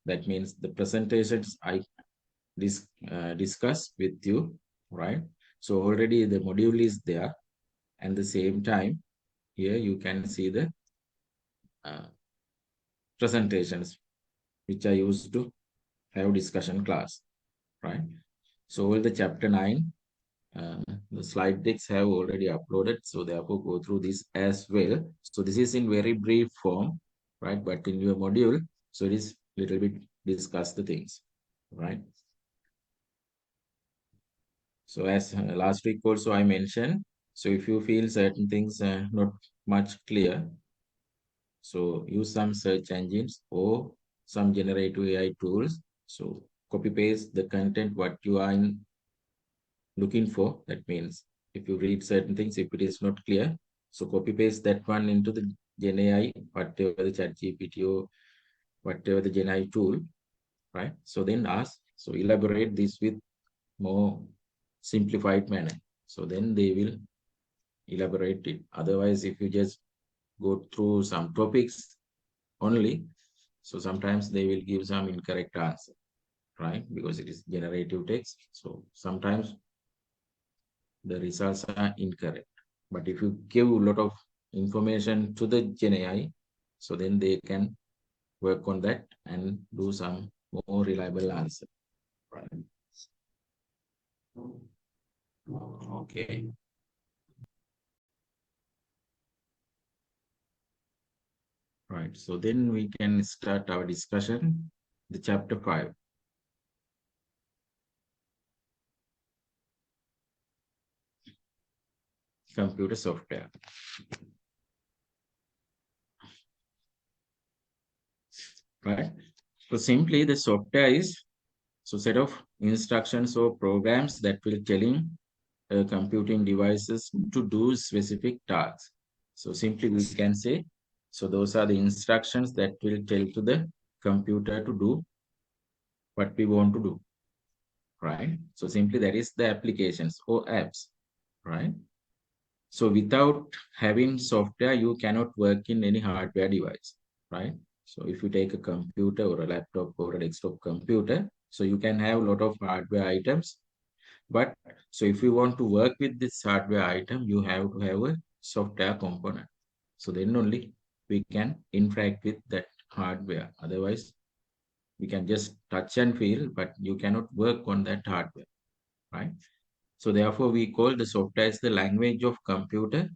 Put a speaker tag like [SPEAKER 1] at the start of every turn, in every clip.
[SPEAKER 1] That means the presentations I discuss with you, right? So already the module is there, and the same time here you can see the uh, presentations which I used to have discussion class, right? So all the chapter 9, the slide decks have already uploaded, so therefore go through this as well. So this is in very brief form, right? But in your module, so it is little bit discuss the things, right? So as last week also I mentioned, so if you feel certain things not much clear, so use some search engines or some generative AI tools. So copy paste the content what you are looking for. That means if you read certain things, if it is not clear, so copy paste that one into the Gen AI, whatever the chat GPT or whatever the Gen AI tool, right? So then ask, so elaborate this with more simplified manner. So then they will elaborate it. Otherwise, if you just go through some topics only, so sometimes they will give some incorrect answer, right? Because it is generative text. So sometimes the results are incorrect. But if you give a lot of information to the Gen AI, so then they can work on that and do some more reliable answer, right? Okay. Right. So then we can start our discussion, the chapter 5. Computer software. Right. So simply the software is so set of instructions or programs that will telling computing devices to do specific tasks. So simply we can say, so those are the instructions that will tell to the computer to do what we want to do, right? So simply that is the applications or apps, right? So without having software, you cannot work in any hardware device, right? So if you take a computer or a laptop or a desktop computer, so you can have a lot of hardware items. But so if you want to work with this hardware item, you have to have a software component. So then only we can interact with that hardware. Otherwise, we can just touch and feel, but you cannot work on that hardware, right? So therefore, we call the software as the language of computer.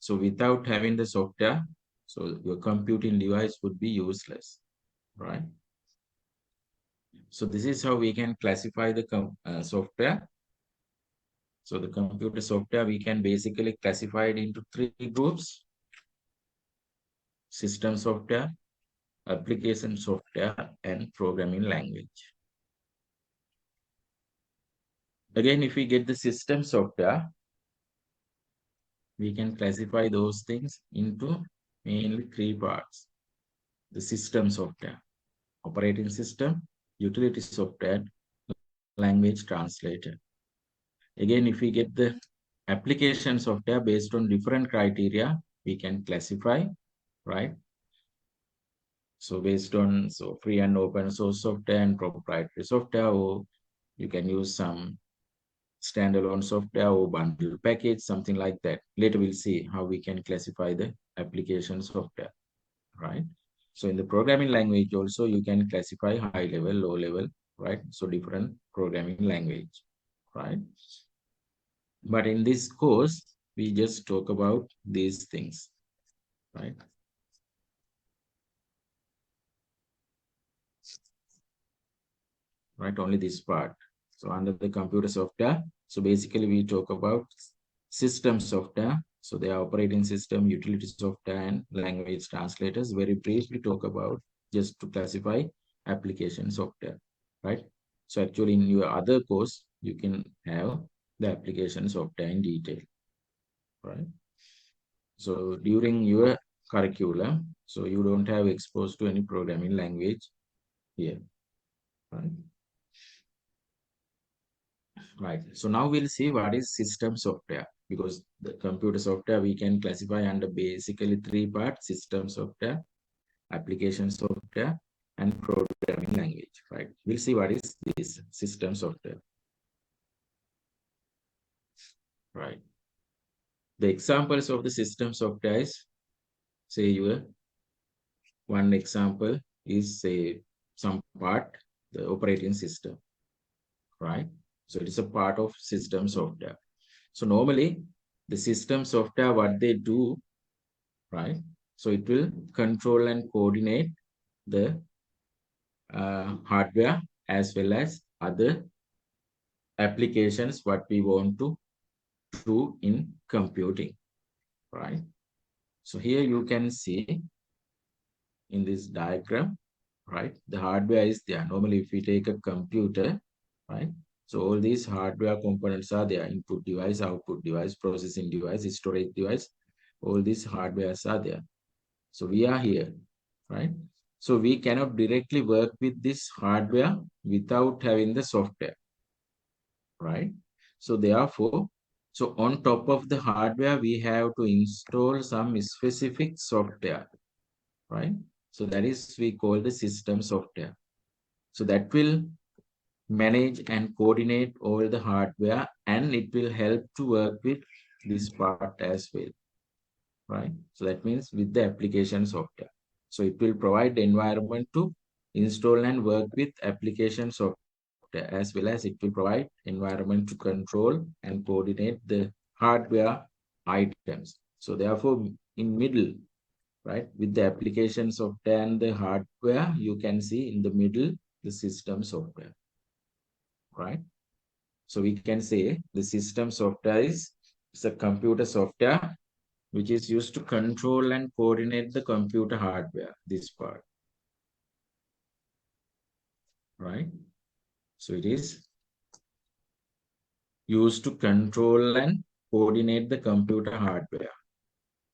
[SPEAKER 1] So without having the software, so your computing device would be useless, right? So this is how we can classify the software. So the computer software, we can basically classify it into 3 groups: system software, application software, and programming language. Again, if we get the system software, we can classify those things into mainly 3 parts: the system software, operating system, utility software, language translator. Again, if we get the application software based on different criteria, we can classify, right? So based on free and open source software and proprietary software, or you can use some standalone software or bundle package, something like that. Later we'll see how we can classify the application software, right? So in the programming language also, you can classify high level, low level, right? So different programming language, right? But in this course, we just talk about these things, right? Right, only this part. So under the computer software, so basically we talk about system software. So they are operating system, utility software, and language translators. Very briefly talk about just to classify application software, right? So actually in your other course, you can have the application software in detail, right? So during your curriculum, so you don't have exposed to any programming language here, right? Right. So now we'll see what is system software, because the computer software we can classify under basically 3 parts: system software, application software, and programming language, right? We'll see what is this system software, right? The examples of the system software is, say, your one example is, say, some part, the operating system, right? So it is a part of system software. So normally the system software, what they do, right? So it will control and coordinate the hardware as well as other applications what we want to do in computing, right? So here you can see in this diagram, right? The hardware is there. Normally, if we take a computer, right? So all these hardware components are there: input device, output device, processing device, storage device. All these hardwares are there. So we are here, right? So we cannot directly work with this hardware without having the software, right? So therefore, so on top of the hardware, we have to install some specific software, right? So that is we call the system software. So that will manage and coordinate all the hardware, and it will help to work with this part as well, right? So that means with the application software. So it will provide the environment to install and work with application software, as well as it will provide environment to control and coordinate the hardware items. So therefore, in middle, right, with the application software and the hardware, you can see in the middle the system software, right? So we can say the system software is a computer software which is used to control and coordinate the computer hardware, this part, right? So it is used to control and coordinate the computer hardware,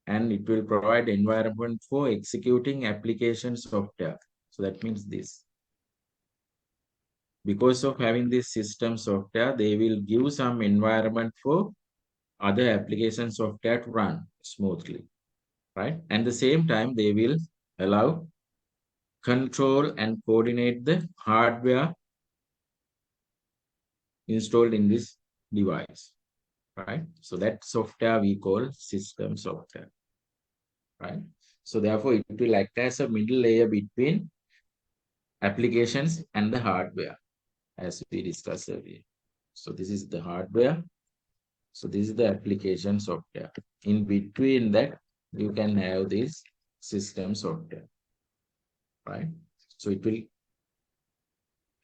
[SPEAKER 1] and it will provide environment for executing application software. So that means this. Because of having this system software, they will give some environment for other application software to run smoothly, right? And at the same time, they will allow control and coordinate the hardware installed in this device, right? So that software we call system software, right? So therefore, it will act as a middle layer between applications and the hardware, as we discussed earlier. So this is the hardware. So this is the application software. In between that, you can have this system software, right? So it will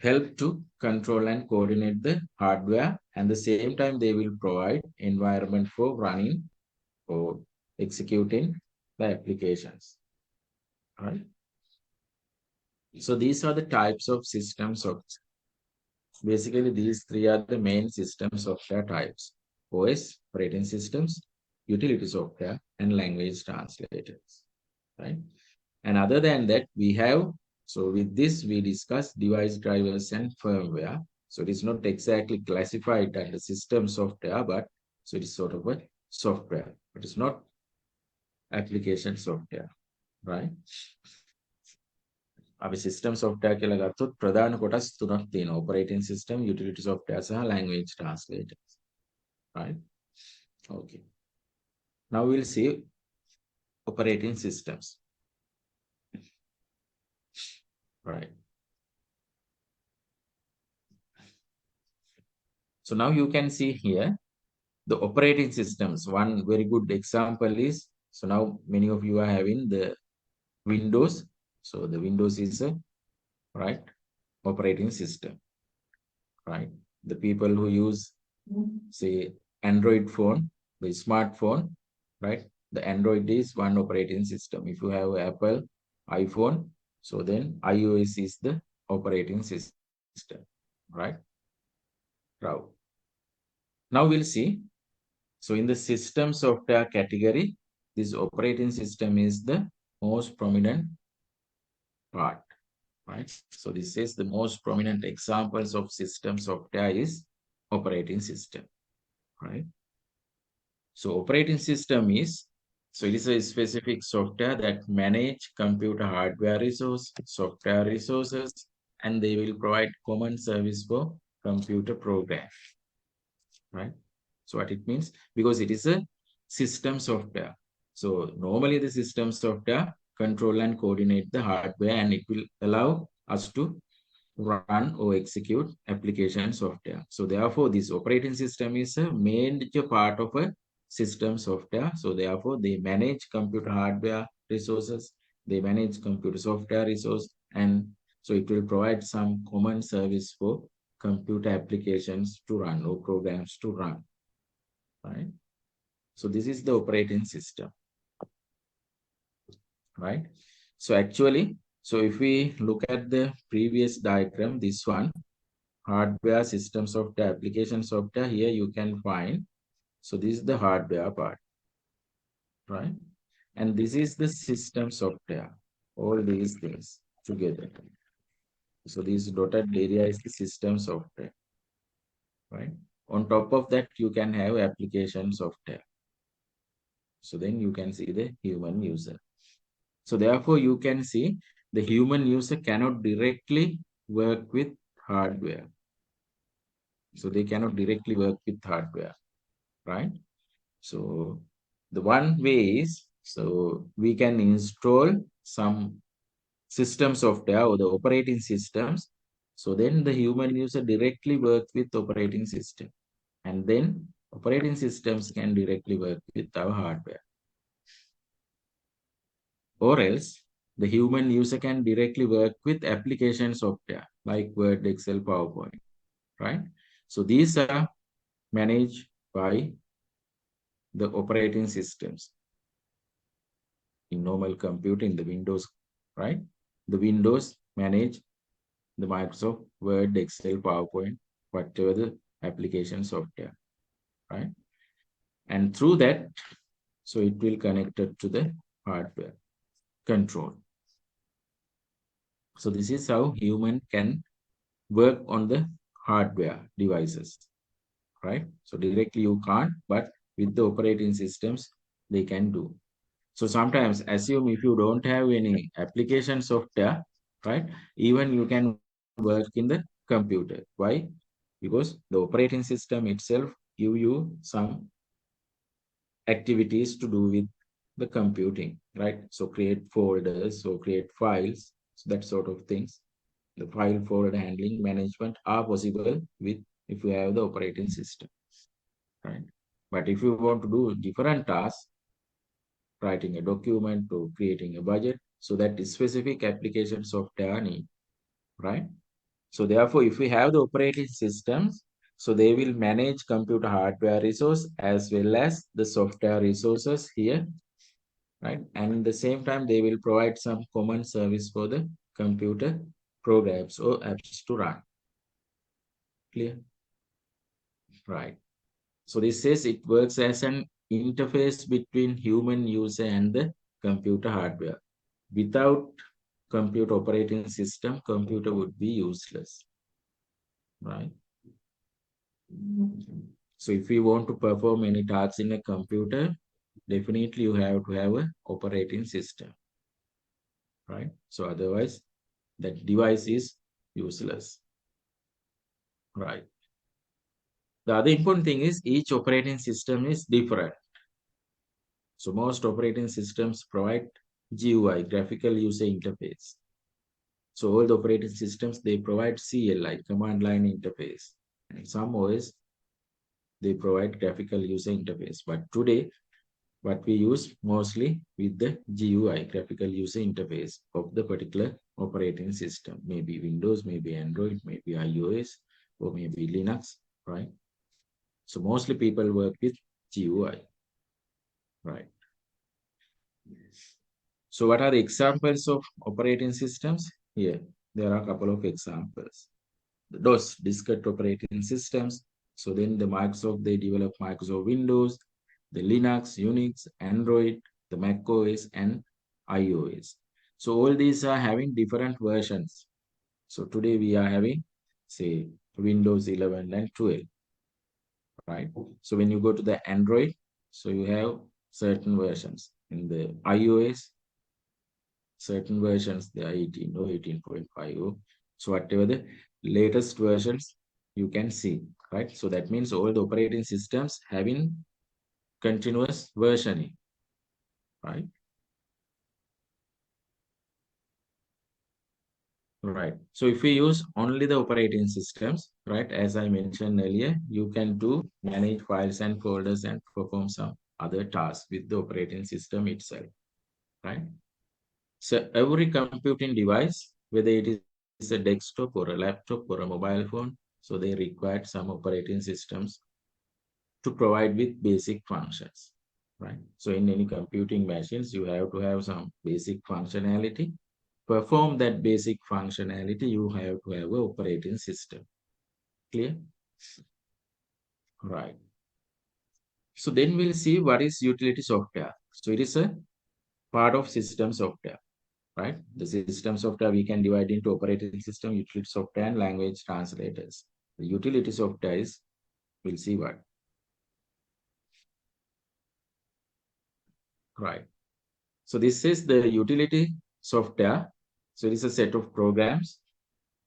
[SPEAKER 1] help to control and coordinate the hardware, and the same time they will provide environment for running or executing the applications, right? So these are the types of systems of, basically these three are the main system software types: OS, operating systems, utility software, and language translators, right? And other than that, we have, so with this, we discuss device drivers and firmware. So it is not exactly classified under system software, but so it is sort of a software. It is not application software, right? අපි system software කියලා ගත්තොත් ප්‍රධාන කොටස් තුනක් තියෙනවා: operating system, utility software සහ language translator, right? Okay. Now we'll see operating systems, right? So now you can see here the operating systems. One very good example is, so now many of you are having the Windows. So the Windows is a, right, operating system, right? The people who use, say, Android phone, the smartphone, right? The Android is one operating system. If you have Apple iPhone, so then iOS is the operating system, right? Now we'll see. So in the system software category, this operating system is the most prominent part, right? So this is the most prominent examples of system software is operating system, right? So operating system is So it is a specific software that manage computer hardware resource, software resources, and they will provide common service for computer program, right? So what it means, because it is a system software. So normally the system software control and coordinate the hardware, and it will allow us to run or execute application software. So therefore, this operating system is a major part of a system software. So therefore, they manage computer hardware resources, they manage computer software resource, and so it will provide some common service for computer applications to run or programs to run, right? So this is the operating system, right? So actually, so if we look at the previous diagram, this one, hardware, system software, application software, here you can find, so this is the hardware part, right? And this is the system software, all these things together. So this dotted area is the system software, right? On top of that, you can have application software. So then you can see the human user. So therefore, you can see the human user cannot directly work with hardware. So they cannot directly work with hardware, right? So the one way is, so we can install some system software or the operating systems. So then the human user directly work with operating system, and then operating systems can directly work with our hardware. Or else the human user can directly work with application software like Word, Excel, PowerPoint, right? So these are managed by the operating systems. In normal computing, the Windows, right? The Windows manage the Microsoft Word, Excel, PowerPoint, whatever the application software, right? And through that, so it will connect it to the hardware control. So this is how human can work on the hardware devices, right? So directly you can't, but with the operating systems, they can do. So sometimes assume if you don't have any application software, right? Even you can work in the computer. Why? Because the operating system itself give you some activities to do with the computing, right? So create folders, so create files, so that sort of things. The file folder handling management are possible with if you have the operating system, right? But if you want to do different tasks, writing a document or creating a budget, so that is specific application software need, right? So therefore, if we have the operating systems, so they will manage computer hardware resource as well as the software resources here, right? And at the same time, they will provide some common service for the computer programs or apps to run. Clear? Right. So this says it works as an interface between human user and the computer hardware. Without computer operating system, computer would be useless, right? So if you want to perform any tasks in a computer, definitely you have to have an operating system, right? So otherwise, that device is useless, right? The other important thing is each operating system is different. So most operating systems provide GUI, graphical user interface. So all the operating systems, they provide CLI, command line interface. And some OS, they provide graphical user interface. But today, what we use mostly with the GUI, graphical user interface of the particular operating system. Maybe Windows, maybe Android, maybe iOS, or maybe Linux, right? So mostly people work with GUI, right? So what are the examples of operating systems? Here, there are a couple of examples. The DOS, diskette operating systems. So then the Microsoft, they develop Microsoft Windows, the Linux, Unix, Android, the Mac OS, and iOS. So all these are having different versions. So today we are having, say, Windows 11 and 12, right? So when you go to the Android, so you have certain versions. in the iOS, certain versions, they are 18 or 18.5. So whatever the latest versions you can see, right? So that means all the operating systems having continuous versioning, right? Right. So if we use only the operating systems, right, as I mentioned earlier, you can do manage files and folders and perform some other tasks with the operating system itself, right? So every computing device, whether it is a desktop or a laptop or a mobile phone, so they require some operating systems to provide with basic functions, right? So in any computing machines, you have to have some basic functionality. Perform that basic functionality, you have to have an operating system. Clear? Right. So then we'll see what is utility software. So it is a part of system software, right? The system software we can divide into operating system, utility software, and language translators. The utility software is, we'll see what. Right. So this is the utility software. So it is a set of programs,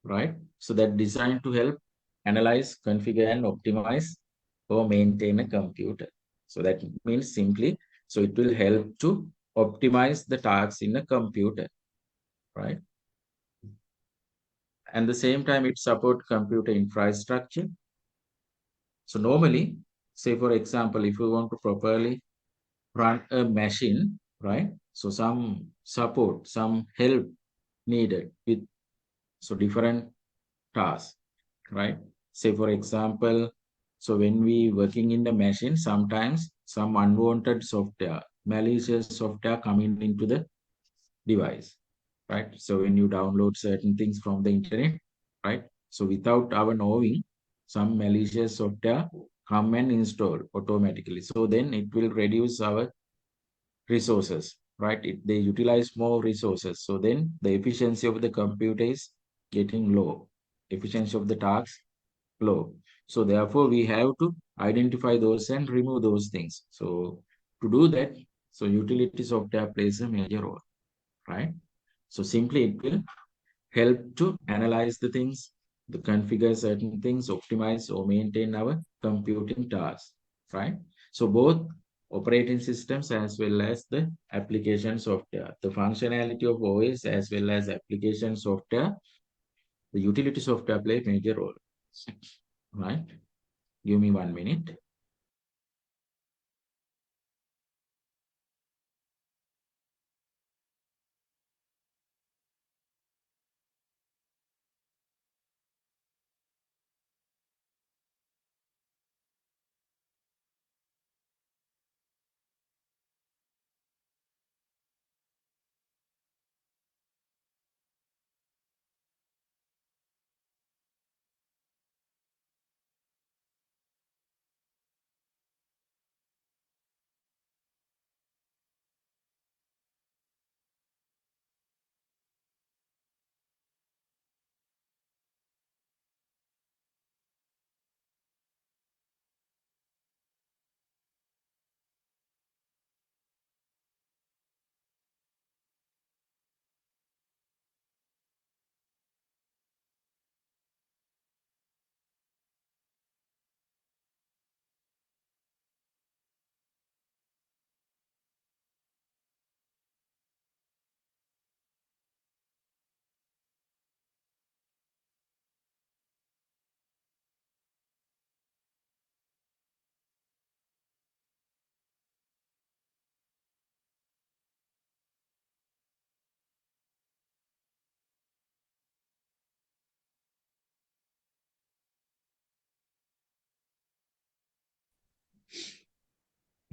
[SPEAKER 1] right? So that designed to help analyze, configure, and optimize or maintain a computer. So that means simply, so it will help to optimize the tasks in a computer, right? And the same time, it support computer infrastructure. So normally, say for example, if we want to properly run a machine, right? So some support, some help needed with so different tasks, right? Say for example, so when we working in the machine, sometimes some unwanted software, malicious software coming into the device, right? So when you download certain things from the internet, right? So without our knowing, some malicious software come and install automatically. So then it will reduce our resources, right? They utilize more resources. So then the efficiency of the computer is getting low. Efficiency of the tasks low. So therefore, we have to identify those and remove those things. So to do that, so utility software plays a major role, right? So simply it will help to analyze the things, the configure certain things, optimize or maintain our computing tasks, right? So both operating systems as well as the application software, the functionality of OS as well as application software, the utility software play a major role, right? Give me 1 minute.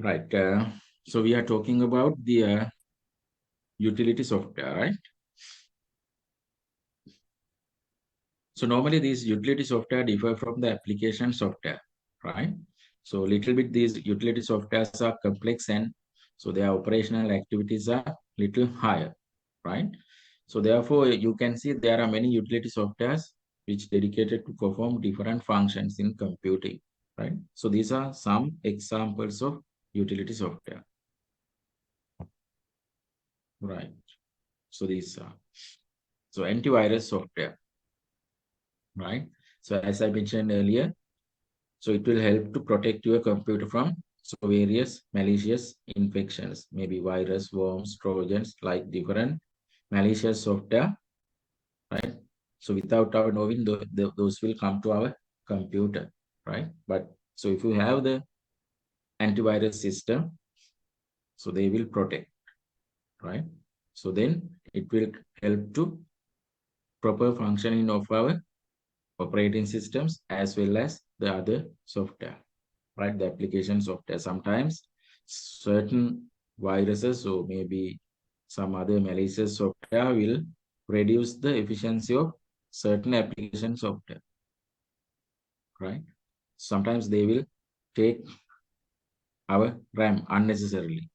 [SPEAKER 1] Right. So we are talking about the utility software, right? So normally these utility software differ from the application software, right? So little bit these utility softwares are complex and so their operational activities are little higher, right? So therefore you can see there are many utility softwares which dedicated to perform different functions in computing, right? So these are some examples of utility software. right? So these are so antivirus software, right? So as I mentioned earlier, so it will help to protect your computer from so various malicious infections, maybe virus, worms, trojans, like different malicious software, right? So without our knowing, those will come to our computer, right? But so if you have the antivirus system, so they will protect, right? So then it will help to proper functioning of our operating systems as well as the other software, right? The application software. Sometimes certain viruses or maybe some other malicious software will reduce the efficiency of certain application software, right? Sometimes they will take our RAM unnecessarily,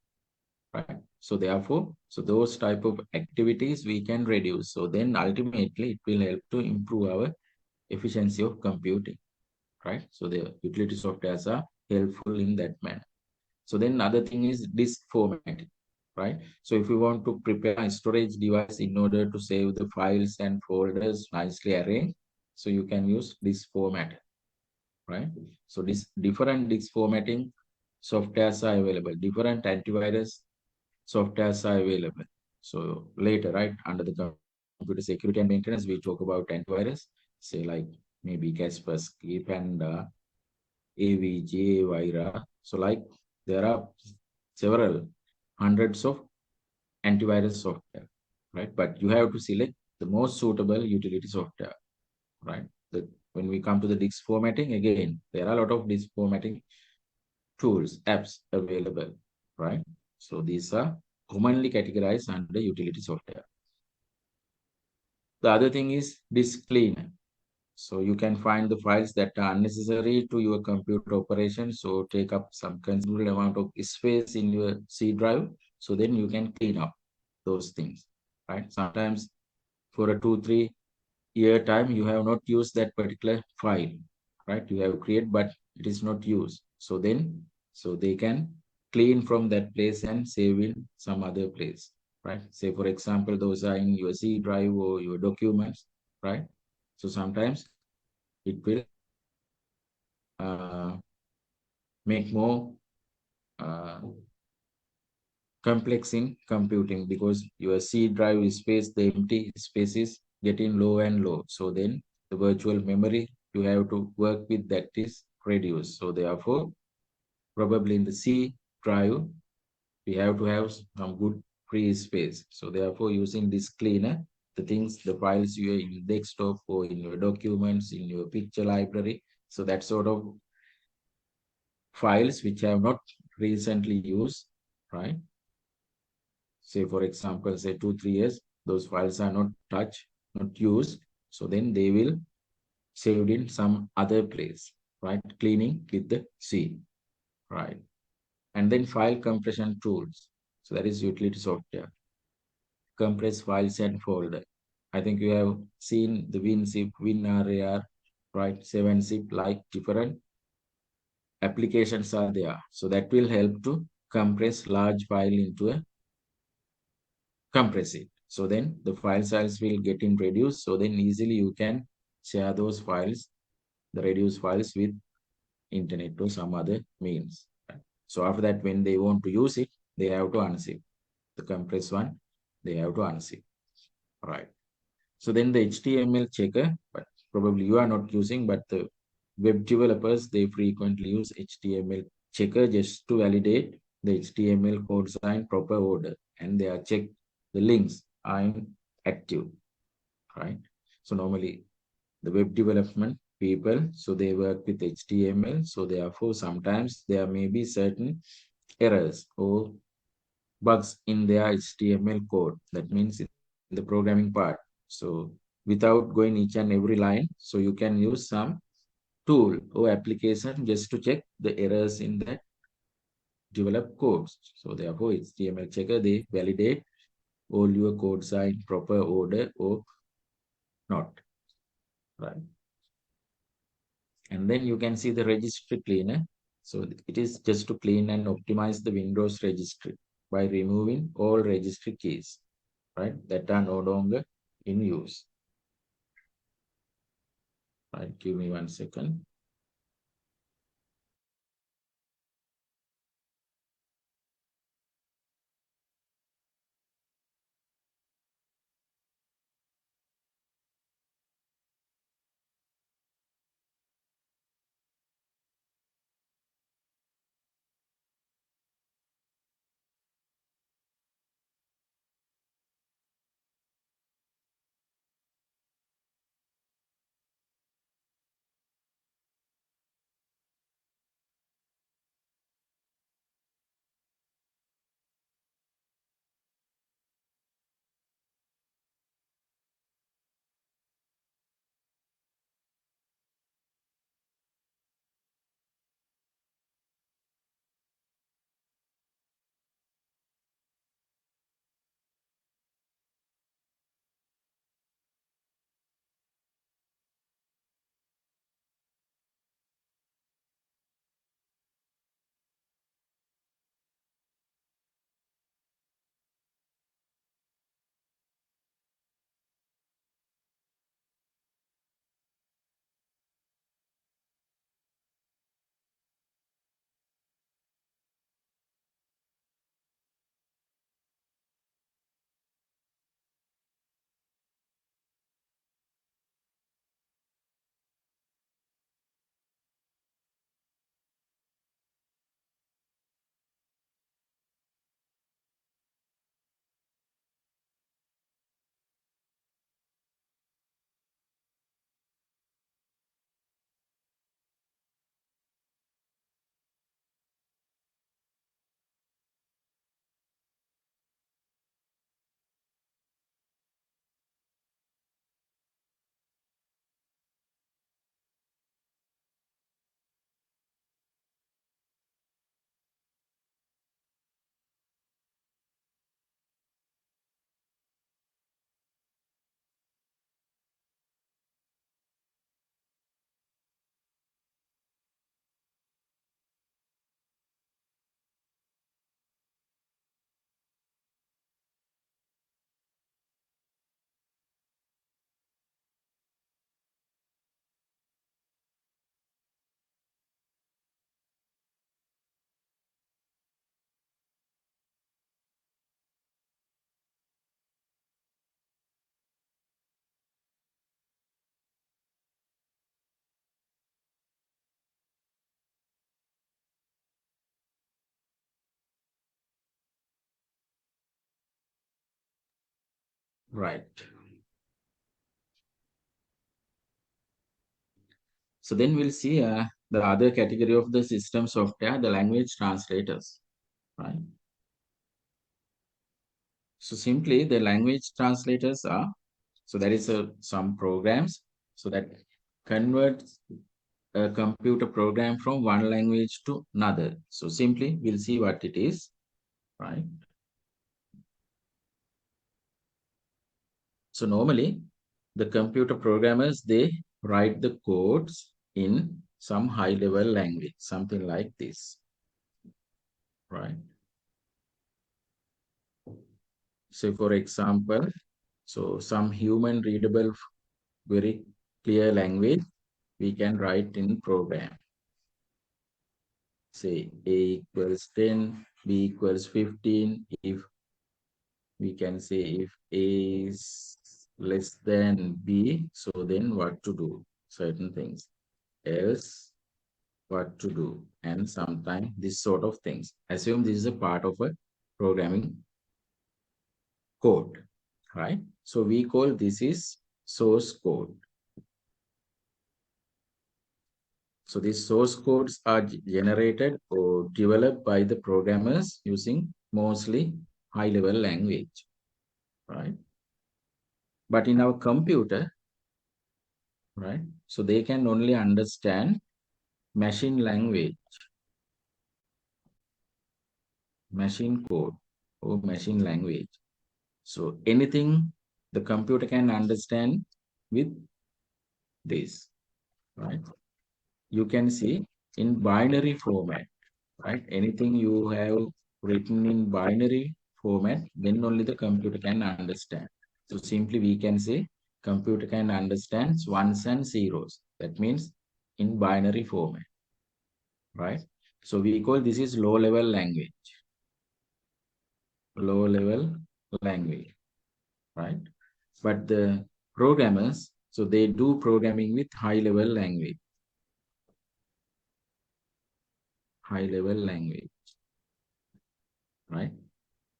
[SPEAKER 1] right? So therefore, so those type of activities we can reduce. So then ultimately it will help to improve our efficiency of computing, right? So the utility softwares are helpful in that manner. So then another thing is disk formatting, right? So if you want to prepare a storage device in order to save the files and folders nicely arranged, so you can use disk format, right? So this different disk formatting softwares are available, different antivirus softwares are available. So later, right, under the computer security and maintenance, we talk about antivirus, say like maybe Kaspersky, Panda, AVG, Vira. So like there are several hundreds of antivirus software, right? But you have to select the most suitable utility software, right? When we come to the disk formatting, again, there are a lot of disk formatting tools, apps available, right? So these are commonly categorized under utility software. The other thing is disk cleaner. So you can find the files that are unnecessary to your computer operation, so take up some considerable amount of space in your C drive. So then you can clean up those things, right? Sometimes for a 2, 3 year time, you have not used that particular file, right? You have created, but it is not used. So then, so they can clean from that place and save in some other place, right? Say, for example, those are in your C drive or your documents, right? So sometimes it will uh, make more uh, complex in computing because your C drive space, the empty space is getting low and low. So then the virtual memory you have to work with that is reduced. So therefore, probably in the C drive, we have to have some good free space. So therefore, using this cleaner, the things, the files you are in desktop or in your documents, in your picture library, so that sort of files which have not recently used, right? Say, for example, say 2, 3 years, those files are not touched, not used. So then they will saved in some other place, right? Cleaning with the C, right? And then file compression tools. So that is utility software. Compress files and folder. I think you have seen the WinZip, WinRAR, right? 7-zip, like different applications are there. So that will help to compress large file into a compress it. So then the file size will get in reduced. So then easily you can share those files, the reduced files with internet or some other means. Right? So after that, when they want to use it, they have to unzip. The compressed one, they have to unzip. Right. So then the HTML checker, but probably you are not using, but the web developers, they frequently use HTML checker just to validate the HTML codes are in proper order and they are checked, the links are in active, right? So normally the web development people, so they work with HTML. So therefore, sometimes there may be certain errors or bugs in their HTML code. That means in the programming part. So without going each and every line, so you can use some tool or application just to check the errors in the developed codes. So therefore, HTML checker, they validate all your codes are in proper order or not, right? And then you can see the registry cleaner. So it is just to clean and optimize the Windows registry by removing all registry keys, right, that are no longer in use. Right, give me 1 second. Right. So then we'll see the other category of the system software, the language translators, right? So simply the language translators are, so there is some programs so that converts a computer program from one language to another. So simply we'll see what it is, right? So normally the computer programmers, they write the codes in some high level language, something like this, right? So for example, so some human readable, very clear language we can write in program. Say A equals 10, B equals 15. If we can say if A is less than B, so then what to do? Certain things. Else, what to do? And sometimes this sort of things. Assume this is a part of a programming code, right? So we call this is source code. So these source codes are generated or developed by the programmers using mostly high-level language, right? But in our computer, right? So they can only understand machine language, machine code, or machine language. So anything the computer can understand with this, right? You can see in binary format, right? Anything you have written in binary format, then only the computer can understand. So simply we can say computer can understand ones and zeros. That means in binary format, right? So we call this is low level language. Low level language, right? But the programmers, so they do programming with high level language. High level language, right?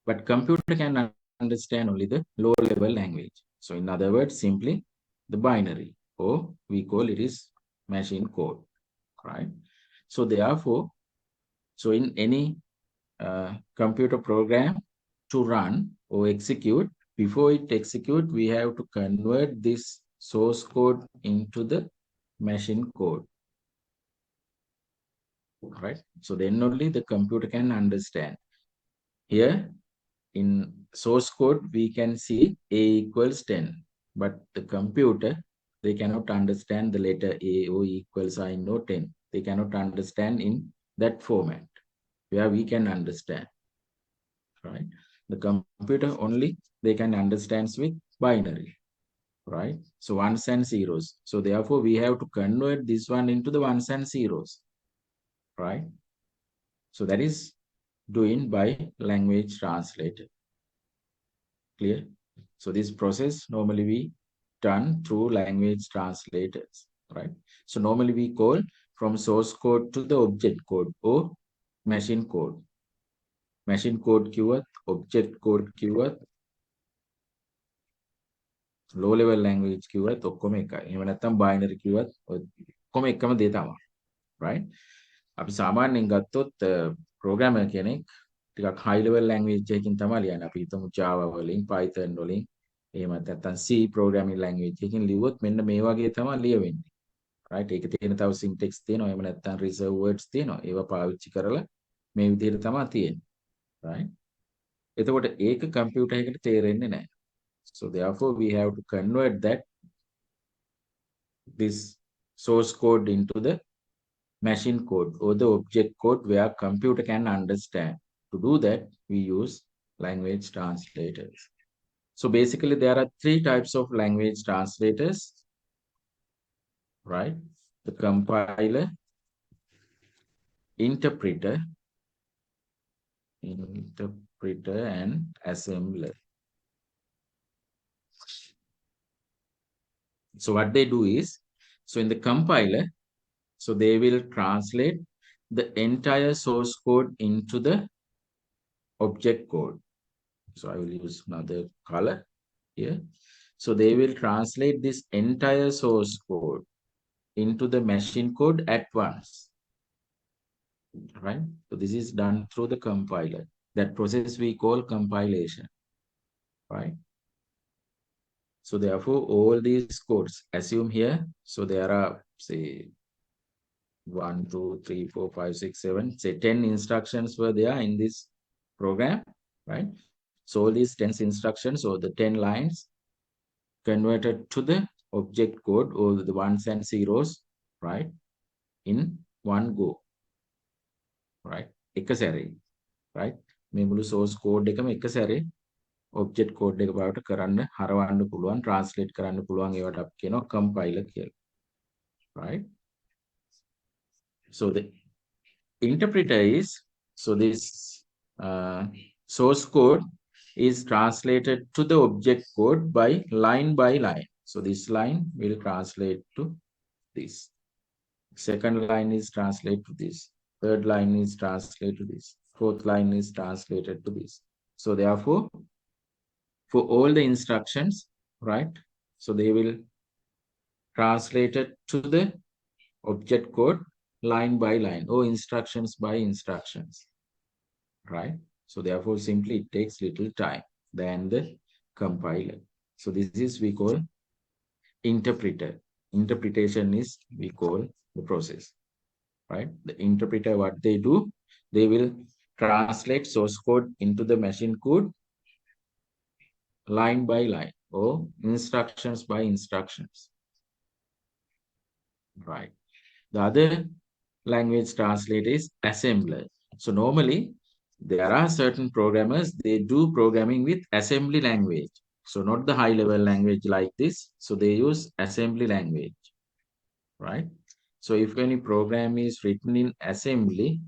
[SPEAKER 1] But computer can understand only the low level language. So in other words, simply the binary, or we call it is machine code, right? So therefore, so in any computer program to run or execute, before it execute, we have to convert this source code into the machine code, right? So then only the computer can understand. Here in source code, we can see A equals 10, but the computer, they cannot understand the letter A or equals sign or 10. They cannot understand in that format where we can understand, right? The computer only, they can understand with binary, right? So ones and zeros. So therefore, we have to convert this one into the ones and zeros, right? So that is doing by language translator. Clear? So this process normally we done through language translators, right? So normally we call from source code to the object code or machine code. Machine code කිව්වත් object code කිව්වත් low level language කිව්වත් ඔක්කොම එකයි. එහෙම නැත්නම් binary කිව්වත් ඔක්කොම එකම දේ තමයි. right? අපි සාමාන්‍යයෙන් ගත්තොත් programmer කෙනෙක් ටිකක් high level language එකකින් තමයි ලියන්නේ. අපි හිතමු Java වලින්, Python වලින්, එහෙම නැත්නම් C programming language එකකින් ලිව්වොත් මෙන්න මේ වගේ තමයි ලියවෙන්නේ. right? ඒකේ තියෙන තව syntax තියෙනවා. එහෙම නැත්නම් reserved words තියෙනවා. ඒවා පාවිච්චි කරලා මේ විදිහට තමයි තියෙන්නේ. right? එතකොට ඒක computer එකකට තේරෙන්නේ නැහැ. So therefore we have to convert this source code into the machine code or the object code where computer can understand. To do that, we use language translators. So basically, there are three types of language translators, right? The compiler, interpreter, and assembler. So what they do is, so in the compiler, so they will translate the entire source code into the object code. So I will use another color here. So they will translate this entire source code into the machine code at once, right? So this is done through the compiler. That process we call compilation, right? So therefore, all these codes, assume here, so there are, say, 1, 2, 3, 4, 5, 6, 7, say 10 instructions were there in this program, right? So all these 10 instructions or the 10 lines converted to the object code or the ones and zeros, right? In one go, right? එක සැරේ, right? මේ මුළු source code එකම එක සැරේ object code එක බවට කරන්න හරවන්න පුළුවන්, translate කරන්න පුළුවන් ඒවට අපි කියනවා compiler කියලා, right? So the interpreter is, so this source code is translated to the object code by line. So this line will translate to this. Second line is translated to this. Third line is translated to this. Fourth line is translated to this. So therefore, for all the instructions, right? So they will translate it to the object code line by line or instructions by instructions, right? So therefore, simply it takes little time than the compiler. So this is we call interpreter. Interpretation is we call the process, right? The interpreter, what they do, they will translate source code into the machine code line by line or instructions by instructions, right? The other language translator is assembler. So normally There are certain programmers, they do programming with assembly language. So not the high level language like this. So they use assembly language, right? So if any program is written in assembly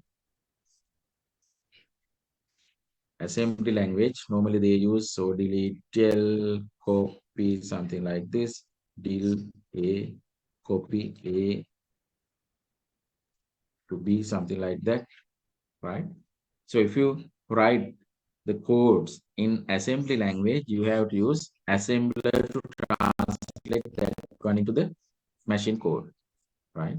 [SPEAKER 1] language, normally they use so delete, del, copy, something like this, del, a, copy, a to b, something like that, right? So if you write the codes in assembly language, you have to use assembler to translate that one into the machine code, right?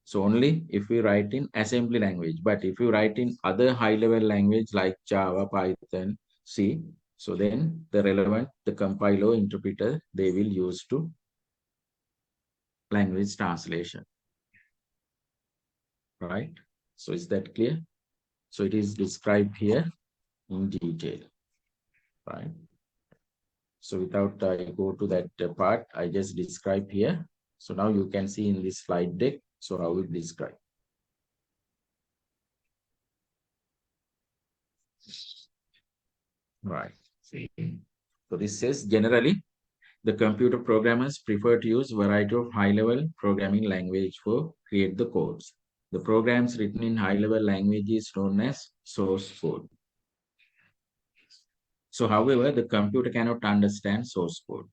[SPEAKER 1] So only if we write in assembly language, but if you write in other high level language like Java, Python, C, so then the relevant, the compiler interpreter, they will use to language translation, right? So is that clear? So it is described here in detail, right? So without I go to that part, I just describe here. So now you can see in this slide deck, so how we describe. Right. So this says generally, the computer programmers prefer to use variety of high-level programming language for create the codes. The programs written in high-level language is known as source code. So however, the computer cannot understand source code.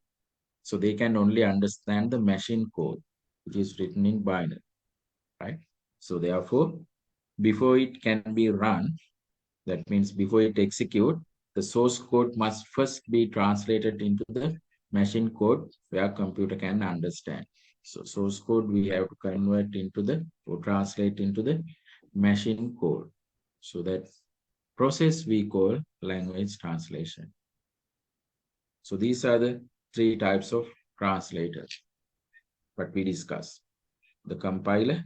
[SPEAKER 1] So they can only understand the machine code, which is written in binary, right? So therefore, before it can be run, that means before it execute, the source code must first be translated into the machine code where computer can understand. So source code we have to convert into the or translate into the machine code. So that process we call language translation. So these are the three types of translators that we discuss. The compiler.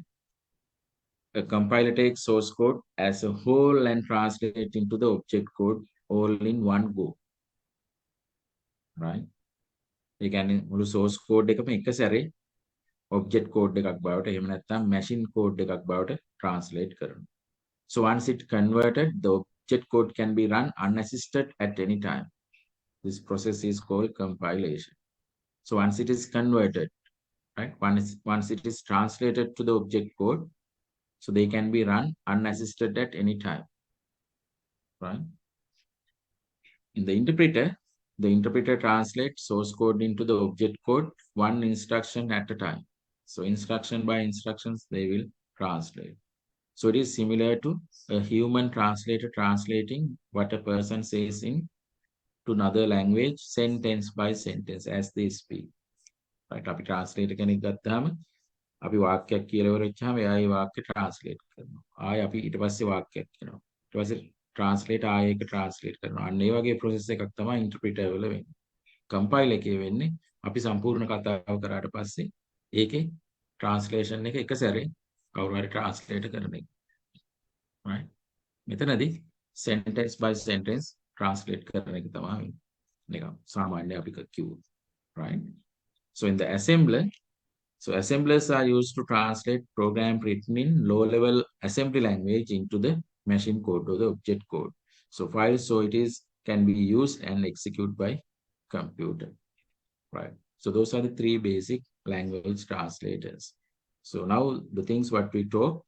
[SPEAKER 1] A compiler takes source code as a whole and translate into the object code all in one go. Right? ඒ කියන්නේ මුළු source code එකම එක සැරේ object code එකක් බවට එහෙම නැත්නම් machine code එකක් බවට translate කරනවා. So once it converted, the object code can be run unassisted at any time. This process is called compilation. So once it is converted, right? Once it is translated to the object code, so they can be run unassisted at any time, right? In the interpreter translates source code into the object code one instruction at a time. So instruction by instructions, they will translate. So it is similar to a human translator translating what a person says in to another language, sentence by sentence as they speak. Right? අපි translator කෙනෙක් ගත්තාම අපි වාක්‍යයක් කියලා ඉවරෙච්චාම එයා ඒ වාක්‍ය translate කරනවා. ආයෙ අපි ඊට පස්සේ වාක්‍යයක් කියනවා. ඊට පස්සේ translate ආයෙ ඒක translate කරනවා. අන්න ඒ වගේ process එකක් තමයි interpreter වල වෙන්නේ. compile එකේ වෙන්නේ අපි සම්පූර්ණ කතාව කරාට පස්සේ ඒකේ translation එක එක සැරේ කවුරු හරි translate කරන එක. Right? මෙතනදී sentence by sentence translate කරන එක තමයි නිකම් සාමාන්‍ය අපි කිව්වොත්. Right? So in the assembler, so assemblers are used to translate program written in low-level assembly language into the machine code or the object code. So files, so it is can be used and executed by computer, right? So those are the three basic language translators. So now the things what we talk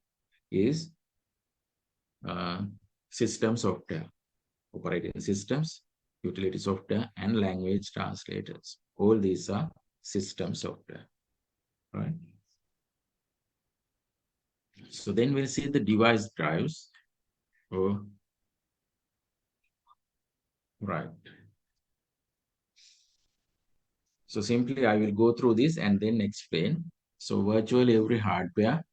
[SPEAKER 1] is system software, operating systems, utility software, and language translators. All these are system software, right? So then we'll see the device drives. Oh, right. So simply I will go through this and then explain. So virtually every hardware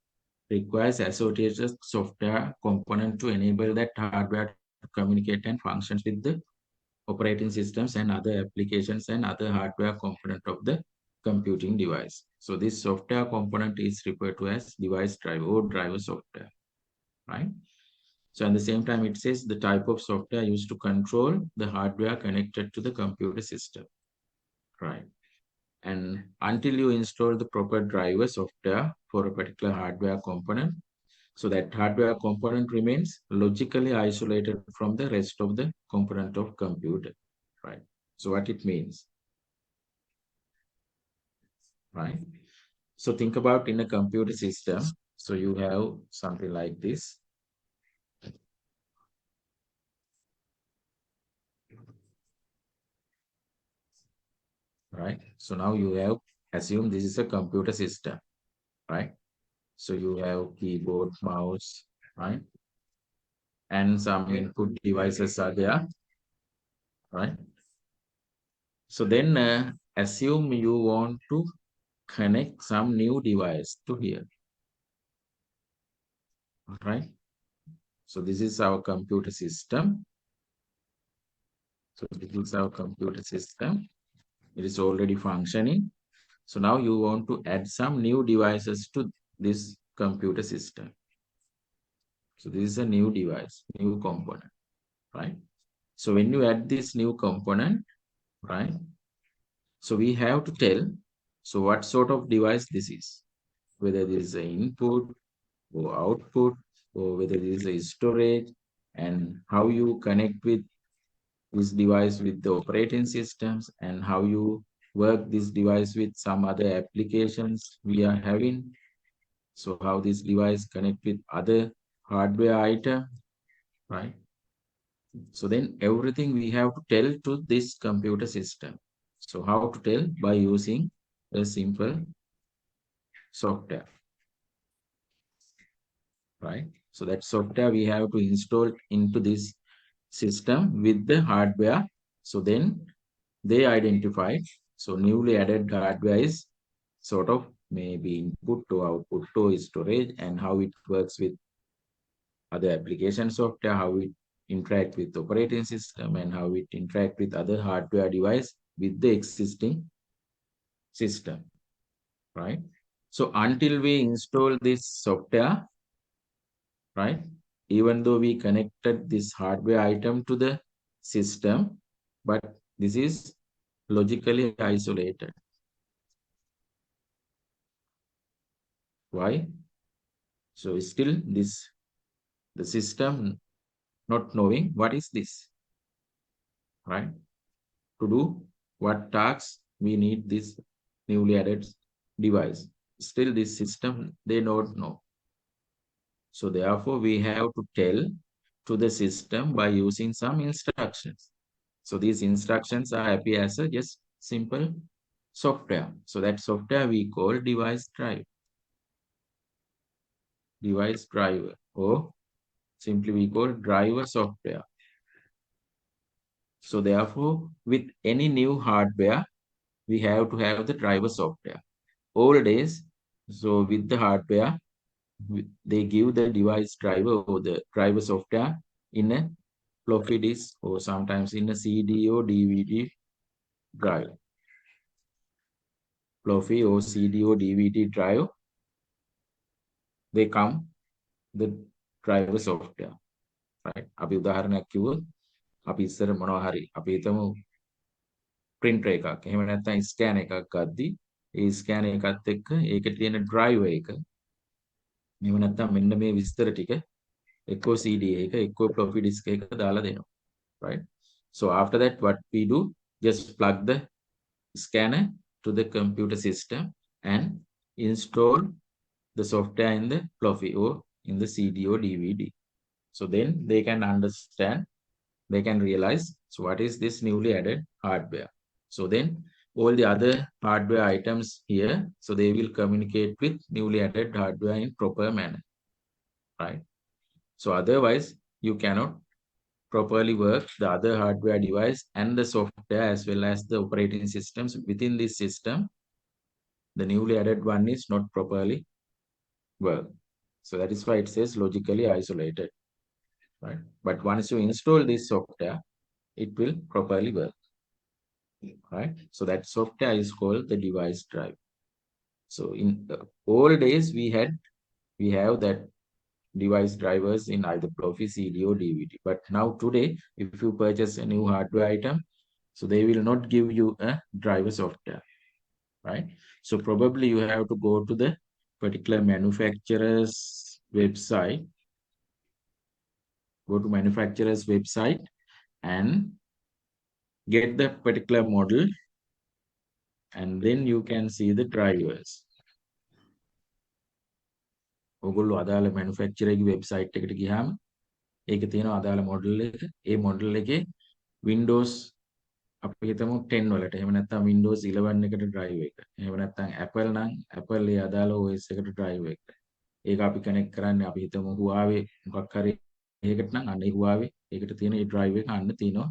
[SPEAKER 1] requires associated software component to enable that hardware to communicate and functions with the operating systems and other applications and other hardware component of the computing device. So this software component is referred to as device driver or driver software, right? So at the same time, it says the type of software used to control the hardware connected to the computer system, right? And until you install the proper driver software for a particular hardware component, So that hardware component remains logically isolated from the rest of the component of computer, right? So what it means, right? So think about in a computer system. So you have something like this, right? So now you have assume this is a computer system, right? So you have keyboard, mouse, right? And some input devices are there, right? So then assume you want to connect some new device to here, right? So this is our computer system. So this is our computer system. It is already functioning. So now you want to add some new devices to this computer system. So this is a new device, new component, right? So when you add this new component, right? So we have to tell, so what sort of device this is, whether this is an input or output, or whether this is a storage, and how you connect with this device with the operating systems, and how you work this device with some other applications we are having. So how this device connect with other hardware item, right? So then everything we have to tell to this computer system. So how to tell? By using a simple software, right? So that software we have to install into this system with the hardware. So then they identify. So newly added hardware is sort of maybe input to output to storage, and how it works with other application software, how it interact with operating system, and how it interact with other hardware device with the existing system, right? So until we install this software, right? Even though we connected this hardware item to the system, but this is logically isolated. Why? So still this, the system not knowing what is this, right? To do what tasks we need this newly added device. Still this system, they don't know. So therefore we have to tell to the system by using some instructions. So these instructions are appear as a just simple software. So that software we call device driver, or simply we call driver software. So therefore, with any new hardware, we have to have the driver software. Old days, so with the hardware, they give the device driver or the driver software in a floppy disk, or sometimes in a CD or DVD drive. Floppy or CD or DVD drive, they come the driver software, right? අපි උදාහරණයක් කිව්වොත් අපි ඉස්සර මොනවා හරි අපි හිතමු printer එකක් එහෙම නැත්නම් scanner එකක් ගද්දි ඒ scanner එකත් එක්ක ඒකේ තියෙන driver එක එහෙම නැත්නම් මෙන්න මේ විස්තර ටික එක්කෝ CD එක එක්කෝ floppy disk එක දාලා දෙනවා, right? So after that what we do, just plug the scanner to the computer system and install the software in the floppy or in the CD or DVD. So then they can understand, they can realize, so what is this newly added hardware? So then all the other hardware items here, so they will communicate with newly added hardware in proper manner, right? So otherwise you cannot properly work the other hardware device and the software as well as the operating systems within this system. The newly added one is not properly work. So that is why it says logically isolated, right? But once you install this software, it will properly work, right? So that software is called the device drive. So in the old days, we have that device drivers in either Profi, CD or DVD. But now today, if you purchase a new hardware item, so they will not give you a driver software, right? So probably you have to go to the particular manufacturer's website, go to manufacturer's website and get the particular model, and then you can see the drivers. ඔගොල්ලෝ අදාළ manufacturer ගේ website එකට ගියාම ඒකේ තියෙනවා අදාළ model එක. ඒ model එකේ Windows අපි හිතමු 10 වලට. එහෙම නැත්නම් Windows 11 එකට drive එක. එහෙම නැත්නම් Apple නම් Apple ඒ අදාළ OS එකට drive එක. ඒක අපි connect කරන්නේ අපි හිතමු Huawei මොකක් හරි ඒකට නම් අන්න ඒ Huawei ඒකට තියෙන ඒ drive එක අන්න තියෙනවා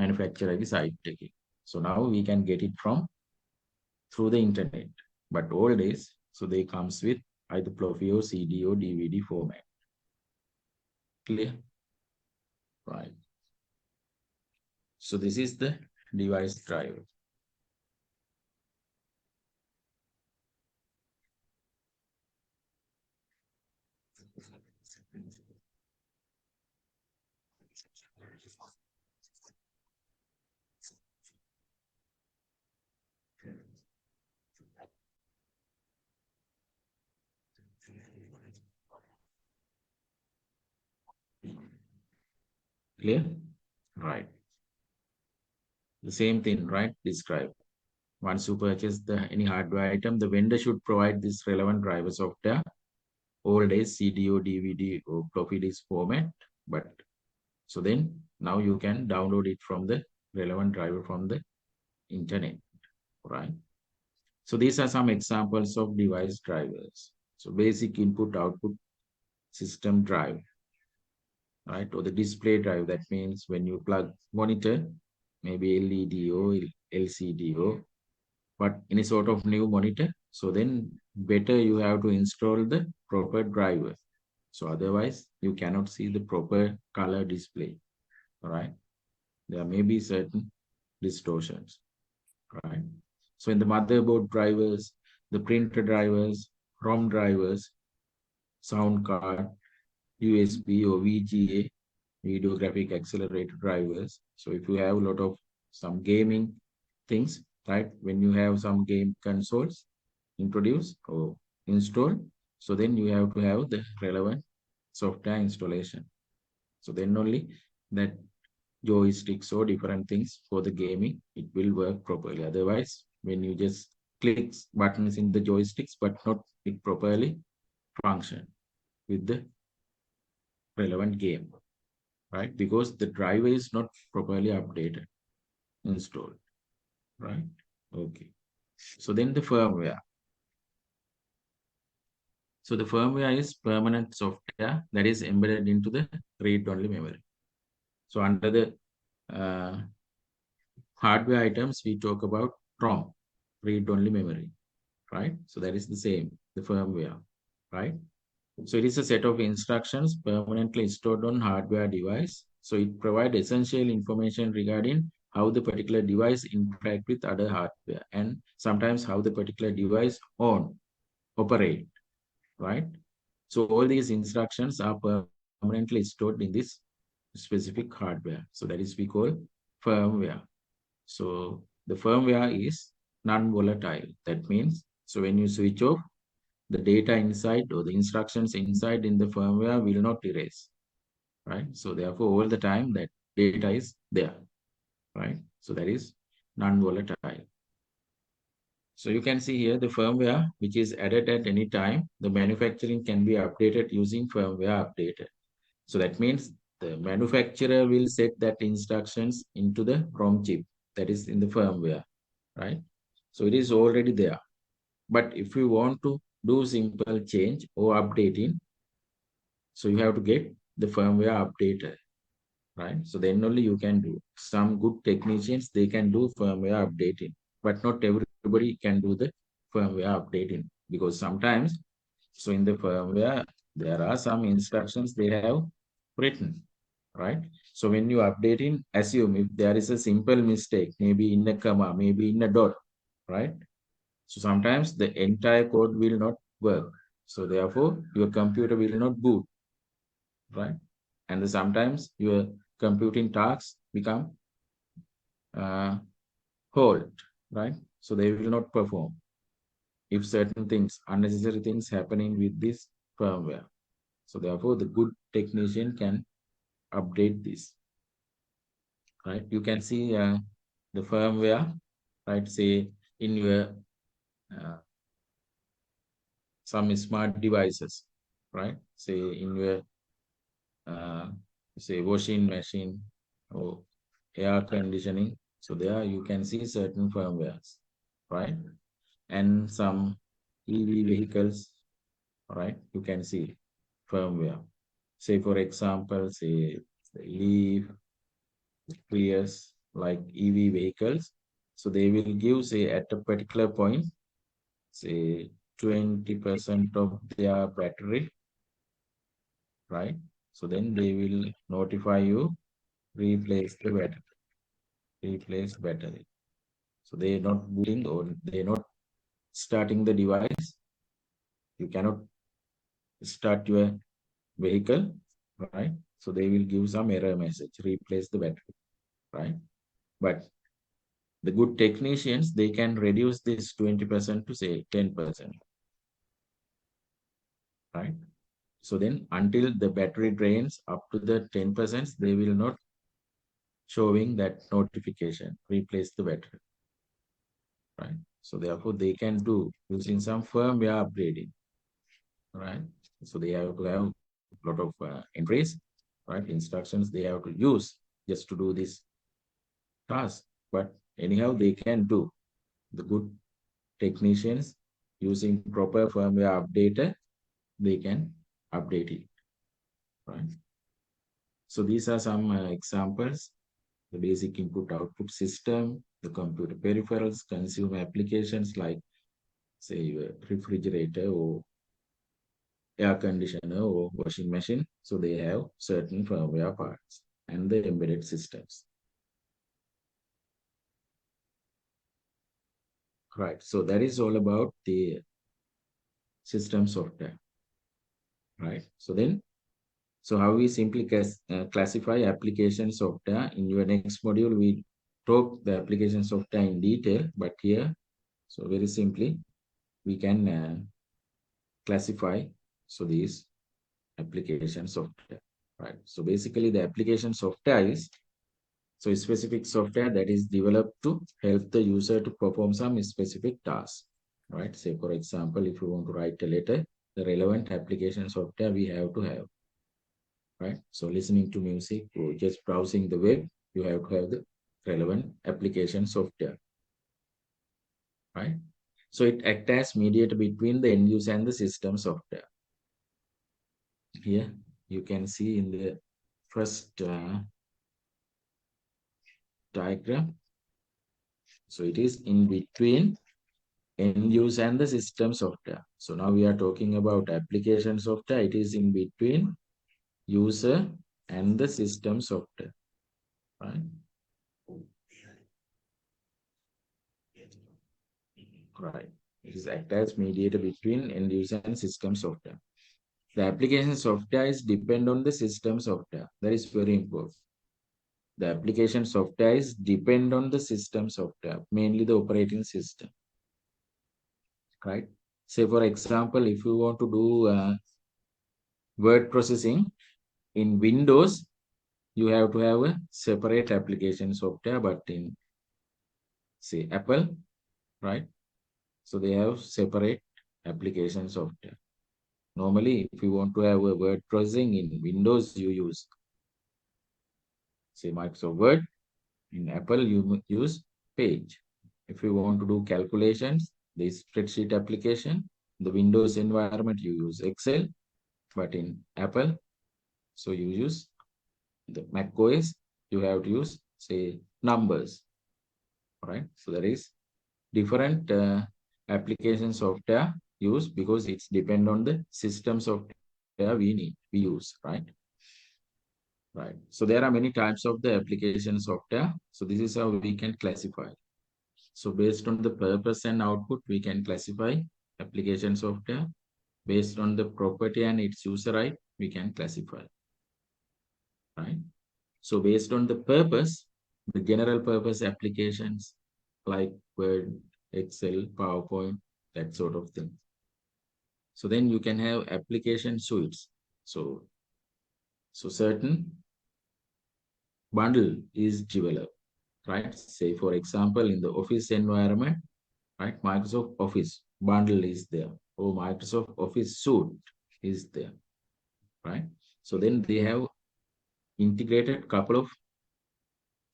[SPEAKER 1] manufacturer ගේ site එකේ. So now we can get it from through the internet. But old days, so they comes with either floppy or CD or DVD format. Clear? Right. So this is the device driver. Clear? Right. The same thing, right? Describe. Once you purchase any hardware item, the vendor should provide this relevant driver software, old days CD or DVD or floppy disk format. But so then now you can download it from the relevant driver from the internet, right? So these are some examples of device drivers. So basic input output system drive, right? Or the display drive. That means when you plug monitor, maybe LED or LCD or but any sort of new monitor. So then better you have to install the proper driver. So otherwise you cannot see the proper color display, right? There may be certain distortions, right? So in the motherboard drivers, the printer drivers, ROM drivers, sound card, USB or VGA, video graphic accelerator drivers. So if you have a lot of some gaming things, right? When you have some game consoles introduced or installed, so then you have to have the relevant software installation. So then only that joysticks or different things for the gaming, it will work properly. Otherwise, when you just click buttons in the joysticks, but not it properly function with the relevant game, right? Because the driver is not properly updated, installed, right? Okay. So then the firmware. So the firmware is permanent software that is embedded into the read-only memory. So under the hardware items, we talk about ROM, read-only memory, right? So that is the same, the firmware, right? So it is a set of instructions permanently stored on hardware device. So it provides essential information regarding how the particular device interact with other hardware and sometimes how the particular device operate, right? So all these instructions are permanently stored in this specific hardware. So that is we call firmware. So the firmware is non-volatile. That means, so when you switch off, the data inside or the instructions inside in the firmware will not erase, right? So therefore, all the time that data is there, right? So that is non-volatile. So you can see here the firmware, which is added at any time, the manufacturing can be updated using firmware updated. So that means the manufacturer will set that instructions into the ROM chip that is in the firmware, right? So it is already there. But if you want to do simple change or updating, so you have to get the firmware updated, right? So then only you can do. Some good technicians, they can do firmware updating, but not everybody can do the firmware updating because sometimes, so in the firmware, there are some instructions they have written, right? So when you updating, assume if there is a simple mistake, maybe in a comma, maybe in a dot, right? So sometimes the entire code will not work. So therefore, your computer will not boot, right? And sometimes your computing tasks become hold, right? So they will not perform if certain things, unnecessary things happening with this firmware. So therefore, the good technician can update this, right? You can see the firmware, right? Say in your uh, some smart devices, right? Say in your uh, say washing machine or air conditioning. So there you can see certain firmwares, right? And some EV vehicles, right? You can see firmware. Say for example, say Leaf, Prius, like EV vehicles. So they will give say at a particular point, say 20% of their battery, right? So then they will notify you, replace the battery, replace battery. So they are not booting or they are not starting the device. You cannot start your vehicle, right? So they will give some error message, replace the battery, right? But the good technicians, they can reduce this 20% to say 10%, right? So then until the battery drains up to the 10%, they will not showing that notification, replace the battery, right? So therefore they can do using some firmware upgrading, right? So they have to have a lot of entries, right? Instructions they have to use just to do this task. But anyhow, they can do. The good technicians using proper firmware updater, they can update it, right? So these are some examples: the basic input-output system, the computer peripherals, consumer applications like say your refrigerator or air conditioner or washing machine. So they have certain firmware parts and the embedded systems. Right. So that is all about the system software. Right. So how we simply classify application software. In your next module, we talk the application software in detail, but here, so very simply, we can classify so these application software, right? So basically the application software is so a specific software that is developed to help the user to perform some specific task, right? Say for example, if you want to write a letter, the relevant application software we have to have, right? So listening to music or just browsing the web, you have to have the relevant application software, right? So it acts as mediator between the end user and the system software. Here you can see in the first diagram. So it is in between end user and the system software. So now we are talking about application software. It is in between user and the system software, right? Right. It is act as mediator between end user and system software. The application software is depend on the system software. That is very important. The application software is depend on the system software, mainly the operating system, right? Say for example, if you want to do word processing in Windows, you have to have a separate application software, but in say Apple, right? So they have separate application software. Normally, if you want to have a word processing in Windows, you use say Microsoft Word. In Apple, you use Page. If you want to do calculations, the spreadsheet application, the Windows environment, you use Excel, but in Apple, so you use the Mac OS, you have to use say numbers, right? So there is different application software used because it's depend on the system software we use, right? Right. So there are many types of the application software. So this is how we can classify. So based on the purpose and output, we can classify application software. Based on the property and its user right, we can classify, right? So based on the purpose, the general purpose applications like Word, Excel, PowerPoint, that sort of thing. So then you can have application suites. So, so certain bundle is developed, right? Say, for example, in the office environment, right? Microsoft Office bundle is there, or Microsoft Office suite is there, right? So then they have integrated couple of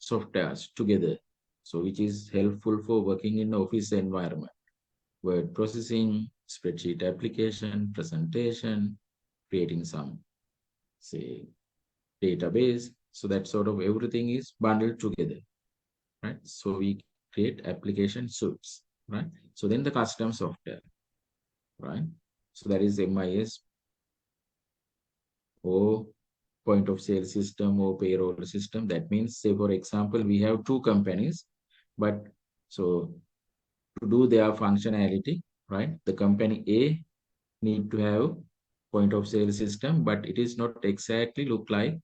[SPEAKER 1] softwares together, so which is helpful for working in office environment. Word processing, spreadsheet application, presentation, creating some, say, database. So that sort of everything is bundled together, right? So we create application suites, right? So then the custom software, right? So that is MIS or point of sale system or payroll system. That means, say, for example, we have two companies, but so to do their functionality, right? The company A need to have point of sale system, but it is not exactly look like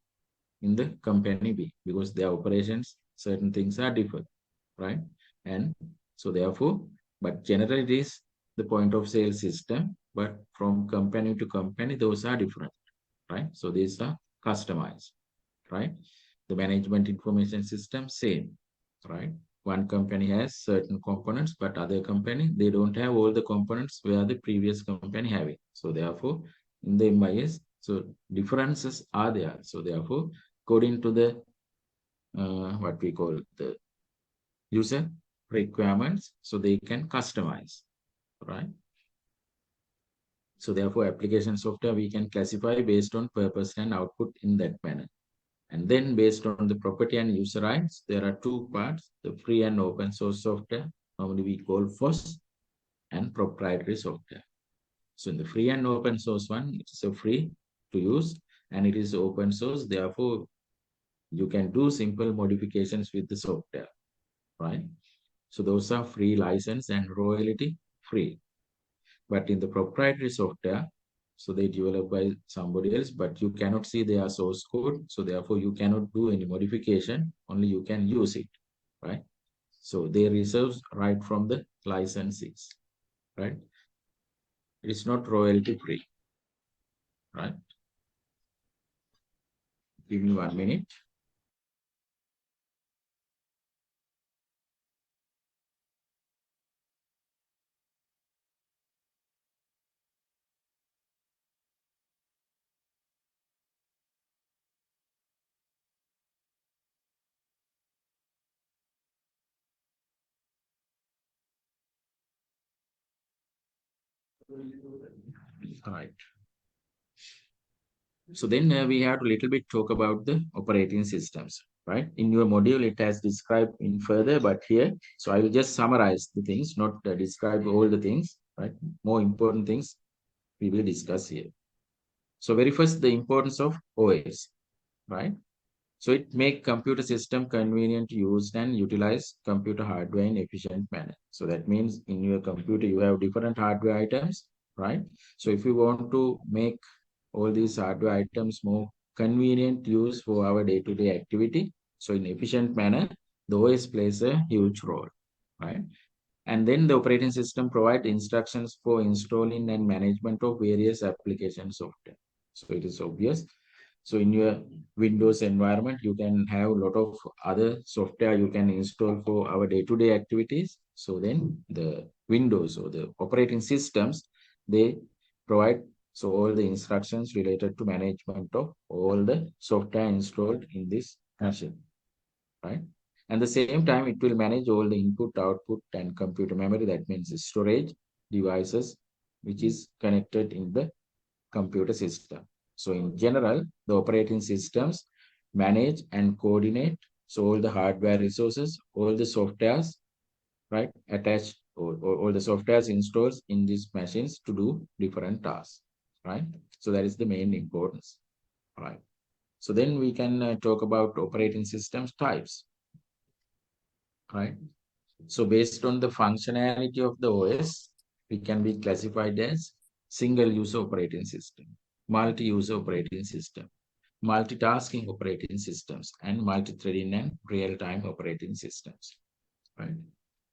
[SPEAKER 1] in the company B because their operations, certain things are different, right? And so therefore, but generally it is the point of sale system, but from company to company, those are different, right? So these are customized, right? The management information system, same, right? One company has certain components, but other company, they don't have all the components where the previous company have it. So therefore, in the MIS, so differences are there. So therefore, according to the what we call the user requirements, so they can customize, right? So therefore, application software we can classify based on purpose and output in that manner. And then based on the property and user rights, there are two parts, the free and open source software, normally we call FOSS, and proprietary software. So in the free and open source one, it's a free to use and it is open source. Therefore, you can do simple modifications with the software, right? So those are free license and royalty free. But in the proprietary software, so they developed by somebody else, but you cannot see their source code. So therefore, you cannot do any modification, only you can use it, right? So they reserve right from the licensees, right? It is not royalty free, right? Give me 1 minute. All right. So then we have to little bit talk about the operating systems, right? In your module, it has described in further, but here, so I will just summarize the things, not describe all the things, right? More important things we will discuss here. So very first, the importance of OS, right? So it make computer system convenient to use and utilize computer hardware in efficient manner. So that means in your computer, you have different hardware items, right? So if you want to make all these hardware items more convenient use for our day-to-day activity, so in efficient manner, the OS plays a huge role, right? And then the operating system provide instructions for installing and management of various application software. So it is obvious. So in your Windows environment, you can have a lot of other software you can install for our day-to-day activities. So then the Windows or the operating systems, they provide so all the instructions related to management of all the software installed in this machine, right? And the same time, it will manage all the input, output, and computer memory. That means the storage devices, which is connected in the computer system. So in general, the operating systems manage and coordinate. So all the hardware resources, all the softwares, right, attached, or all the softwares installed in these machines to do different tasks, right? So that is the main importance, right? So then we can talk about operating systems types, right? So based on the functionality of the OS, it can be classified as single user operating system, multi-user operating system, multitasking operating systems, and multi-threading and real-time operating systems, right?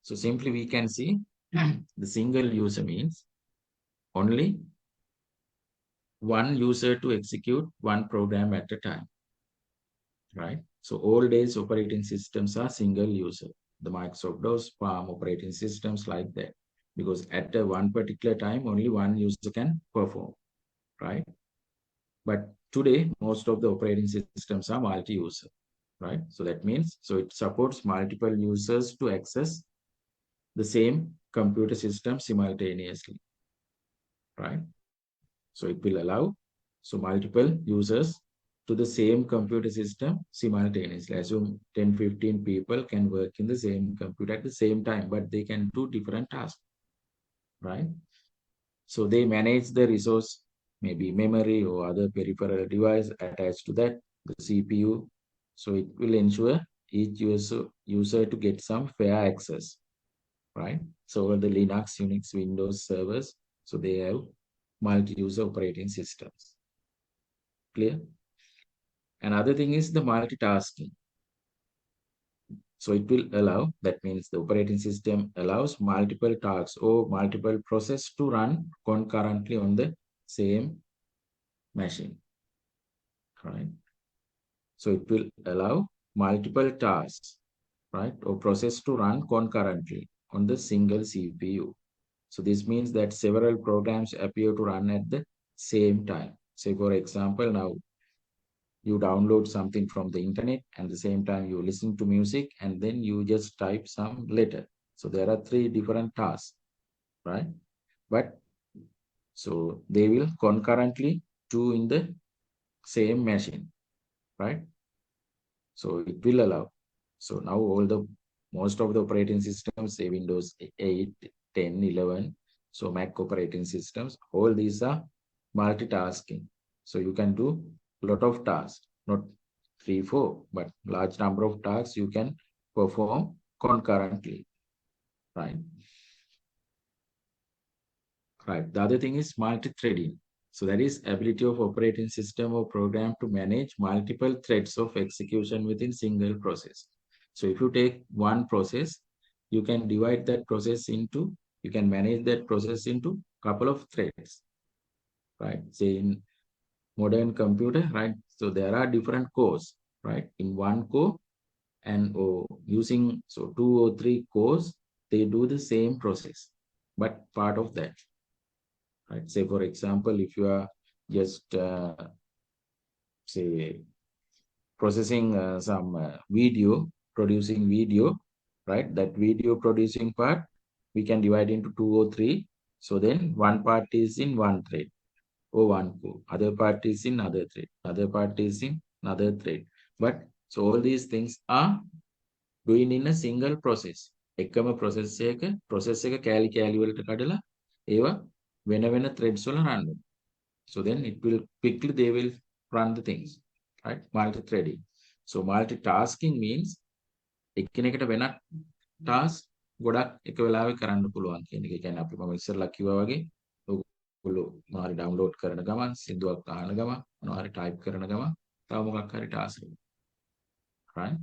[SPEAKER 1] So simply we can see the single user means only one user to execute one program at a time, right? So all days operating systems are single user. The Microsoft DOS, Palm operating systems like that, because at a one particular time, only one user can perform, right? But today, most of the operating systems are multi-user, right? So that means, so it supports multiple users to access the same computer system simultaneously, right? So it will allow so multiple users to the same computer system simultaneously. Assume 10, 15 people can work in the same computer at the same time, but they can do different tasks, right? So they manage the resource, maybe memory or other peripheral device attached to that, the CPU. So it will ensure each user to get some fair access, right? So all the Linux, Unix, Windows servers, so they have multi-user operating systems. Clear? Another thing is the multitasking. So it will allow, that means the operating system allows multiple tasks or multiple processes to run concurrently on the same machine, right? So it will allow multiple tasks, right, or process to run concurrently on the single CPU. So this means that several programs appear to run at the same time. Say, for example, now you download something from the internet and the same time you listen to music and then you just type some letter. So there are three different tasks, right? But so they will concurrently do in the same machine, right? So it will allow. So now all the most of the operating systems, say Windows 8, 10, 11, so Mac operating systems, all these are multitasking. So you can do a lot of tasks, not three, four, but large number of tasks you can perform concurrently, right? Right. The other thing is multi-threading. So that is ability of operating system or program to manage multiple threads of execution within single process. So if you take one process, you can divide that process into, you can manage that process into couple of threads, right? Say in modern computer, right? So there are different cores, right? In one core and using so two or three cores, they do the same process, but part of that, right? Say, for example, if you are just, say, processing some video, producing video, right? That video producing part, we can divide into two or three. So then one part is in one thread or one core, other part is in other thread, other part is in another thread. But so all these things are doing in a single process. එකම process එක කෑලි කෑලි වලට කඩලා ඒවා වෙන වෙන threads වල run වෙනවා. So then it will quickly they will run the things, right? Multi-threading. So multitasking means එක්කෙනෙකුට වෙනත් task ගොඩක් එක වෙලාවෙ කරන්න පුළුවන් කියන එක. කියන්නේ අපි මම ඉස්සෙල්ලා කිව්වා වගේ ඔයගොල්ලෝ මොනවාරි download කරන ගමන් සින්දුවක් අහන ගමන් මොනවාරි type කරන ගමන් තව මොකක් හරි task එකක්, right?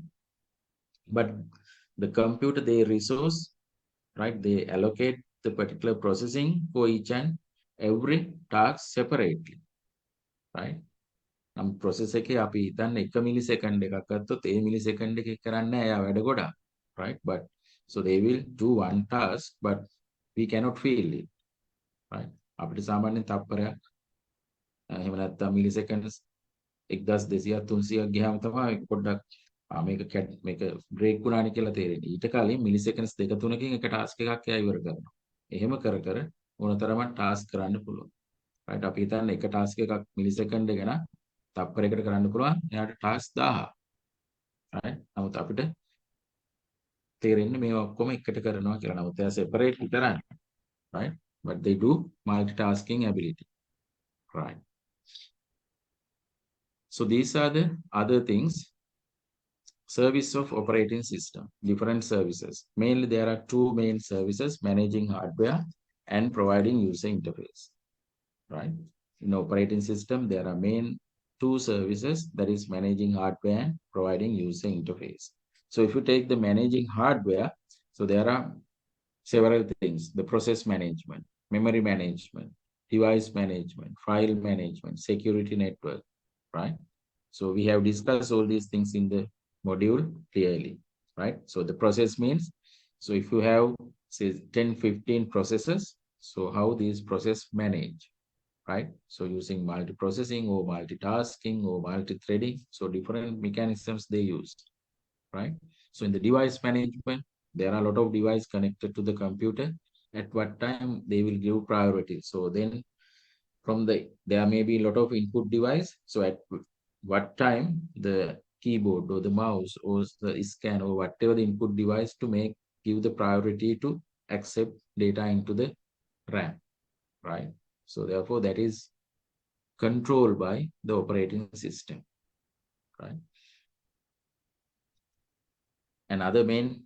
[SPEAKER 1] But the computer, they resource, right? They allocate the particular processing for each and every task separately, right? නම් process එකේ අපි හිතන්නේ 1 millisecond එකක් ගත්තොත් ඒ millisecond එකේ කරන්නේ නැහැ එයා වැඩ ගොඩක්, right? But so they will do one task, but we cannot feel it, right? අපිට සාමාන්‍යයෙන් තප්පරයක් එහෙම නැත්නම් milliseconds 1200ක් 300ක් ගියාම තමයි පොඩ්ඩක් මේක බ්‍රේක් වුණානේ කියලා තේරෙන්නේ. ඊට කලින් මිලිසෙකන්ඩ්ස් දෙක තුනකින් එක ටාස්ක් එකක් එයා ඉවර කරනවා. එහෙම කර කර ඕනතරම් ටාස්ක් කරන්න පුළුවන්. right? අපි හිතන්නේ එක ටාස්ක් එකක් මිලිසෙකන්ඩ් එක නම් තප්පරයකට කරන්න පුළුවන්. එයාට ටාස්ක් 1000. right? නමුත් අපිට තේරෙන්නේ මේවා ඔක්කොම එකට කරනවා කියලා. නමුත් එයා separate විතරයි. right? But they do multitasking ability. right? So these are the other things. Service of operating system, different services. Mainly there are two main services: managing hardware and providing user interface, right? In operating system, there are main two services, that is managing hardware and providing user interface. So if you take the managing hardware, so there are several things: the process management, memory management, device management, file management, security network, right? So we have discussed all these things in the module clearly, right? So the process means, so if you have say 10, 15 processes, so how these process manage, right? So using multiprocessing or multitasking or multi-threading, so different mechanisms they use, right? So in the device management, there are a lot of devices connected to the computer. At what time they will give priority. So then from there may be a lot of input device. So at what time the keyboard or the mouse or the scan or whatever the input device to give the priority to accept data into the RAM, right? So therefore that is controlled by the operating system, right? Another main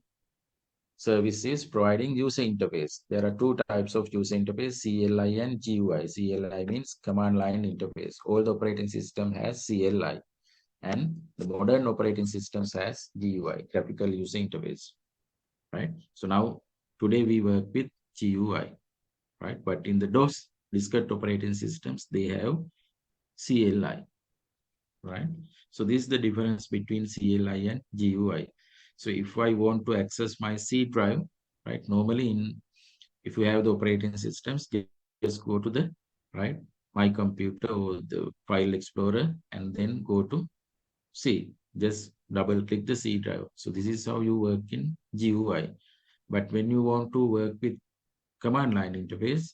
[SPEAKER 1] service is providing user interface. There are two types of user interface, CLI and GUI. CLI means command line interface. All the operating system has CLI and the modern operating systems has GUI, graphical user interface, right? So now today we work with GUI, right? But in the DOS diskette operating systems, they have CLI, right? So this is the difference between CLI and GUI. So if I want to access my C drive, right? Normally if you have the operating systems, just go to the, right, my computer or the file explorer and then go to C. Just double click the C drive. So this is how you work in GUI. But when you want to work with command line interface,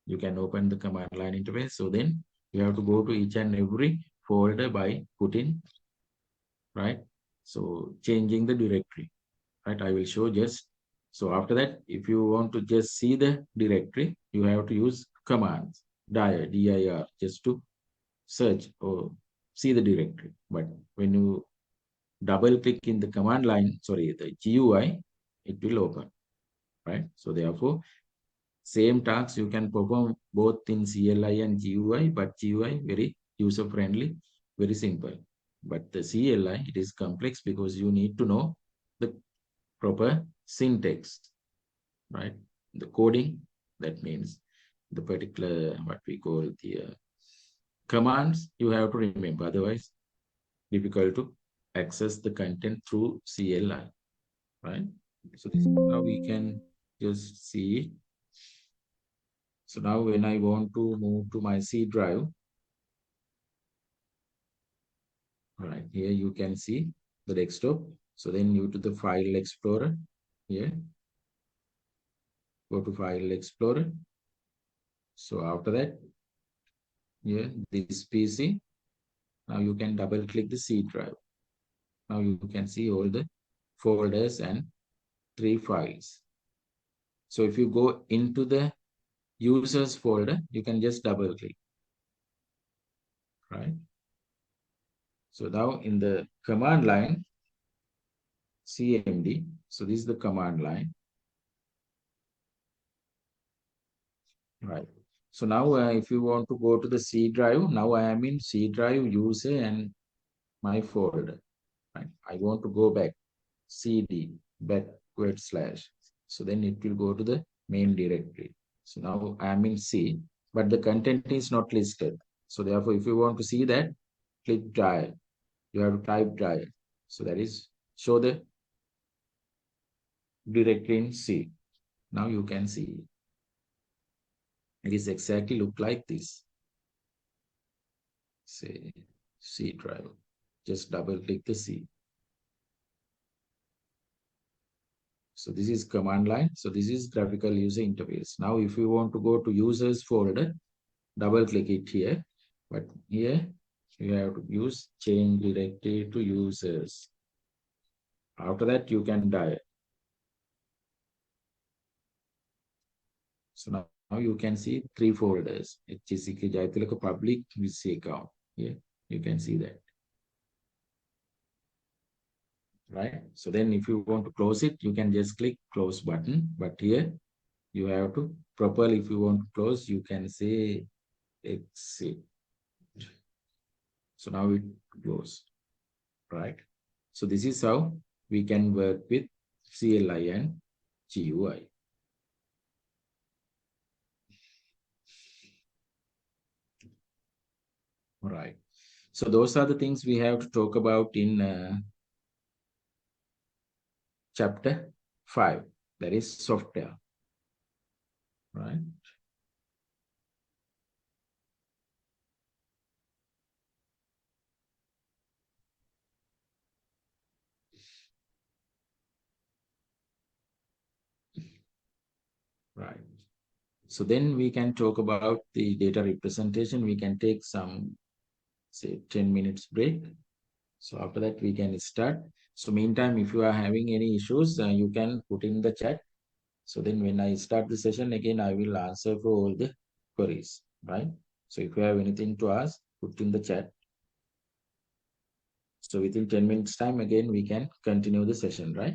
[SPEAKER 1] you can open the command line interface. So then you have to go to each and every folder by putting, right? So changing the directory, right? I will show just, so after that, if you want to just see the directory, you have to use commands, dir, dir, just to search or see the directory. But when you double click in the command line, sorry, the GUI, it will open, right? So therefore, same tasks you can perform both in CLI and GUI, but GUI very user friendly, very simple. But the CLI, it is complex because you need to know the proper syntax, right? The coding, that means the particular, what we call the commands, you have to remember. Otherwise, difficult to access the content through CLI, right? So this is how we can just see it. So now when I want to move to my C drive, right here you can see the desktop. So then you to the file explorer here, go to file explorer. So after that, here this PC, now you can double click the C drive. Now you can see all the folders and 3 files. So if you go into the users folder, you can just double click, right? So now in the command line, CMD, so this is the command line, right? So now if you want to go to the C drive, now I am in C drive user and my folder, right? I want to go back, CD, backward slash. So then it will go to the main directory. So now I am in C, but the content is not listed. So therefore, if you want to see that, click drive. You have to type drive. So that is show the directory in C. Now you can see it is exactly look like this. Say C drive. Just double click the C. So this is command line. So this is graphical user interface. Now if you want to go to users folder, double click it here. But here you have to use change directory to users. After that you can die. So now you can see 3 folders. HCK Jaitilaka public VC account. Here you can see that. Right? So then if you want to close it, you can just click close button. But here you have to properly, if you want to close, you can say exit. So now it close, right? So this is how we can work with CLI and GUI. Right. So those are the things we have to talk about in chapter 5, that is software, right? Right. So then we can talk about the data representation. We can take some, say, 10 minutes break. So after that, we can start. So meantime, if you are having any issues, you can put in the chat. So then when I start the session again, I will answer for all the queries, right? So if you have anything to ask, put in the chat. So within 10 minutes time, again, we can continue the session, right?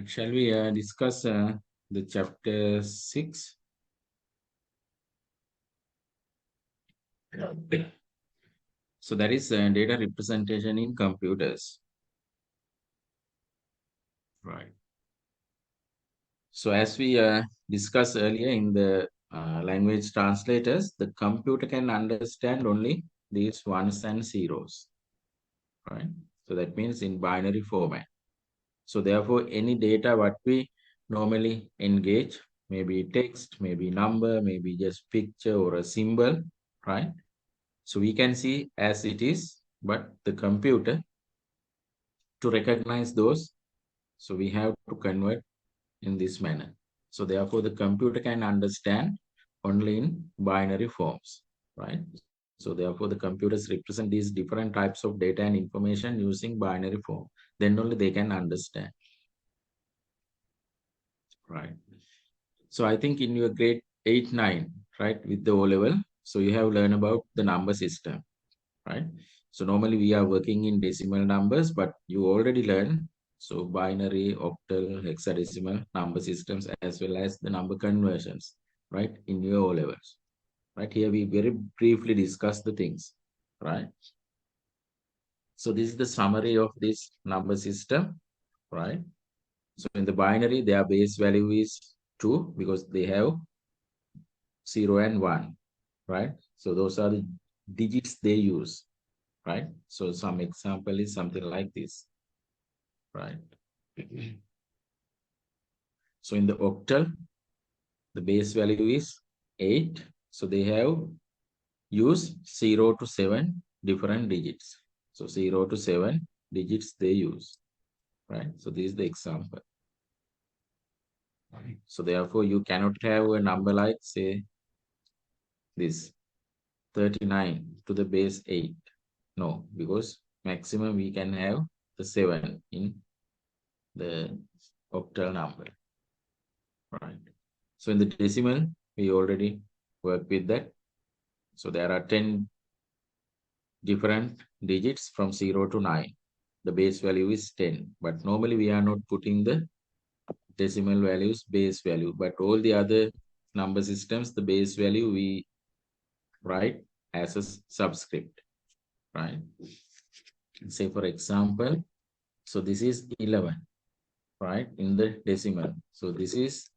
[SPEAKER 1] Shall we discuss the chapter 6? So that is data representation in computers. Right. So as we discussed earlier in the language translators, the computer can understand only these ones and zeros, right? So that means in binary format. So therefore, any data what we normally engage, maybe text, maybe number, maybe just picture or a symbol, right? So we can see as it is, but the computer to recognize those, so we have to convert in this manner. So therefore, the computer can understand only in binary forms, right? So therefore, the computers represent these different types of data and information using binary form. Then only they can understand, right? So I think in your grade 8, 9, right, with the O level, so you have learned about the number system, right? So normally we are working in decimal numbers, but you already learned so binary, octal, hexadecimal number systems as well as the number conversions, right, in your O levels. Right here we very briefly discuss the things, right? So this is the summary of this number system, right? So in the binary, their base value is 2 because they have 0 and 1, right? So those are the digits they use, right? So some example is something like this, right? So in the octal, the base value is 8. So they have used 0 to 7 different digits. So 0 to 7 digits they use, right? So this is the example. So therefore, you cannot have a number like, say, this 39 to the base 8. No, because maximum we can have the 7 in the octal number, right? So in the decimal, we already work with that. So there are 10 different digits from 0 to 9. The base value is 10, but normally we are not putting the decimal values base value, but all the other number systems, the base value we write as a subscript, right? Say for example, so this is 11, right, in the decimal. So this is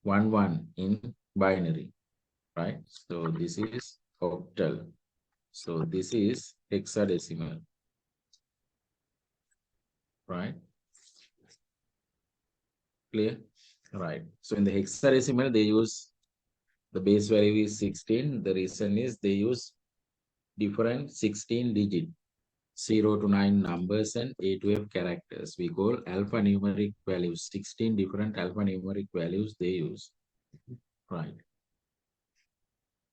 [SPEAKER 1] 1 1 in binary, right? So this is octal. So this is hexadecimal, right? Clear? Right. So in the hexadecimal, they use the base value is 16. The reason is they use different 16 digit 0 to 9 numbers and A to F characters. We call alphanumeric values. 16 different alphanumeric values they use. Right.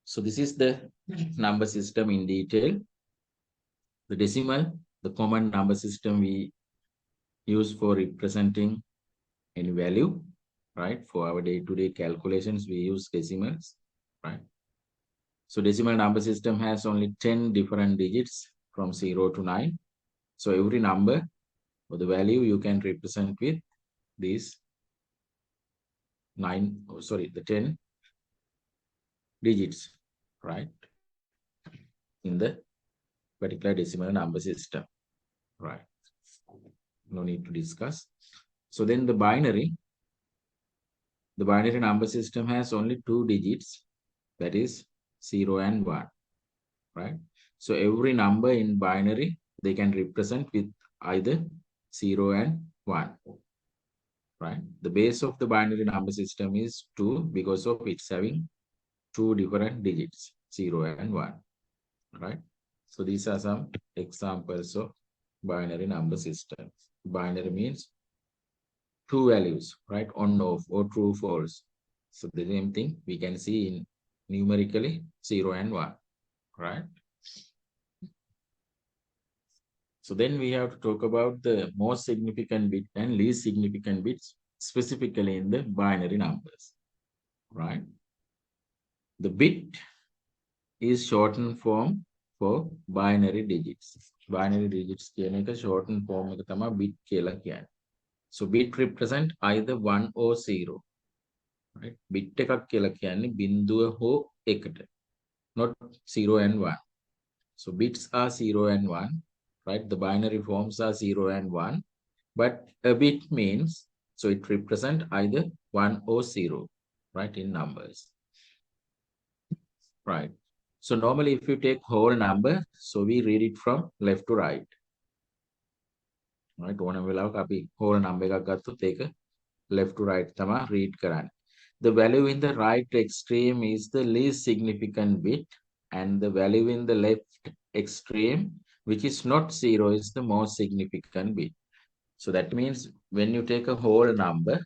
[SPEAKER 1] So this is the number system in detail. The decimal, the common number system we use for representing any value, right? For our day-to-day calculations, we use decimals, right? So decimal number system has only 10 different digits from 0 to 9. So every number or the value you can represent with these the 10 digits, right? In the particular decimal number system, right? No need to discuss. So then the binary number system has only 2 digits, that is 0 and 1, right? So every number in binary, they can represent with either 0 and 1, right? The base of the binary number system is 2 because of it's having 2 different digits, 0 and 1, right? So these are some examples of binary number system. Binary means two values, right? On, off, or true, false. So the same thing we can see in numerically 0 and 1, right? So then we have to talk about the most significant bit and least significant bits, specifically in the binary numbers, right? The bit is shortened form for binary digits. Binary digits කියන එක shortened form එක තමයි bit කියලා කියන්නේ. So bit represent either 1 or 0. Right? Bit එකක් කියලා කියන්නේ බිඳුව හෝ එකට. Not 0 and 1. So bits are 0 and 1. Right? The binary forms are 0 and 1. But a bit means, so it represent either 1 or 0. Right? In numbers. Right. So normally if you take whole number, so we read it from left to right. Right? ඕනම වෙලාවක අපි whole number එකක් ගත්තොත් ඒක left to right තමයි read කරන්නේ. The value in the right extreme is the least significant bit, and the value in the left extreme, which is not 0, is the most significant bit. So that means when you take a whole number,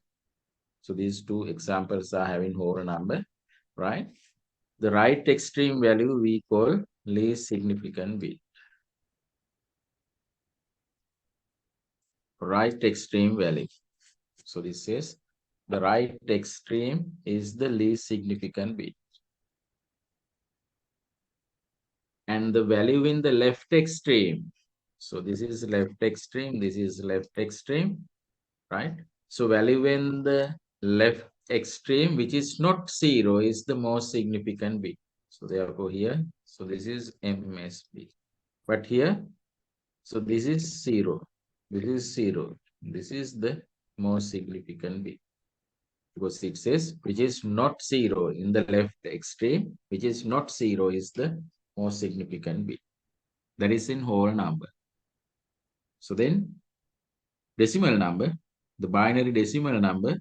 [SPEAKER 1] so these two examples are having whole number, right? The right extreme value we call least significant bit. Right extreme value. So this is the right extreme is the least significant bit. And the value in the left extreme. So this is left extreme, this is left extreme, right? So value in the left extreme, which is not 0, is the most significant bit. So therefore here, so this is MSB. But here, so this is 0, this is 0. This is the most significant bit. Because it says, which is not 0 in the left extreme, which is not 0 is the most significant bit. That is in whole number. So then, decimal number, the binary decimal number,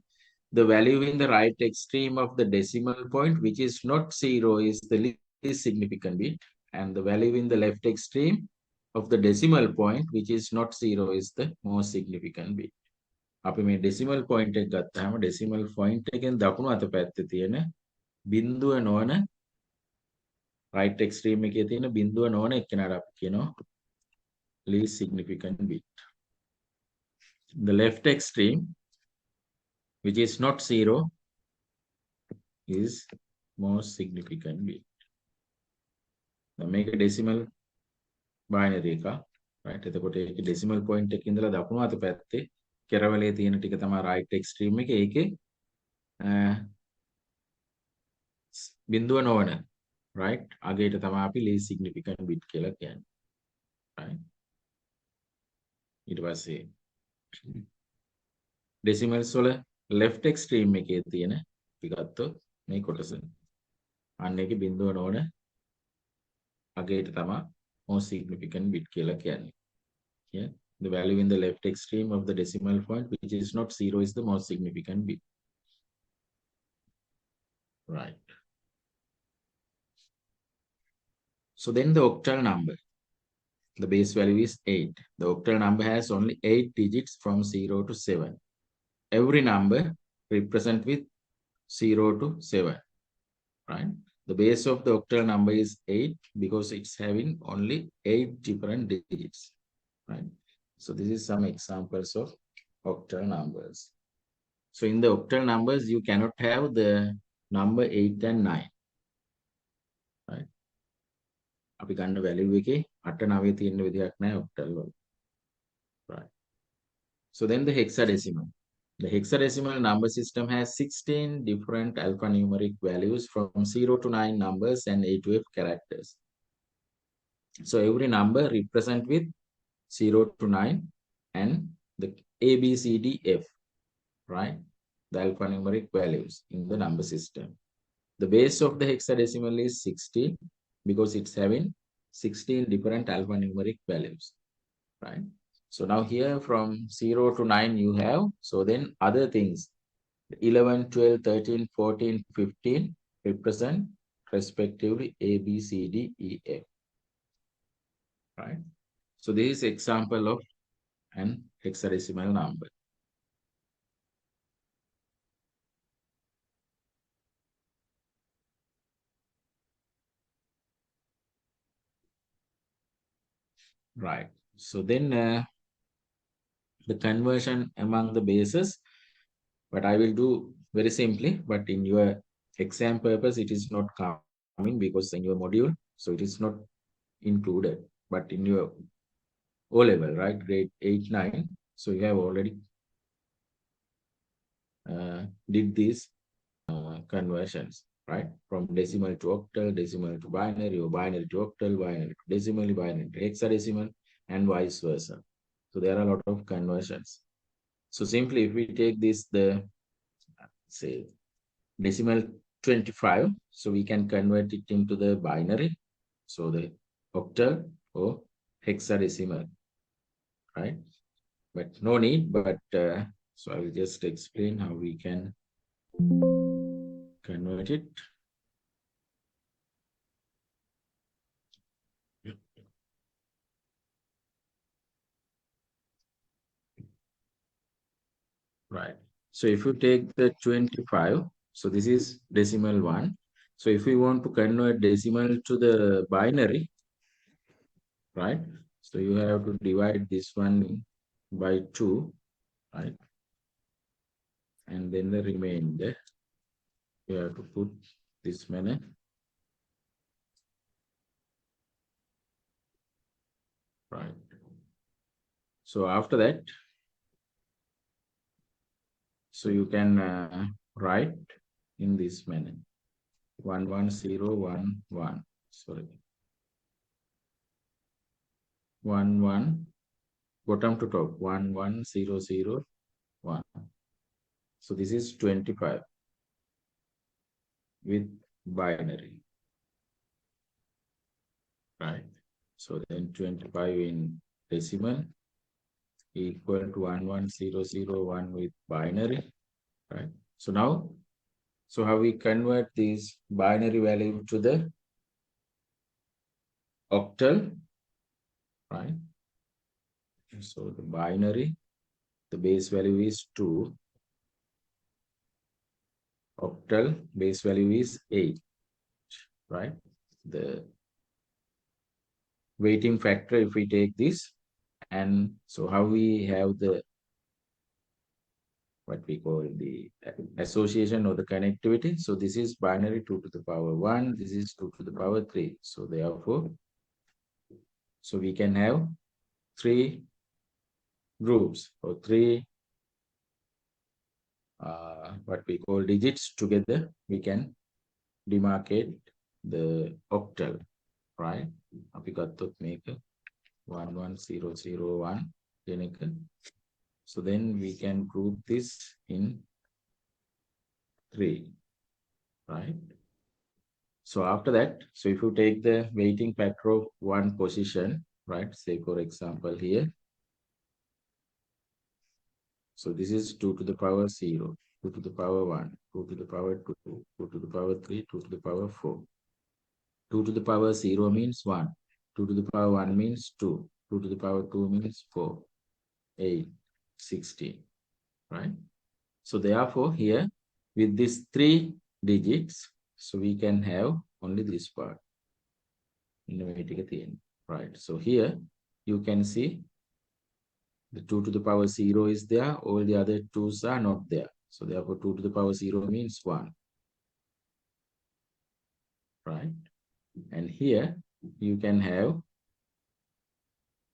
[SPEAKER 1] the value in the right extreme of the decimal point, which is not 0, is the least significant bit. And the value in the left extreme of the decimal point, which is not 0, is the most significant bit. අපි මේ decimal point එක ගත්තාම decimal point එකෙන් දකුණු අත පැත්තේ තියෙන බිඳුව නොවන right extreme එකේ තියෙන බිඳුව නොවන එක්කෙනාට අපි කියනවා least significant bit. The left extreme, which is not 0, is most significant bit. Now make a decimal binary එක, right? එතකොට ඒකේ decimal point එකේ ඉඳලා දකුණු අත පැත්තේ කෙරවලේ තියෙන ටික තමයි right extreme එක. ඒකේ බිඳුව නොවන right අගයට තමයි අපි least significant bit කියලා කියන්නේ. Right? ඊට පස්සේ decimals වල left extreme එකේ තියෙන අපි ගත්තොත් මේ කොටස අන්න ඒකේ බිඳුව නොවන අගයට තමයි most significant bit කියලා කියන්නේ. Yeah? The value in the left extreme of the decimal point, which is not 0, is the most significant bit. Right. So then the octal number. The base value is 8. The octal number has only 8 digits from 0 to 7. Every number represent with 0 to 7. Right? The base of the octal number is 8 because it's having only 8 different digits. Right? So this is some examples of octal numbers. So in the octal numbers, you cannot have the number 8 and 9. Right? අපි ගන්න value එකේ 8 9 තියෙන විදිහක් නැහැ octal වල. Right. So then the hexadecimal. The hexadecimal number system has 16 different alphanumeric values from 0 to 9 numbers and A to F characters. So every number represent with 0 to 9 and the A, B, C, D, F, right? The alphanumeric values in the number system. The base of the hexadecimal is 16 because it's having 16 different alphanumeric values, right? So now here from 0 to 9 you have, so then other things, 11, 12, 13, 14, 15 represent respectively A, B, C, D, E, F, right? So this is example of an hexadecimal number. Right. So then the conversion among the bases, but I will do very simply, but in your exam purpose, it is not coming because in your module, so it is not included, but in your O level, right, grade 8, 9, so you have already did these conversions, right? From decimal to octal, decimal to binary, or binary to octal, binary to decimal, binary to hexadecimal, and vice versa. So there are a lot of conversions. So simply, if we take this, the say decimal 25, so we can convert it into the binary, so the octal or hexadecimal, right? But no need, but so I will just explain how we can convert it. Right. So if you take the 25, so this is decimal 1. So if we want to convert decimal to the binary, right? So you have to divide this one by 2, right? And then the remainder, you have to put this many. Right. So after that, so you can write in this manner 11011. Sorry, 11 bottom to top 11001. So this is 25 with binary, right? So then 25 in decimal equal to 11001 with binary, right? So now, so how we convert this binary value to the octal, right? So the binary, the base value is 2, octal base value is 8, right? The weighting factor, if we take this, and so how we have the what we call the association or the connectivity. So this is binary 2 to the power 1, this is 2 to the power 3. So therefore, so we can have 3 groups or 3 what we call digits together. We can demarcate the octal, right? අපි ගත්තොත් මේක 11001 කියන එක. So then we can group this in 3, right? So after that, so if you take the weighting factor of one position, right? Say for example here. So this is 2 to the power 0, 2 to the power 1, 2 to the power 2, 2 to the power 3, 2 to the power 4. 2 to the power 0 means 1, 2 to the power 1 means 2, 2 to the power 2 means 4, 8, 16, right? So therefore here with these 3 digits, so we can have only this part. Right. So here you can see the 2 to the power 0 is there, all the other 2's are not there. So therefore 2 to the power 0 means 1. Right. And here you can have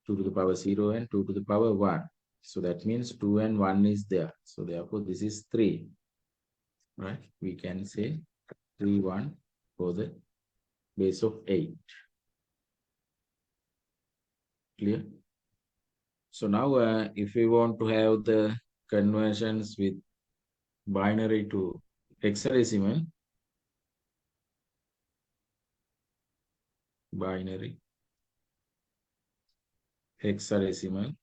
[SPEAKER 1] 2 to the power 0 and 2 to the power 1. So that means 2 and 1 is there. So therefore this is 3. Right. We can say 3, 1 for the base of 8. Clear? So now if we want to have the conversions with binary to hexadecimal, binary, hexadecimal,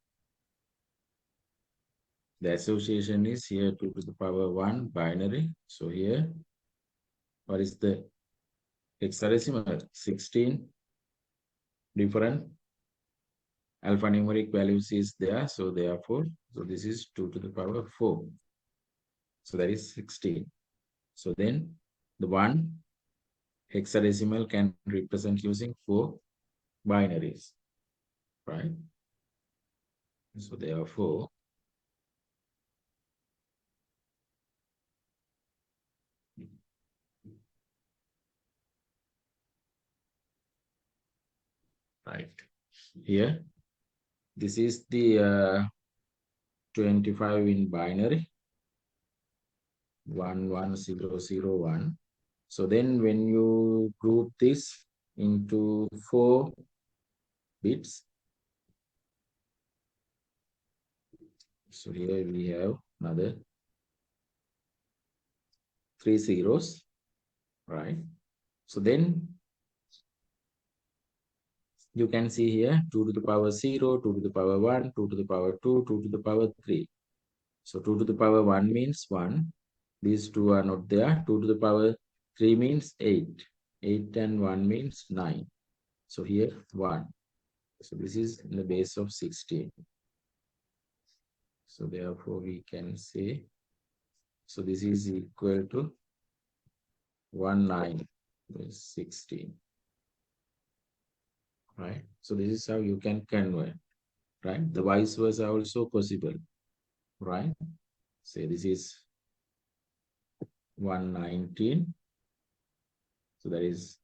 [SPEAKER 1] the association is here 2 to the power 1 binary. So here, what is the hexadecimal? 16 different alphanumeric values is there. So therefore, so this is 2 to the power 4. So that is 16. So then the one hexadecimal can represent using 4 binaries, right? So therefore, right here, this is the 25 in binary, 11001. So then when you group this into 4 bits, so here we have another 3 zeros, right? So then you can see here 2 to the power 0, 2 to the power 1, 2 to the power 2, 2 to the power 3. So 2 to the power 1 means 1. These two are not there. 2 to the power 3 means 8. 8 and 1 means 9. So here 1. So this is in the base of 16. So therefore we can say, so this is equal to 16, right? So this is how you can convert, right? The vice versa also possible, right? Say this is 119. So that is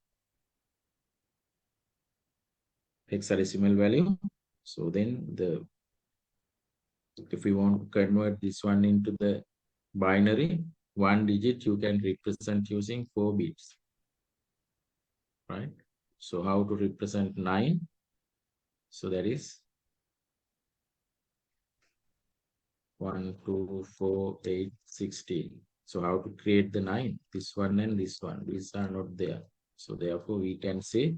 [SPEAKER 1] hexadecimal value. So then if we want to convert this one into the binary, 1 digit you can represent using 4 bits, right? So how to represent 9? So that is 1, 2, 4, 8, 16. So how to create the 9? This one and this one. These are not there. So therefore we can say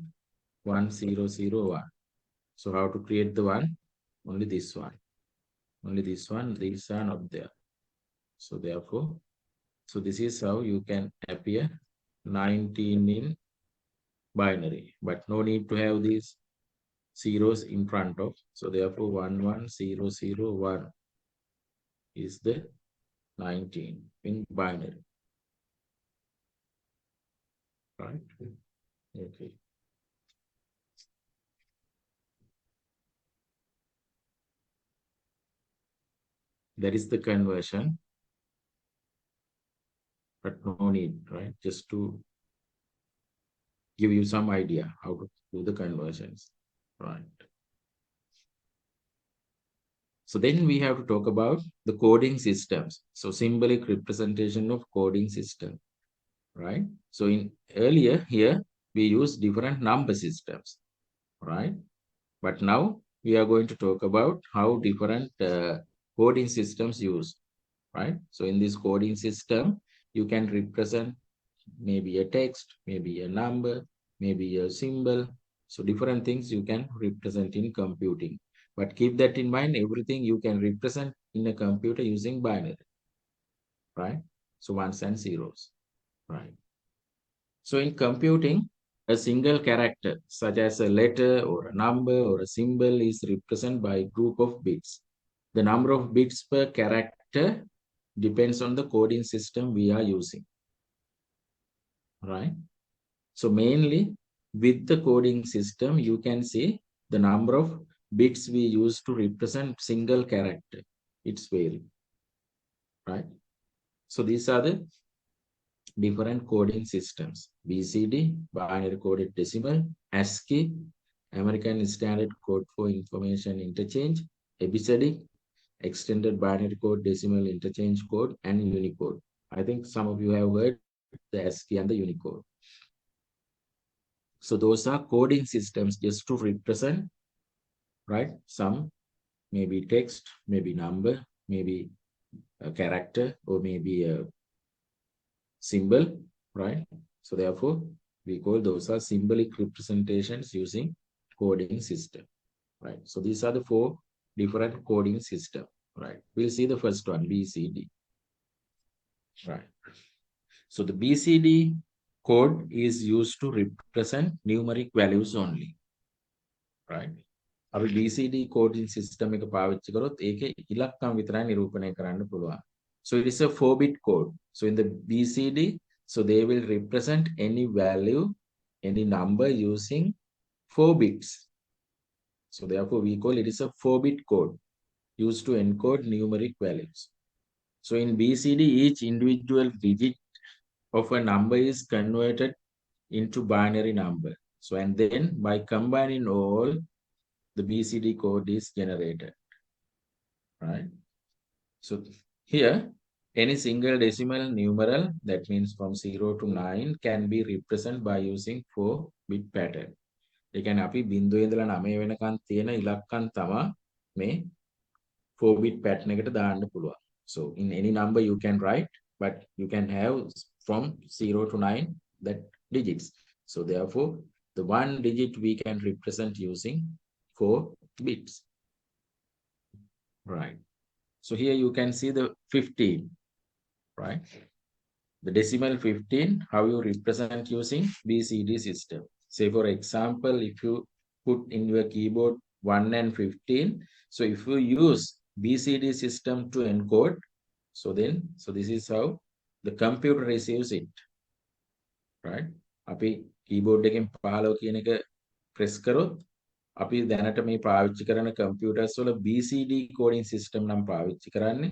[SPEAKER 1] 1001. So how to create the 1? Only this one. Only this one. These are not there. So therefore, so this is how you can appear 19 in binary, but no need to have these zeros in front of. So therefore 11001 is the 19 in binary, right? Okay. That is the conversion, but no need, right? Just to give you some idea how to do the conversions, right? So then we have to talk about the coding systems. So symbolic representation of coding system, right? So in earlier here, we use different number systems, right? But now we are going to talk about how different coding systems use, right? So in this coding system, you can represent maybe a text, maybe a number, maybe a symbol. So different things you can represent in computing. But keep that in mind, everything you can represent in a computer using binary, right? So ones and zeros, right? So in computing, a single character, such as a letter or a number or a symbol, is represented by a group of bits. The number of bits per character depends on the coding system we are using, right? So mainly with the coding system, you can see the number of bits we use to represent single character. It's vary, right? So these are the different coding systems: BCD, binary coded decimal, ASCII, American Standard Code for Information Interchange, EBCDIC, Extended Binary Code Decimal Interchange Code, and Unicode. I think some of you have heard the ASCII and the Unicode. So those are coding systems just to represent, right? Some maybe text, maybe number, maybe a character, or maybe a symbol, right? So therefore, we call those are symbolic representations using coding system, right? So these are the 4 different coding system, right? We'll see the first one, BCD, right? So the BCD code is used to represent numeric values only, right? අපි BCD coding system එක පාවිච්චි කරොත් ඒකේ ඉලක්කම් විතරයි නිරූපණය කරන්න පුළුවන්. So it is a 4-bit code. So in the BCD, so they will represent any value, any number using 4 bits. So therefore we call it is a 4-bit code used to encode numeric values. So in BCD, each individual digit of a number is converted into binary number. So and then by combining all, the BCD code is generated, right? So here Any single decimal numeral, that means from 0 to 9, can be represented by using 4-bit pattern. ඒ කියන්නේ අපි 0 ඉඳලා 9 වෙනකන් තියෙන ඉලක්කම් තමයි මේ 4-bit pattern එකට දාන්න පුළුවන්. So in any number you can write, but you can have from 0 to 9 that digits. So therefore, the one digit we can represent using 4 bits. Right. So here you can see the 15, right? The decimal 15, how you represent using BCD system. Say for example, if you put in your keyboard 1 and 15, so if you use BCD system to encode, so this is how the computer receives it, right? අපි keyboard එකෙන් 15 කියන එක press කරොත් අපි දැනට මේ පාවිච්චි කරන computers වල BCD coding system නම් පාවිච්චි කරන්නේ.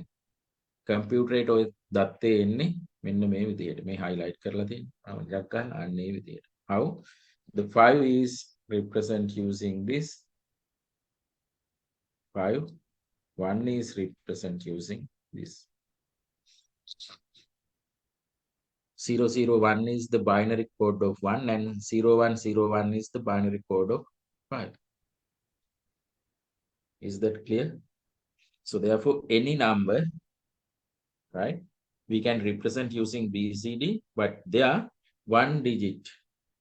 [SPEAKER 1] computer එකට ඔය දත්තේ එන්නේ මෙන්න මේ විදිහට. මේ highlight කරලා තියෙනවා. ටිකක් ගන්න අන්න ඒ විදිහට. How the 5 is represent using this 5, 1 is represent using this 001 is the binary code of 1 and 0101 is the binary code of 5. Is that clear? So therefore any number, right, we can represent using BCD, but there one digit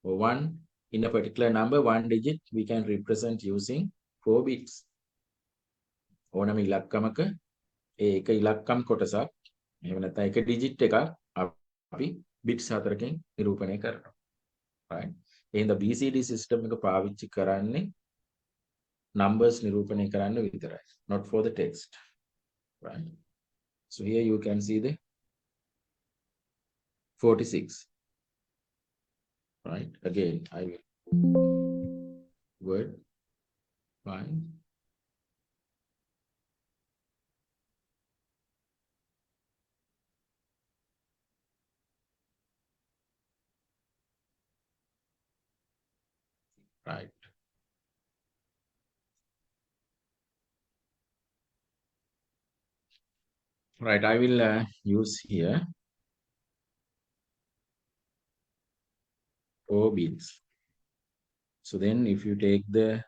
[SPEAKER 1] or one in a particular number, one digit we can represent using 4 bits. ඕනම ඉලක්කමක ඒ එක ඉලක්කම් කොටසක් එහෙම නැත්නම් එක digit එකක් අපි bits 4කින් නිරූපණය කරනවා. right? එහෙනම් BCD system එක පාවිච්චි කරන්නේ numbers නිරූපණය කරන්න විතරයි, not for the text. Right? So here you can see the 46. Right? Again, I will word find. Right. Right, I will use here 4 bits. So then if you take the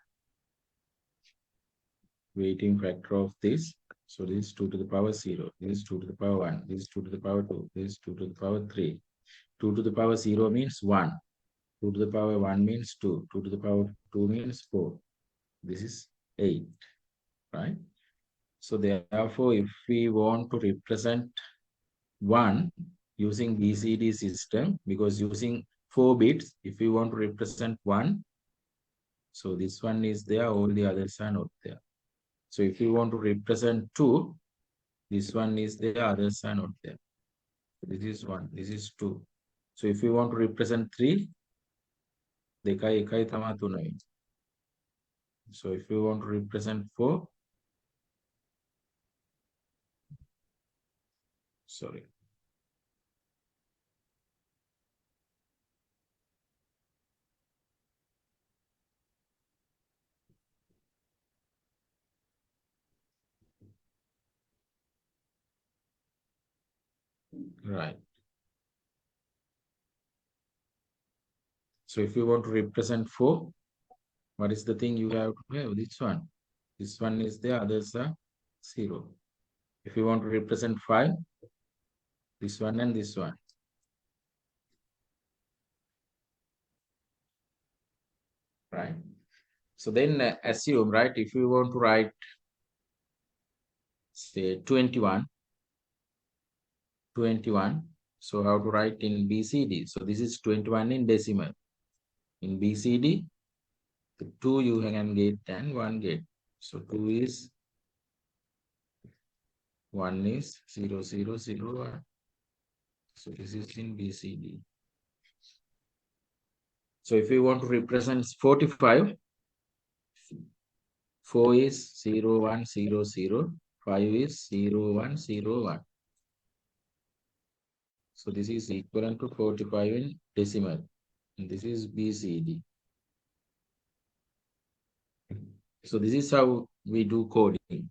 [SPEAKER 1] weighting factor of this, so this is 2 to the power 0, this is 2 to the power 1, this is 2 to the power 2, this is 2 to the power 3. 2 to the power 0 means 1, 2 to the power 1 means 2, 2 to the power 2 means 4. This is 8, right? So therefore, if we want to represent 1 using BCD system, because using 4 bits, if we want to represent 1, so this one is there, all the others are not there. So if you want to represent 2, this one is there, others are not there. This is 1, this is 2. So if you want to represent 3, දෙකයි එකයි තමයි 3යි. So if you want to represent 4, sorry. Right. So if you want to represent 4, what is the thing you have to have? This one. This one is there, others are 0. If you want to represent 5, this one and this one. Right. So then assume, right, if you want to write, say 21, so how to write in BCD? So this is 21 in decimal. In BCD, the 2 you can get and 1 get. So 2 is 1 is 0, 0, 0, 1. So this is in BCD. So if you want to represent 45, 4 is 0, 1, 0, 0, 5 is 0, 1, 0, 1. So this is equivalent to 45 in decimal. And this is BCD. So this is how we do coding,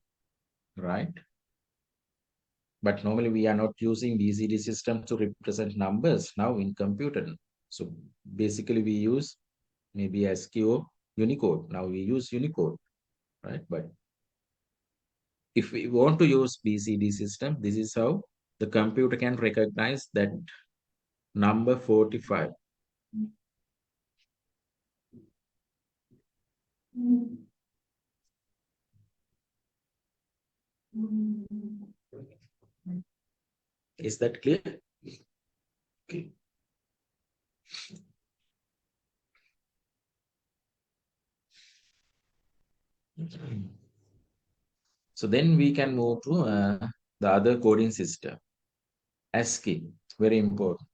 [SPEAKER 1] right? But normally we are not using BCD system to represent numbers now in computer. So basically we use maybe ASCII or Unicode. Now we use Unicode, right? But if we want to use BCD system, this is how the computer can recognize that number 45. Is that clear? Okay. So then we can move to the other coding system. ASCII, very important.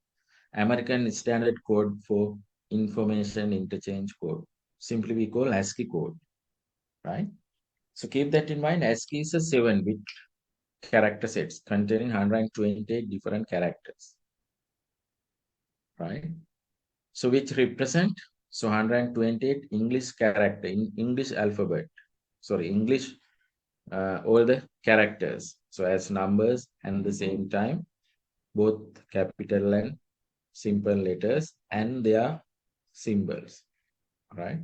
[SPEAKER 1] American Standard Code for Information Interchange Code. Simply we call ASCII code, right? So keep that in mind. ASCII is a 7-bit character sets containing 128 different characters, right? So which represent 128 English character in English alphabet. Sorry, English all the characters. So as numbers and the same time both capital and simple letters and their symbols, right?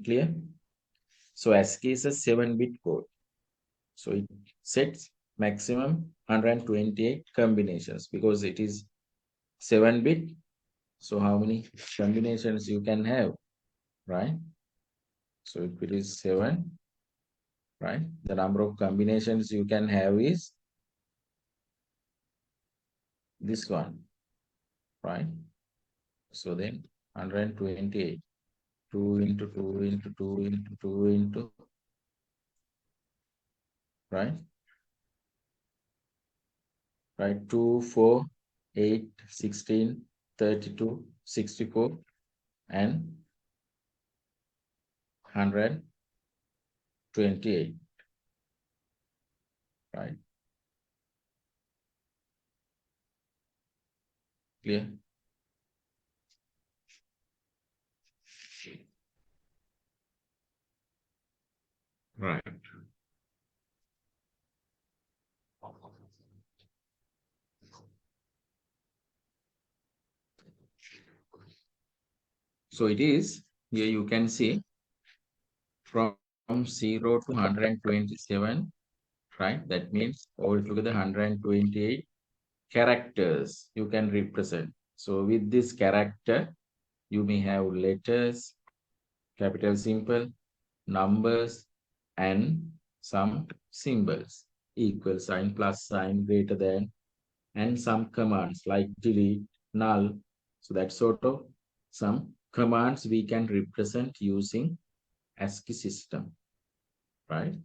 [SPEAKER 1] Clear? So ASCII is a 7-bit code. So it sets maximum 128 combinations because it is 7-bit. So how many combinations you can have, right? So if it is 7, right? The number of combinations you can have is this one, right? So then 128, 2 into 2 into 2 into 2 into, right? Right, 2, 4, 8, 16, 32, 64, and 128, right? Clear? Right. So it is, here you can see from 0 to 127, right? That means altogether 128 characters you can represent. So with this character, you may have letters, capital simple, numbers, and some symbols, equal sign, plus sign, greater than, and some commands like delete, null. So that sort of some commands we can represent using ASCII system, right?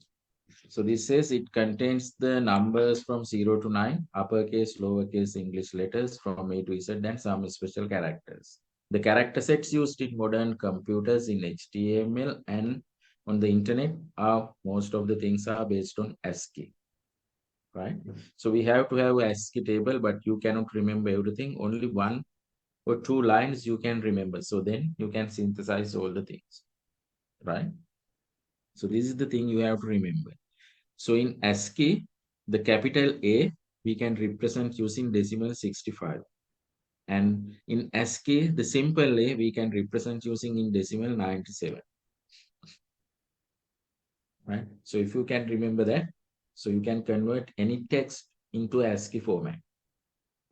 [SPEAKER 1] So this says it contains the numbers from 0 to 9, uppercase, lowercase English letters from A to Z, and some special characters. The character sets used in modern computers in HTML and on the internet are most of the things are based on ASCII, right? So we have to have ASCII table, but you cannot remember everything. Only one or two lines you can remember. So then you can synthesize all the things, right? So this is the thing you have to remember. So in ASCII, the capital A we can represent using decimal 65. And in ASCII, the simple A we can represent using in decimal 97. Right? So if you can remember that, so you can convert any text into ASCII format.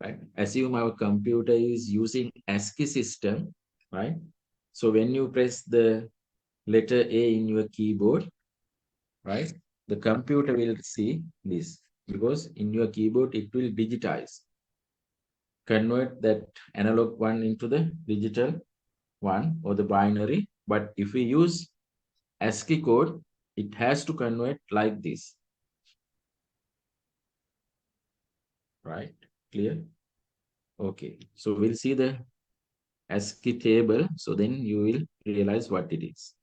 [SPEAKER 1] Right? Assume our computer is using ASCII system, right? So when you press the letter A in your keyboard, right? The computer will see this because in your keyboard it will digitize, convert that analog one into the digital one or the binary. But if we use ASCII code, it has to convert like this, right? Clear? Okay. So we'll see the ASCII table. So then you will realize what it is.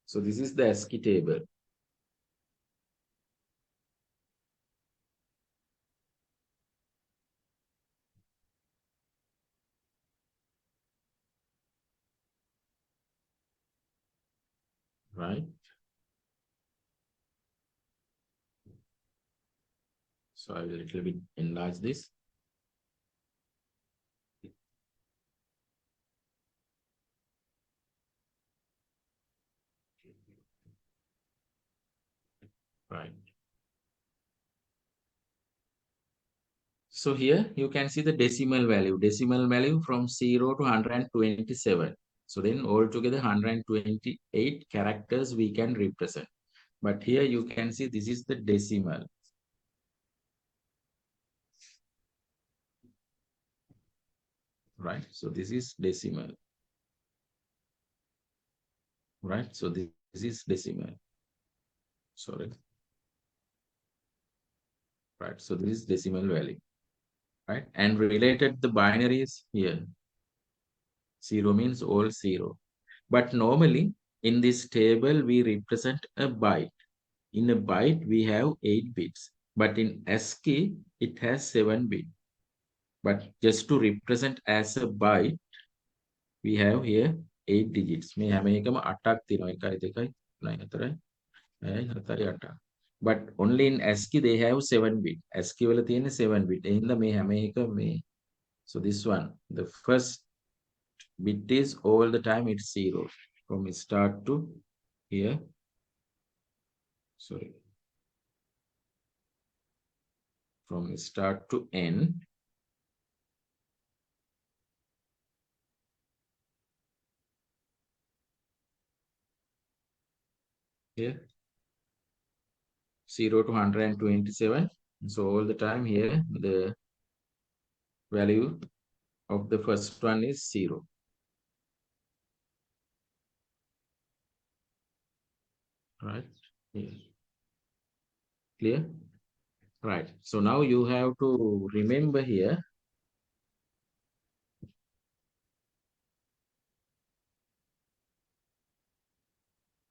[SPEAKER 1] So this is the ASCII table. right? So I will a little bit enlarge this. Right. So here you can see the decimal value from 0 to 127. So then altogether 128 characters we can represent. But here you can see this is the decimal. Right. So this is decimal. Right. So this is decimal. Sorry. Right. So this is decimal value. Right. And related the binaries here. 0 means all 0. But normally in this table we represent a byte. In a byte we have 8 bits. But in ASCII it has 7 bits. But just to represent as a byte, we have here 8 digits. මේ හැම එකම 8ක් තියෙනවා. 1 2 3 4 8. But only in ASCII they have 7 bit. ASCII වල තියෙන්නේ 7 bit. ඒ හින්දා මේ හැම එක මේ. So this one, the first bit is all the time it's 0 from start to here. Sorry. From start to end. Here 0 to 127. So all the time here the value of the first one is 0. Right here. Clear? Right. So now you have to remember here.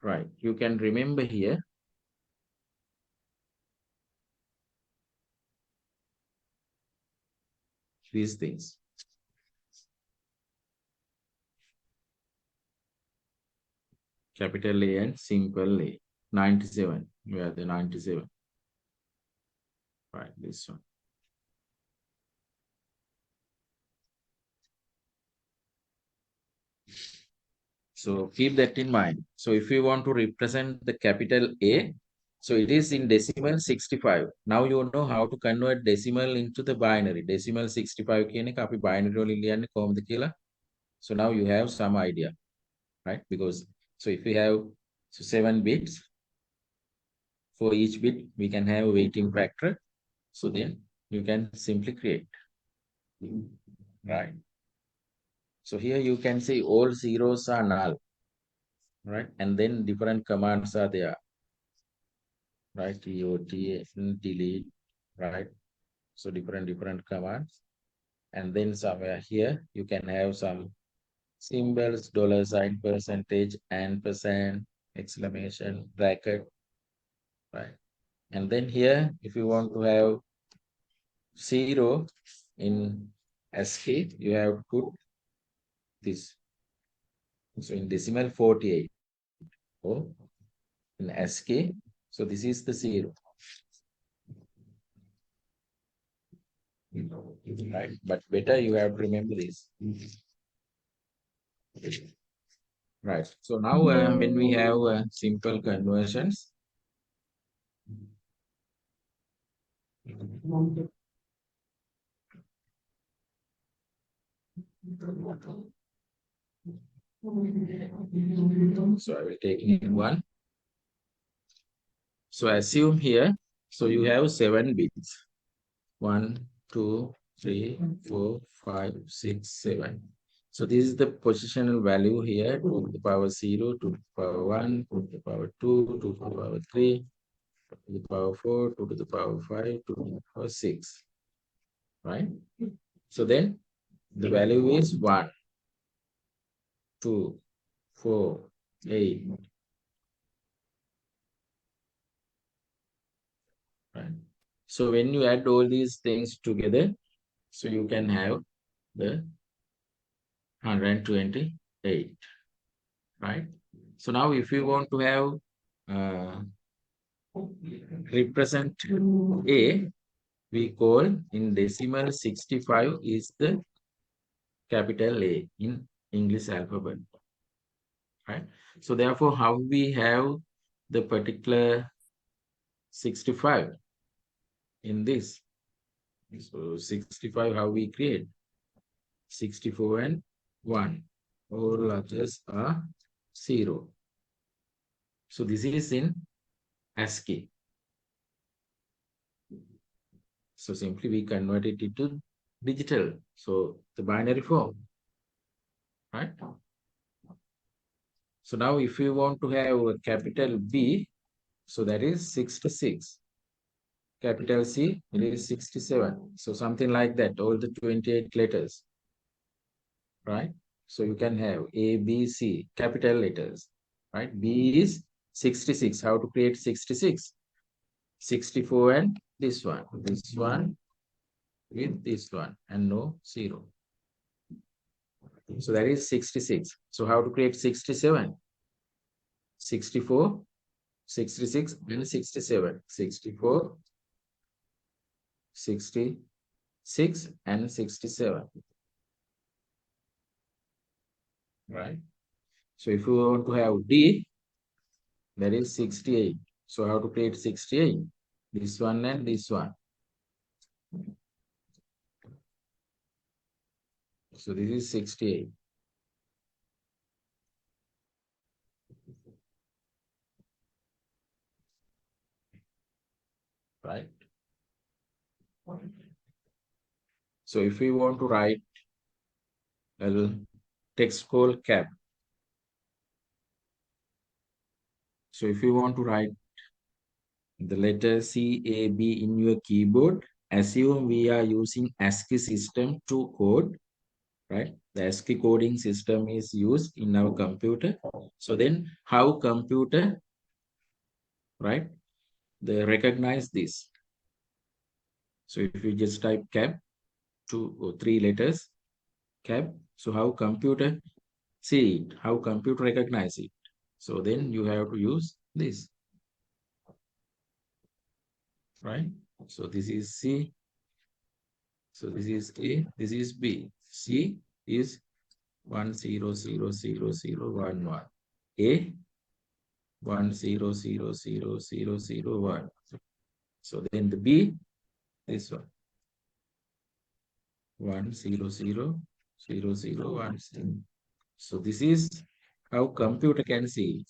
[SPEAKER 1] Right. You can remember here. These things. Capital A and simple A. 97. We are the 97. Right. This one. So keep that in mind. So if you want to represent the capital A, so it is in decimal 65. Now you know how to convert decimal into the binary. Decimal 65 කියන එක අපි binary වලින් ලියන්නේ කොහොමද කියලා. So now you have some idea, right? Because so if we have 7 bits, for each bit we can have a weighting factor. So then you can simply create, right? So here you can see all zeros are null, right? And then different commands are there, right? TOT, delete, right? So different commands. And then somewhere here you can have some symbols, dollar sign, percentage, ampersand, exclamation, bracket, right? And then here, if you want to have 0 in ASCII, you have to put this. So in decimal 48. Oh, in ASCII, so this is the 0. Right, but better you have to remember this. Right, so now when we have simple conversions, so I will take in one. So assume here, so you have 7 bits. 1, 2, 3, 4, 5, 6, 7. So this is the positional value here, 2 to the power 0, 2 to the power 1, 2 to the power 2, 2 to the power 3, 2 to the power 4, 2 to the power 5, 2 to the power 6. Right? So then the value is 1, 2, 4, 8. Right? So when you add all these things together, so you can have the 128, right? So now if you want to have represent A, we call in decimal 65 is the capital A in English alphabet, right? So therefore, how we have the particular 65 in this? So 65, how we create? 64 and 1. All others are 0. So this is in ASCII. So simply we convert it into digital. So the binary form, right? So now if you want to have a capital B, so that is 66. Capital C, it is 67. So something like that, all the 28 letters, right? So you can have A, B, C, capital letters, right? B is 66. How to create 66? 64 and this one with this one, and no 0. So that is 66. So how to create 67? 64, 66, and 67. 64, 66, and 67. Right? So if you want to have D, that is 68. So how to create 68? This one and this one. So this is 68. Right? So if we want to write a text called cap. So if you want to write the letter C, A, B in your keyboard, assume we are using ASCII system to code, right? The ASCII coding system is used in our computer. So then how computer, right? They recognize this. So if you just type cap, 2 or 3 letters, cap. So how computer see it, how computer recognize it. So then you have to use this, right? So this is C. So this is A, this is B. C is 1000011. A 1000001. So then the B, this one 1000001. So this is how computer can see.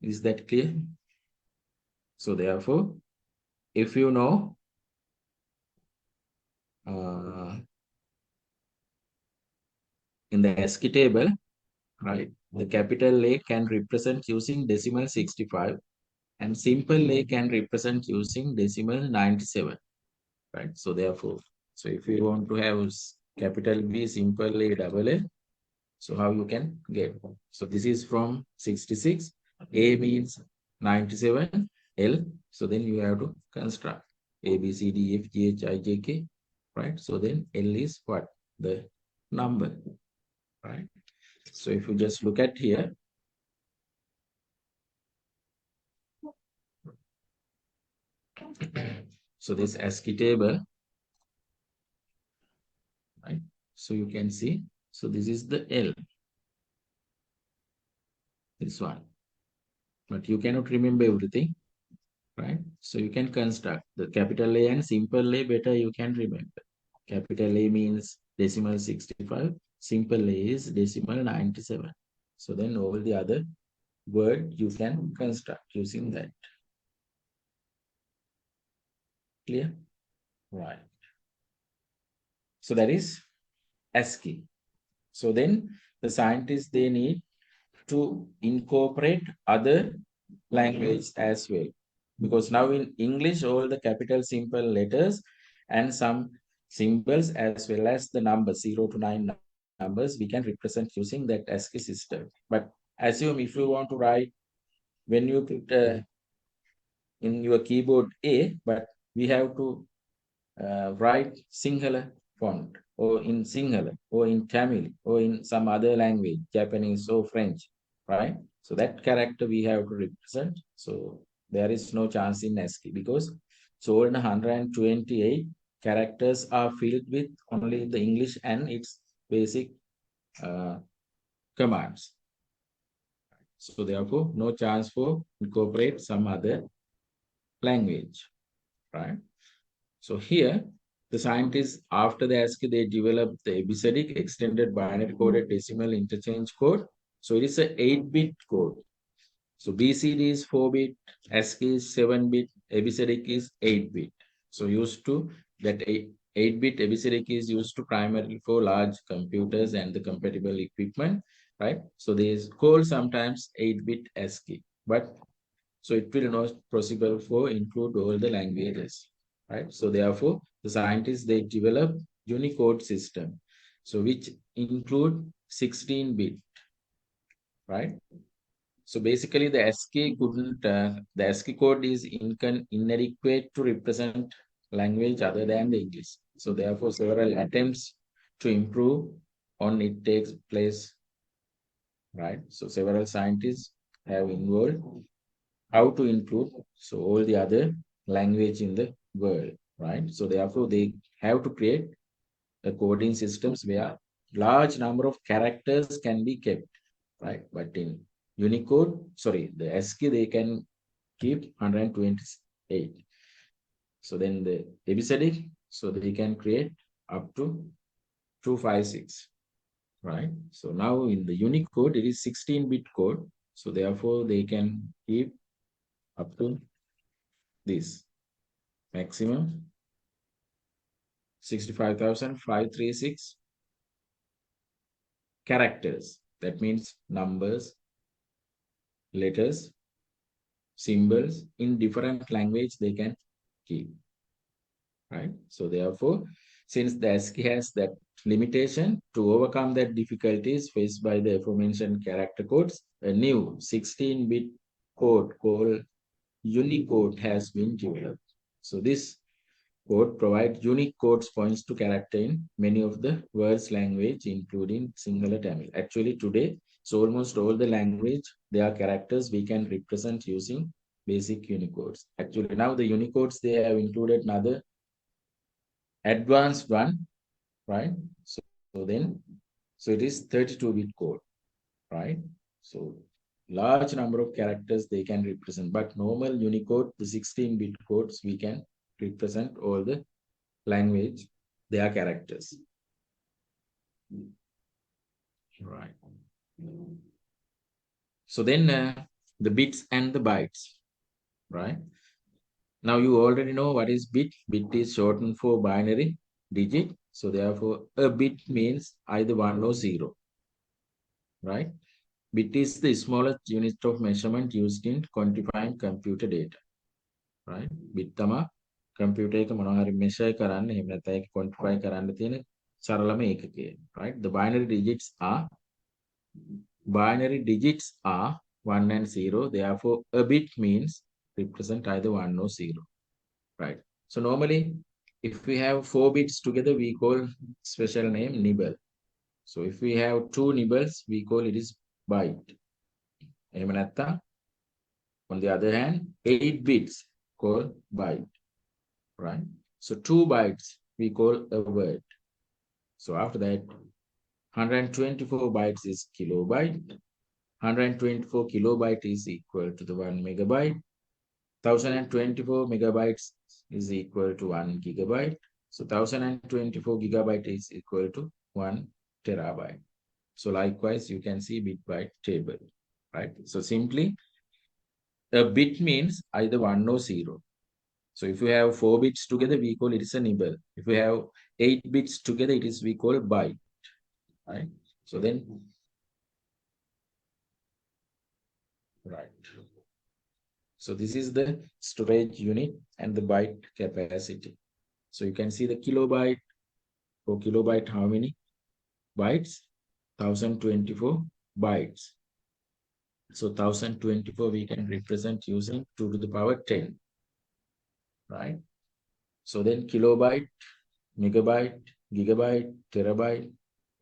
[SPEAKER 1] Is that clear? So therefore, if you know in the ASCII table, right, the capital A can represent using decimal 65 and simple A can represent using decimal 97, right? So therefore, so if you want to have capital B, simple A, double A, so how you can get? So this is from 66, A means 97, L, so then you have to construct A, B, C, D, F, G, H, I, J, K, right? So then L is what? The number, right? So if you just look at here, so this ASCII table, right? So you can see, so this is the L, this one, but you cannot remember everything, right? So you can construct the capital A and simple A better you can remember. Capital A means decimal 65, simple A is decimal 97. So then all the other word you can construct using that. Clear? Right. So that is ASCII. So then the scientists, they need to incorporate other language as well. Because now in English, all the capital simple letters and some symbols as well as the numbers 0 to 9 numbers we can represent using that ASCII system. But assume if you want to write, when you put in your keyboard A, but we have to write Sinhala font. or in Sinhala, or in Tamil, or in some other language, Japanese or French, right? So that character we have to represent. So there is no chance in ASCII because so all 128 characters are filled with only the English and its basic uh, commands. So therefore, no chance for incorporate some other language, right? So here, the scientists, after the ASCII, they developed the episodic extended binary coded decimal interchange code. So it is a 8-bit code. So BCD is 4-bit, ASCII is 7-bit, episodic is 8-bit. So used to that 8-bit episodic is used to primarily for large computers and the compatible equipment, right? So they is called sometimes 8-bit ASCII, but so it will not possible for include all the languages, right? So therefore, the scientists they develop Unicode system, so which include 16-bit, right? So basically, the ASCII couldn't. The ASCII code is inadequate to represent language other than the English. So therefore, several attempts to improve on it takes place, right? So several scientists have involved how to include so all the other language in the world, right? So therefore, they have to create a coding systems where large number of characters can be kept, right? But in Unicode, sorry, the ASCII, they can keep 128. So then the episodic, so they can create up to 256, right? So now in the Unicode, it is 16-bit code. So therefore, they can keep up to this maximum 65,536 characters. That means numbers, letters, symbols in different language they can keep, right? So therefore, since the ASCII has that limitation, to overcome that difficulties faced by the aforementioned character codes, a new 16-bit code called Unicode has been developed. So this code provides unique codes points to character in many of the world's language, including Sinhala Tamil. Actually, today, so almost all the language, their characters we can represent using basic Unicodes. Actually, now the Unicodes, they have included another advanced one, right? So then, so it is 32-bit code, right? So large number of characters they can represent, but normal Unicode, the 16-bit codes, we can represent all the language, their characters. Right. So then the bits and the bytes, right? Now you already know what is bit. Bit is shortened for binary digit. So therefore a bit means either 1 or 0, right? Bit is the smallest unit of measurement used in quantifying computer data, right? Bit තමයි computer එක මොනවා හරි measure කරන්න එහෙම නැත්නම් ඒක quantify කරන්න තියෙන සරලම ඒකකය, right? The binary digits are 1 and 0. Therefore, a bit means represent either 1 or 0, right? So normally, if we have 4 bits together, we call special name nibble. So if we have 2 nibbles, we call it is byte. එහෙම නැත්නම් on the other hand, 8 bits call byte, right? So 2 bytes we call a word. So after that, 124 bytes is kilobyte. 124 kilobyte is equal to the 1 megabyte. 1024 megabytes is equal to 1 gigabyte. So 1024 gigabyte is equal to 1 terabyte. So likewise, you can see bit byte table, right? So simply, a bit means either 1 or 0. So if you have 4 bits together, we call it is a nibble. If we have 8 bits together, it is we call byte, right? So then, right. So this is the storage unit and the byte capacity. So you can see the kilobyte. For kilobyte, how many bytes? 1024 bytes. So 1024 we can represent using 2 to the power 10, right? So then kilobyte, megabyte, gigabyte, terabyte,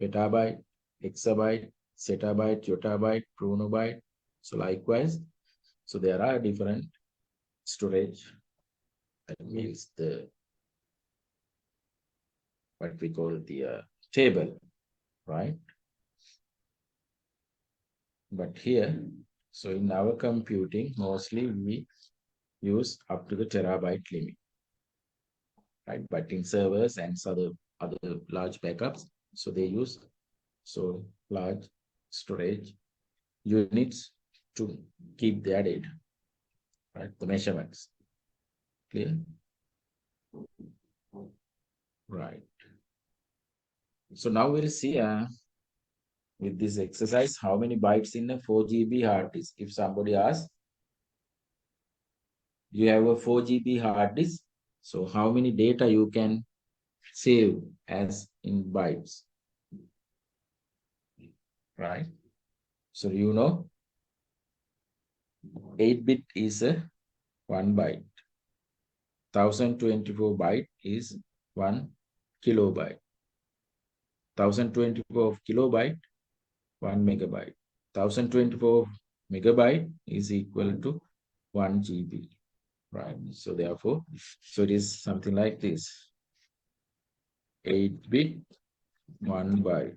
[SPEAKER 1] petabyte, exabyte, zettabyte, yottabyte, chronobyte. So likewise, so there are different storage. That means the what we call the table, right? But here, so in our computing, mostly we use up to the terabyte limit, right? But in servers and other large backups, so they use so large storage units to keep their data, right? The measurements. Clear? Right. So now we'll see with this exercise how many bytes in a 4 GB hard disk. If somebody asks, you have a 4 GB hard disk, so how many data you can save as in bytes, right? So 8-bit is a 1 byte. 1024 byte is 1 kilobyte. 1024 of kilobyte, 1 megabyte. 1024 megabyte is equal to 1 GB, right? So therefore, so it is something like this. 8-bit, 1 byte.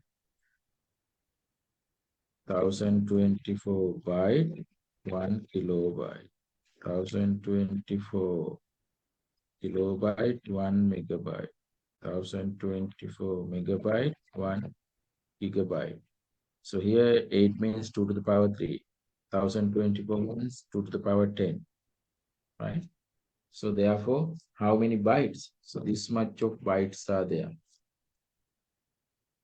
[SPEAKER 1] 1024 byte, 1 kilobyte. 1024 kilobyte, 1 megabyte. 1024 megabyte, 1 gigabyte. So here 8 means 2 to the power 3. 1024 means 2 to the power 10, right? So therefore, how many bytes? So this much of bytes are there,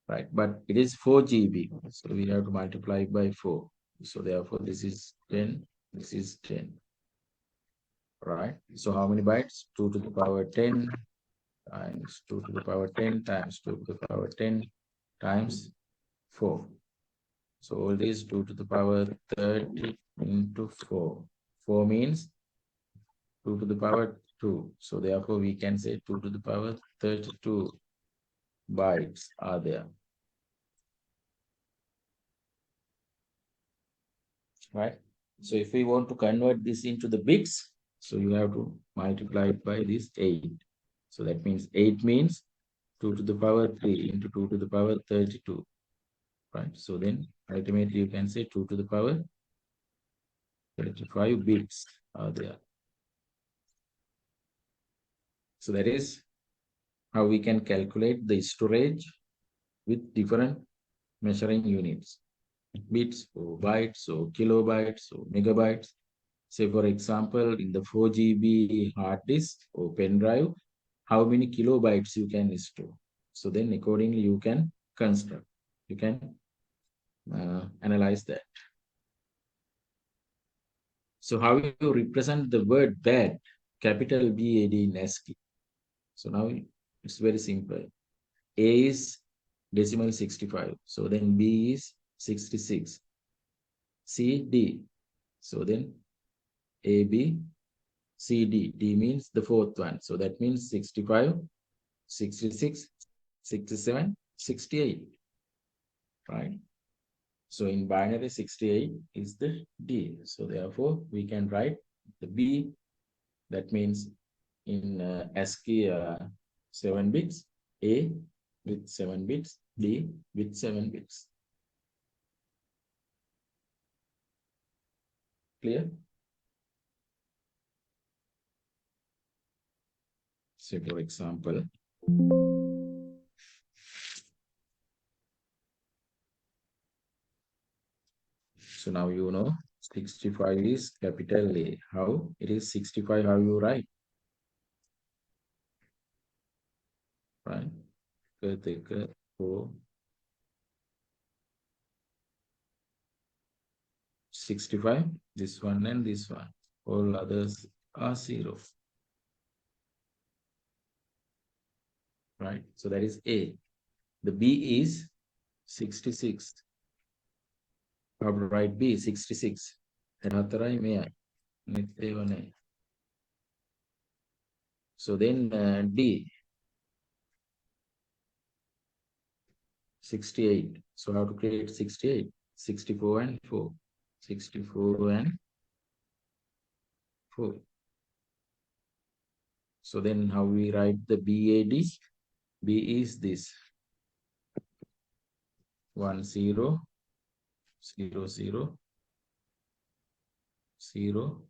[SPEAKER 1] right? But it is 4 GB. So we have to multiply by 4. So therefore, this is 10, this is 10, right? So how many bytes? 2 to the power 10 times 2 to the power 10 times 2 to the power 10 times 4. So all these 2 to the power 30 into 4. 4 means 2 to the power 2. So therefore, we can say 2 to the power 32 bytes are there, right? So if we want to convert this into the bits, so you have to multiply it by this 8. So that means 8 means 2 to the power 3 into 2 to the power 32, right? So then ultimately you can say 2 to the power 35 bits are there. So that is how we can calculate the storage with different measuring units, bits or bytes or kilobytes or megabytes. Say, for example, in the 4 GB hard disk or pen drive, how many kilobytes you can store. So then accordingly, you can construct, you can analyze that. So how you represent the word bad, capital B-A-D in ASCII. So now it's very simple. A is decimal 65. So then B is 66. C, D. So then A, B, C, D. D means the fourth one. So that means 65, 66, 67, 68. Right? So in binary, 68 is the D. So therefore, we can write the B. That means in ASCII 7 bits, A with 7 bits, D with 7 bits. Clear? Say, for example, so now 65 is capital A. How? It is 65, how you write? Right? Take 4, 65, this one and this one. All others are 0. Right? So that is A. The B is 66. How to write B? 66. So then D. 68. So how to create 68? 64 and 4. 64 and 4. So then how we write the BAD? B is this 1 0 0 0 0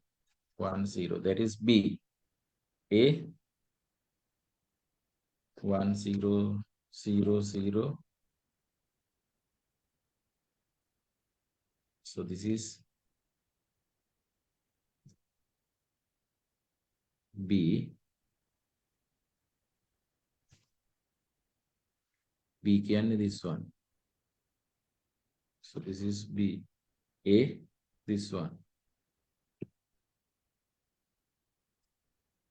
[SPEAKER 1] 1 0. That is B. A 1 0 0 0. So this is B. B can this one. So this is B. A this one.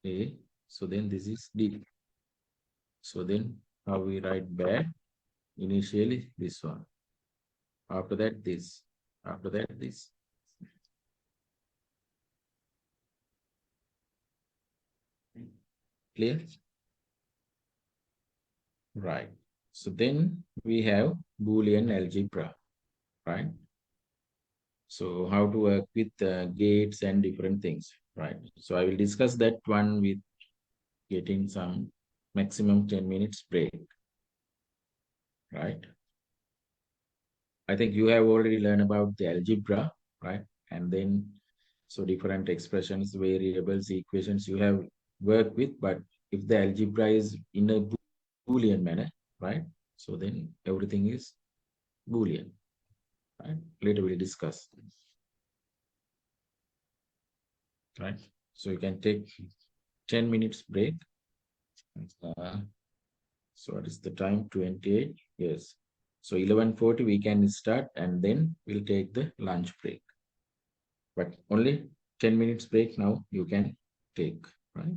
[SPEAKER 1] A. So then this is D. So then how we write back? Initially this one. After that this. After that this. Clear? Right. So then we have Boolean algebra, right? So how to work with gates and different things, right? So I will discuss that one with getting some maximum 10 minutes break, right? I think you have already learned about the algebra, right? And then, so different expressions, variables, equations you have worked with, but if the algebra is in a Boolean manner, right? So then everything is Boolean, right? Later we'll discuss, right? So you can take 10 minutes break. So what is the time? 28. Yes. So 11:40 we can start and then we'll take the lunch break. But only 10 minutes break now you can take, right?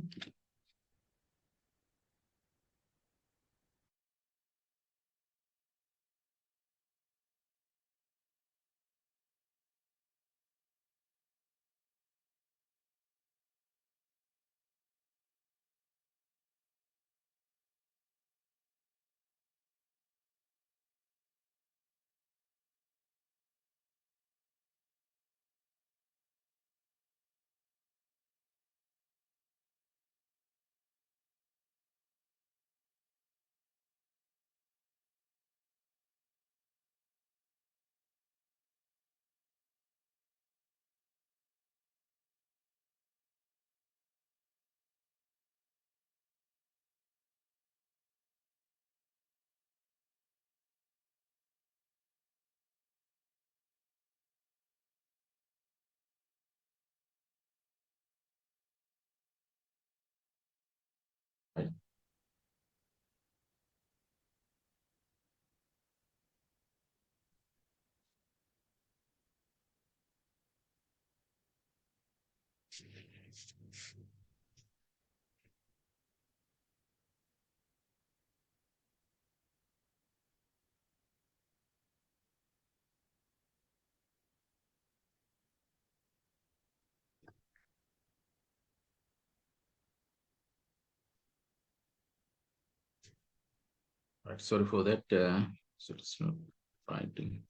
[SPEAKER 1] Right. Right. Sorry for that. So it's not writing.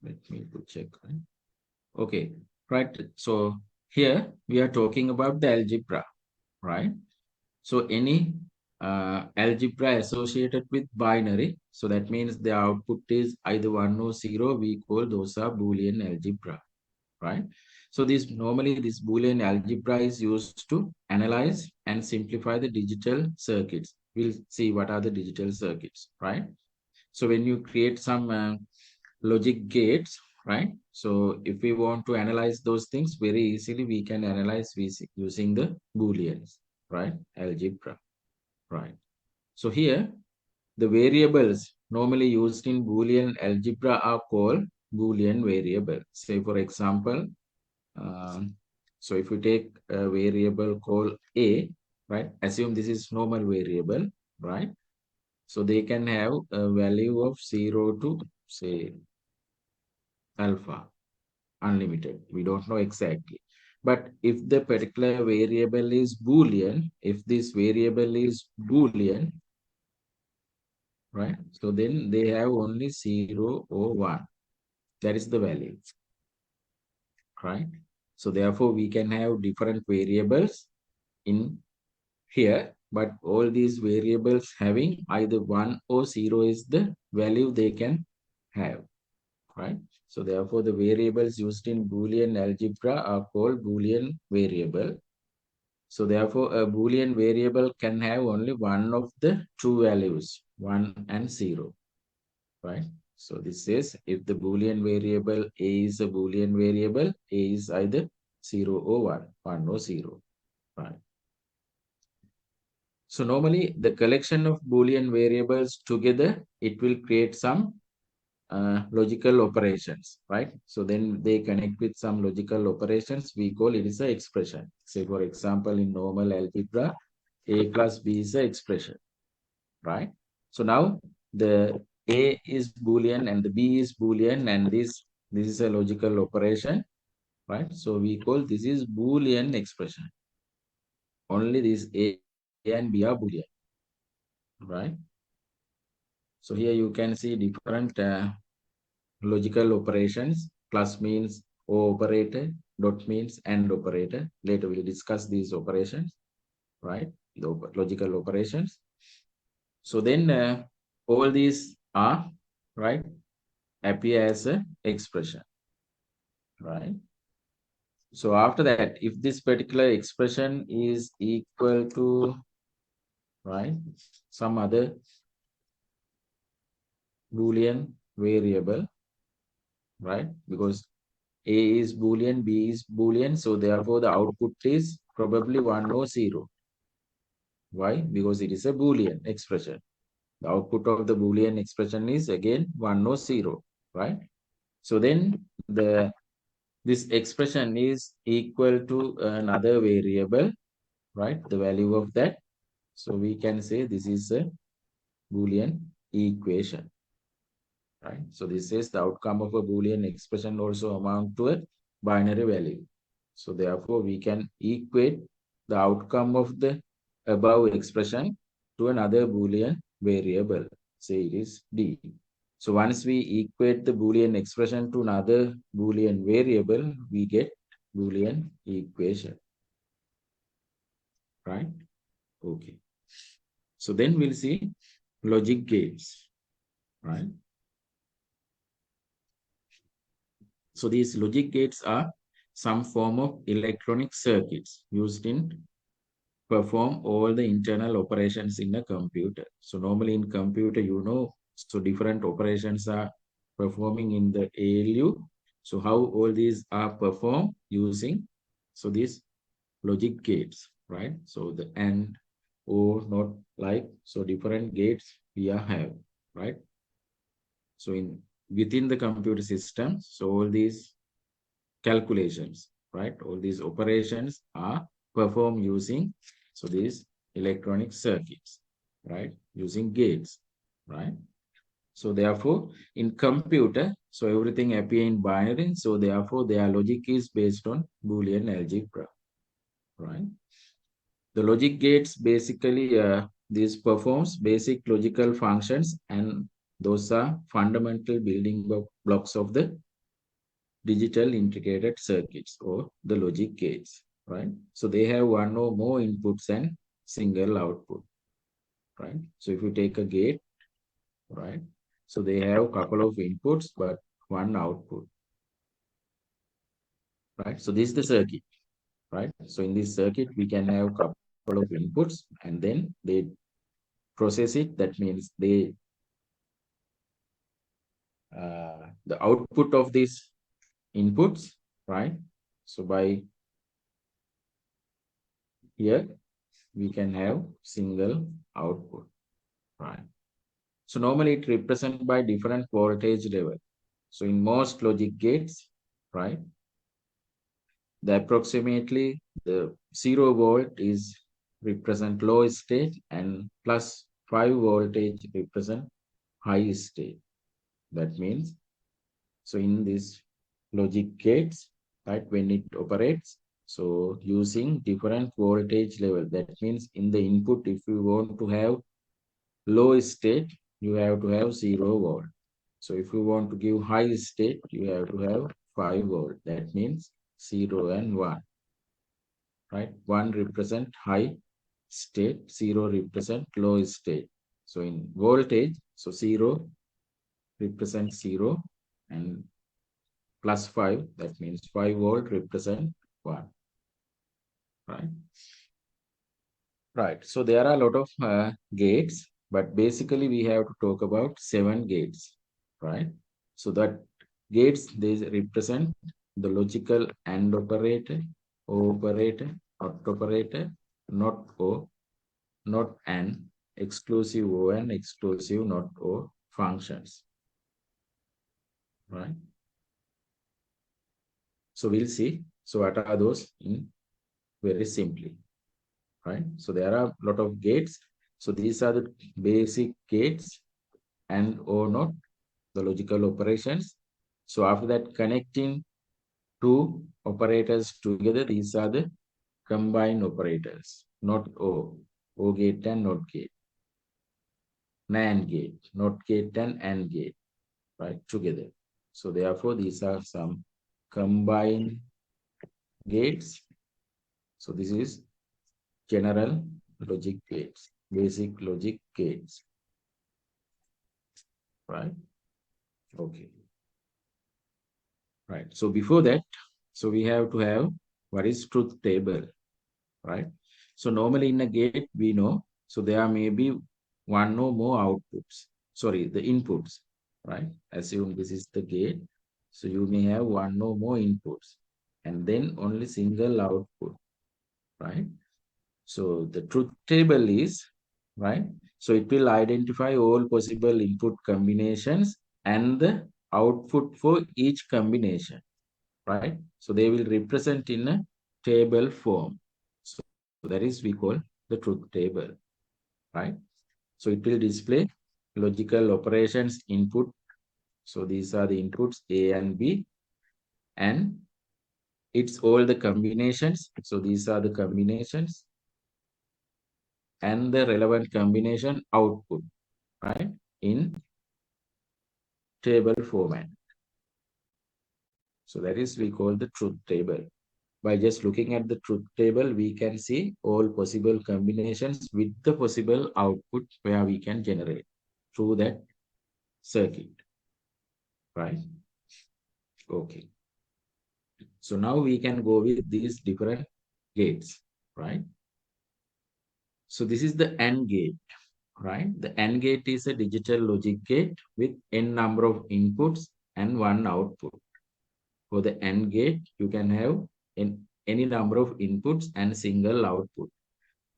[SPEAKER 1] Let me go check. Right? Okay. Right. So here we are talking about the algebra, right? So any algebra associated with binary, so that means the output is either 1 or 0, we call those are Boolean algebra, right? So this Boolean algebra is used to analyze and simplify the digital circuits. We'll see what are the digital circuits, right? So when you create some logic gates, right? So if we want to analyze those things very easily, we can analyze using the Booleans, right? Algebra. Right. So here, the variables normally used in Boolean algebra are called Boolean variable. Say, for example, so if we take a variable called A, right? Assume this is normal variable, right? So they can have a value of 0 to, say, alpha, unlimited. We don't know exactly. But if the particular variable is Boolean, if this variable is Boolean, right? So then they have only 0 or 1. That is the value, right? So therefore, we can have different variables in here, but all these variables having either 1 or 0 is the value they can have, right? So therefore, the variables used in Boolean algebra are called Boolean variable. So therefore, a Boolean variable can have only one of the two values, 1 and 0, right? So this says if the Boolean variable A is a Boolean variable, A is either 0 or 1, 1 or 0, right? So normally the collection of Boolean variables together, it will create some logical operations, right? So then they connect with some logical operations. We call it is an expression. Say for example, in normal algebra, A plus B is an expression, right? So now the A is Boolean and the B is Boolean, and this is a logical operation, right? So we call this is Boolean expression. Only this A and B are Boolean, right? So here you can see different logical operations. Plus means O operator, dot means AND operator. Later we'll discuss these operations, right? The logical operations. So then all these are, right, appear as a expression, right? So after that, if this particular expression is equal to, right, some other Boolean variable, right, because A is Boolean, B is Boolean, so therefore the output is probably 1 or 0. Why? Because it is a Boolean expression. The output of the Boolean expression is again 1 or 0, right? So then this expression is equal to another variable, right? The value of that. So we can say this is a Boolean equation, right? So this is the outcome of a Boolean expression also amount to a binary value. So therefore, we can equate the outcome of the above expression to another Boolean variable. Say it is D. So once we equate the Boolean expression to another Boolean variable, we get Boolean equation, right? Okay. So then we'll see logic gates, right? So these logic gates are some form of electronic circuits used in perform all the internal operations in a computer. So normally in computer, so different operations are performing in the ALU. So how all these are performed using, so these logic gates, right? So the AND or not like, so different gates we are have, right? So within the computer system, so all these calculations, right? All these operations are performed using, so these electronic circuits, right? Using gates, right? So therefore, in computer, so everything appear in binary. So therefore, their logic is based on Boolean algebra, right? The logic gates basically, this performs basic logical functions, and those are fundamental building blocks of the digital integrated circuits or the logic gates, right? So they have one or more inputs and single output, right? So if you take a gate, right? So they have a couple of inputs, but one output, right? So this is the circuit, right? So in this circuit, we can have a couple of inputs and then they process it. That means the output of these inputs, right? So by here, we can have single output, right? So normally it represented by different voltage level. So in most logic gates, right, the approximately the 0 volt is represent low state and plus 5 voltage represent high state. That means, so in this logic gates, right, when it operates, so using different voltage level, that means in the input, if you want to have low state, you have to have 0 volt. So if you want to give high state, you have to have 5 volt. That means 0 and 1, right? 1 represent high state, 0 represent low state. So in voltage, so 0 represents 0 and plus 5, that means 5 volt represent 1, right? Right. So there are a lot of gates, but basically we have to talk about 7 gates, right? So that gates, they represent the logical AND operator, O operator, NOT operator, not O, not AND, exclusive O and exclusive not O functions, right? So we'll see. So what are those in very simply, right? So there are a lot of gates. So these are the basic gates and or not the logical operations. So after that, connecting two operators together, these are the combined operators, not O gate and not gate, NAND gate, not gate and AND gate, right, together. So therefore, these are some combined gates. So this is general logic gates, basic logic gates, right? Okay. Right. So before that, so we have to have what is truth table, right? So normally in a gate, we know, so there may be one or more outputs, sorry, the inputs, right? Assume this is the gate. So you may have one or more inputs and then only single output, right? So the truth table is, right? So it will identify all possible input combinations and the output for each combination, right? So they will represent in a table form. So that is we call the truth table, right? So it will display logical operations input. So these are the inputs A and B, and it's all the combinations. So these are the combinations and the relevant combination output, right? In table format. So that is we call the truth table. By just looking at the truth table, we can see all possible combinations with the possible output where we can generate through that circuit, right? Okay. So now we can go with these different gates, right? So this is the AND gate, right? The AND gate is a digital logic gate with n number of inputs and one output. For the AND gate, you can have any number of inputs and single output.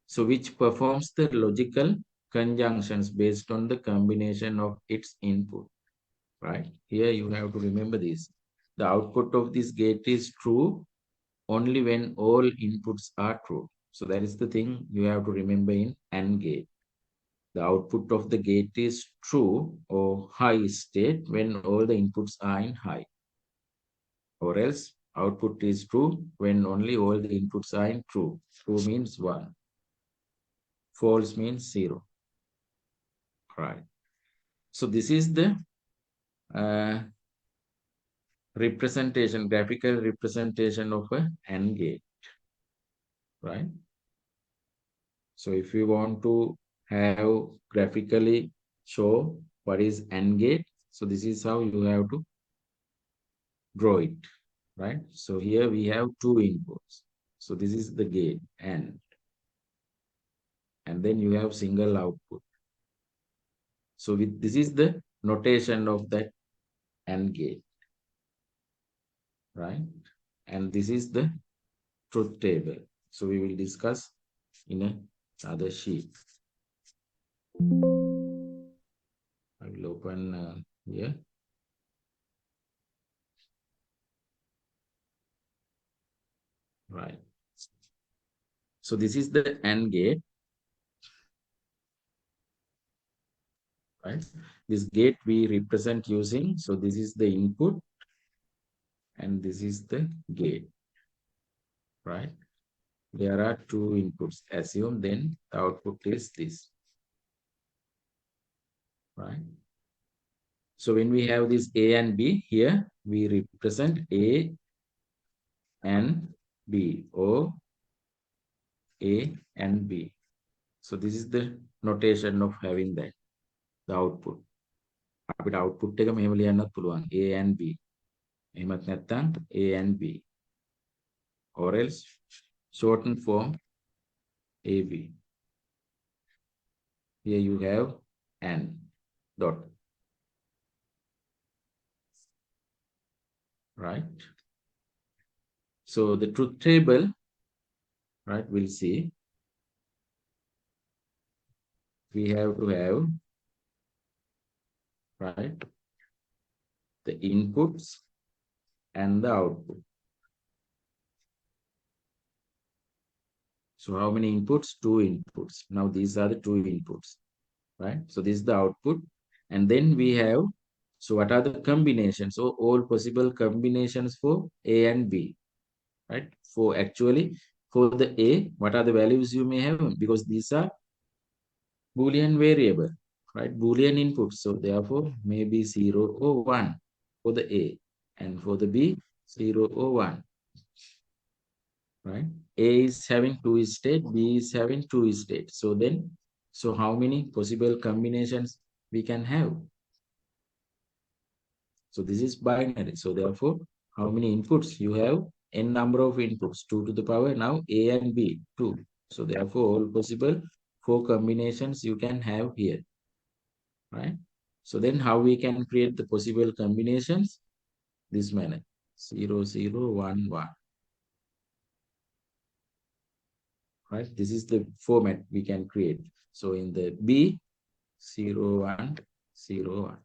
[SPEAKER 1] So which performs the logical conjunctions based on the combination of its input, right? Here you have to remember this. The output of this gate is true only when all inputs are true. So that is the thing you have to remember in AND gate. The output of the gate is true or high state when all the inputs are in high. Or else output is true when only all the inputs are in true. True means 1. False means 0. Right. So this is the uh, representation, graphical representation of a AND gate, right? So if you want to have graphically show what is AND gate, so this is how you have to draw it, right? So here we have 2 inputs. So this is the gate AND, and then you have single output. So this is the notation of that AND gate, right? And this is the truth table. So we will discuss in another sheet. I will open here. Right. So this is the AND gate, right? This gate we represent using, so this is the input and this is the gate, right? There are 2 inputs. Assume then the output is this, right? So when we have this A and B here, we represent A and B, or A and B. So this is the notation of having that, the output. අපිට output එක මෙහෙම ලියන්නත් පුළුවන්, A and B. එහෙමත් නැත්නම් A and B. Or else shortened form AB. Here you have and dot, right? So the truth table, right, we'll see. We have to have, right, the inputs and the output. So how many inputs? 2 inputs. Now these are the 2 inputs, right? So this is the output. And then we have, so what are the combinations? So all possible combinations for A and B, right? For actually, for the A, what are the values you may have? Because these are Boolean variable, right? Boolean inputs. So therefore, maybe 0 or 1 for the A. And for the B, 0 or 1, right? A is having 2 state, B is having 2 state. So then, so how many possible combinations we can have? So this is binary. So therefore, how many inputs you have? N number of inputs, 2 to the power now A and B, 2. So therefore, all possible 4 combinations you can have here, right? So then how we can create the possible combinations? This manner, 0, 0, 1, 1, right? This is the format we can create. So in the B, 0, 1, 0, 1.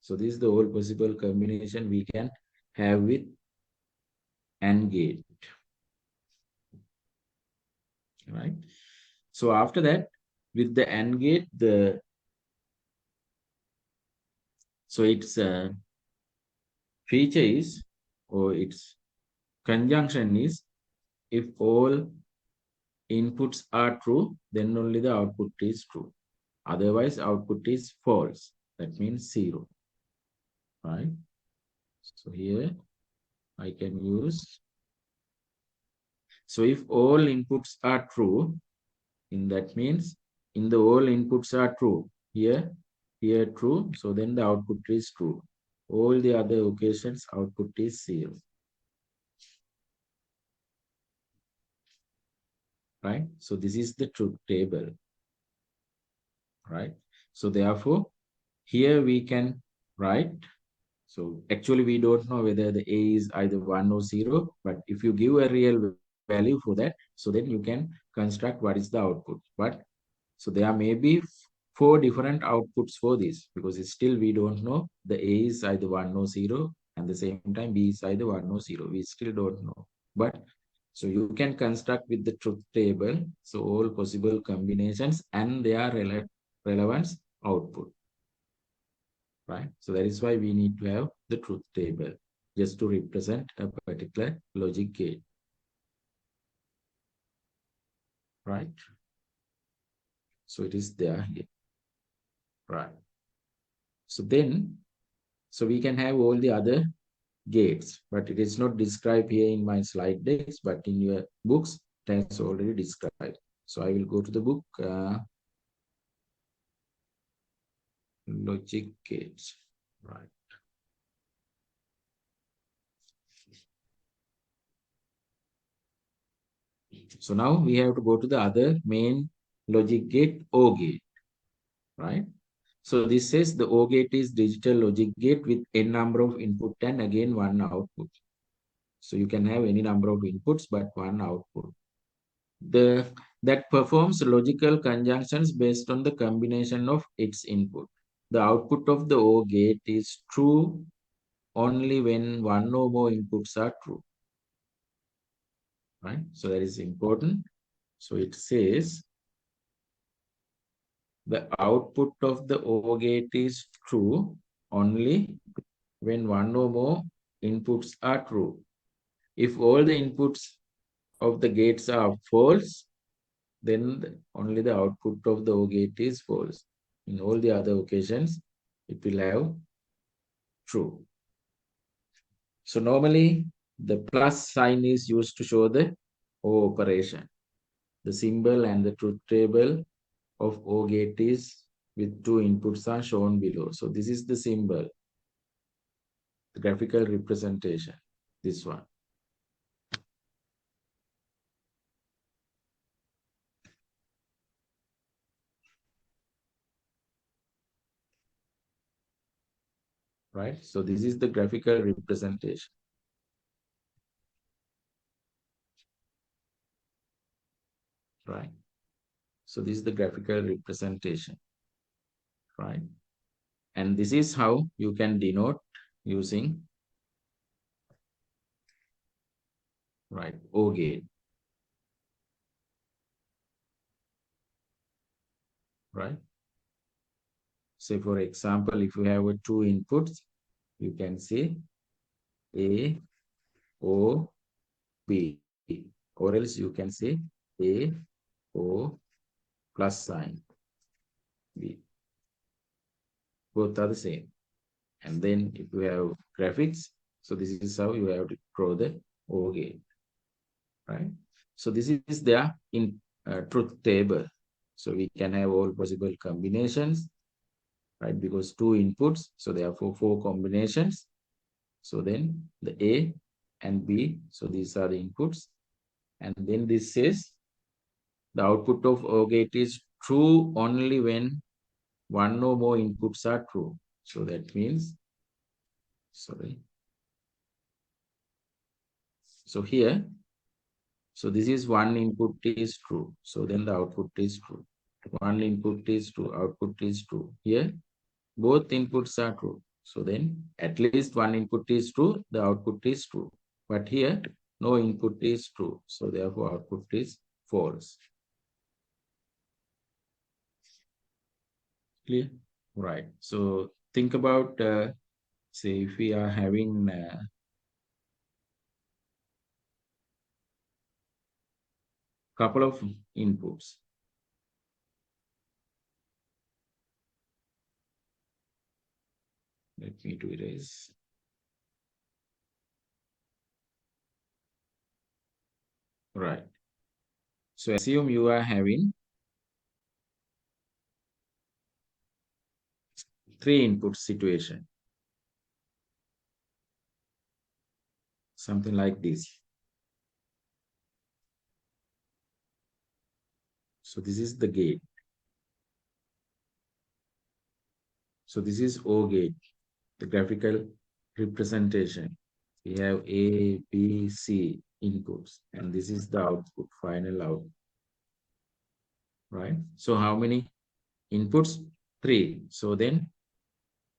[SPEAKER 1] So this is the whole possible combination we can have with AND gate, right? So after that, with the AND gate, so its feature is, or its conjunction is, if all inputs are true, then only the output is true. Otherwise, output is false. That means 0, right? So here I can use. So if all inputs are true, in that means in the all inputs are true. Here true. So then the output is true. All the other occasions, output is 0. Right? So this is the truth table. Right? So therefore, here we can write. So actually, we don't know whether the A is either 1 or 0, but if you give a real value for that, so then you can construct what is the output. But so there may be 4 different outputs for this, because still we don't know the A is either 1 or 0, and the same time B is either 1 or 0. We still don't know. But so you can construct with the truth table, so all possible combinations and their relevance output. Right? So that is why we need to have the truth table, just to represent a particular logic gate. Right? So it is there here. Right. So then, so we can have all the other gates, but it is not described here in my slide decks, but in your books, it has already described. So I will go to the book, logic gates. Right. So now we have to go to the other main logic gate, OR gate, right? So this says the OR gate is digital logic gate with n number of input and again 1 output. So you can have any number of inputs, but 1 output. That performs logical conjunctions based on the combination of its input. The output of the OR gate is true only when 1 or more inputs are true. Right? So that is important. So it says the output of the OR gate is true only when 1 or more inputs are true. If all the inputs of the gates are false, then only the output of the OR gate is false. In all the other occasions, it will have true. So normally the plus sign is used to show the O operation. The symbol and the truth table of O gate is with two inputs are shown below. So this is the symbol, the graphical representation, this one. Right? So this is the graphical representation. Right? So this is the graphical representation. Right? And this is how you can denote using, right, O gate. Right? Say for example, if you have two inputs, you can say A, O, B, or else you can say A, O, plus sign B. Both are the same. And then if you have graphics, so this is how you have to draw the O gate, right? So this is their in truth table. So we can have all possible combinations, right? Because two inputs, so therefore four combinations. So then the A and B, so these are the inputs. And then this says the output of OR gate is true only when one or more inputs are true. So that means, sorry. So here, so this is one input is true. So then the output is true. One input is true, output is true. Here, both inputs are true. So then at least one input is true, the output is true. But here, no input is true. So therefore output is false. Clear? Right. So think about, say, if we are having couple of inputs. Let me do erase. Right. So assume you are having three input situation. Something like this. So this is the gate. So this is O gate, the graphical representation. We have A, B, C inputs, and this is the output, final output. Right? So how many inputs? Three. So then,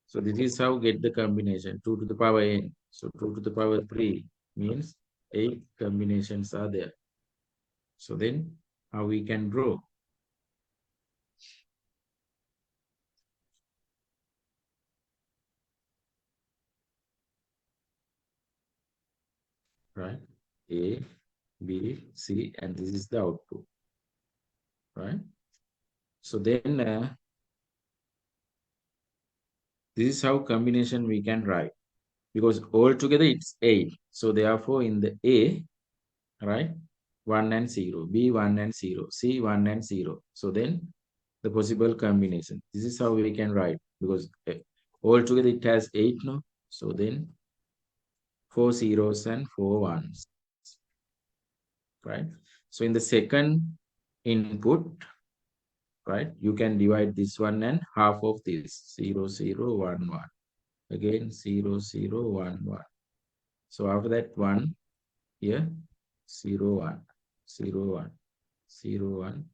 [SPEAKER 1] so this is how get the combination, 2 to the power n. So 2 to the power 3 means 8 combinations are there. So then how we can draw? Right? A, B, C, and this is the output. Right? So then this is how combination we can write, because altogether it's 8. So therefore in the A, right, 1 and 0, B 1 and 0, C 1 and 0. So then the possible combination. This is how we can write, because altogether it has 8 no. So then 4 zeros and 4 ones, right? So in the second input, right, you can divide this one and half of this, 0 0 1 1. Again 0 0 1 1. So after that 1 here, 0 1 0 1 0 1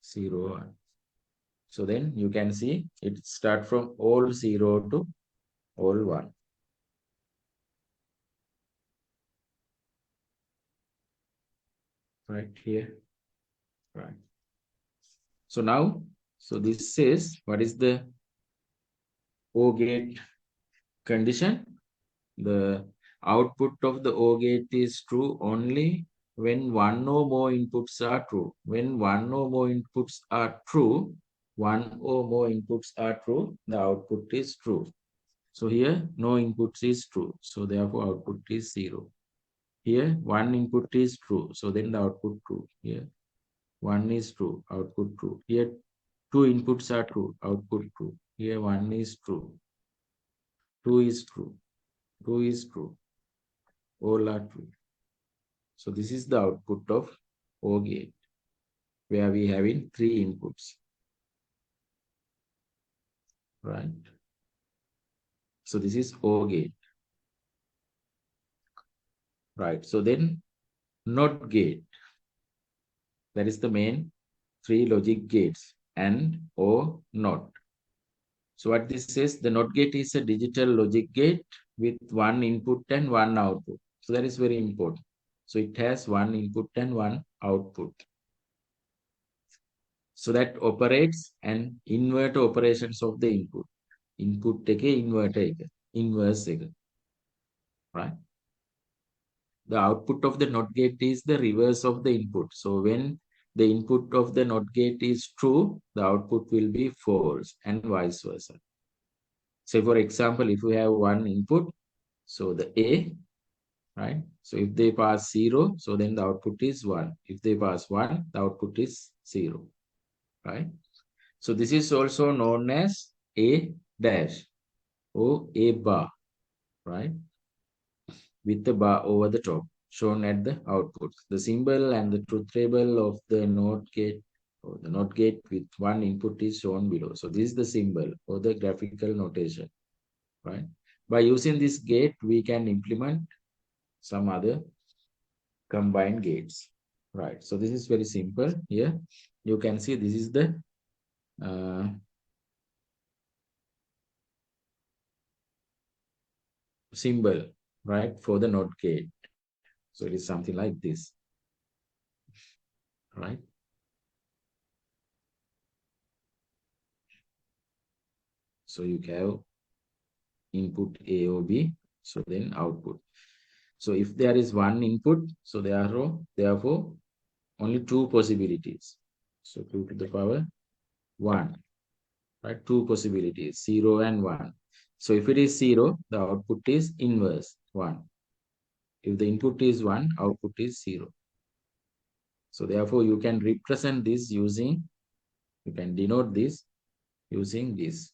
[SPEAKER 1] 0 1. So then you can see it start from all 0 to all 1. Right here. Right. So now, so this says what is the O gate condition? The output of the O gate is true only when one or more inputs are true. When one or more inputs are true, one or more inputs are true, the output is true. So here no inputs is true. So therefore output is 0. Here one input is true. So then the output true. Here one is true, output true. Here two inputs are true, output true. Here one is true, two is true, two is true. All are true. So this is the output of OR gate, where we having three inputs, right? So this is OR gate, right? So then NOT gate, that is the main three logic gates, AND, OR, NOT. So what this says, the NOT gate is a digital logic gate with one input and one output. So that is very important. So it has one input and one output. So that operates and inverter operations of the input. Input take inverter inverse, right? The output of the NOT gate is the reverse of the input. So when the input of the NOT gate is true, the output will be false and vice versa. So for example, if you have one input, so the A, right? So if they pass 0, so then the output is 1. If they pass 1, the output is 0, right? So this is also known as A dash or A bar, right? With the bar over the top shown at the output. The symbol and the truth table of the NOT gate or the NOT gate with one input is shown below. So this is the symbol or the graphical notation, right? By using this gate, we can implement some other combined gates, right? So this is very simple. Here you can see this is the symbol, right, for the NOT gate. So it is something like this, right? So you have input A or B, so then output. So if there is one input, so therefore only two possibilities. So 2 to the power 1, right? Two possibilities, 0 and 1. So if it is 0, the output is inverse 1. If the input is 1, output is 0. So therefore you can represent this using, you can denote this using this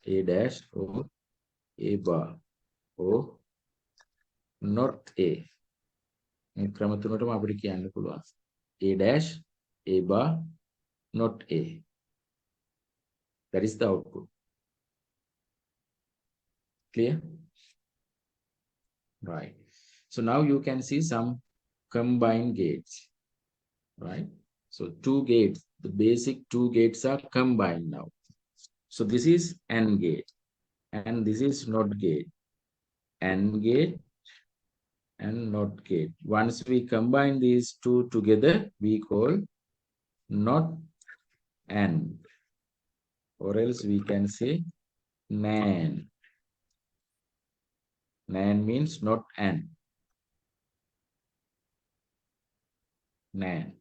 [SPEAKER 1] A dash or A bar or not A. ක්‍රම තුනටම අපිට කියන්න පුළුවන්. A dash, A bar, not A. That is the output. Clear? Right. So now you can see some combined gates, right? So two gates, the basic two gates are combined now. So this is AND gate and this is NOT gate. AND gate and NOT gate. Once we combine these two together, we call NOT AND, or else we can say NAND. NAND means not AND. NAND.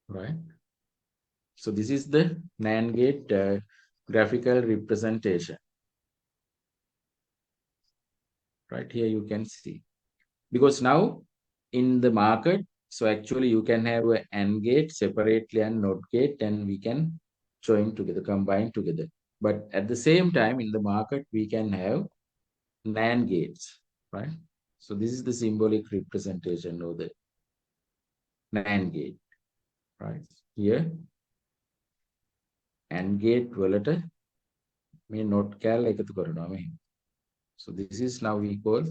[SPEAKER 1] Right? So this is the NAND gate graphical representation. Right here you can see. Because now in the market, so actually you can have an AND gate separately and NOT gate, and we can join together, combine together. But at the same time in the market, we can have NAND gates, right? So this is the symbolic representation of the NAND gate, right? Here, AND gate වලට මේ NOT කැල එකතු කරනවා මෙහෙම. So this is now we call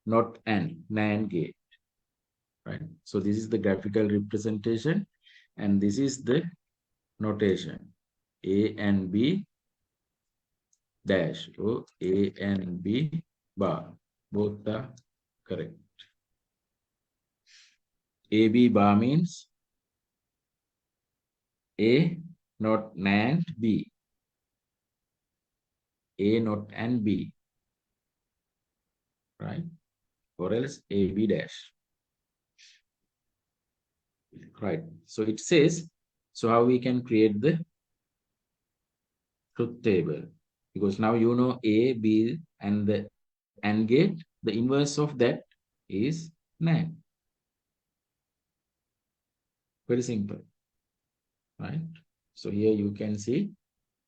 [SPEAKER 1] NOT AND, NAND gate, right? So this is the graphical representation and this is the notation. A and B dash or A and B bar, both are correct. AB bar means A not NAND B. A not and B, right? Or else AB dash, right? So it says So how we can create the truth table? Because now you know A, B, and the AND gate, the inverse of that is NAND. Very simple, right? So here you can see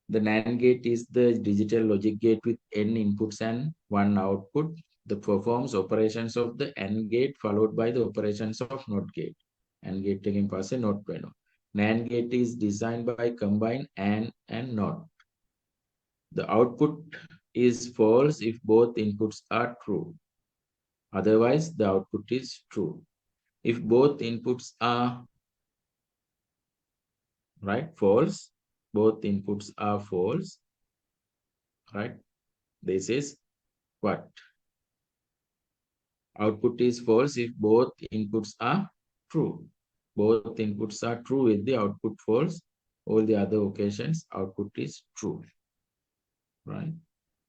[SPEAKER 1] the NAND gate is the digital logic gate with n inputs and one output. The performs operations of the AND gate followed by the operations of NOT gate. AND gate taking pass a NOT bueno. NAND gate is designed by combine and NOT. The output is false if both inputs are true. Otherwise, the output is true. If both inputs are false, both inputs are false, right? This is what? Output is false if both inputs are true. Both inputs are true with the output false. All the other occasions, output is true, right?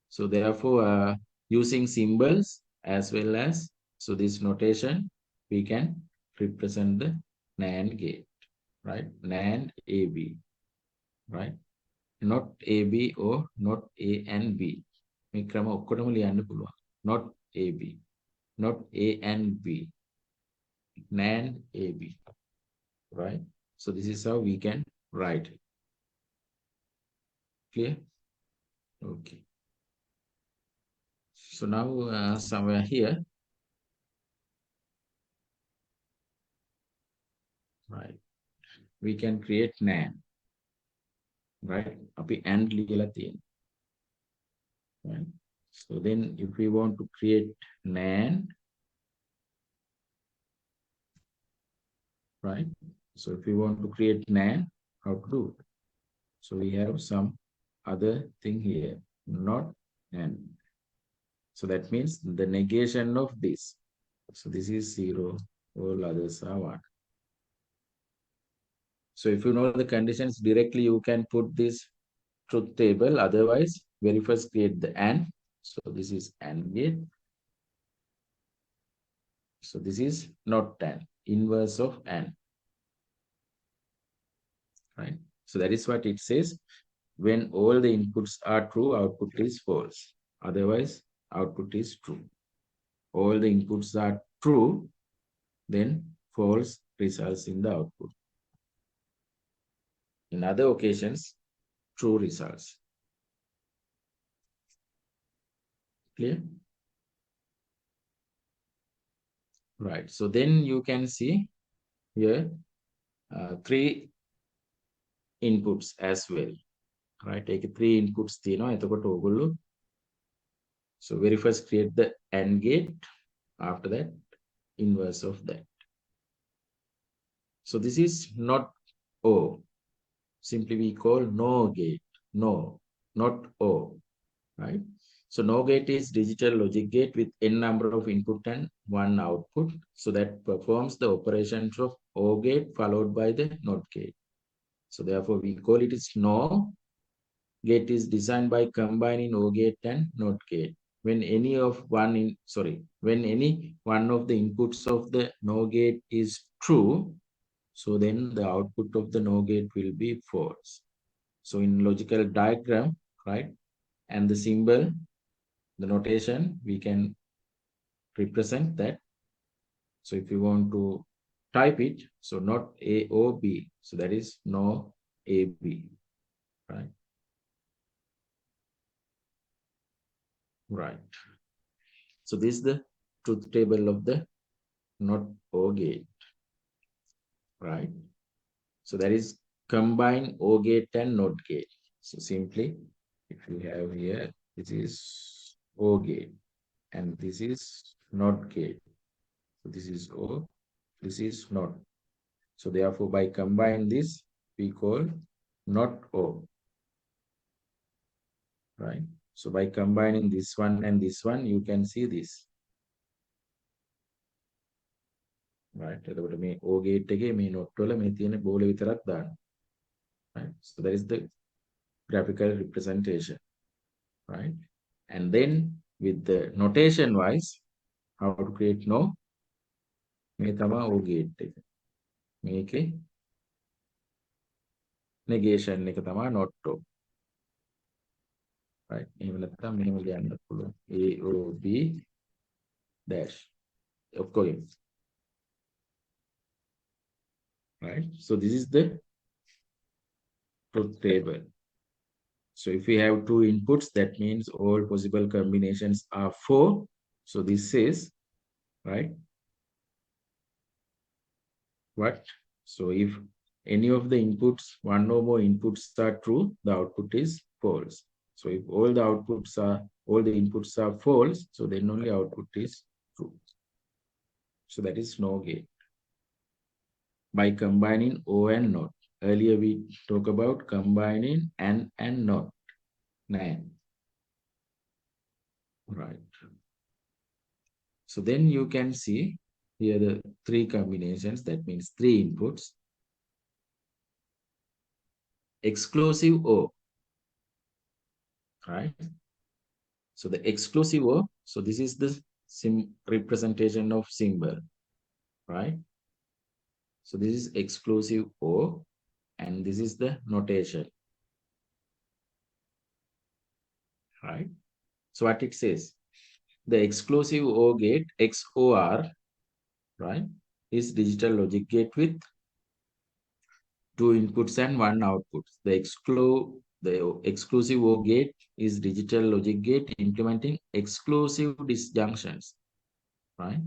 [SPEAKER 1] So therefore, using symbols as well as, so this notation, we can represent the NAND gate, right? NAND AB, right? Not AB or not A and B. Not AB, not A and B, NAND AB, right? So this is how we can write it. Clear? Okay. So now somewhere here, right, we can create NAND, right? Api AND ලියලා තියෙනවා. Right? So then if we want to create NAND, right? So if we want to create NAND, how to do it? So we have some other thing here, not AND. So that means the negation of this. So this is 0, all others are 1. So if you know the conditions directly, you can put this truth table. Otherwise, very first create the AND. So this is AND gate. So this is not AND, inverse of AND. Right? So that is what it says. When all the inputs are true, output is false. Otherwise, output is true. All the inputs are true, then false results in the output. In other occasions, true results. Clear? Right. So then you can see here 3 inputs as well. Right? Take 3 inputs. So very first create the AND gate. After that, inverse of that. So this is not O. Simply we call NO gate. No, not O. Right? So NO gate is digital logic gate with n number of input and 1 output. So that performs the operations of O gate followed by the NOT gate. So therefore we call it is NO gate is designed by combining O gate and NOT gate. When any one of the inputs of the NO gate is true, so then the output of the NO gate will be false. So in logical diagram, right, and the symbol, the notation, we can represent that. So if you want to type it, so not A or B, so that is no AB, right? Right. So this is the truth table of the NOT OR gate, right? So that is combine OR gate and NOT gate. So simply, if you have here, this is OR gate and this is NOT gate. So this is O, this is NOT. So therefore, by combine this, we call NOT O, right? So by combining this one and this one, you can see this. Right? එතකොට මේ O gate එකේ මේ not වල මේ තියෙන බෝල විතරක් දාන්න. Right? So that is the graphical representation. Right? And then with the notation wise, how to create no? මේ තමයි O gate එක. මේකේ negation එක තමයි not O. Right. එහෙම නැත්නම් මෙහෙම ලියන්න පුළුවන්. A O B dash. ඔක්කොගෙම. Right. So this is the truth table. So if we have two inputs, that means all possible combinations are 4. So this is, right, what? So if any of the inputs, one or more inputs are true, the output is false. So if all the inputs are false, so then only output is true. So that is NOR gate. By combining O and NOT. Earlier we talked about combining and NOT. NAND. Right. So then you can see here the 3 combinations, that means 3 inputs. Exclusive O. Right. So the exclusive O, so this is the representation of symbol, right? So this is exclusive O, and this is the notation, right? So what it says, the exclusive O gate XOR, right, is digital logic gate with 2 inputs and 1 output. The exclusive O gate is digital logic gate implementing exclusive disjunctions, right?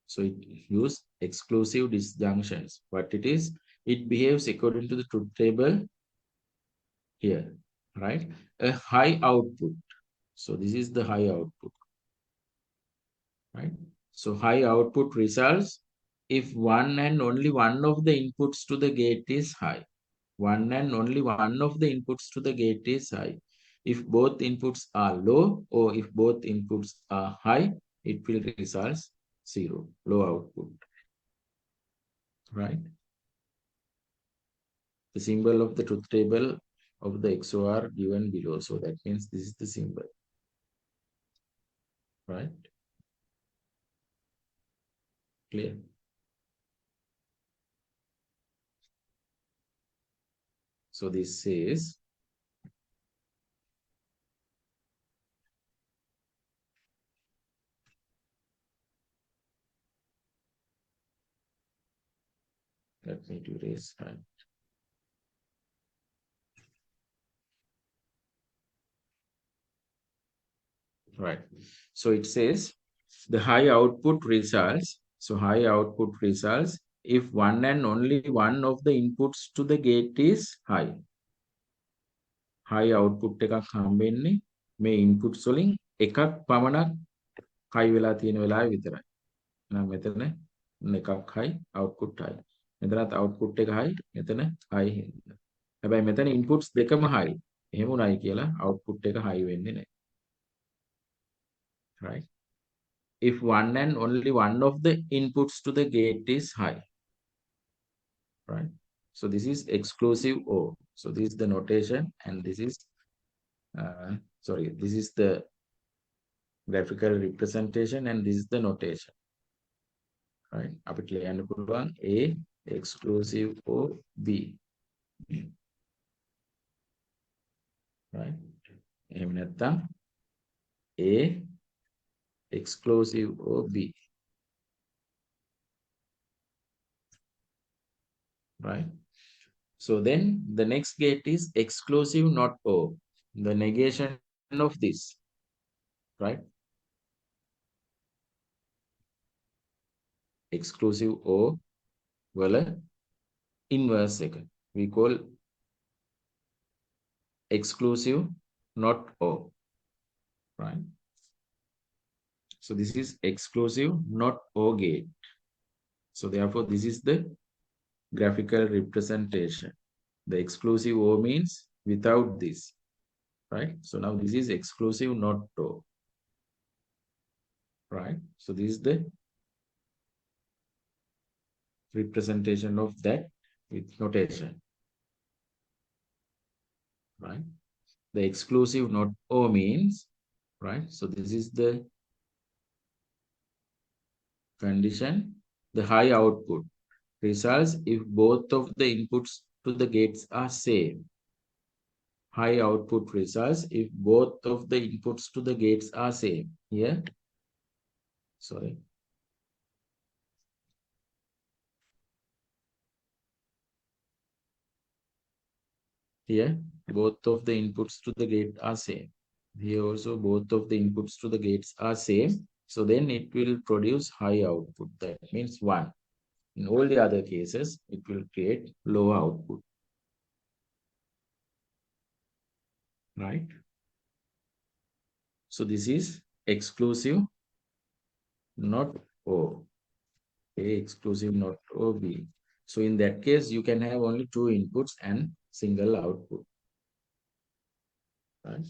[SPEAKER 1] So it use exclusive disjunctions. What it is, it behaves according to the truth table here, right? A high output. So this is the high output, right? So high output results if one and only one of the inputs to the gate is high. One and only one of the inputs to the gate is high. If both inputs are low or if both inputs are high, it will result 0, low output, right? The symbol of the truth table of the XOR given below. So that means this is the symbol, right? Clear? So this says, let me do this. Right. So it says the high output results. So high output results if one and only one of the inputs to the gate is high. High output එකක් හම්බෙන්නේ මේ inputs වලින් එකක් පමණක් high වෙලා තියෙන වෙලාවෙ විතරයි. එහෙනම් මෙතන එකක් high output high. මෙතනත් output එක high, මෙතන high හින්දා. හැබැයි මෙතන inputs දෙකම high. එහෙම උනායි කියලා output එක high වෙන්නේ නැහැ. Right? If one and only one of the inputs to the gate is high, right? So this is exclusive O. So this is the notation, and this is, this is the graphical representation, and this is the notation, right? අපිට ලියන්න පුළුවන් A exclusive O B, right? එහෙම නැත්නම් A exclusive O B, right? So then the next gate is exclusive not O, the negation of this, right? Exclusive O වල inverse එක we call exclusive not O, right? So this is exclusive not O gate. So therefore this is the graphical representation. The exclusive O means without this, right? So now this is exclusive not O, right? So this is the representation of that with notation, right? The exclusive not O means, right? So this is the condition. The high output results if both of the inputs to the gates are same. High output results if both of the inputs to the gates are same. Here, sorry. Here, both of the inputs to the gate are same. Here also, both of the inputs to the gates are same. So then it will produce high output. That means 1. In all the other cases, it will create low output. Right? So this is exclusive, not O. A exclusive, not O, B. So in that case, you can have only 2 inputs and single output. Right?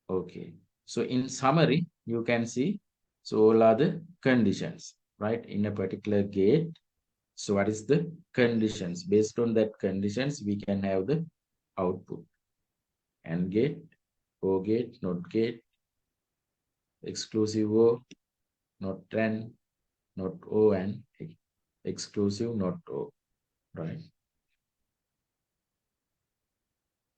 [SPEAKER 1] Okay. So in summary, you can see, so all are the conditions, right? In a particular gate. So what is the conditions? Based on that conditions, we can have the output. AND gate, OR gate, NOT gate, exclusive O, not AND, not O, and exclusive, not O, right?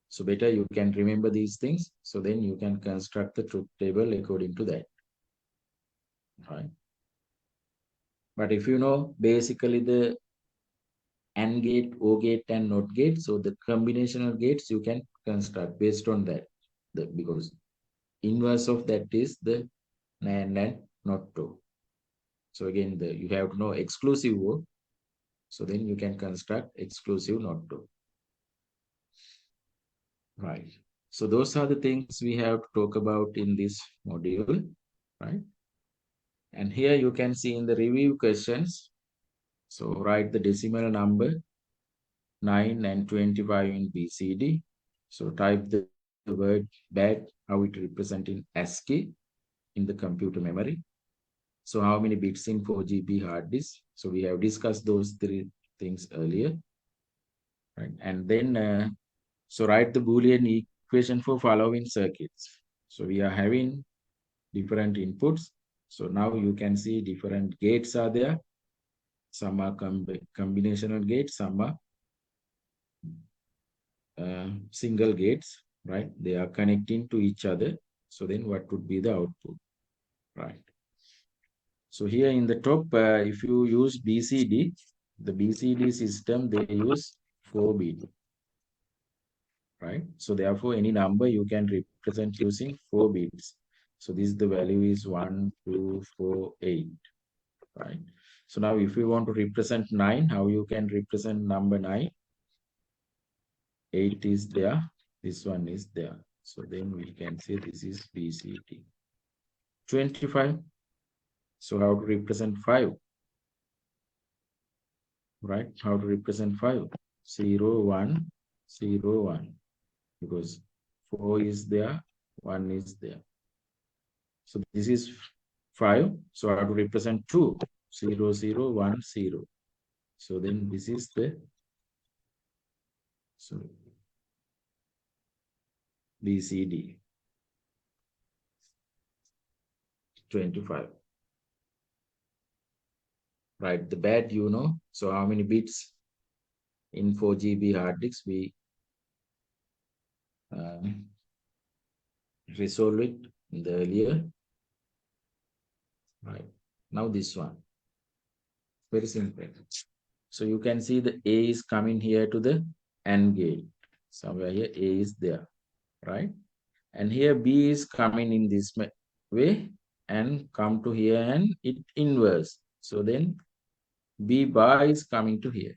[SPEAKER 1] So better you can remember these things. So then you can construct the truth table according to that, right? But if you know basically the AND gate, OR gate, and NOT gate, so the combinational gates you can construct based on that. Because inverse of that is the NAND and NOT O. So again, you have to know exclusive O. So then you can construct exclusive NOT O. Right. So those are the things we have to talk about in this module, right? And here you can see in the review questions. So write the decimal number 9 and 25 in BCD. So type the word bad, how it represent in ASCII in the computer memory. So how many bits in 4 GB hard disk? So we have discussed those 3 things earlier. Right? And then, so write the Boolean equation for following circuits. So we are having different inputs. So now you can see different gates are there. Some are combinational gates, some are single gates, right? They are connecting to each other. So then what would be the output, right? So here in the top, if you use BCD, the BCD system, they use 4-bit, right? So therefore, any number you can represent using 4 bits. So this the value is 1, 2, 4, 8, right? So now if you want to represent 9, how you can represent number 9? 8 is there, this one is there. So then we can say this is BCD. 25. So how to represent 5? Right? How to represent 5? 0, 1, 0, 1. Because 4 is there, 1 is there. So this is 5. So I have to represent 2. 0, 0, 1, 0. So then this is the BCD 25. Right, the bad you know. So how many bits in 4 GB hard disk we resolve it in the earlier. Right, now this one. Very simple. So you can see the A is coming here to the AND gate. Somewhere here A is there, right? And here B is coming in this way and come to here and it inverse. So then B bar is coming to here.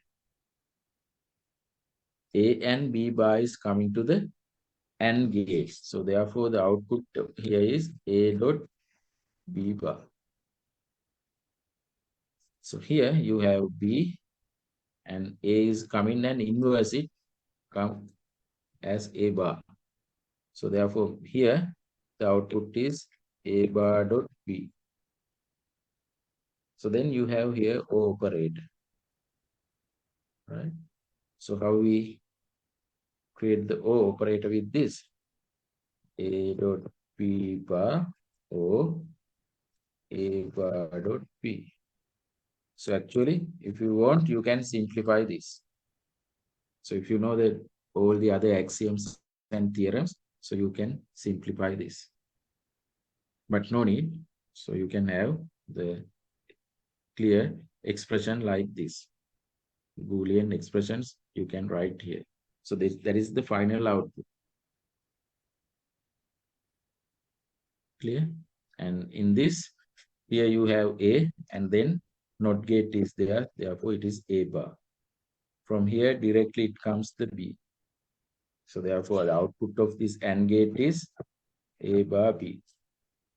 [SPEAKER 1] A and B bar is coming to the AND gate. So therefore the output here is A dot B bar. So here you have B and A is coming and inverse it come as A bar. So therefore here the output is A bar dot B. So then you have here O operator, right? So how we create the O operator with this? A dot B bar O A bar dot B. So actually, if you want, you can simplify this. So if you know that all the other axioms and theorems, so you can simplify this. But no need. So you can have the clear expression like this. Boolean expressions you can write here. So that is the final output. Clear? And in this, here you have A, and then not gate is there, therefore it is A bar. From here directly it comes the B. So therefore the output of this AND gate is A bar B,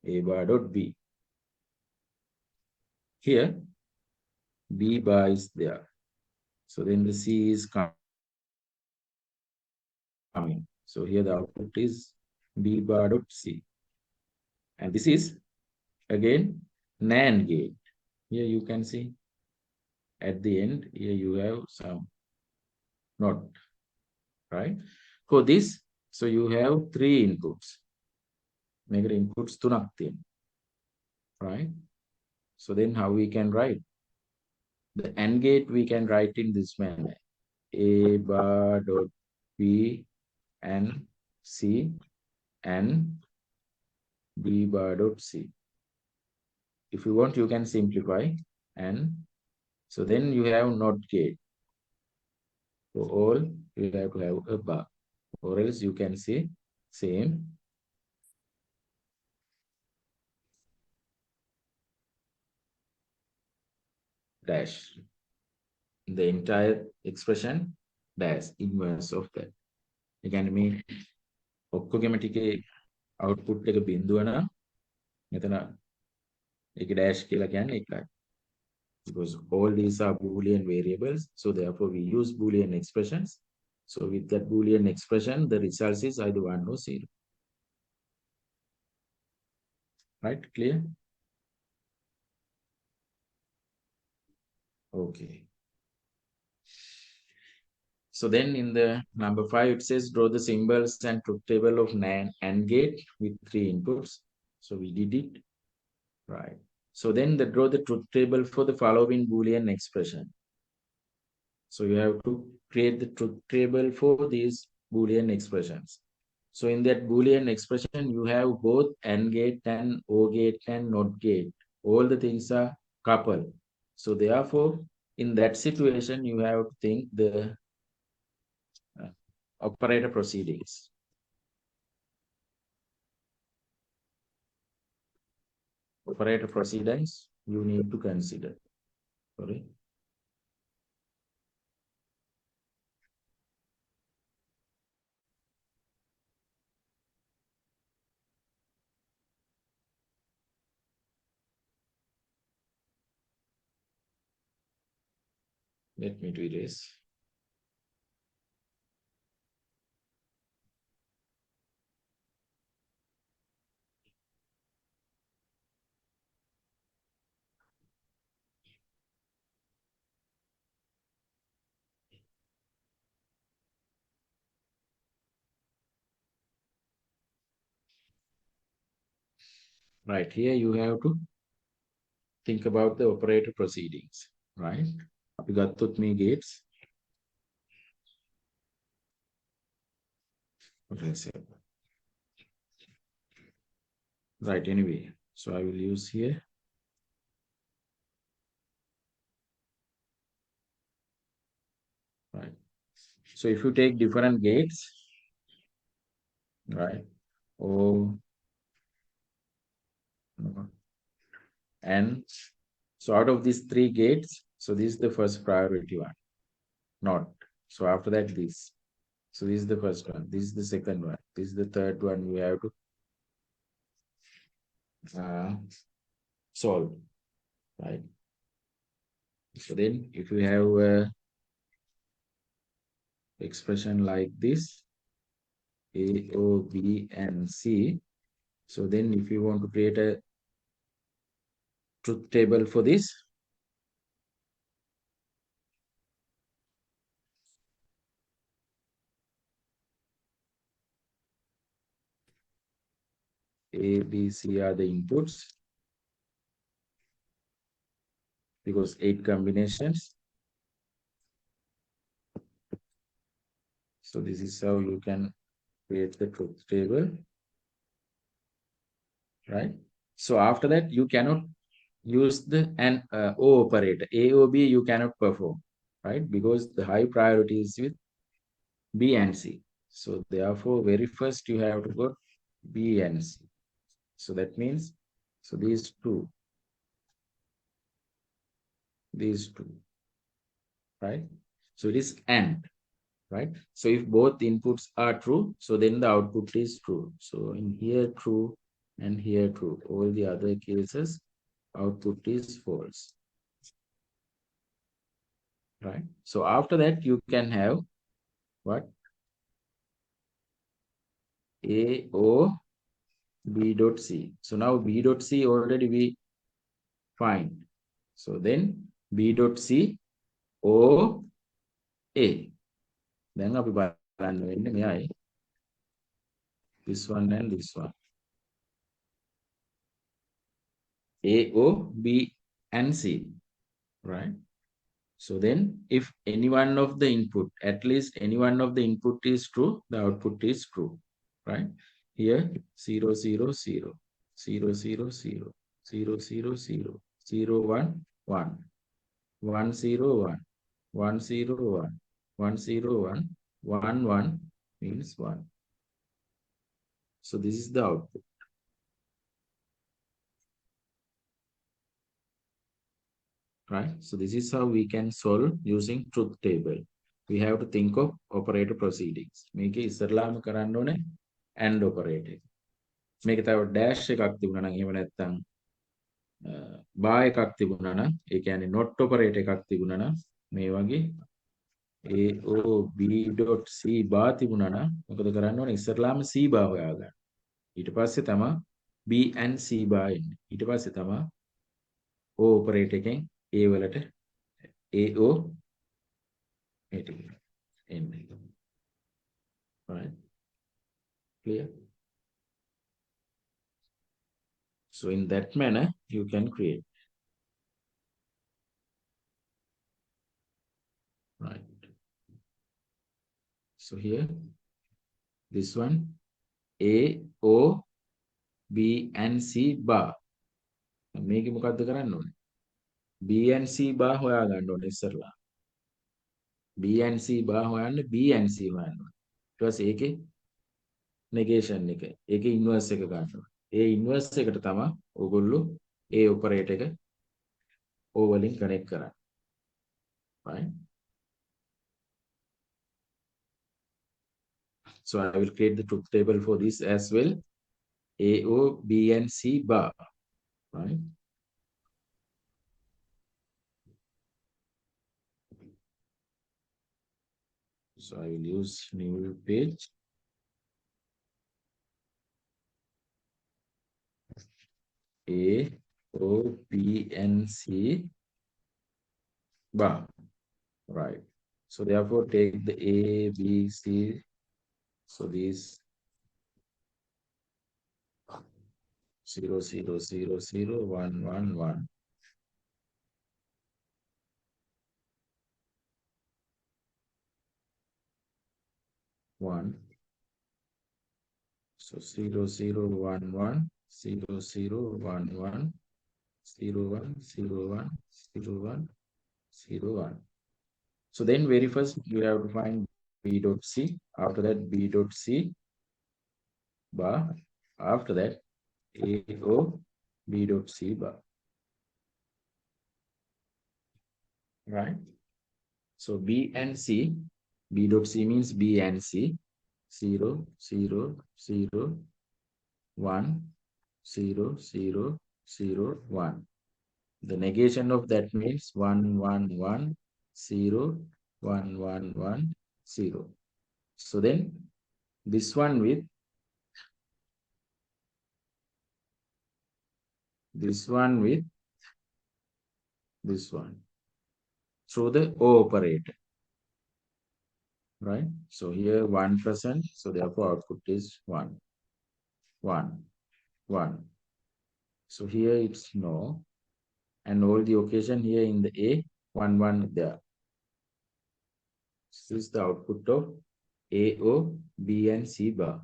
[SPEAKER 1] A bar dot B. Here B bar is there. So then the C is coming. So here the output is B bar dot C. And this is again NAND gate. Here you can see at the end, here you have some not, right? For this, so you have three inputs. Make inputs තුනක් තියෙනවා, right? So then how we can write? The AND gate we can write in this manner. A bar dot B and C and B bar dot C. If you want, you can simplify. And so then you have NOT gate. For all, you have to have a bar. Or else you can say same dash. The entire expression dash inverse of that. Again, me ඔක්කොගෙම ටිකේ output එක බිඳුව නම් මෙතන ඒක dash කියලා කියන්නේ එකයි. Because all these are Boolean variables, so therefore we use Boolean expressions. So with that Boolean expression, the result is either 1 or 0. Right? Clear? Okay. So then in the number 5, it says draw the symbols and truth table of AND gate with 3 inputs. So we did it. Right. So then draw the truth table for the following Boolean expression. So you have to create the truth table for these Boolean expressions. So in that Boolean expression, you have both AND gate and OR gate and NOT gate. All the things are coupled. So therefore, in that situation, you have to think the operator proceedings. Operator proceedings you need to consider. Sorry. Let me do this. Right here, you have to think about the operator proceedings, right? We got me gates. What I say? Right, anyway. So I will use here. Right. So if you take different gates, right? Oh, and so out of these 3 gates, so this is the first priority one. Not. So after that, this. So this is the first one. This is the second one. This is the third one we have to solve, right? So then if you have a expression like this, A, O, B, and C, so then if you want to create a truth table for this, A, B, C are the inputs because 8 combinations. So this is how you can create the truth table, right? So after that, you cannot use the an O operator. A or B you cannot perform, right? Because the high priority is with B and C. So therefore, very first you have to go B and C. So that means, so these two, right? So it is AND, right? So if both inputs are true, so then the output is true. So in here true and here true. All the other cases, output is false, right? So after that, you can have what? A O B dot C. So now B dot C already we find. So then B dot C O A. Then අපි බලන්න වෙන්නේ මෙයයි. This one and this one. A, O, B, and C, right? So then if any one of the input, at least any one of the input is true, the output is true, right? Here 0, 0, 0, 0, 0, 0, 0, 0, 0, 0, 1, 1, 1, 0, 1, 1, 0, 1, 1, 0, 1, 1, 1 means 1. So this is the output. Right? So this is how we can solve using truth table. We have to think of operator proceedings. මේක ඉස්සරලාම කරන්න ඕනේ AND operator. මේක තව dash එකක් තිබුණා නම් එහෙම නැත්නම් bar එකක් තිබුණා නම් ඒ කියන්නේ not operator එකක් තිබුණා නම් මේ වගේ A O B dot C bar තිබුණා නම් මොකද කරන්න ඕනේ ඉස්සරලාම C bar හොයාගන්න. ඊට පස්සේ තමයි B and C bar එන්නේ. ඊට පස්සේ තමයි O operator එකෙන් A වලට AO ending. Right? Clear? So in that manner, you can create. Right. So here, this one, A, O, B, and C bar. මේක මොකද්ද කරන්න ඕනේ? B and C bar හොයා ගන්න ඕනේ ඉස්සරලා. B and C bar හොයන්න B and C හොයන්න ඕනේ. ඊට පස්සේ ඒකේ negation එක. ඒකේ inverse එක ගන්න ඕනේ. ඒ inverse එකට තමයි ඕගොල්ලෝ A operator එක O වලින් connect කරන්නේ. Right? So I will create the truth table for this as well. A, O, B, and C bar. Right? So I will use new page. A, O, B, and C bar. Right. So therefore take the A, B, C. So these 0, 0, 0, 0, 1, 1, 1. One. So 0, 0, 1, 1, 0, 0, 1, 1, 0, 1, 0, 1, 0, 1, 0, 1. So then very first you have to find B dot C. After that B dot C bar. After that A O B dot C bar. Right? So B and C, B dot C means B and C. 0, 0, 0, 1, 0, 0, 0, 1. The negation of that means 1, 1, 1, 0, 1, 1, 1, 0. So then this one with this one with this one through the O operator. Right? So here 1%, so therefore output is 1, 1, 1. So here it's no, and all the occasion here in the A, 1, 1 there. This is the output of A, O, B, and C bar.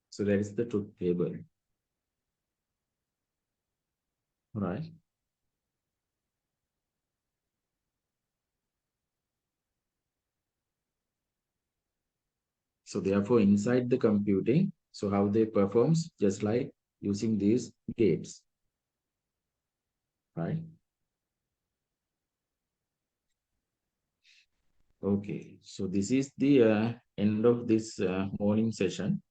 [SPEAKER 1] So that is the truth table, right? So therefore, inside the computing, so how they performs, just like using these gates, right? Okay, so this is the end of this morning session.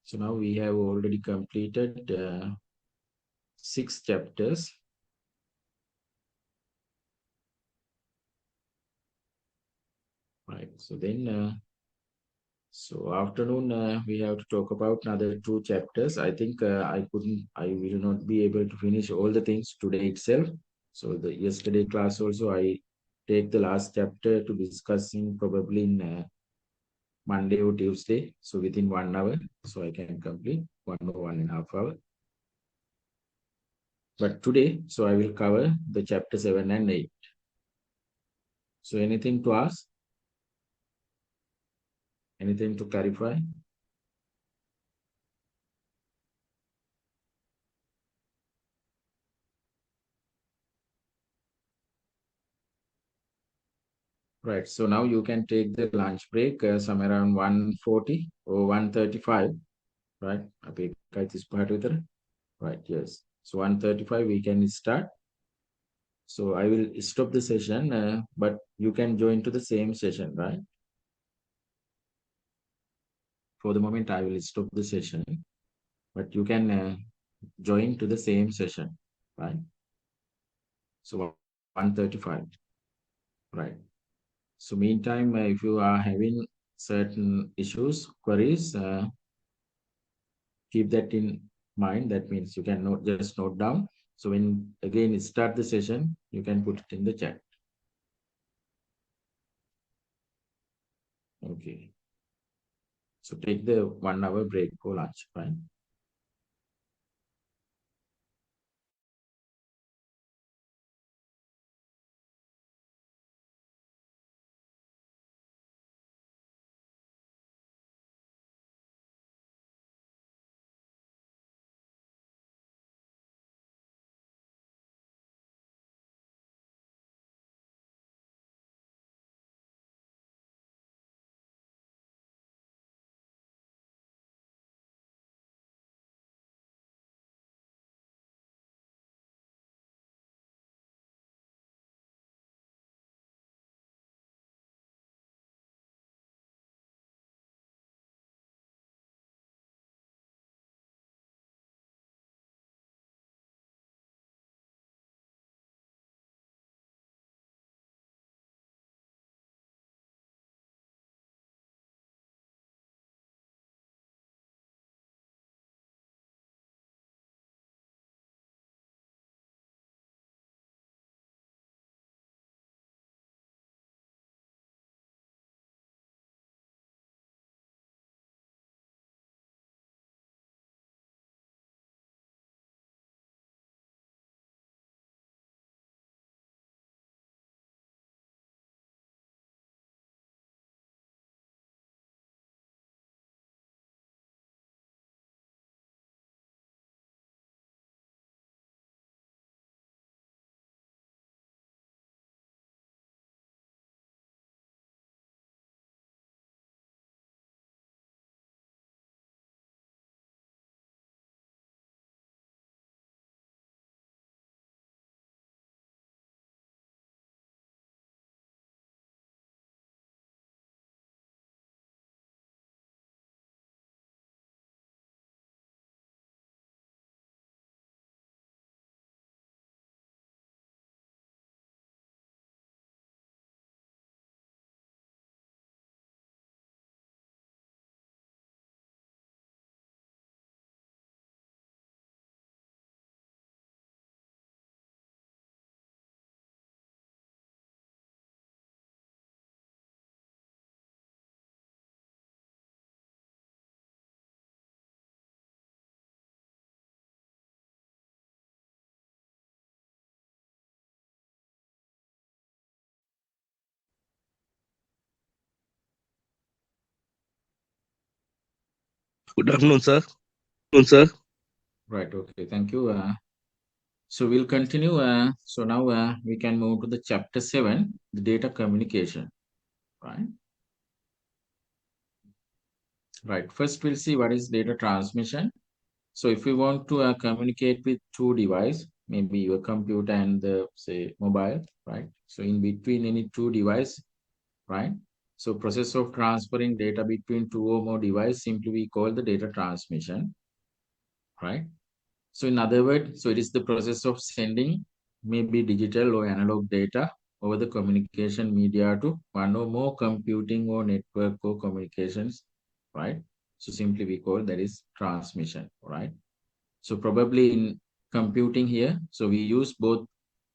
[SPEAKER 1] So now we have already completed 6 chapters. Right. So then, so afternoon we have to talk about another 2 chapters. I think I will not be able to finish all the things today itself. So the yesterday class also I take the last chapter to discussing probably in Monday or Tuesday. So within 1 hour, so I can complete 1 or 1.5 hour. But today, so I will cover the chapter 7 and 8. So anything to ask? Anything to clarify? Right. So now you can take the lunch break somewhere around 1:40 or 1:35. Right. අපි එකයි 35ට විතර. Right. Yes. So 1:35 we can start. So I will stop the session, but you can join to the same session, right? For the moment, I will stop the session, but you can join to the same session, right? So 1:35, right? So meantime, if you are having certain issues, queries, keep that in mind. That means you can just note down. So when again start the session, you can put it in the chat. Okay. So take the 1 hour break for lunch, right?
[SPEAKER 2] Good afternoon, sir. Good, sir.
[SPEAKER 1] Right, okay, thank you. So we'll continue. So now we can move to the chapter 7, the data communication, right? Right, first we'll see what is data transmission. So if we want to communicate with two devices, maybe your computer and the, say, mobile, right? So in between any two devices, right? So process of transferring data between two or more devices simply we call the data transmission, right? So in other words, so it is the process of sending maybe digital or analog data over the communication media to one or more computing or network or communications, right? So simply we call that is transmission, right? So probably in computing here, so we use both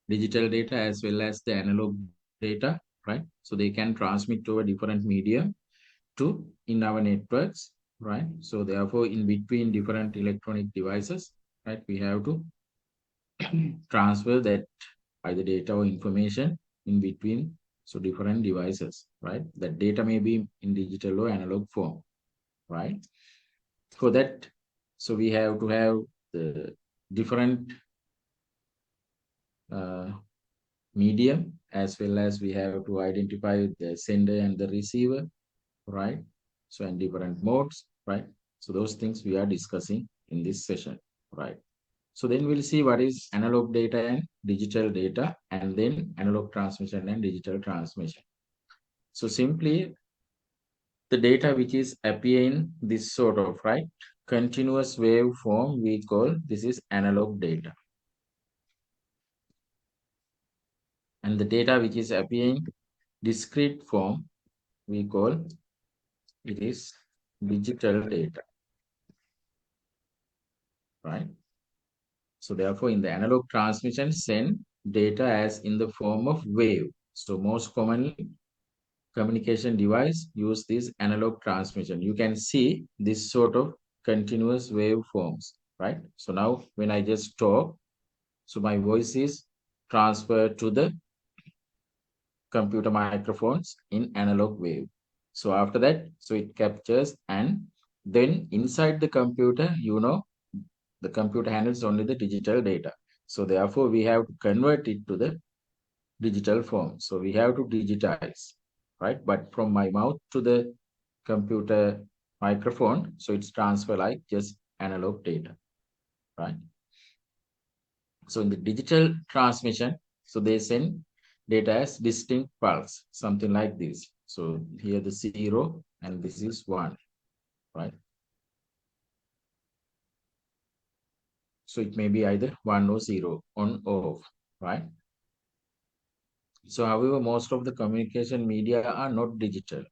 [SPEAKER 1] digital data as well as the analog data, right? So they can transmit over different medium to in our networks, right? So therefore, in between different electronic devices, right, we have to transfer that either data or information in between so different devices, right? That data may be in digital or analog form, right? For that, so we have to have the different uh, medium as well as we have to identify the sender and the receiver, right? So and different modes, right? So those things we are discussing in this session, right? So then we'll see what is analog data and digital data, and then analog transmission and digital transmission. So simply the data which is appearing this sort of, right, continuous wave form, we call this is analog data. And the data which is appearing discrete form, we call it is digital data, right? So therefore, in the analog transmission, send data as in the form of wave. So most commonly, communication device use this analog transmission. You can see this sort of continuous wave forms, right? So now when I just talk, so my voice is transferred to the computer microphones in analog wave. So after that, so it captures and then inside the computer, the computer handles only the digital data. So therefore, we have to convert it to the digital form. So we have to digitize, right? But from my mouth to the computer microphone, so it's transfer like just analog data, right? So in the digital transmission, so they send data as distinct pulse, something like this. So here the 0 and this is 1, right? So it may be either 1 or 0, on or off, right? So however, most of the communication media are not digital,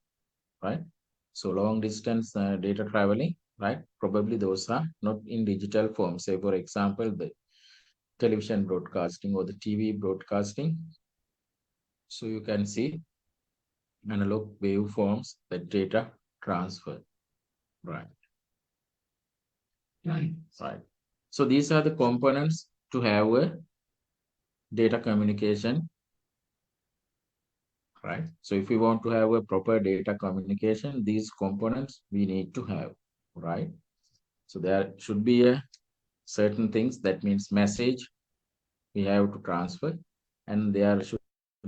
[SPEAKER 1] right? So long distance data traveling, right? Probably those are not in digital form. Say, for example, the television broadcasting or the TV broadcasting. So you can see analog waveforms that data transfer, right? Right. So these are the components to have a data communication, right? So if we want to have a proper data communication, these components we need to have, right? So there should be a certain things that means message we have to transfer, and there should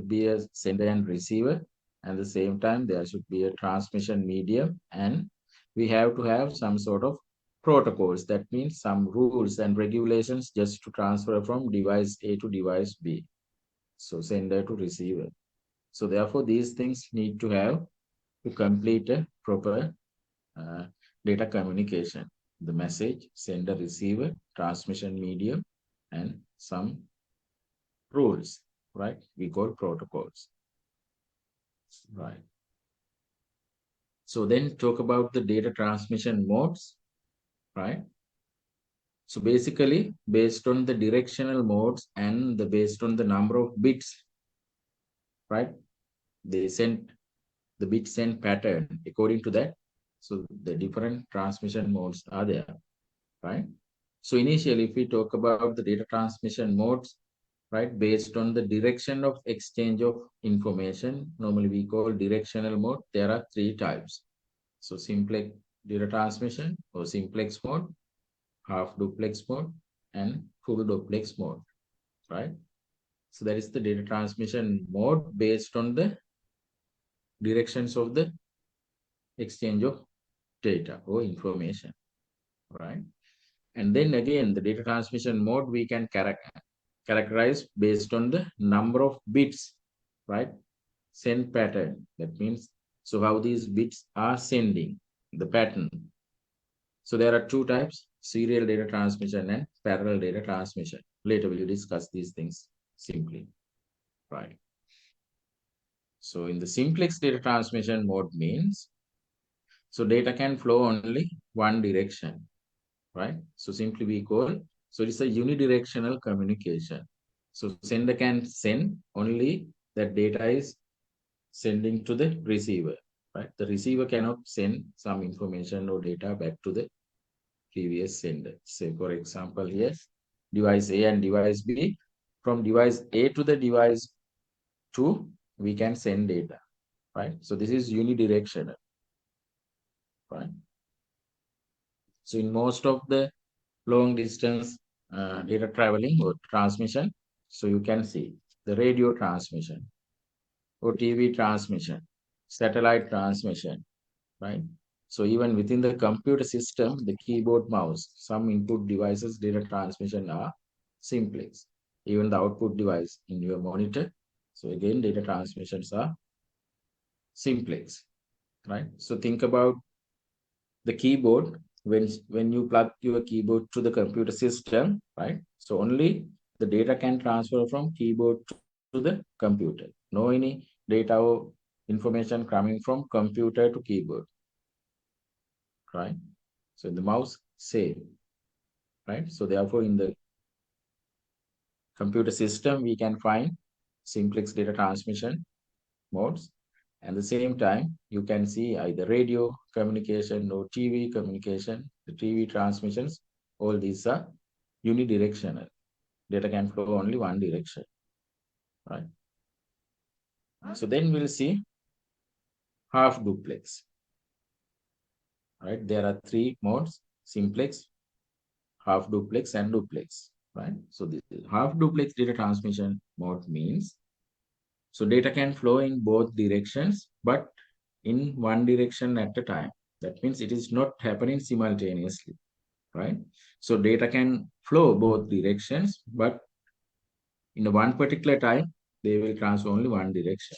[SPEAKER 1] be a sender and receiver, and at the same time there should be a transmission medium, and we have to have some sort of protocols, that means some rules and regulations just to transfer from device A to device B, so sender to receiver. So therefore these things need to have to complete a proper uh, data communication, the message sender receiver transmission medium and some rules, right? We call protocols, right? So then talk about the data transmission modes, right? So basically, based on the directional modes and the based on the number of bits, right? They send the bit send pattern according to that. So the different transmission modes are there, right? So initially, if we talk about the data transmission modes, right, based on the direction of exchange of information, normally we call directional mode. There are three types. So simply data transmission or simplex mode, half duplex mode, and full duplex mode, right? So that is the data transmission mode based on the directions of the exchange of data or information, right? And then again, the data transmission mode we can characterize based on the number of bits, right? Send pattern. That means, so how these bits are sending, the pattern. So there are two types, serial data transmission and parallel data transmission. Later we'll discuss these things simply, right? So in the simplex data transmission mode means, so data can flow only one direction, right? So simply we call, so it's a unidirectional communication. So sender can send only that data is sending to the receiver, right? The receiver cannot send some information or data back to the previous sender. Say for example here, device A and device B. From device A to the device 2, we can send data, right? So this is unidirectional, right? So in most of the long distance data traveling or transmission, so you can see the radio transmission or TV transmission, satellite transmission, right? So even within the computer system, the keyboard, mouse, some input devices data transmission are simplex. Even the output device in your monitor, so again data transmissions are simplex, right? So think about the keyboard. When you plug your keyboard to the computer system, right? So only the data can transfer from keyboard to the computer. No any data or information coming from computer to keyboard, right? So in the mouse, same, right? So therefore, in the computer system, we can find simplex data transmission modes. At the same time, you can see either radio communication or TV communication, the TV transmissions, all these are unidirectional. Data can flow only one direction, right? So then we'll see half duplex, right? There are three modes, simplex, half duplex, and duplex, right? So this half duplex data transmission mode means, so data can flow in both directions, but in one direction at a time. That means it is not happening simultaneously, right? So data can flow both directions, but in one particular time, they will transfer only one direction.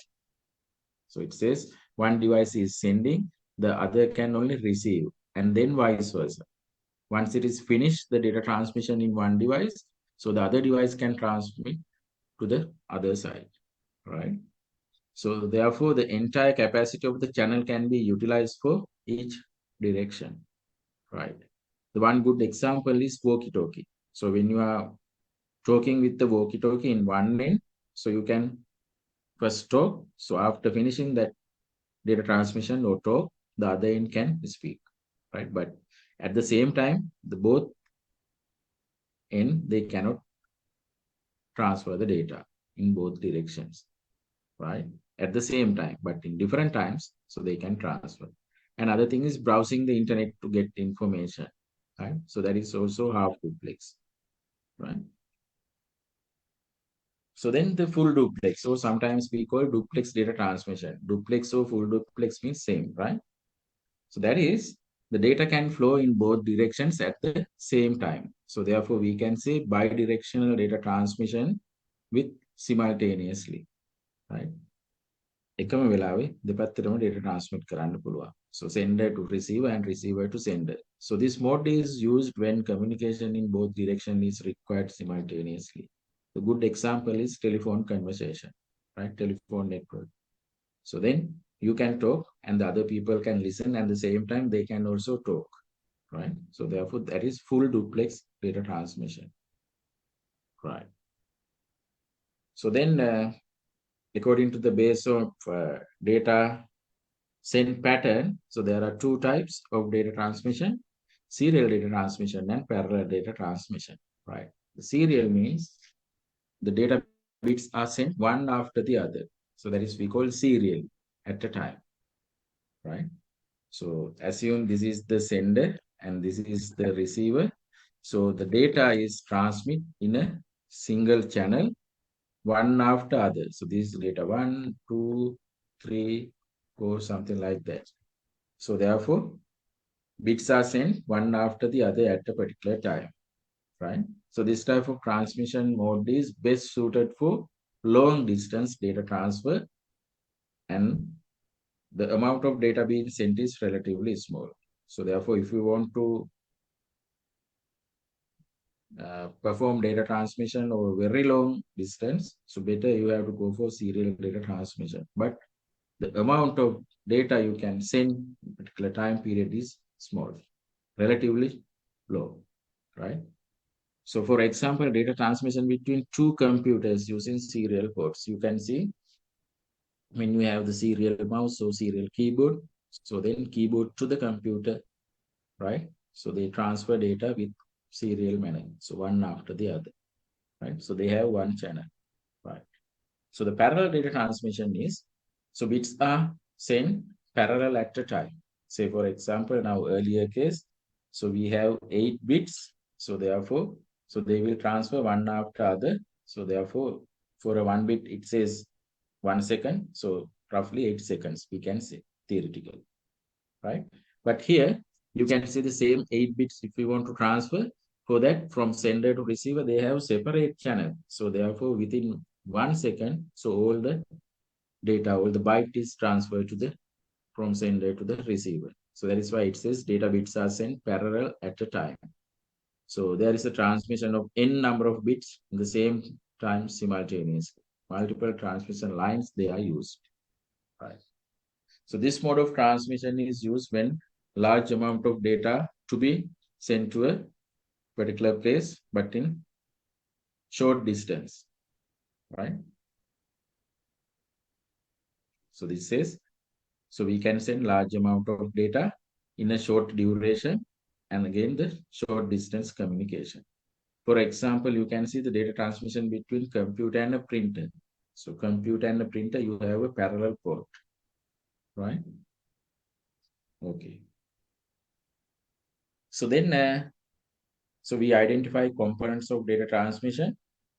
[SPEAKER 1] So it says one device is sending, the other can only receive, and then vice versa. Once it is finished, the data transmission in one device, so the other device can transmit to the other side, right? So therefore, the entire capacity of the channel can be utilized for each direction, right? The one good example is walkie-talkie. So when you are talking with the walkie-talkie in one end, so you can first talk. So after finishing that data transmission or talk, the other end can speak, right? But at the same time, the both end, they cannot transfer the data in both directions, right? At the same time, but in different times, so they can transfer. Another thing is browsing the internet to get information, right? So that is also half duplex, right? So then the full duplex, so sometimes we call duplex data transmission. Duplex or full duplex means same, right? So that is the data can flow in both directions at the same time. So therefore we can say bidirectional data transmission with simultaneously, right? එකම වෙලාවේ දෙපැත්තටම data transmit කරන්න පුළුවන්. So sender to receiver and receiver to sender. So this mode is used when communication in both directions is required simultaneously. The good example is telephone conversation, right? Telephone network. So then you can talk and the other people can listen at the same time they can also talk, right? So therefore that is full duplex data transmission, right? So then according to the base of data send pattern, so there are two types of data transmission, serial data transmission and parallel data transmission, right? The serial means the data bits are sent one after the other. So that is we call serial at a time, right? So assume this is the sender and this is the receiver. So the data is transmit in a single channel, one after other. So this is data 1, 2, 3, 4, something like that. So therefore, bits are sent one after the other at a particular time, right? So this type of transmission mode is best suited for long distance data transfer, and the amount of data being sent is relatively small. So therefore, if you want to perform data transmission over very long distance, so better you have to go for serial data transmission. But the amount of data you can send in a particular time period is small, relatively low, right? So for example, data transmission between two computers using serial ports, you can see when you have the serial mouse or serial keyboard, so then keyboard to the computer, right? So they transfer data with serial manner, so one after the other, right? So they have one channel, right? So the parallel data transmission is, so bits are sent parallel at a time. Say for example, in our earlier case, so we have 8 bits. So therefore, so they will transfer one after other. So therefore, for a 1 bit, it says 1 second. So roughly 8 seconds, we can say theoretically, right? But here you can see the same 8 bits if we want to transfer. For that, from sender to receiver, they have separate channel. So therefore, within 1 second, so all the data, all the byte is transferred to the from sender to the receiver. So that is why it says data bits are sent parallel at a time. So there is a transmission of n number of bits in the same time simultaneously. Multiple transmission lines they are used. Right. So this mode of transmission is used when large amount of data to be sent to a particular place, but in short distance, right? So this says, so we can send large amount of data in a short duration, and again the short distance communication. For example, you can see the data transmission between computer and a printer. So computer and a printer, you have a parallel port, right? Okay. So then, so we identify components of data transmission,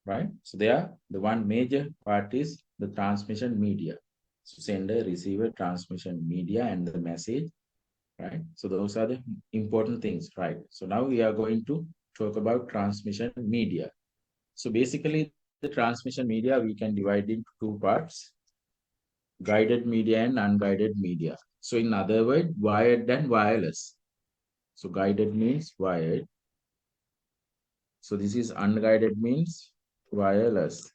[SPEAKER 1] right? So there, the one major part is the transmission media. So sender, receiver, transmission media, and the message, right? So those are the important things, right? So now we are going to talk about transmission media. So basically, the transmission media we can divide into two parts: guided media and unguided media. So in other words, wired and wireless. So guided means wired. So this is unguided means wireless,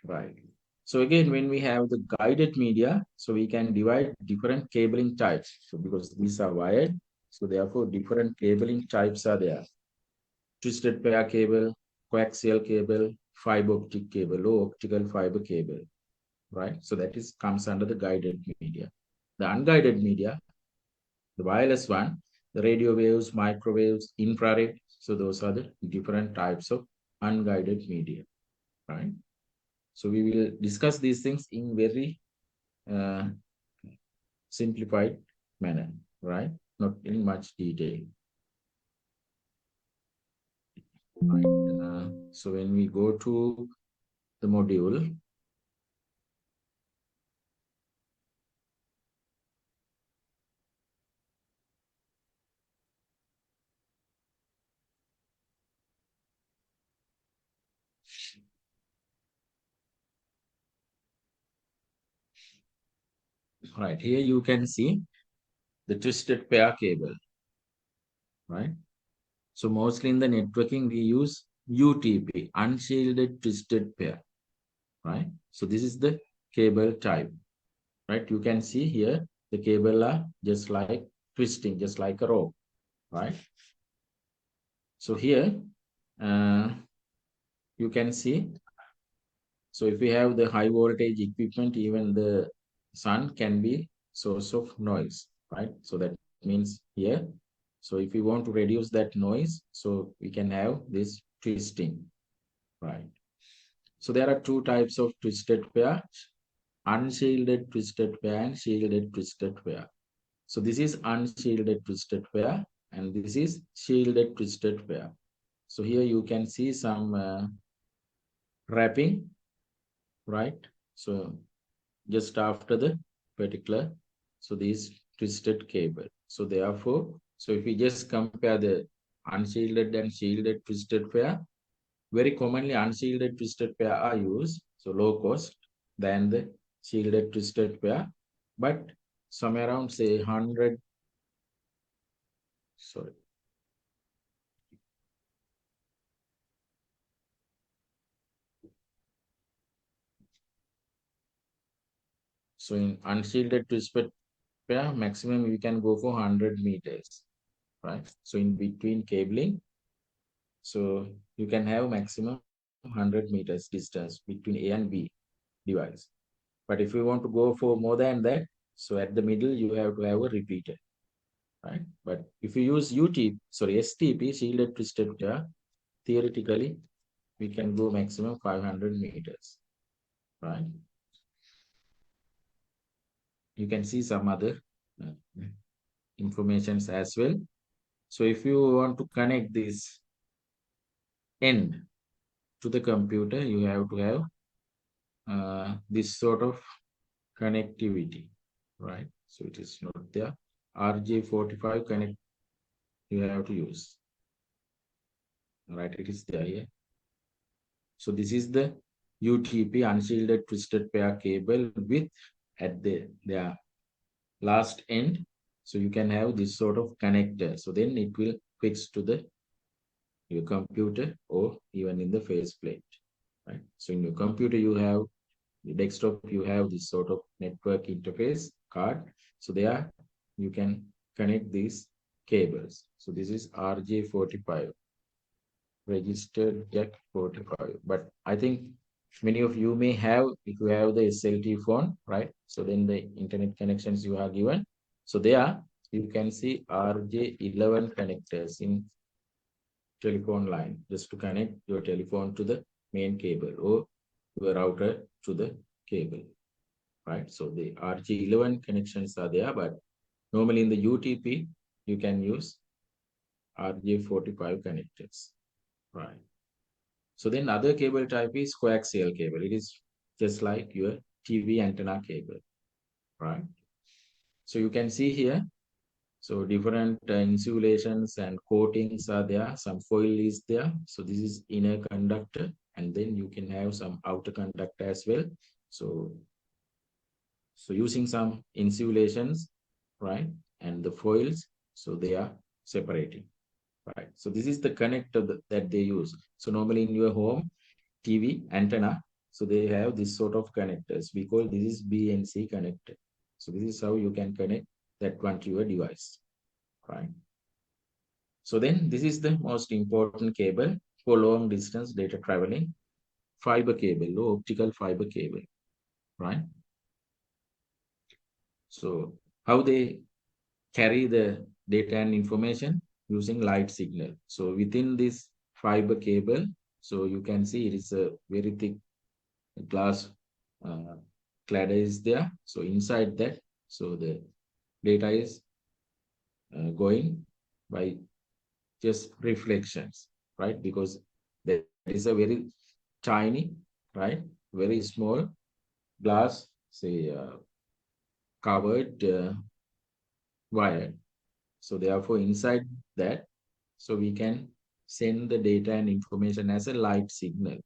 [SPEAKER 1] right? So again, when we have the guided media, so we can divide different cabling types. So because these are wired, so therefore different cabling types are there. Twisted pair cable, coaxial cable, fiber optic cable, or optical fiber cable, right? So that is comes under the guided media. The unguided media, the wireless one, the radio waves, microwaves, infrared. So those are the different types of unguided media, right? So we will discuss these things in very uh, simplified manner, right? Not in much detail. Right. So when we go to the module, right here you can see the twisted pair cable, right? So mostly in the networking, we use UTP, unshielded twisted pair, right? So this is the cable type, right? You can see here, the cable are just like twisting, just like a rope, right? So here, you can see, so if we have the high voltage equipment, even the sun can be source of noise, right? So that means here, so if we want to reduce that noise, so we can have this twisting, right? So there are two types of twisted pair: unshielded twisted pair and shielded twisted pair. So this is unshielded twisted pair, and this is shielded twisted pair. So here you can see some wrapping, right? So just after the particular, so these twisted cable. So therefore, so if we just compare the unshielded and shielded twisted pair, very commonly unshielded twisted pair are used, so low cost than the shielded twisted pair, but somewhere around say 100, sorry. So in unshielded twisted pair, maximum we can go for 100 meters, right? So in between cabling, so you can have maximum 100 meters distance between A and B device. But if you want to go for more than that, so at the middle you have to have a repeater, right? But if you use STP, shielded twisted pair, theoretically we can go maximum 500 meters, right? You can see some other uh, informations as well. So if you want to connect this end to the computer, you have to have this sort of connectivity, right? So it is not there. RJ45 connect you have to use, right? It is there here. So this is the UTP unshielded twisted pair cable with at their last end. So you can have this sort of connector. So then it will fix to the your computer or even in the faceplate, right? So in your computer you have the desktop, you have this sort of network interface card. So there you can connect these cables. So this is RJ45, registered jack 45. But I think many of you may have, if you have the SLT phone, right? So then the internet connections you are given. So there you can see RJ11 connectors in telephone line just to connect your telephone to the main cable or your router to the cable, right? So the RJ11 connections are there, but normally in the UTP, you can use RJ45 connectors, right? So then other cable type is coaxial cable. It is just like your TV antenna cable, right? So you can see here, so different insulations and coatings are there. Some foil is there. So this is inner conductor, and then you can have some outer conductor as well. So using some insulations, right, and the foils, so they are separating, right? So this is the connector that they use. So normally in your home TV antenna, so they have this sort of connectors. We call this is BNC connector. So this is how you can connect that one to your device, right? So then this is the most important cable for long distance data traveling, fiber cable, low optical fiber cable, right? So how they carry the data and information using light signal. So within this fiber cable, so you can see it is a very thick glass uh, clad is there. So inside that, so the data is going by just reflections, right? Because that is a very tiny, right? Very small glass, say covered wire. So therefore inside that, so we can send the data and information as a light signal,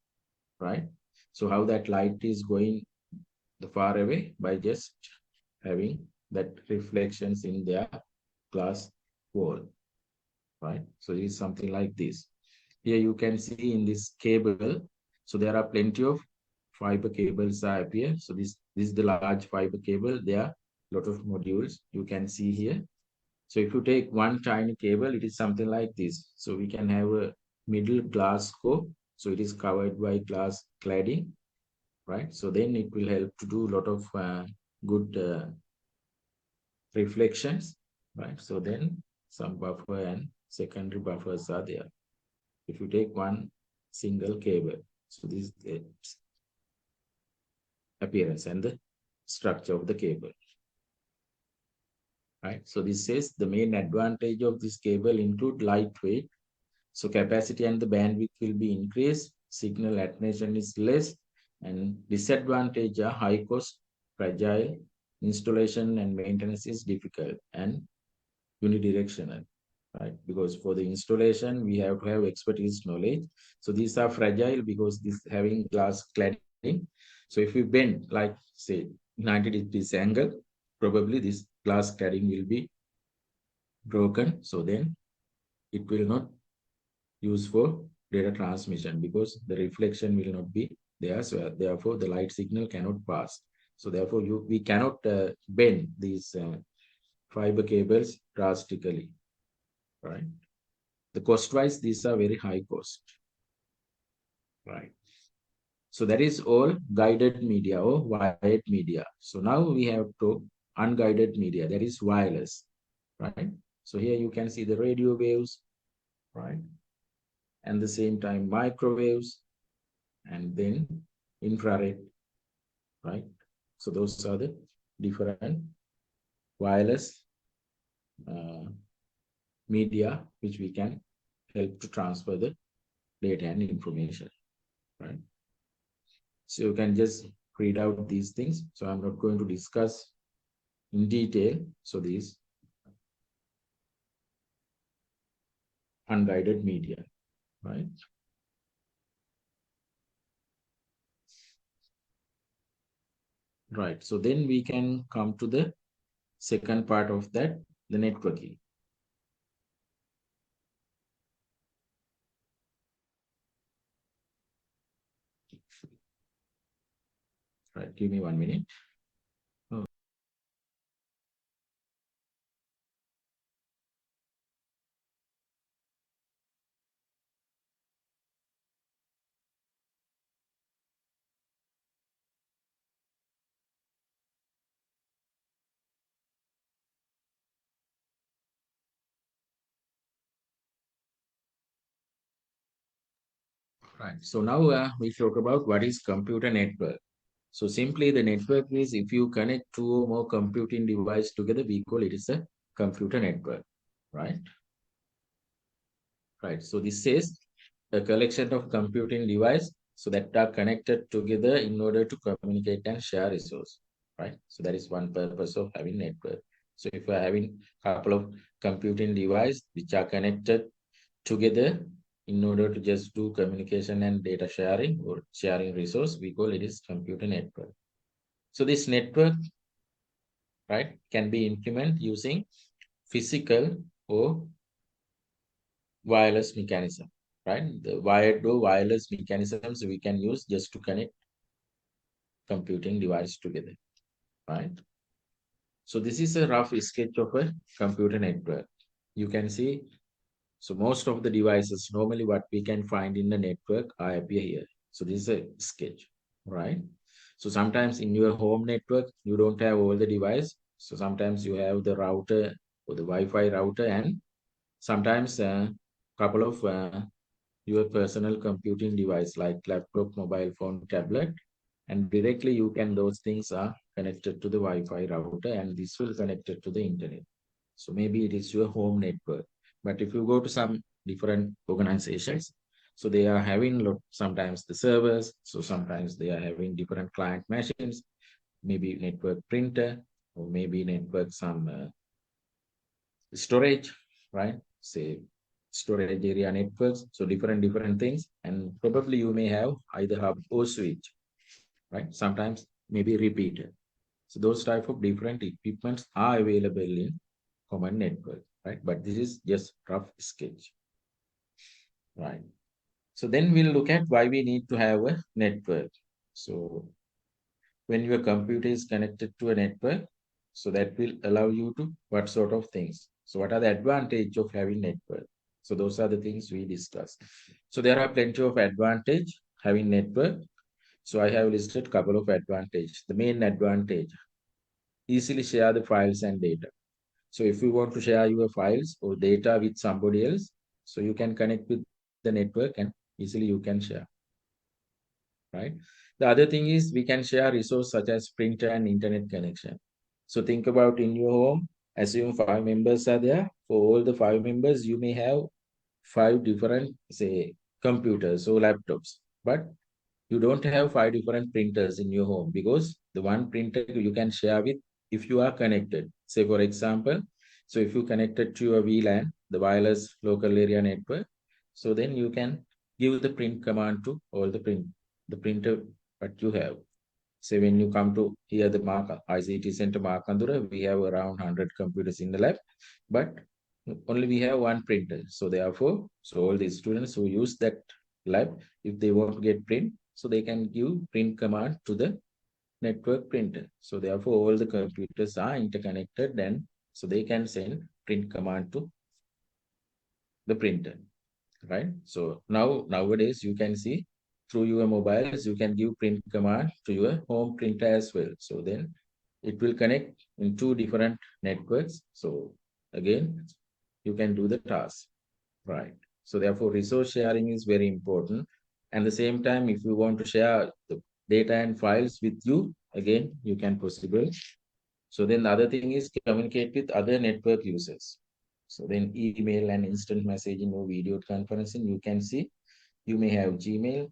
[SPEAKER 1] right? So how that light is going the far away by just having that reflections in their glass wall, right? So it is something like this. Here you can see in this cable, so there are plenty of fiber cables are appear. So this is the large fiber cable. There are a lot of modules you can see here. So if you take one tiny cable, it is something like this. So we can have a middle glass core. So it is covered by glass cladding, right? So then it will help to do a lot of good reflections, right? So then some buffer and secondary buffers are there. If you take one single cable, so this is the appearance and the structure of the cable. right? So this says the main advantage of this cable include lightweight. So capacity and the bandwidth will be increased. Signal attenuation is less, and disadvantage are high cost, fragile, installation and maintenance is difficult and unidirectional, right? Because for the installation, we have to have expertise knowledge. So these are fragile because this having glass cladding. So if we bend, like say 90 degrees angle, probably this glass cladding will be broken. So then it will not use for data transmission because the reflection will not be there. So therefore, the light signal cannot pass. So therefore, we cannot bend these fiber cables drastically, right? The cost wise, these are very high cost, right? So that is all guided media or wired media. So now we have to unguided media, that is wireless, right? So here you can see the radio waves, right? And the same time microwaves and then infrared, right? So those are the different wireless uh, media which we can help to transfer the data and information, right? So you can just read out these things. So I'm not going to discuss in detail. So these unguided media, right? Right. So then we can come to the second part of that, the networking. Right. Give me 1 minute. Oh, right. So now we talk about what is computer network. So simply the network is if you connect two or more computing devices together, we call it is a computer network, right? Right. So this says a collection of computing devices so that are connected together in order to communicate and share resource, right? So that is one purpose of having network. So if we are having a couple of computing devices which are connected together in order to just do communication and data sharing or sharing resource, we call it is computer network. So this network, right, can be implemented using physical or wireless mechanism, right? The wired or wireless mechanisms we can use just to connect computing device together, right? So this is a rough sketch of a computer network. You can see, so most of the devices, normally what we can find in the network are appear here. So this is a sketch, right? So sometimes in your home network, you don't have all the device. So sometimes you have the router or the Wi-Fi router and sometimes a couple of your personal computing device like laptop, mobile phone, tablet, and directly you can, those things are connected to the Wi-Fi router and this will connected to the internet. So maybe it is your home network. But if you go to some different organizations, so they are having sometimes the servers, so sometimes they are having different client machines, maybe network printer, or maybe network some storage, right? Say storage area networks, so different things, and probably you may have either hub or switch, right? Sometimes maybe repeater. So those type of different equipments are available in common network, right? But this is just rough sketch, right? So then we'll look at why we need to have a network. So when your computer is connected to a network, so that will allow you to what sort of things. So what are the advantage of having network? So those are the things we discussed. So there are plenty of advantage having network. So I have listed couple of advantage. The main advantage, easily share the files and data. So if you want to share your files or data with somebody else, so you can connect with the network and easily you can share, right? The other thing is we can share resource such as printer and internet connection. So think about in your home, assume 5 members are there. For all the 5 members, you may have 5 different, say, computers or laptops, but you don't have 5 different printers in your home, because the one printer you can share with if you are connected. Say, for example, so if you connected to your VLAN, the wireless local area network, so then you can give the print command to all the printer that you have. Say when you come to here, the ICT Center Markandura, we have around 100 computers in the lab, but only we have one printer. So therefore, so all the students who use that lab, if they want to get print, so they can give print command to the network printer. So therefore, all the computers are interconnected, and so they can send print command to the printer, right? So nowadays you can see through your mobiles, you can give print command to your home printer as well. So then it will connect in 2 different networks. So again, you can do the task, right? So therefore, resource sharing is very important. And the same time, if you want to share the data and files with you, again, you can possible. So then the other thing is communicate with other network users. So then email and instant messaging or video conferencing, you can see you may have Gmail,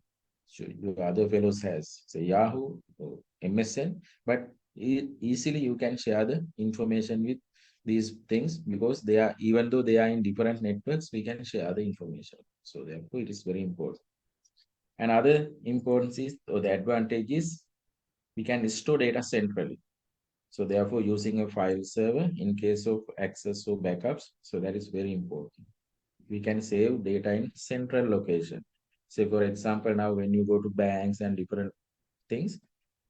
[SPEAKER 1] so your other fellows has say Yahoo or MSN, but easily you can share the information with these things, because they are, even though they are in different networks, we can share the information. So therefore it is very important. Another importance is, or the advantage is, we can store data centrally. So therefore using a file server in case of access or backups, so that is very important. We can save data in central location. Say, for example, now when you go to banks and different things,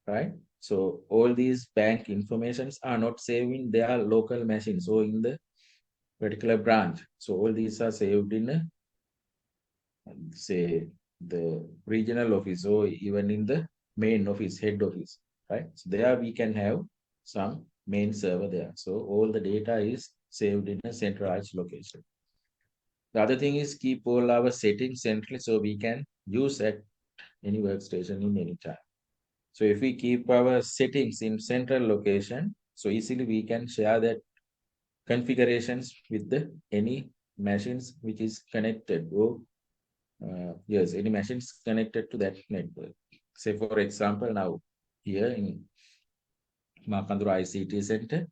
[SPEAKER 1] right? So all these bank informations are not saved in their local machines or in the particular branch. So all these are saved in, say, the regional office or even in the main office, head office, right? So there we can have some main server there. So all the data is saved in a centralized location. The other thing is keep all our settings centrally, so we can use at any workstation in any time. So if we keep our settings in central location, so easily we can share that configurations with the any machines which is connected, or yes, any machines connected to that network. Say, for example, now here in Makandura ICT Center,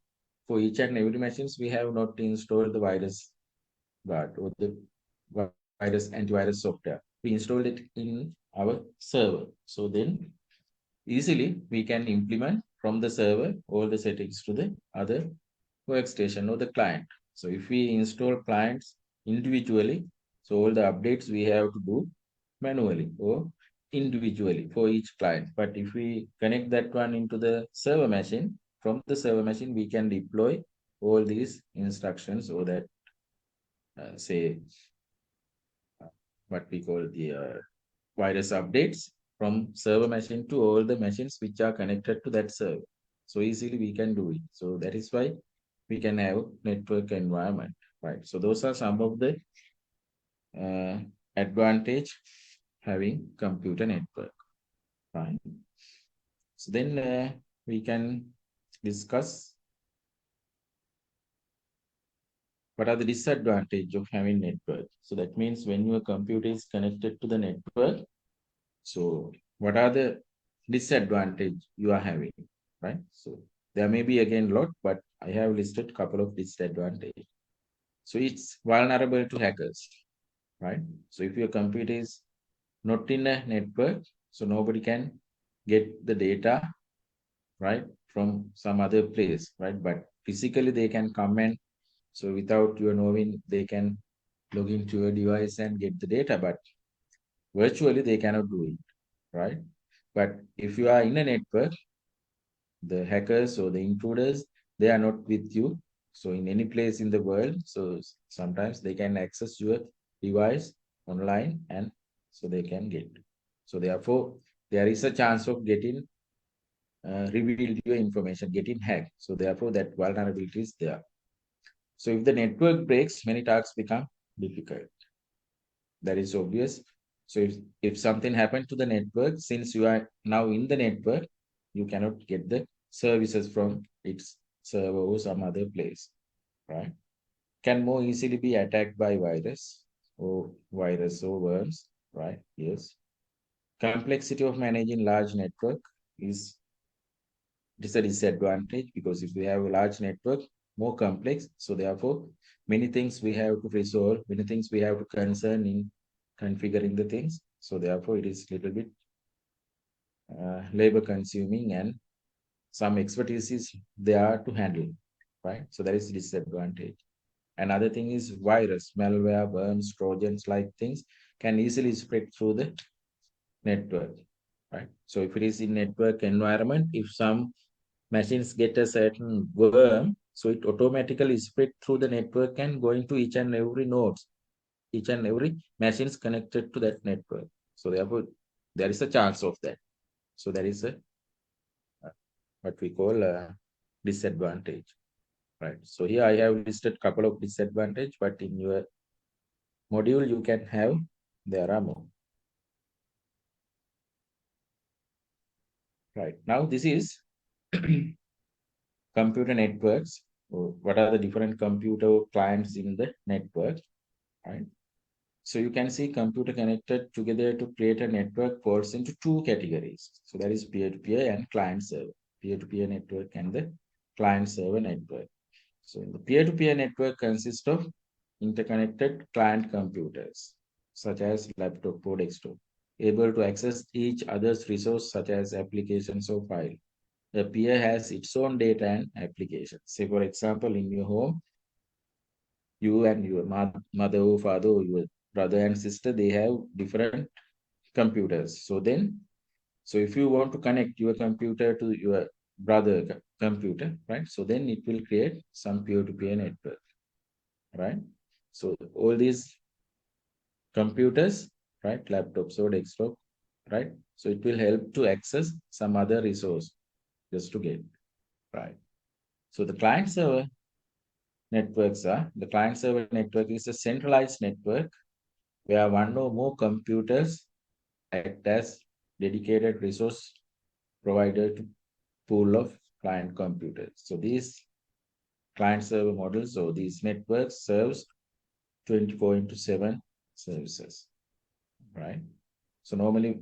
[SPEAKER 1] for each and every machines, we have not installed the virus guard or the virus antivirus software. We installed it in our server. So then easily we can implement from the server all the settings to the other workstation or the client. So if we install clients individually, so all the updates we have to do manually or individually for each client. But if we connect that one into the server machine, from the server machine, we can deploy all these instructions, or that say what we call the virus updates from server machine to all the machines which are connected to that server. So easily we can do it. So that is why we can have network environment, right? So those are some of the uh, advantage having computer network, right? So then we can discuss what are the disadvantage of having network. So that means when your computer is connected to the network, so what are the disadvantage you are having, right? So there may be again lot, but I have listed couple of disadvantage. So it's vulnerable to hackers, right? So if your computer is not in a network, so nobody can get the data, right, from some other place, right? But physically they can come, and so without you knowing, they can log into your device and get the data, but virtually they cannot do it, right? But if you are in a network, the hackers or the intruders, they are not with you. So in any place in the world, so sometimes they can access your device online, and so they can get. So therefore, there is a chance of getting revealed your information, getting hacked. So therefore, that vulnerability is there. So if the network breaks, many tasks become difficult. That is obvious. So if something happened to the network, since you are now in the network, you cannot get the services from its server or some other place. right? Can more easily be attacked by virus or worms, right? Yes. Complexity of managing large network is it is a disadvantage because if we have a large network, more complex, so therefore many things we have to resolve, many things we have to concern in configuring the things. So therefore it is little bit labor consuming and some expertise is there to handle, right? So that is disadvantage. Another thing is virus, malware, worms, trojans like things can easily spread through the network, right? So if it is in network environment, if some machines get a certain worm, so it automatically spread through the network and going to each and every nodes, each and every machines connected to that network. So therefore, there is a chance of that. So that is a what we call a disadvantage, right? So here I have listed couple of disadvantage, but in your module you can have there are more. Right now, this is computer networks. What are the different computer clients in the network, right? So you can see computer connected together to create a network falls into two categories. So that is peer-to-peer and client server. Peer-to-peer network and the client server network. So the peer-to-peer network consists of interconnected client computers, such as laptop or desktop, able to access each other's resource such as applications or file. The peer has its own data and applications. Say, for example, in your home, you and your mother or father or your brother and sister, they have different computers. So if you want to connect your computer to your brother computer, right? So then it will create some peer-to-peer network, right? So all these computers, right? Laptops or desktop, right? So it will help to access some other resource just to get, right? So the client server networks are, the client server network is a centralized network where one or more computers act as dedicated resource provider to pool of client computers. So these client server models or these networks serves 24 into 7 services, right? So normally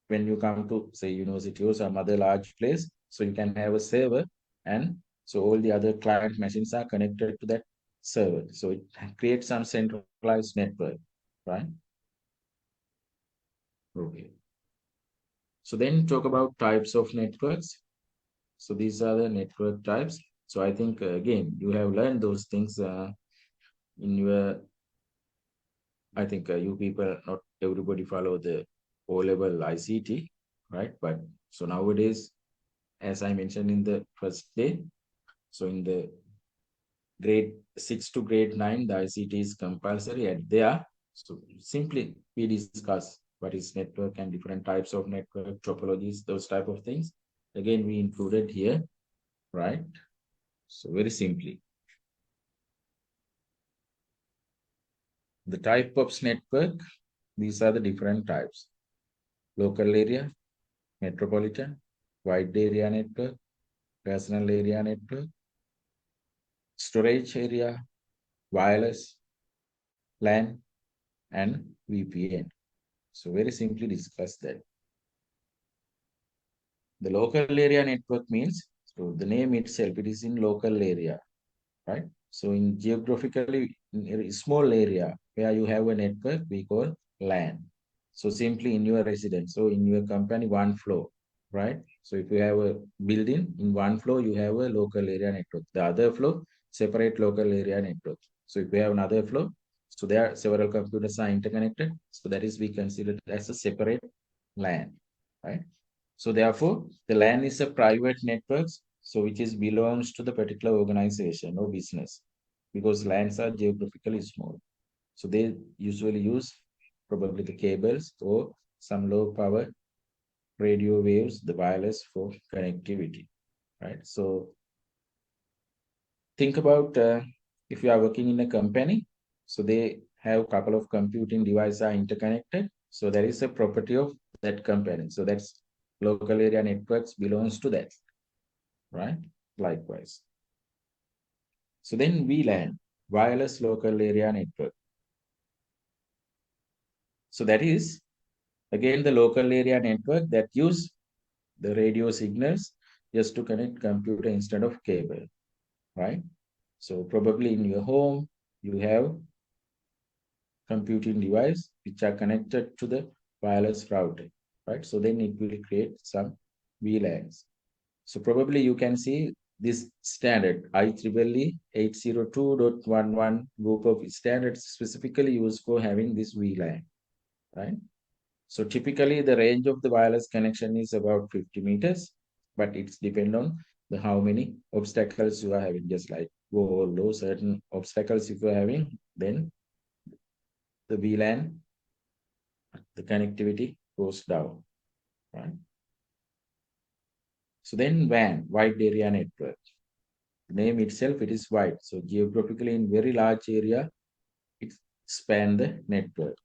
[SPEAKER 1] when you come to say university or some other large place, so you can have a server and so all the other client machines are connected to that server. So it creates some centralized network, right? Okay. So then talk about types of networks. So these are the network types. So I think again, you have learned those things in your, I think you people, not everybody follow the O-level ICT, right? But so nowadays, as I mentioned in the first day, so in the grade 6 to grade 9, the ICT is compulsory and there. So simply we discuss what is network and different types of network topologies, those type of things. Again, we included here, right? So very simply. The type of network, these are the different types. Local area, metropolitan, wide area network, personal area network, storage area, wireless, LAN, and VPN. So very simply discuss that. The local area network means, so the name itself, it is in local area, right? So in geographically in a small area where you have a network, we call LAN. So simply in your residence, so in your company, one floor, right? So if you have a building in one floor, you have a local area network. The other floor, separate local area network. So if you have another floor, so there are several computers are interconnected. So that is we consider as a separate LAN, right? So therefore, the LAN is a private network, so which is belongs to the particular organization or business, because LANs are geographically small. So they usually use probably the cables or some low power radio waves, the wireless for connectivity, right? So think about if you are working in a company, so they have a couple of computing devices are interconnected. So there is a property of that company. So that's local area networks belongs to that, right? Likewise. So then VLAN, wireless local area network. So that is again the local area network that use the radio signals just to connect computer instead of cable, right? So probably in your home, you have computing device which are connected to the wireless router, right? So then it will create some VLANs. So probably you can see this standard IEEE 802.11 group of standards specifically used for having this VLAN, right? So typically the range of the wireless connection is about 50 meters, but it's depend on the how many obstacles you are having, just like go low certain obstacles if you are having, then the VLAN, the connectivity goes down, right? So then WAN, wide area network. The name itself, it is wide. So geographically in very large area, it span the network,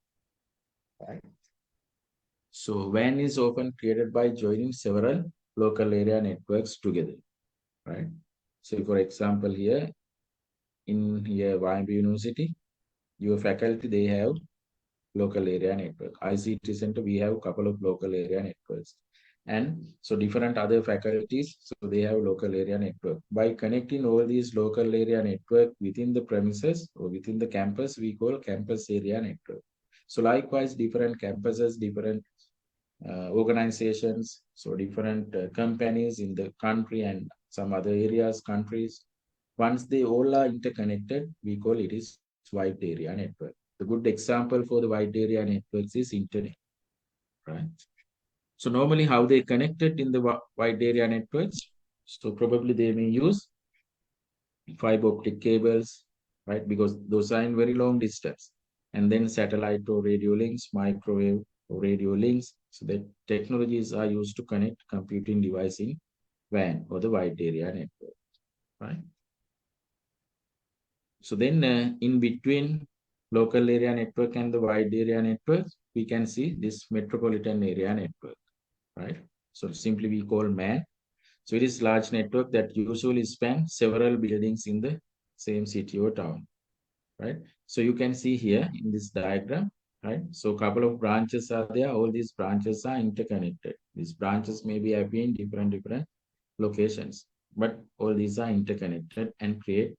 [SPEAKER 1] right? So WAN is often created by joining several local area networks together, right? So for example, here in here YMB University, your faculty, they have local area network. ICT Center, we have a couple of local area networks. And so different other faculties, so they have local area network. By connecting all these local area network within the premises or within the campus, we call campus area network. So likewise, different campuses, different organizations, so different companies in the country and some other areas, countries, once they all are interconnected, we call it is wide area network. The good example for the wide area networks is internet, right? So normally how they connected in the wide area networks, so probably they may use fiber optic cables, right? Because those are in very long distance. And then satellite or radio links, microwave or radio links. So that technologies are used to connect computing device in WAN or the wide area network, right? So then in between local area network and the wide area network, we can see this metropolitan area network, right? So simply we call MAN. So it is large network that usually span several buildings in the same city or town, right? So you can see here in this diagram, right? So a couple of branches are there. All these branches are interconnected. These branches may be having different locations, but all these are interconnected and create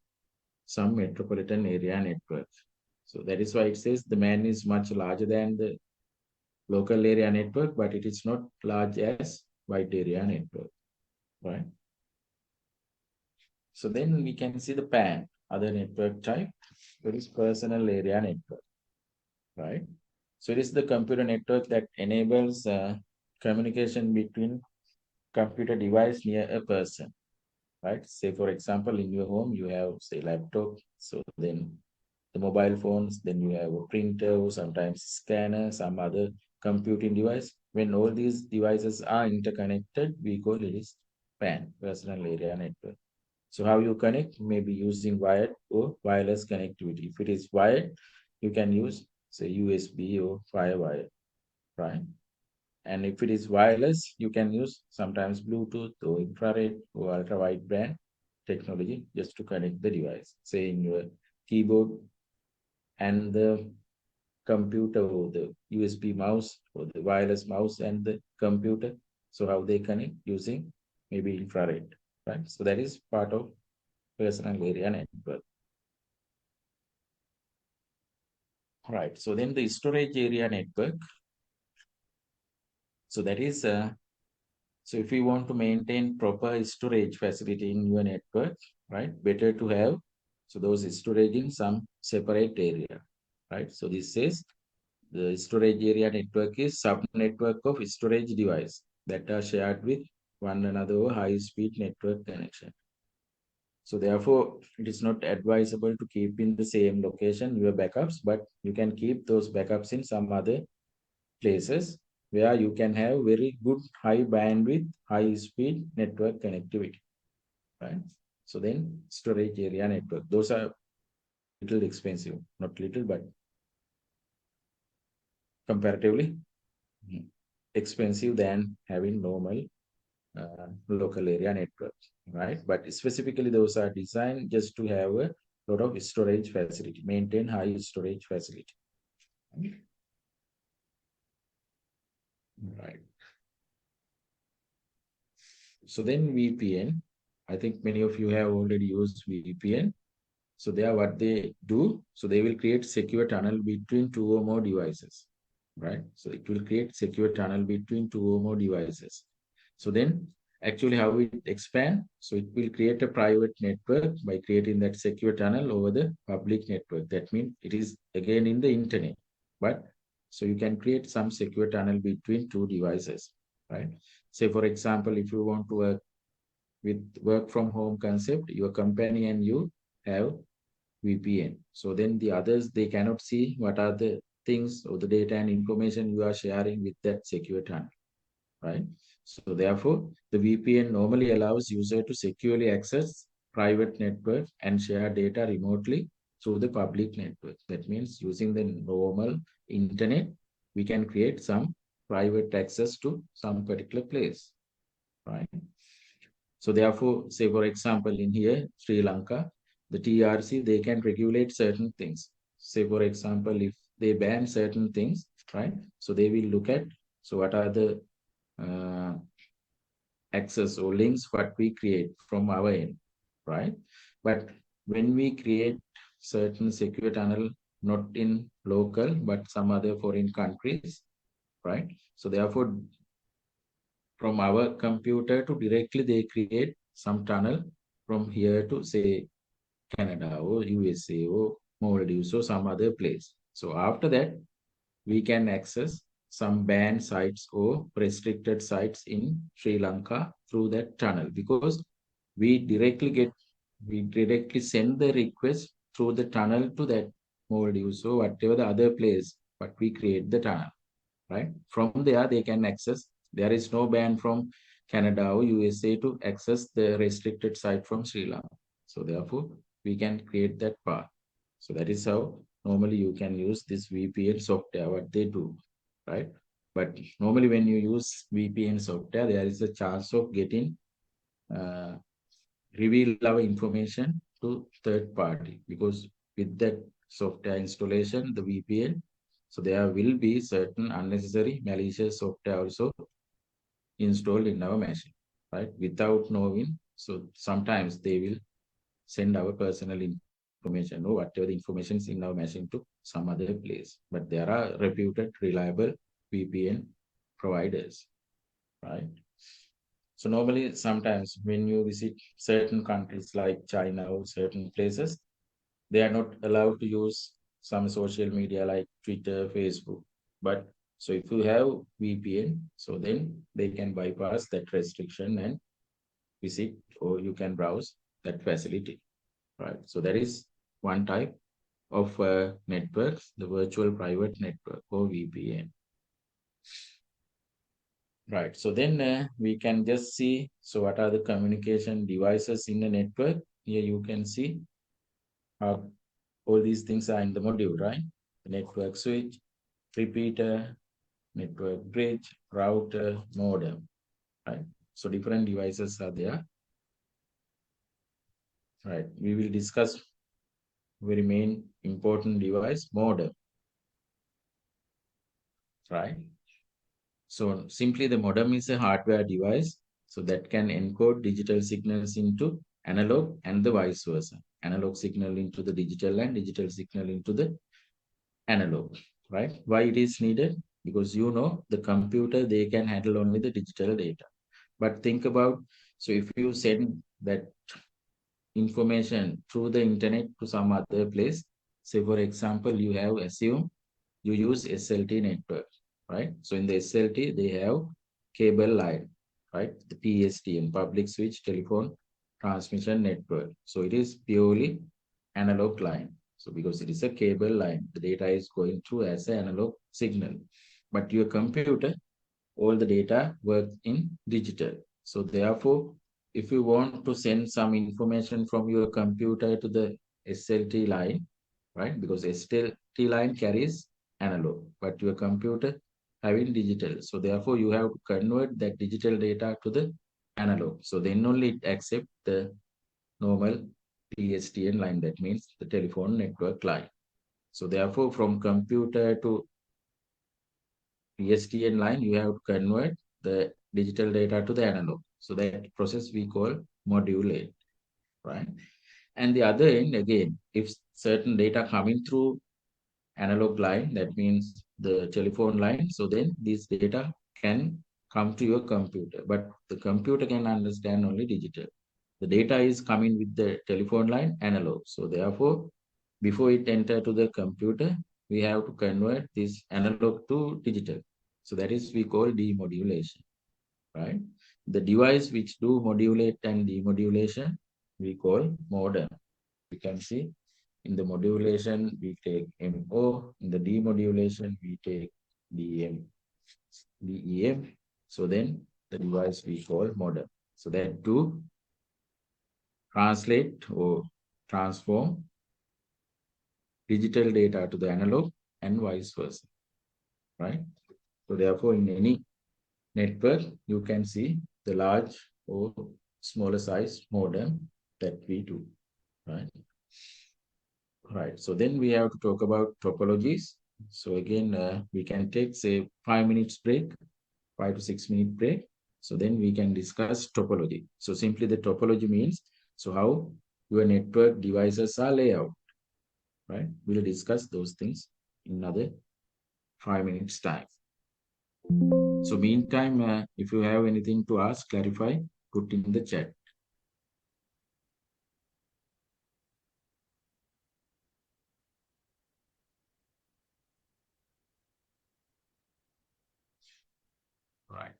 [SPEAKER 1] some metropolitan area network. So that is why it says the MAN is much larger than the local area network, but it is not large as wide area network, right? So then we can see the PAN, other network type, that is personal area network, right? So it is the computer network that enables communication between computer device near a person, right? Say for example, in your home, you have say laptop. So then the mobile phones, then you have a printer, sometimes scanner, some other computing device. When all these devices are interconnected, we call it is PAN, personal area network. So how you connect? Maybe using wired or wireless connectivity. If it is wired, you can use say USB or Firewire, right? And if it is wireless, you can use sometimes Bluetooth or infrared or ultra wideband technology just to connect the device. Say in your keyboard and the computer or the USB mouse or the wireless mouse and the computer. So how they connect using maybe infrared, right? So that is part of personal area network. Right. So then the storage area network. So that is so if you want to maintain proper storage facility in your network, right? Better to have so those storage in some separate area, right? So this says the storage area network is sub-network of storage device that are shared with one another high-speed network connection. So therefore, it is not advisable to keep in the same location your backups, but you can keep those backups in some other places where you can have very good high bandwidth, high speed network connectivity, right? So then storage area network, those are little expensive, not little, but comparatively expensive than having normal local area network, right? But specifically, those are designed just to have a lot of storage facility, maintain high storage facility. Right. So then VPN, I think many of you have already used VPN. So they are what they do. So they will create secure tunnel between two or more devices, right? So it will create secure tunnel between two or more devices. So then actually how it expand? So it will create a private network by creating that secure tunnel over the public network. That means it is again in the internet, but so you can create some secure tunnel between two devices, right? Say for example, if you want to work with work from home concept, your company and you have VPN. So then the others, they cannot see what are the things or the data and information you are sharing with that secure tunnel, right? So therefore, the VPN normally allows user to securely access private network and share data remotely through the public network. That means using the normal internet, we can create some private access to some particular place, right? So therefore, say for example, in here, Sri Lanka, the TRC, they can regulate certain things. Say for example, if they ban certain things, right? So they will look at, so what are the uh, access or links what we create from our end, right? But when we create certain secure tunnel, not in local, but some other foreign countries, right? So therefore, from our computer to directly they create some tunnel from here to say Canada or USA or Maldives or some other place. So after that, we can access some banned sites or restricted sites in Sri Lanka through that tunnel because we directly send the request through the tunnel to that Maldives or whatever the other place, but we create the tunnel, right? From there, they can access. There is no ban from Canada or USA to access the restricted site from Sri Lanka. So therefore, we can create that path. So that is how normally you can use this VPN software, what they do, right? But normally when you use VPN software, there is a chance of getting uh, reveal our information to third party because with that software installation, the VPN, so there will be certain unnecessary malicious software also installed in our machine, right? Without knowing. So sometimes they will send our personal information or whatever the information is in our machine to some other place. But there are reputed, reliable VPN providers, right? So normally, sometimes when you visit certain countries like China or certain places, they are not allowed to use some social media like Twitter, Facebook. But so if you have VPN, so then they can bypass that restriction and visit or you can browse that facility, right? So that is one type of networks, the virtual private network or VPN. Right. So then we can just see, so what are the communication devices in the network? Here you can see all these things are in the module, right? The network switch, repeater, network bridge, router, modem, right? So different devices are there, right? We will discuss very main important device, modem, right? So simply the modem is a hardware device so that can encode digital signals into analog and the vice versa. Analog signal into the digital and digital signal into the analog, right? Why it is needed? Because you know the computer, they can handle only the digital data. But think about, so if you send that information through the internet to some other place, say for example, you have assume you use SLT network, right? So in the SLT, they have cable line, right? The PSTN, public switch telephone transmission network. So it is purely analog line. So because it is a cable line, the data is going through as an analog signal. But your computer, all the data works in digital. So therefore, if you want to send some information from your computer to the SLT line, right? Because SLT line carries analog, but your computer having digital. So therefore, you have to convert that digital data to the analog. So then only it accept the normal PSTN line. That means the telephone network line. So therefore, from computer to PSTN line, you have to convert the digital data to the analog. So that process we call modulate, right? And the other end, again, if certain data coming through analog line, that means the telephone line, so then this data can come to your computer, but the computer can understand only digital. The data is coming with the telephone line analog. So therefore, before it enter to the computer, we have to convert this analog to digital. So that is we call demodulation, right? The device which do modulate and demodulation, we call modem. You can see in the modulation, we take MO. In the demodulation, we take DM, DEM. So then the device we call modem. So that do translate or transform digital data to the analog and vice versa, right? So therefore, in any network, you can see the large or smaller size modem that we do, right? Right. So then we have to talk about topologies. So again, we can take say 5 minutes break, 5 to 6 minute break. So then we can discuss topology. So simply the topology means so how your network devices are laid out, right? We'll discuss those things in another 5 minutes time. So meantime, if you have anything to ask, clarify, put in the chat. Right.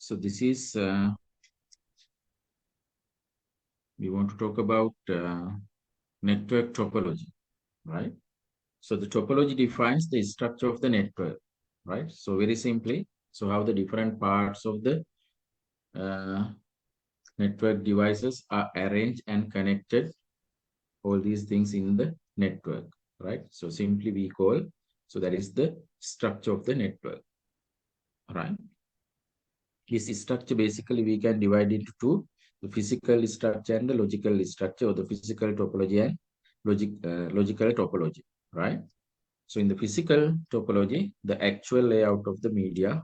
[SPEAKER 1] So this is, we want to talk about network topology, right? So the topology defines the structure of the network, right? So very simply, so how the different parts of the uh, network devices are arranged and connected, all these things in the network, right? So simply we call, so that is the structure of the network, right? This structure basically we can divide into two, the physical structure and the logical structure, or the physical topology and logical topology, right? So in the physical topology, the actual layout of the media,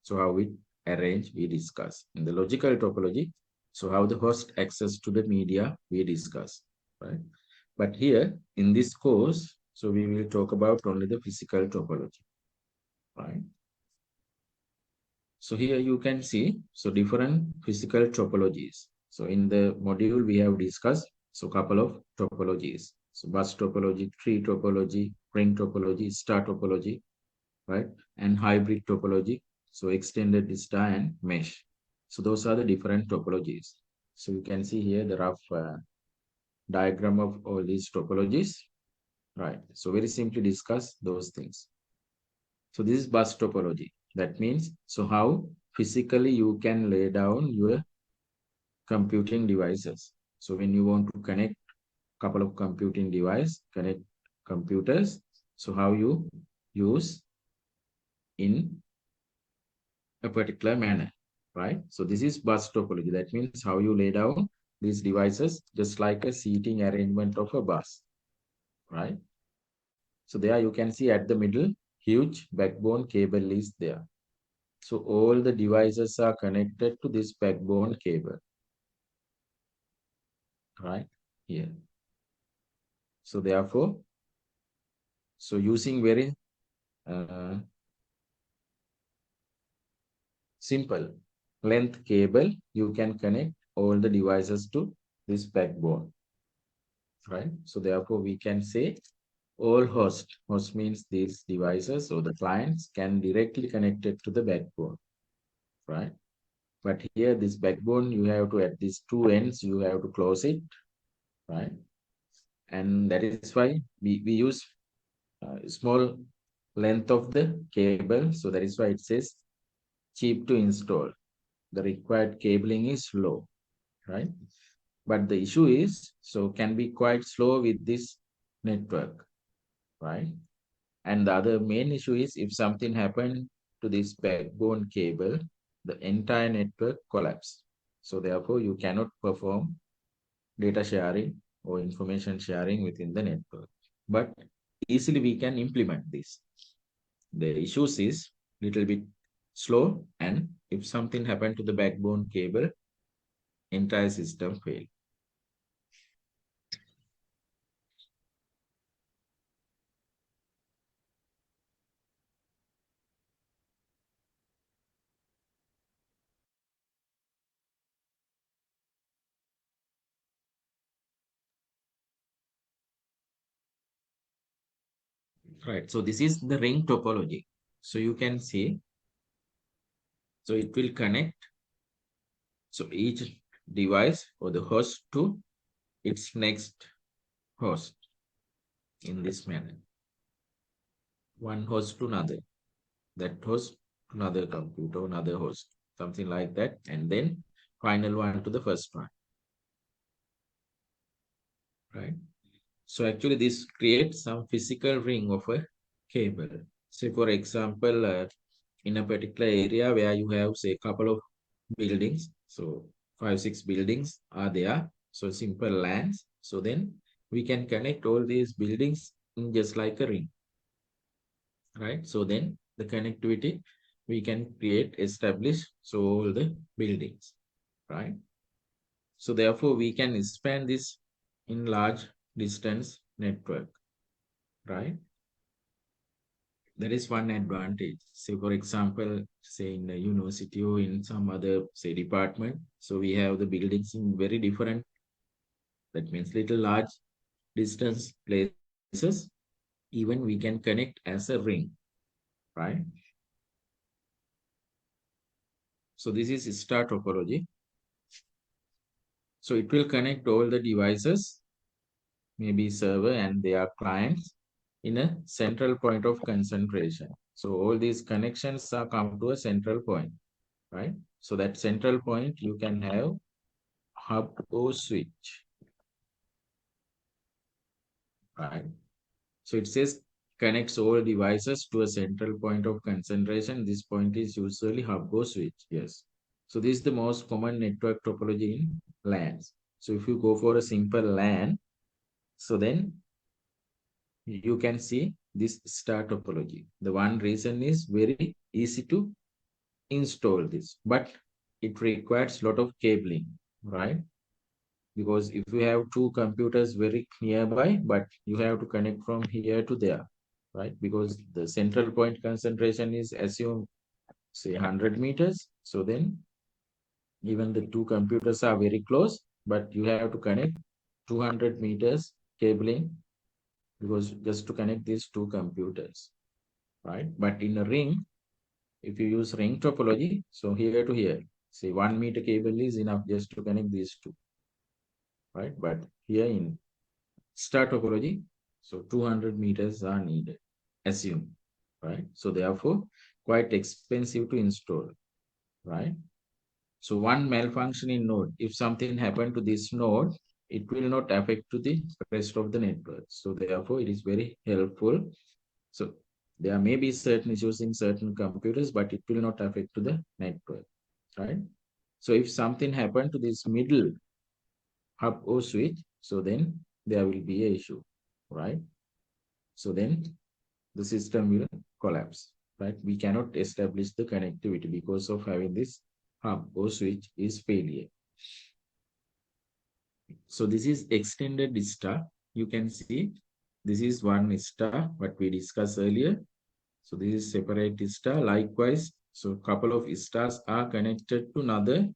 [SPEAKER 1] so how we arrange, we discuss. In the logical topology, so how the host access to the media, we discuss, right? But here in this course, so we will talk about only the physical topology, right? So here you can see, so different physical topologies. So in the module we have discussed, so couple of topologies. So bus topology, tree topology, ring topology, star topology, right? And hybrid topology. So extended vista and mesh. So those are the different topologies. So you can see here the rough diagram of all these topologies, right? So very simply discuss those things. So this is bus topology. That means, so how physically you can lay down your computing devices. So when you want to connect couple of computing device, connect computers, so how you use in a particular manner, right? So this is bus topology. That means how you lay down these devices, just like a seating arrangement of a bus, right? So there you can see at the middle, huge backbone cable is there. So all the devices are connected to this backbone cable, right? Here. So therefore, so using very uh, simple length cable, you can connect all the devices to this backbone, right? So therefore, we can say all host means these devices or the clients can directly connect it to the backbone, right? But here, this backbone, you have to, at these two ends, you have to close it, right? And that is why we use small length of the cable. So that is why it says cheap to install. The required cabling is low, right? But the issue is, so can be quite slow with this network, right? And the other main issue is if something happened to this backbone cable, the entire network collapse. So therefore, you cannot perform data sharing or information sharing within the network. But easily we can implement this. The issues is little bit slow, and if something happened to the backbone cable, entire system fail. Right. So this is the ring topology. So you can see, so it will connect. So each device or the host to its next host in this manner. One host to another, that host to another computer, another host, something like that. And then final one to the first one, right? So actually this creates some physical ring of a cable. Say for example, in a particular area where you have say a couple of buildings, so 5, 6 buildings are there. So simple LANs. So then we can connect all these buildings in just like a ring, right? So then the connectivity we can create, establish, so all the buildings, right? So therefore we can span this in large distance network, right? That is one advantage. Say, for example, say in the university or in some other, say, department. So we have the buildings in very different, that means little large distance places. Even we can connect as a ring, right? So this is star topology. So it will connect all the devices, maybe server and their clients in a central point of concentration. So all these connections are come to a central point, right? So that central point you can have hub or switch, right? So it says connects all devices to a central point of concentration. This point is usually hub or switch. Yes. So this is the most common network topology in LANs. So if you go for a simple LAN, so then you can see this star topology. The one reason is very easy to install this, but it requires a lot of cabling, right? Because if you have two computers very nearby, but you have to connect from here to there, right? Because the central point concentration is assumed, say 100 meters. So then even the two computers are very close, but you have to connect 200 meters cabling because just to connect these two computers, right? But in a ring, if you use ring topology, so here to here, say 1 meter cable is enough just to connect these two, right? But here in star topology, so 200 meters are needed, assume, right? So therefore, quite expensive to install, right? So one malfunction in node, if something happened to this node, it will not affect to the rest of the network. So therefore, it is very helpful. So there may be certain issues in certain computers, but it will not affect to the network, right? So if something happened to this middle hub or switch, so then there will be a issue, right? So then the system will collapse, right? We cannot establish the connectivity because of having this hub or switch is failure. So this is extended star. You can see this is one star, what we discussed earlier. So this is separate star. Likewise, so couple of stars are connected to another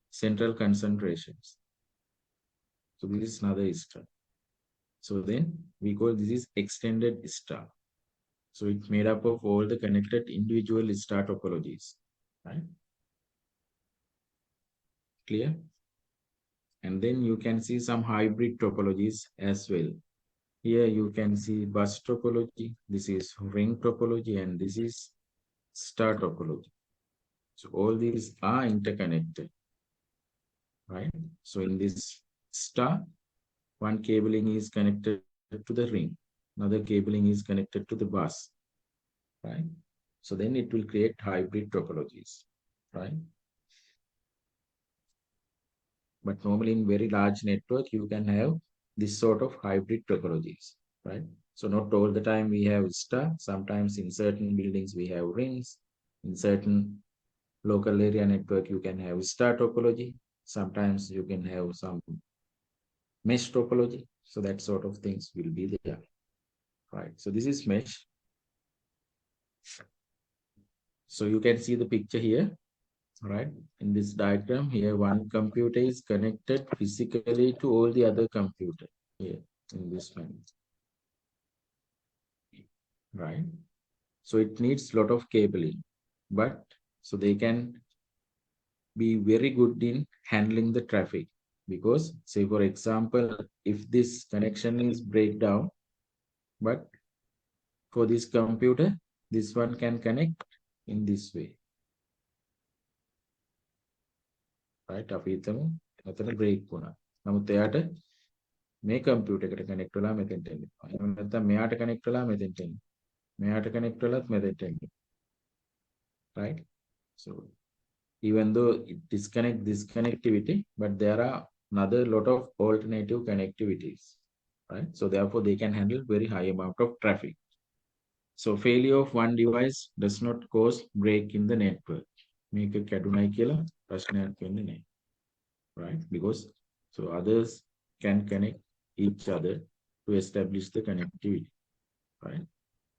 [SPEAKER 1] central concentrations. So this is another star. So then we call this is extended star. So it's made up of all the connected individual star topologies, right? Clear? And then you can see some hybrid topologies as well. Here you can see bus topology, this is ring topology, and this is star topology. So all these are interconnected, right? So in this star, one cabling is connected to the ring, another cabling is connected to the bus, right? So then it will create hybrid topologies, right? But normally in very large network, you can have this sort of hybrid topologies, right? So not all the time we have star. Sometimes in certain buildings we have rings. In certain local area network, you can have star topology. Sometimes you can have some mesh topology. So that sort of things will be there, right? So this is mesh. So you can see the picture here, right? In this diagram here, one computer is connected physically to all the other computer here in this one, right? So it needs a lot of cabling, but so they can be very good in handling the traffic because say for example, if this connection is breakdown, but for this computer, this one can connect in this way, right? අපි හිතමු මෙතන break වුණා. නමුත් එයාට මේ computer එකට connect වෙලා මෙතෙන්ට එන්න. එහෙම නැත්නම් මෙයාට connect වෙලා මෙතෙන්ට එන්න. මෙයාට connect වෙලත් මෙතෙන්ට එන්න. Right? So even though it disconnect this connectivity, but there are another lot of alternative connectivities, right? So therefore they can handle very high amount of traffic. So failure of one device does not cause break in the network. මේක කැඩුනයි කියලා ප්‍රශ්නයක් වෙන්නේ නැහැ, right? Because so others can connect each other to establish the connectivity, right?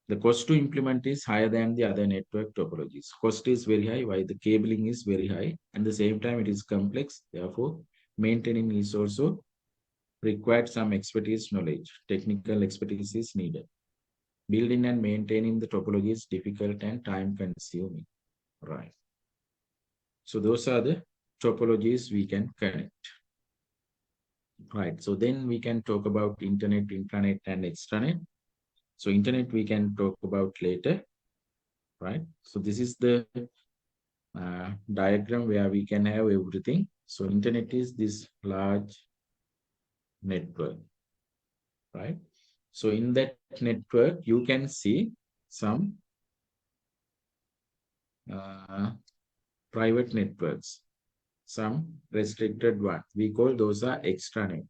[SPEAKER 1] The cost to implement is higher than the other network topologies. Cost is very high, while the cabling is very high. At the same time, it is complex. Therefore, maintaining is also required some expertise knowledge. Technical expertise is needed. Building and maintaining the topology is difficult and time consuming, right? So those are the topologies we can connect, right? So then we can talk about internet, intranet, and extranet. So internet we can talk about later, right? So this is the diagram where we can have everything. So internet is this large network, right? So in that network, you can see some private networks, some restricted one. We call those are extranet,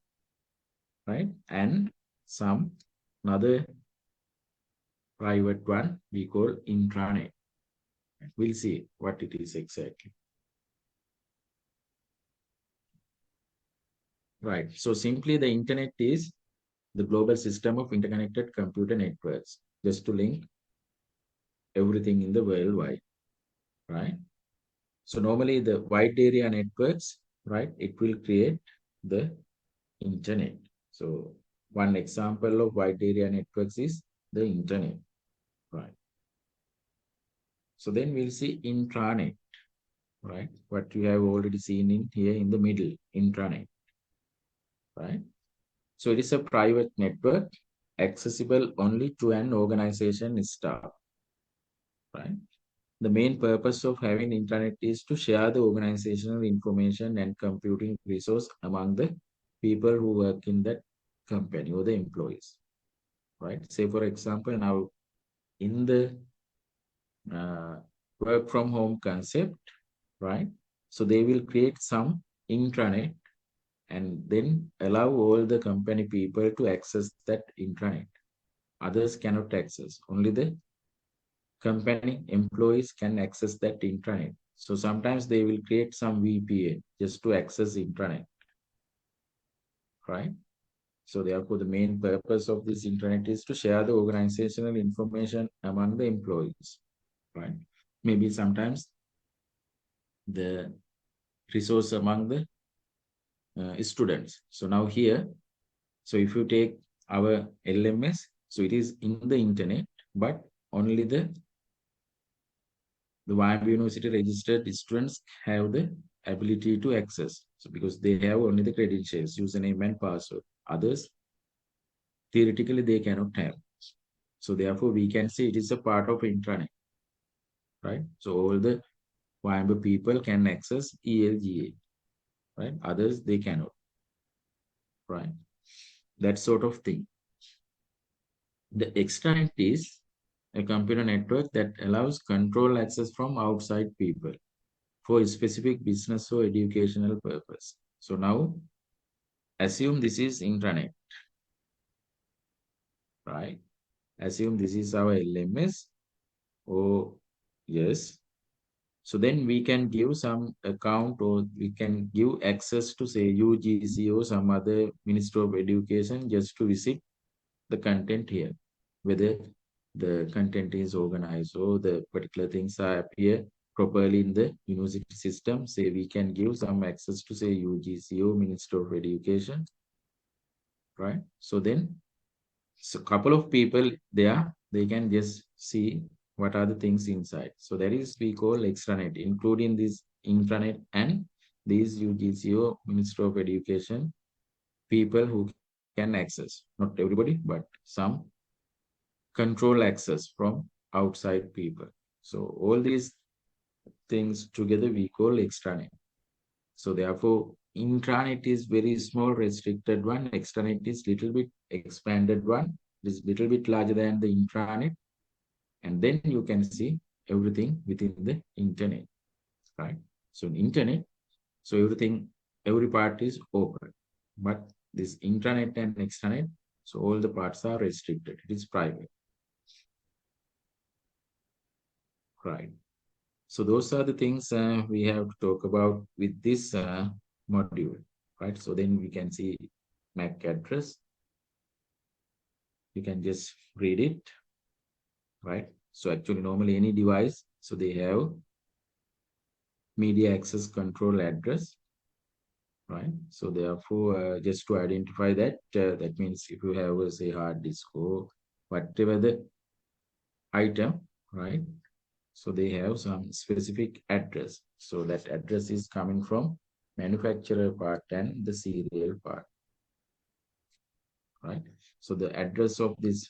[SPEAKER 1] right? And some another private one we call intranet. We'll see what it is exactly. Right. So simply the internet is the global system of interconnected computer networks just to link everything in the worldwide. Right. So normally the wide area networks, right, it will create the internet. So one example of wide area networks is the internet. Right. So then we'll see intranet, right? What you have already seen in here in the middle, intranet, right? So it is a private network accessible only to an organization staff, right? The main purpose of having intranet is to share the organizational information and computing resource among the people who work in that company or the employees, right? Say for example, now in the uh, work from home concept, right? So they will create some intranet and then allow all the company people to access that intranet. Others cannot access. Only the company employees can access that intranet. So sometimes they will create some VPN just to access intranet, right? So therefore, the main purpose of this intranet is to share the organizational information among the employees, right? Maybe sometimes the resource among the students. So now here, so if you take our LMS, so it is in the internet, but only the YMB University registered students have the ability to access. So because they have only the credentials, username and password. Others, theoretically, they cannot have. So therefore, we can say it is a part of intranet, right? So all the YMB people can access ELGA, right? Others, they cannot, right? That sort of thing. The extranet is a computer network that allows control access from outside people for a specific business or educational purpose. So now assume this is intranet, right? Assume this is our LMS. Oh, yes. So then we can give some account or we can give access to say UGC or some other Ministry of Education just to visit the content here, whether the content is organized or the particular things are appear properly in the university system. Say we can give some access to say UGC or Minister of Education, right? So then, so couple of people there, they can just see what are the things inside. So that is we call extranet, including this intranet and these UGC or Minister of Education people who can access, not everybody, but some control access from outside people. So all these things together we call extranet. So therefore, intranet is very small, restricted one. Extranet is little bit expanded one. It is little bit larger than the intranet. And then you can see everything within the internet, right? So in internet, so everything, every part is open. But this intranet and extranet, so all the parts are restricted. It is private, right? So those are the things we have to talk about with this module, right? So then we can see MAC address. You can just read it, right? So actually normally any device, so they have media access control address, right? So therefore, just to identify that, that means if you have, say, hard disk or whatever the item, right? So they have some specific address. So that address is coming from manufacturer part and the serial part, right? So the address of this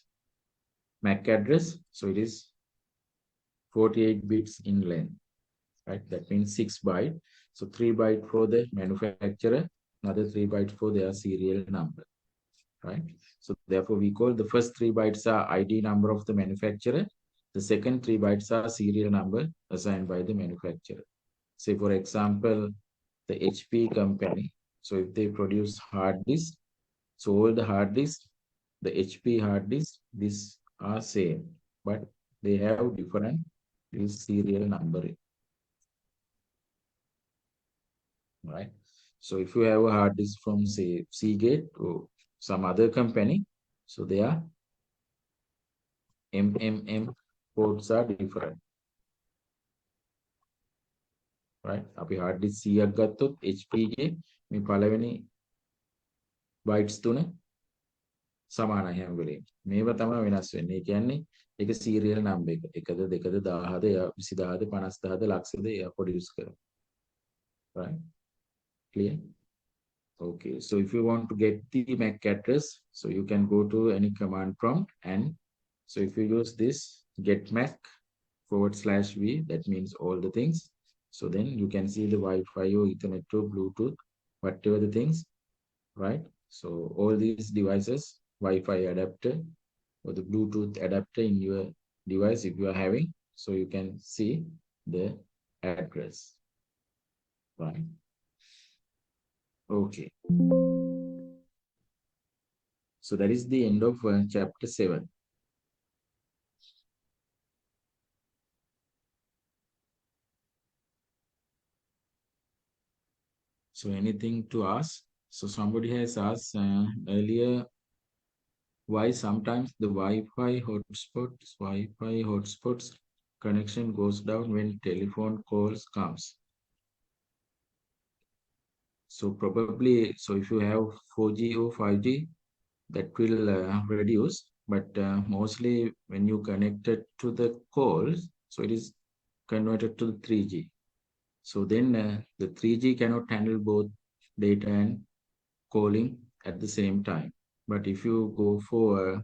[SPEAKER 1] MAC address, so it is 48 bits in length, right? That means 6 byte. So 3 byte for the manufacturer, another 3 byte for their serial number, right? So therefore we call the first 3 bytes are ID number of the manufacturer. The second 3 bytes are serial number assigned by the manufacturer. Say for example, the HP company. So if they produce hard disk, so all the hard disk, the HP hard disk, these are same. but they have different serial numbering, right? So if you have a hard disk from, say, Seagate or some other company, so their MMM ports are different, right? අපි hard disk 100ක් ගත්තොත් HP එකේ මේ පළවෙනි bytes තුන සමානයි හැම වෙලේම. මේවා තමයි වෙනස් වෙන්නේ. ඒ කියන්නේ ඒක serial number එක. 1ද 2ද 1000ද 20000ද 50000ද ලක්ෂද එයා produce කරනවා. Right? Clear? Okay, so if you want to get the MAC address, so you can go to any command prompt, and so if you use this get MAC /v, that means all the things. So then you can see the Wi-Fi or Ethernet or Bluetooth, whatever the things, right? So all these devices, Wi-Fi adapter or the Bluetooth adapter in your device, if you are having, so you can see the address, right? Okay. So that is the end of chapter 7. So anything to ask? So somebody has asked earlier why sometimes the Wi-Fi hotspots connection goes down when telephone calls comes. So probably, so if you have 4G or 5G, that will reduce, but mostly when you connect it to the calls, so it is converted to the 3G. So then the 3G cannot handle both data and calling at the same time. But if you go for,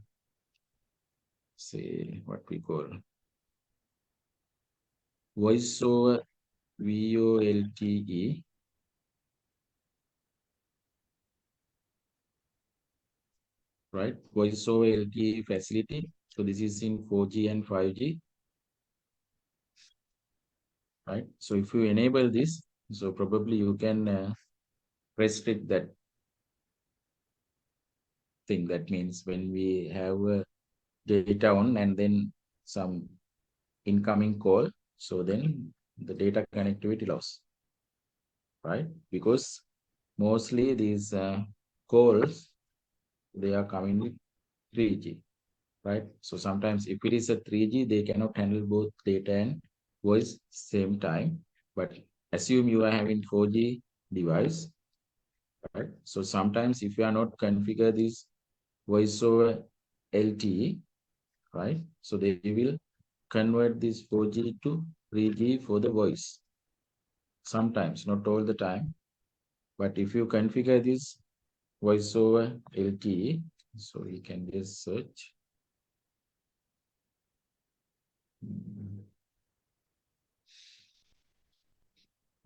[SPEAKER 1] say, what we call voice over VoLTE, right? Voice over LTE facility. So this is in 4G and 5G, right? So if you enable this, so probably you can restrict that thing. That means when we have data on and then some incoming call, so then the data connectivity loss, right? Because mostly these calls, they are coming with 3G, right? So sometimes if it is a 3G, they cannot handle both data and voice same time. But assume you are having 4G device, right? So sometimes if you are not configure this voice over LTE, right? So they will convert this 4G to 3G for the voice. Sometimes, not all the time. But if you configure this voice over LTE, so you can just search.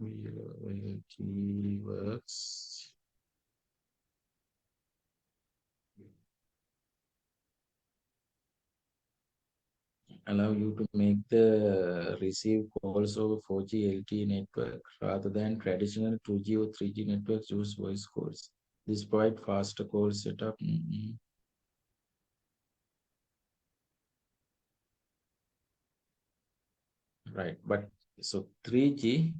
[SPEAKER 1] LTE works. Allow you to make the receive calls over 4G LTE network rather than traditional 2G or 3G networks use voice calls. This provide faster call setup. Right, but so 3G,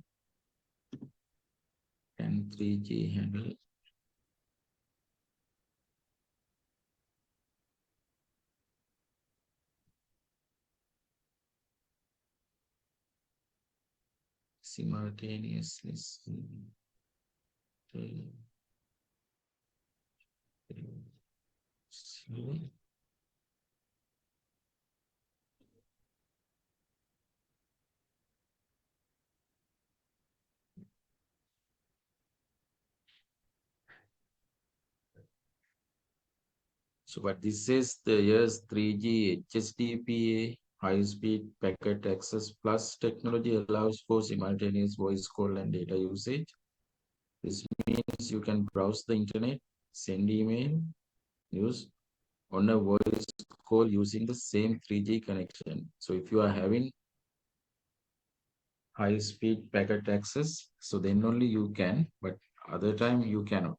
[SPEAKER 1] can 3G handle? Simultaneously. So what this says, the years 3G HSDPA high-speed packet access plus technology allows for simultaneous voice call and data usage. This means you can browse the internet, send email, use on a voice call using the same 3G connection. So if you are having high-speed packet access, so then only you can, but other time you cannot.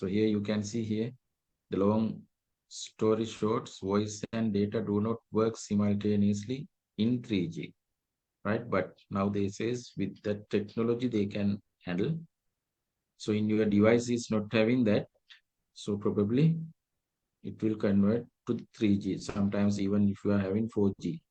[SPEAKER 1] So here you can see here, the long story short, voice and data do not work simultaneously in 3G, right? But now they says with that technology they can handle. So in your device is not having that, so probably it will convert to 3G, sometimes even if you are having 4G.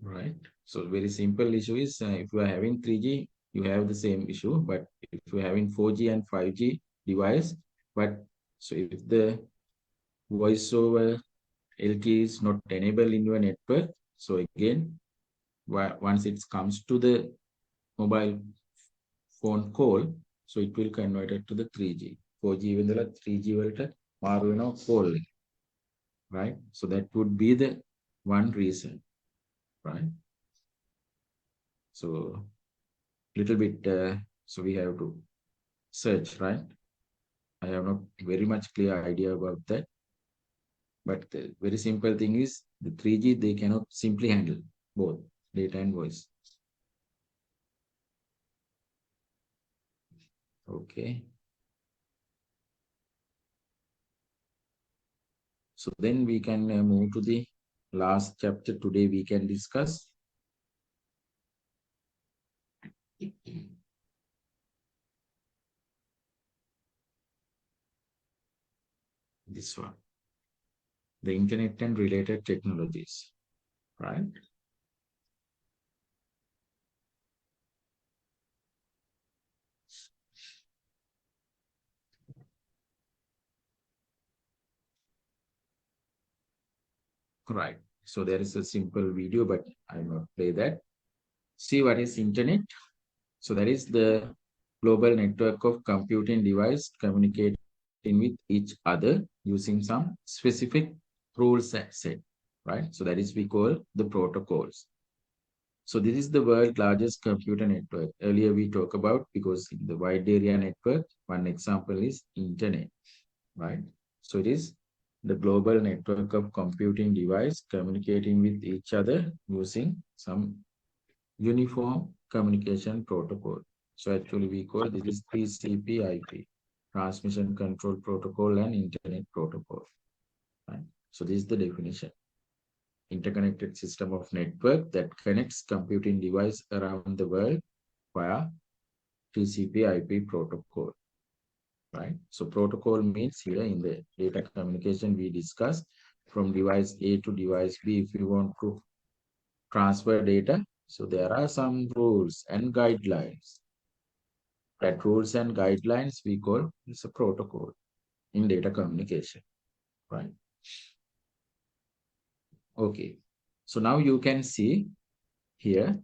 [SPEAKER 1] Right. So very simple issue is if you are having 3G, you have the same issue. But if you are having 4G and 5G device, but so if the voice over LTE is not enabled in your network, so again, once it comes to the mobile phone call, so it will convert it to the 3G. 4G even the 3G වලට මාරු වෙනවා call එක. Right? So that would be the one reason, right? So little bit, so we have to search, right? I have not very much clear idea about that. But the very simple thing is the 3G, they cannot simply handle both data and voice. Okay. So then we can move to the last chapter today we can discuss. This one, the internet and related technologies, right? Right. So there is a simple video, but I will not play that. See what is internet. So that is the global network of computing device communicating with each other using some specific rules set, right? So that is we call the protocols. So this is the world's largest computer network. Earlier we talked about because in the wide area network, one example is internet, right? So it is the global network of computing device communicating with each other using some uniform communication protocol. So actually we call this is TCP/IP, Transmission Control Protocol and Internet Protocol. Right? So this is the definition. Interconnected system of network that connects computing device around the world via TCP/IP protocol. Right? So protocol means here in the data communication we discussed from device A to device B. If you want to transfer data, so there are some rules and guidelines. That rules and guidelines we call is a protocol in data communication, right? Okay. So now you can see here.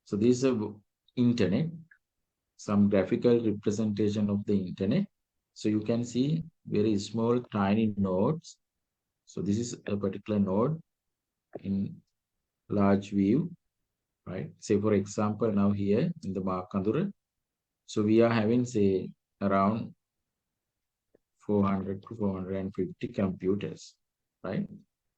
[SPEAKER 1] So this is a internet, some graphical representation of the internet. So you can see very small, tiny nodes. So this is a particular node in large view, right? Say for example, now here in the Makandura, so we are having say around 400 to 450 computers, right?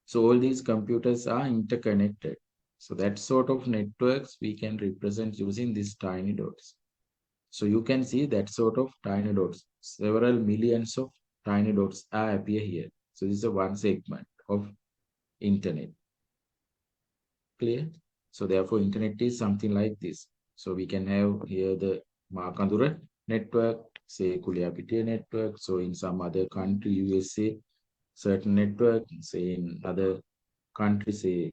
[SPEAKER 1] So all these computers are interconnected. So that sort of networks we can represent using these tiny dots. So you can see that sort of tiny dots, several millions of tiny dots are appear here. So this is a one segment of internet. Clear? So therefore internet is something like this. So we can have here the Makandura network, say Kuliapitiya network. So in some other country, USA, certain network, say in other countries, say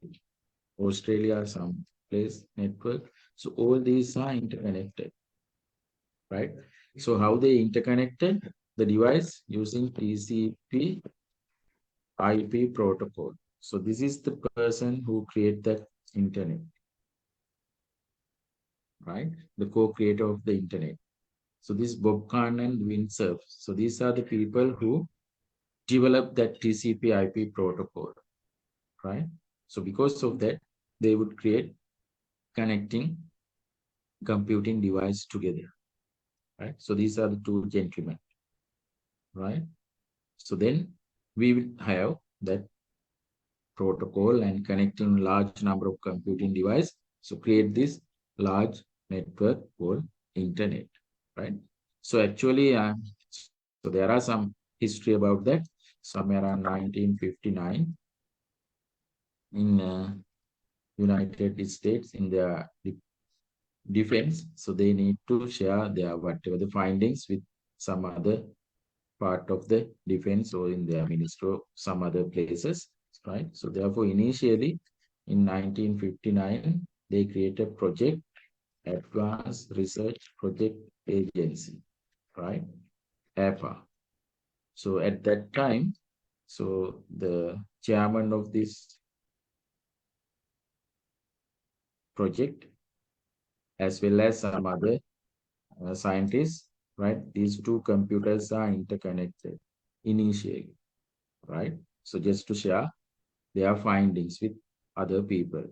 [SPEAKER 1] Australia, some place network. So all these are interconnected, right? So how they interconnected the device using TCP IP protocol. So this is the person who create the internet, right? The co-creator of the internet. So this Bob Kahn and Windsurf. So these are the people who developed that TCP IP protocol, right? So because of that, they would create connecting computing device together, right? So these are the two gentlemen, right? So then we will have that protocol and connecting large number of computing device So create this large network called internet, right? So actually, so there are some history about that. Somewhere around 1959 in United States in their defense. So they need to share their whatever the findings with some other part of the defense or in their ministry or some other places, right? So therefore, initially in 1959, they created project Advanced Research Project Agency, right? APA. So at that time, so the chairman of this project, as well as some other scientists, right? These two computers are interconnected initially, right? So just to share their findings with other people,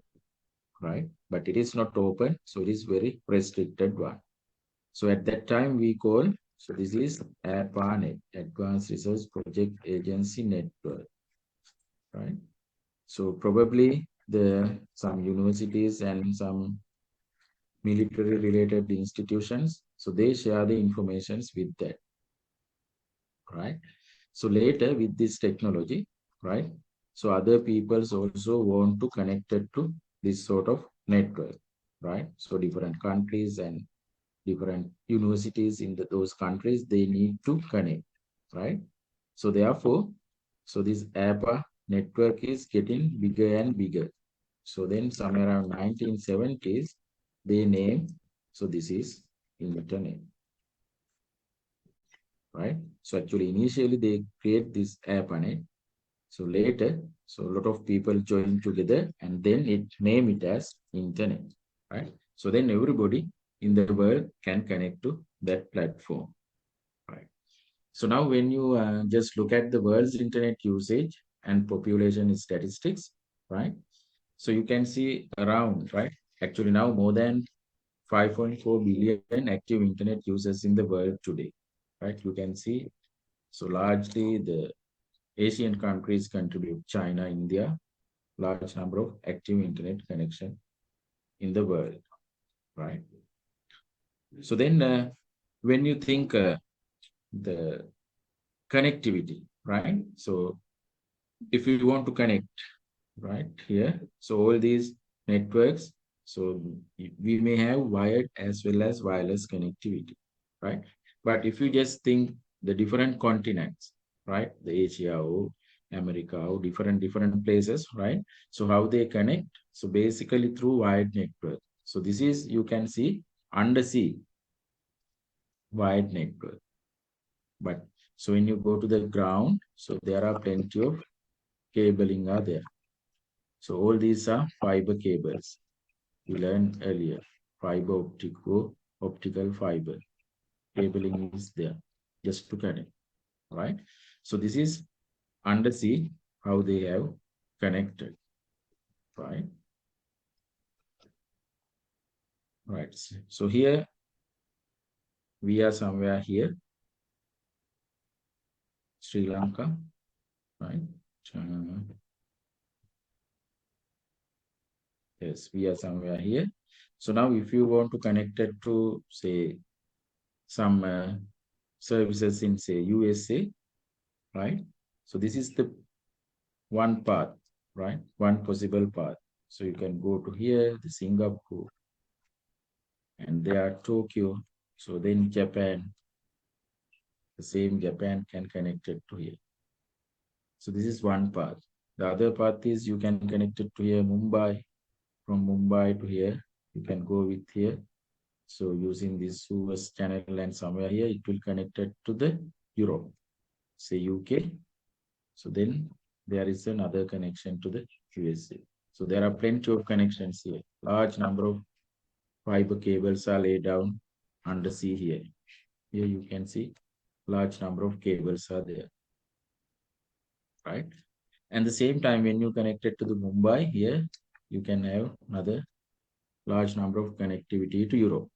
[SPEAKER 1] right? But it is not open, so it is very restricted one. So at that time we call, so this is APANET, Advanced Research Project Agency Network, right? So probably some universities and some military related institutions, so they share the informations with that, right? So later with this technology, right? So other peoples also want to connect it to this sort of network, right? So different countries and different universities in those countries, they need to connect, right? So therefore, so this APA network is getting bigger and bigger. So then somewhere around 1970s, they name, so this is internet, right? So actually initially they create this APANET. So later, so a lot of people join together and then it name it as internet, right? So then everybody in the world can connect to that platform, right? So now when you just look at the world's internet usage and population statistics, right? So you can see around, right? Actually now more than 5.4 billion active internet users in the world today, right? You can see, so largely the Asian countries contribute, China, India, large number of active internet connection in the world, right? So then when you think the connectivity, right? So if you want to connect, right here, so all these networks, so we may have wired as well as wireless connectivity, right? But if you just think the different continents, right? The Asia or America or different places, right? So how they connect? So basically through wired network. So this is, you can see, undersea wired network. But so when you go to the ground, so there are plenty of cabling are there. So all these are fiber cables. We learned earlier, optical fiber cabling is there just to connect, right? So this is undersea how they have connected, right? Right. So here we are somewhere here, Sri Lanka, right? Yes, we are somewhere here. So now if you want to connect it to say some services in say USA, right? So this is the one path, right? One possible path. So you can go to here, the Singapore, and there Tokyo. So then Japan, the same Japan can connect it to here. So this is one path. The other path is you can connect it to here, Mumbai. From Mumbai to here, you can go with here. So using this Suez channel and somewhere here, it will connect it to the Europe, say UK. So then there is another connection to the USA. So there are plenty of connections here. Large number of fiber cables are laid down under sea here. Here you can see large number of cables are there, right? And the same time, when you connect it to the Mumbai here, you can have another large number of connectivity to Europe.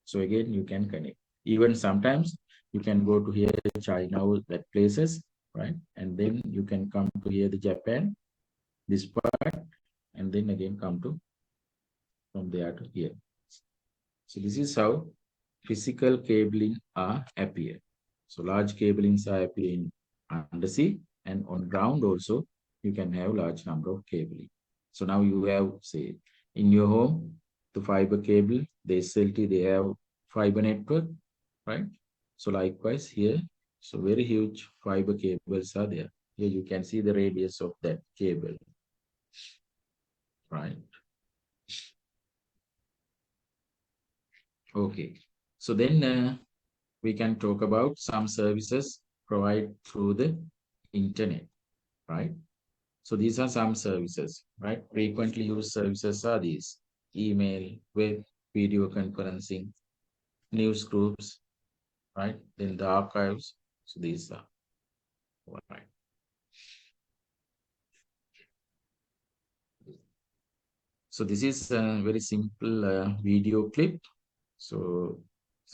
[SPEAKER 1] So again, you can connect. Even sometimes you can go to here, China, or that places, right? And then you can come to here, the Japan, this part, and then again come to from there to here. So this is how physical cabling appear. So large cablings are appearing undersea, and on ground also you can have large number of cabling. So now you have, say, in your home, the fiber cable, the SLT, they have fiber network, right? So likewise here, so very huge fiber cables are there. Here you can see the radius of that cable, right? Okay, so then we can talk about some services provided through the internet, right? So these are some services, right? Frequently used services are these: email, web, video conferencing, news groups, right? Then the archives. So these are all right. So this is a very simple video clip. So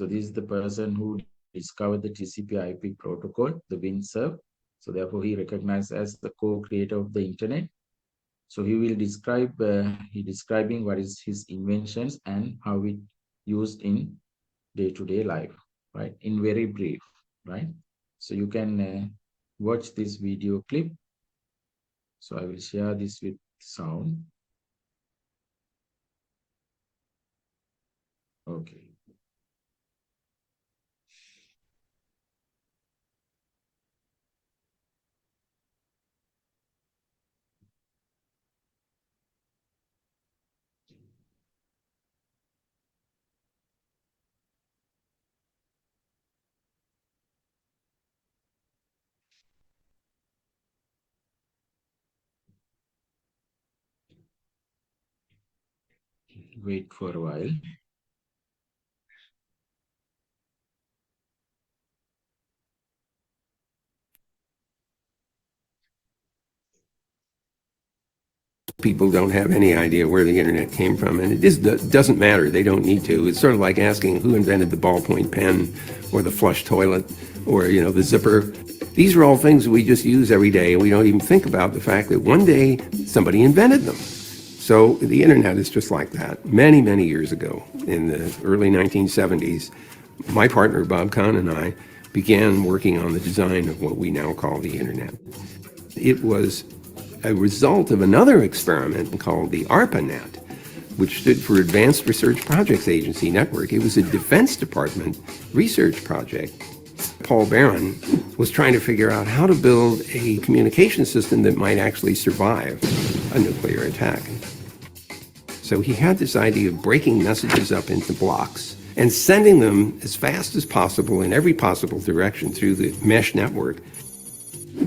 [SPEAKER 1] this is the person who discovered the TCP/IP protocol, the Windsurf. So therefore, he recognized as the co-creator of the internet. So he will describe, describing what is his inventions and how it used in day-to-day life, right? In very brief, right? So you can watch this video clip. So I will share this with sound. Okay. Wait for a while.
[SPEAKER 3] People don't have any idea where the internet came from, and it doesn't matter. They don't need to. It's sort of like asking who invented the ballpoint pen or the flush toilet or, the zipper. These are all things we just use every day, and we don't even think about the fact that one day somebody invented them. So the internet is just like that. Many, many years ago, in the early 1970s, my partner Bob Kahn and I began working on the design of what we now call the internet. It was a result of another experiment called the ARPANET, which stood for Advanced Research Projects Agency Network. It was a Defense Department research project. Paul Barron was trying to figure out how to build a communication system that might actually survive a nuclear attack. So he had this idea of breaking messages up into blocks and sending them as fast as possible in every possible direction through the mesh network.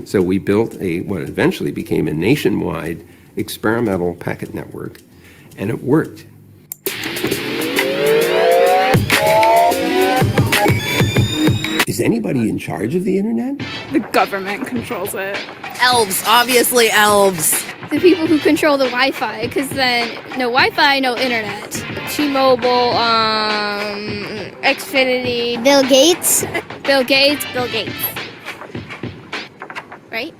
[SPEAKER 3] So we built what eventually became a nationwide experimental packet network, and it worked. Is anybody in charge of the internet?
[SPEAKER 4] The government controls it.
[SPEAKER 5] Elves, obviously elves.
[SPEAKER 6] The people who control the Wi-Fi, because then no Wi-Fi, no internet. T-Mobile, Xfinity.
[SPEAKER 7] Bill Gates.
[SPEAKER 6] Bill Gates. Right?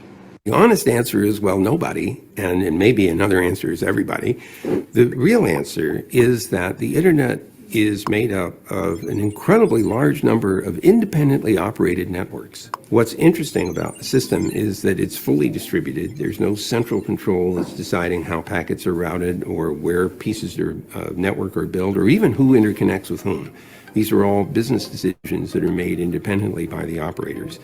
[SPEAKER 3] The honest answer is, well, nobody, and maybe another answer is everybody. The real answer is that the internet is made up of an incredibly large number of independently operated networks. What's interesting about the system is that it's fully distributed. There's no central control that's deciding how packets are routed or where pieces of network are built or even who interconnects with whom. These are all business decisions that are made independently by the operators.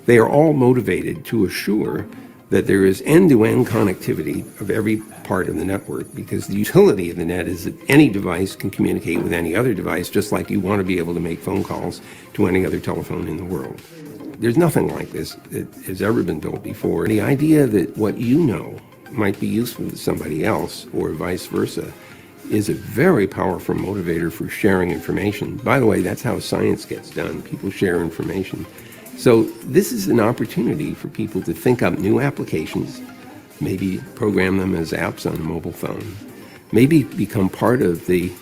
[SPEAKER 3] They are all motivated to assure that there is end-to-end connectivity of every part of the network, because the utility of the net is that any device can communicate with any other device, just like you want to be able to make phone calls to any other telephone in the world. There's nothing like this that has ever been built before. The idea that what you know might be useful to somebody else, or vice versa, is a very powerful motivator for sharing information. By the way, that's how science gets done. People share information. So this is an opportunity for people to think up new applications, maybe program them as apps on a mobile phone, maybe become part of the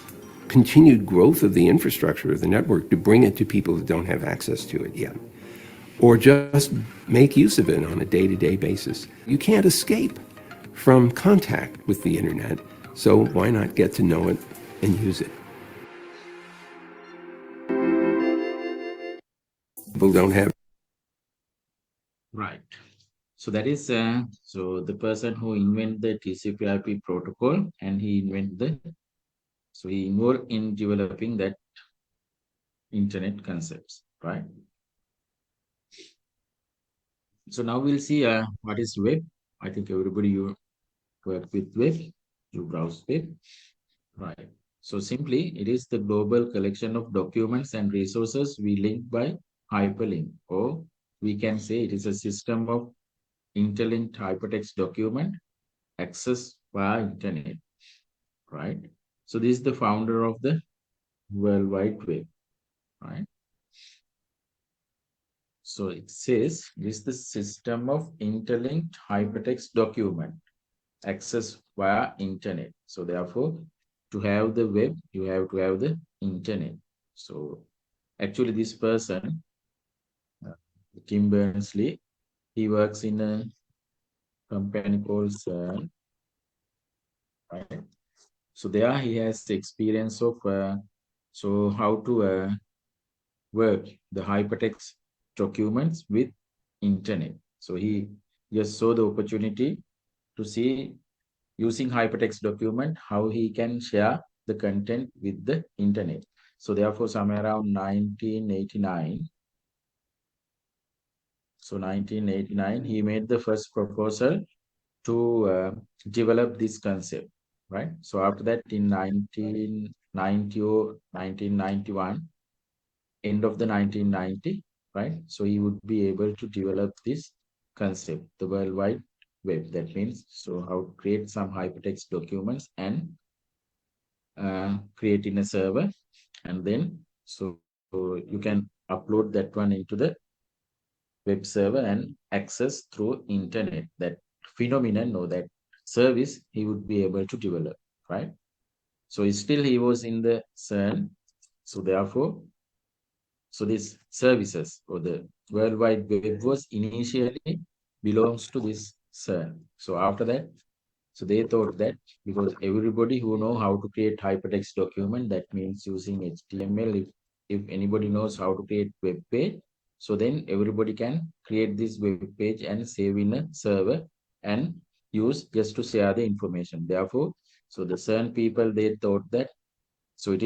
[SPEAKER 3] continued growth of the infrastructure of the network to bring it to people that don't have access to it yet, or just make use of it on a day-to-day basis. You can't escape from contact with the internet, so why not get to know it and use it. People don't have.
[SPEAKER 1] Right. So that is so the person who invented the TCP/IP protocol, and he involved in developing that internet concepts, right? So now we'll see what is web. I think everybody you work with web, you browse web, right? So simply, it is the global collection of documents and resources we link by hyperlink, or we can say it is a system of interlinked hypertext document accessed via internet, right? So this is the founder of the World Wide Web, right? So it says this is the system of interlinked hypertext document accessed via internet. So therefore, to have the web, you have to have the internet. So actually this person, Tim Berners-Lee, he works in a company called CERN, right? So there he has the experience of how to work the hypertext documents with internet. So he just saw the opportunity to see, using hypertext document, how he can share the content with the internet. So therefore, somewhere around 1989, he made the first proposal to develop this concept, right? So after that, in 1990 or 1991, end of the 1990, right? So he would be able to develop this concept, the World Wide Web. That means, so how to create some hypertext documents and create in a server, and then so you can upload that one into the web server and access through internet. That phenomenon or that service he would be able to develop, right? So still he was in the CERN. So therefore, so these services or the World Wide Web was initially belongs to this CERN. So after that, so they thought that because everybody who know how to create hypertext document, that means using HTML, if anybody knows how to create web page, so then everybody can create this web page and save in a server and use just to share the information. Therefore, so the CERN people, they thought that, so it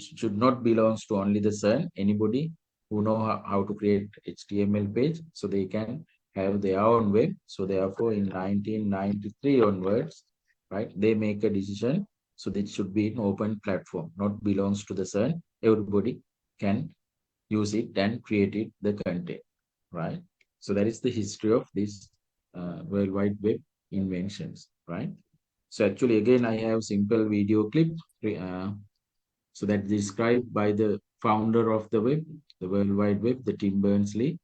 [SPEAKER 1] should not belongs to only the CERN. Anybody who know how to create HTML page, so they can have their own web. So therefore, in 1993 onwards, right, they make a decision. So that should be an open platform, not belongs to the CERN. Everybody can use it and create it, the content, right? So that is the history of this World Wide Web inventions, right? So actually, again, I have simple video clip. So that described by the founder of the web, the World Wide Web, the Tim Berners-Lee.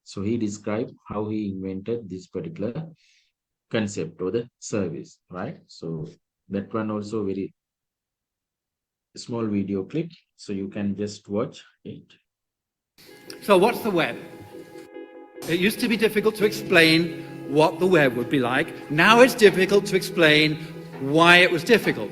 [SPEAKER 1] So he described how he invented this particular concept or the service, right? So that one also very small video clip. So you can just watch it.
[SPEAKER 7] So what's the web? It used to be difficult to explain what the web would be like. Now it's difficult to explain why it was difficult.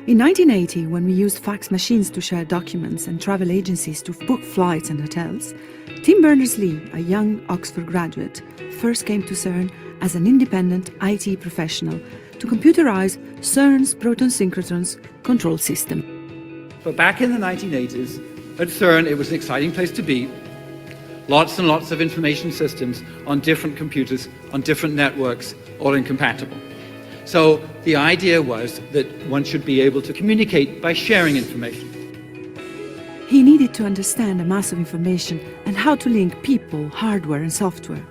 [SPEAKER 8] In 1980, when we used fax machines to share documents and travel agencies to book flights and hotels, Tim Berners-Lee, a young Oxford graduate, first came to CERN as an independent IT professional to computerize CERN's proton synchrotrons control system.
[SPEAKER 7] But back in the 1980s, at CERN, it was an exciting place to be. Lots and lots of information systems on different computers, on different networks, all incompatible. So the idea was that one should be able to communicate by sharing information.
[SPEAKER 8] He needed to understand a mass of information and how to link people, hardware and software.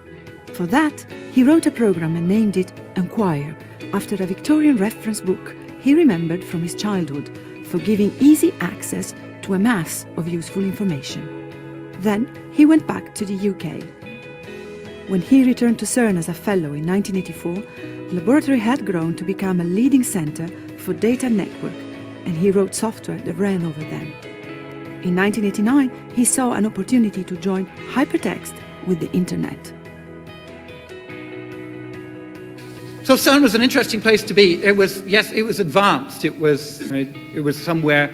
[SPEAKER 8] For that, he wrote a program and named it Enquire, after a Victorian reference book he remembered from his childhood, for giving easy access to a mass of useful information. Then he went back to the UK. When he returned to CERN as a fellow in 1984, the laboratory had grown to become a leading centre for data network, and he wrote software that ran over them. In 1989, he saw an opportunity to join hypertext with the internet.
[SPEAKER 7] So CERN was an interesting place to be. It was, yes, it was advanced. It was somewhere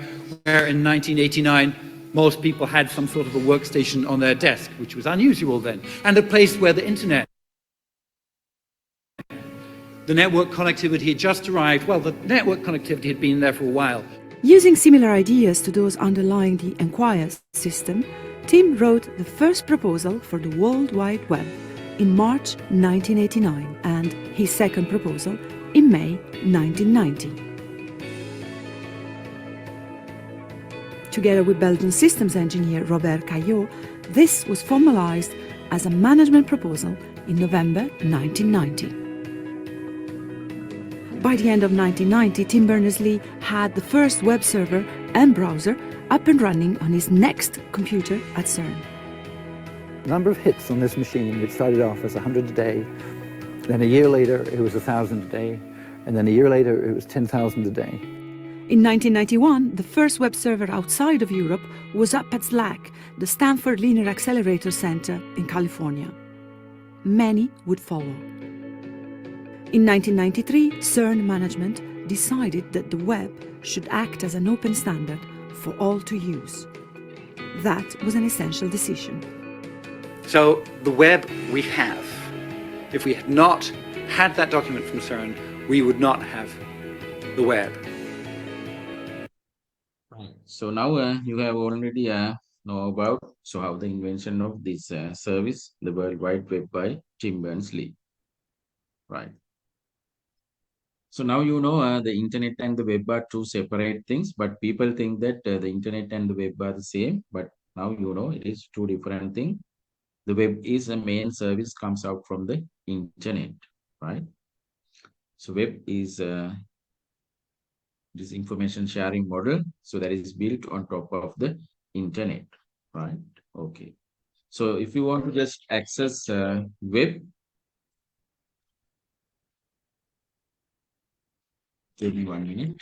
[SPEAKER 7] where in 1989 most people had some sort of a workstation on their desk, which was unusual then, and a place where the internet, the network connectivity had just arrived. Well, the network connectivity had been there for a while.
[SPEAKER 8] Using similar ideas to those underlying the Enquire system, Tim wrote the first proposal for the World Wide Web in March 1989 and his second proposal in May 1990. Together with Belgian systems engineer Robert Caillot, this was formalized as a management proposal in November 1990. By the end of 1990, Tim Berners-Lee had the first web server and browser up and running on his next computer at CERN.
[SPEAKER 9] The number of hits on this machine, it started off as 100 a day, then a year later it was 1,000 a day, and then a year later it was 10,000 a day.
[SPEAKER 8] In 1991, the first web server outside of Europe was up at SLAC, the Stanford Linear Accelerator Center in California. Many would follow. In 1993, CERN management decided that the web should act as an open standard for all to use. That was an essential decision.
[SPEAKER 7] So the web we have. If we had not had that document from CERN, we would not have the web.
[SPEAKER 1] Right. So now you have already know about how the invention of this service, the World Wide Web by Tim Berners-Lee. Right. So now you know the internet and the web are two separate things, but people think that the internet and the web are the same, but now you know it is two different things. The web is a main service, comes out from the internet, right? So web is this information sharing model, so that is built on top of the internet, right? Okay. So if you want to just access web, give me 1 minute.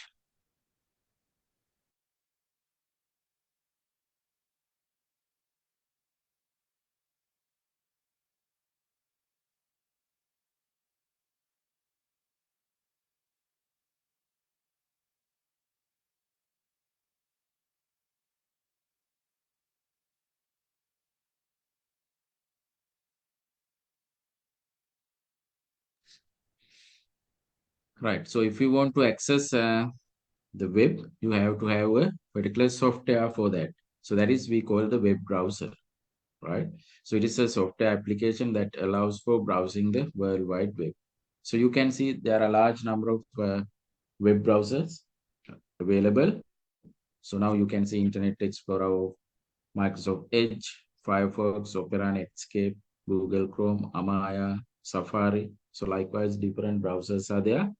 [SPEAKER 1] Right. So if you want to access the web, you have to have a particular software for that. So that is we call the web browser, right? So it is a software application that allows for browsing the World Wide Web. So you can see there are a large number of web browsers available. So now you can see Internet Explorer, Microsoft Edge, Firefox, Opera, Netscape, Google Chrome, Amaya, Safari. So likewise, different browsers are there.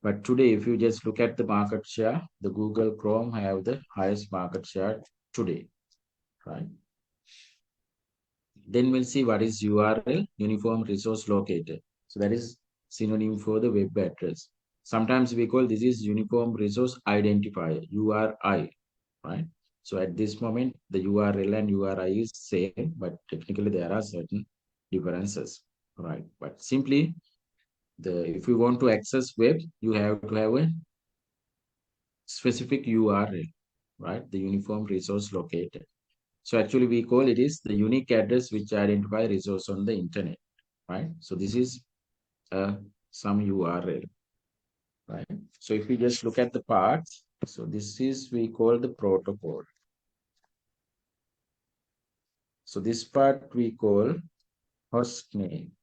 [SPEAKER 1] But today, if you just look at the market share, the Google Chrome have the highest market share today, right? Then we'll see what is URL, Uniform Resource Locator. So that is synonym for the web address. Sometimes we call this is Uniform Resource Identifier, URI, right? So at this moment, the URL and URI is same, but technically there are certain differences, right? But simply, if you want to access web, you have to have a specific URL, right? The Uniform Resource Locator. So actually we call it is the unique address which identify resource on the internet, right? So this is some URL, right? So if we just look at the parts, so this is we call the protocol. So this part we call host name.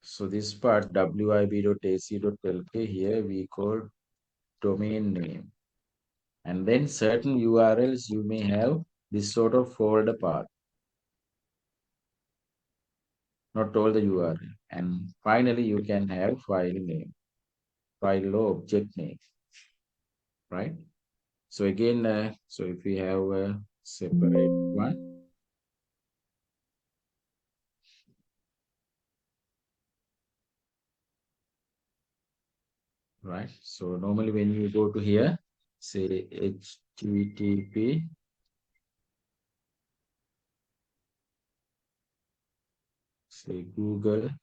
[SPEAKER 1] So this part wib.ac.lk here we call domain name. And then certain URLs you may have this sort of folder path. Not all the URL. And finally you can have file name, file or object name, right? So again, so if we have a separate one, right? So normally when you go to here, say HTTP say google.com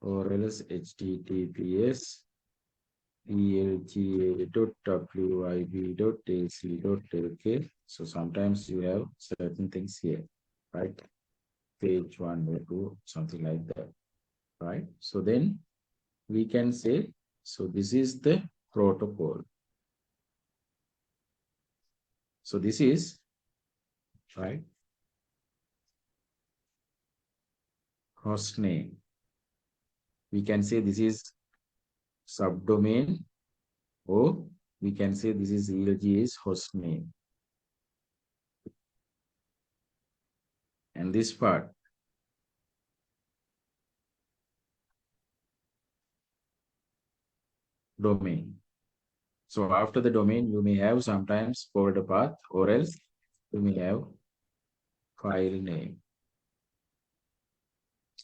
[SPEAKER 1] or else https elga.wyb.ac.lk. So sometimes you have certain things here, right? Page 1 or 2, something like that, right? So then we can say, so this is the protocol. So this is, right, host name. We can say this is subdomain, or we can say this is ELGA's host name. And this part, domain. So after the domain, you may have sometimes folder path, or else you may have file name.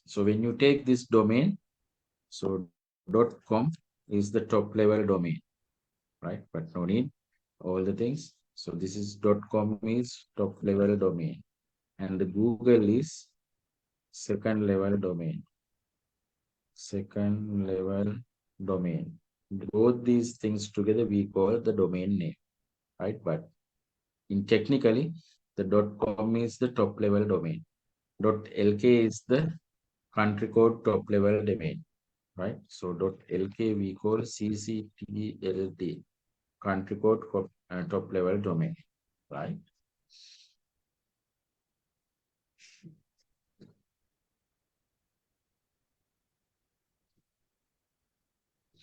[SPEAKER 1] So when you take this domain, so .com is the top level domain, right? But no need all the things. So this is .com is top level domain, and the Google is second level domain. Second level domain. Both these things together we call the domain name, right? But in technically, the .com is the top level domain. .lk is the country code top level domain, right? So .lk we call CCTLD, country code for top level domain, right?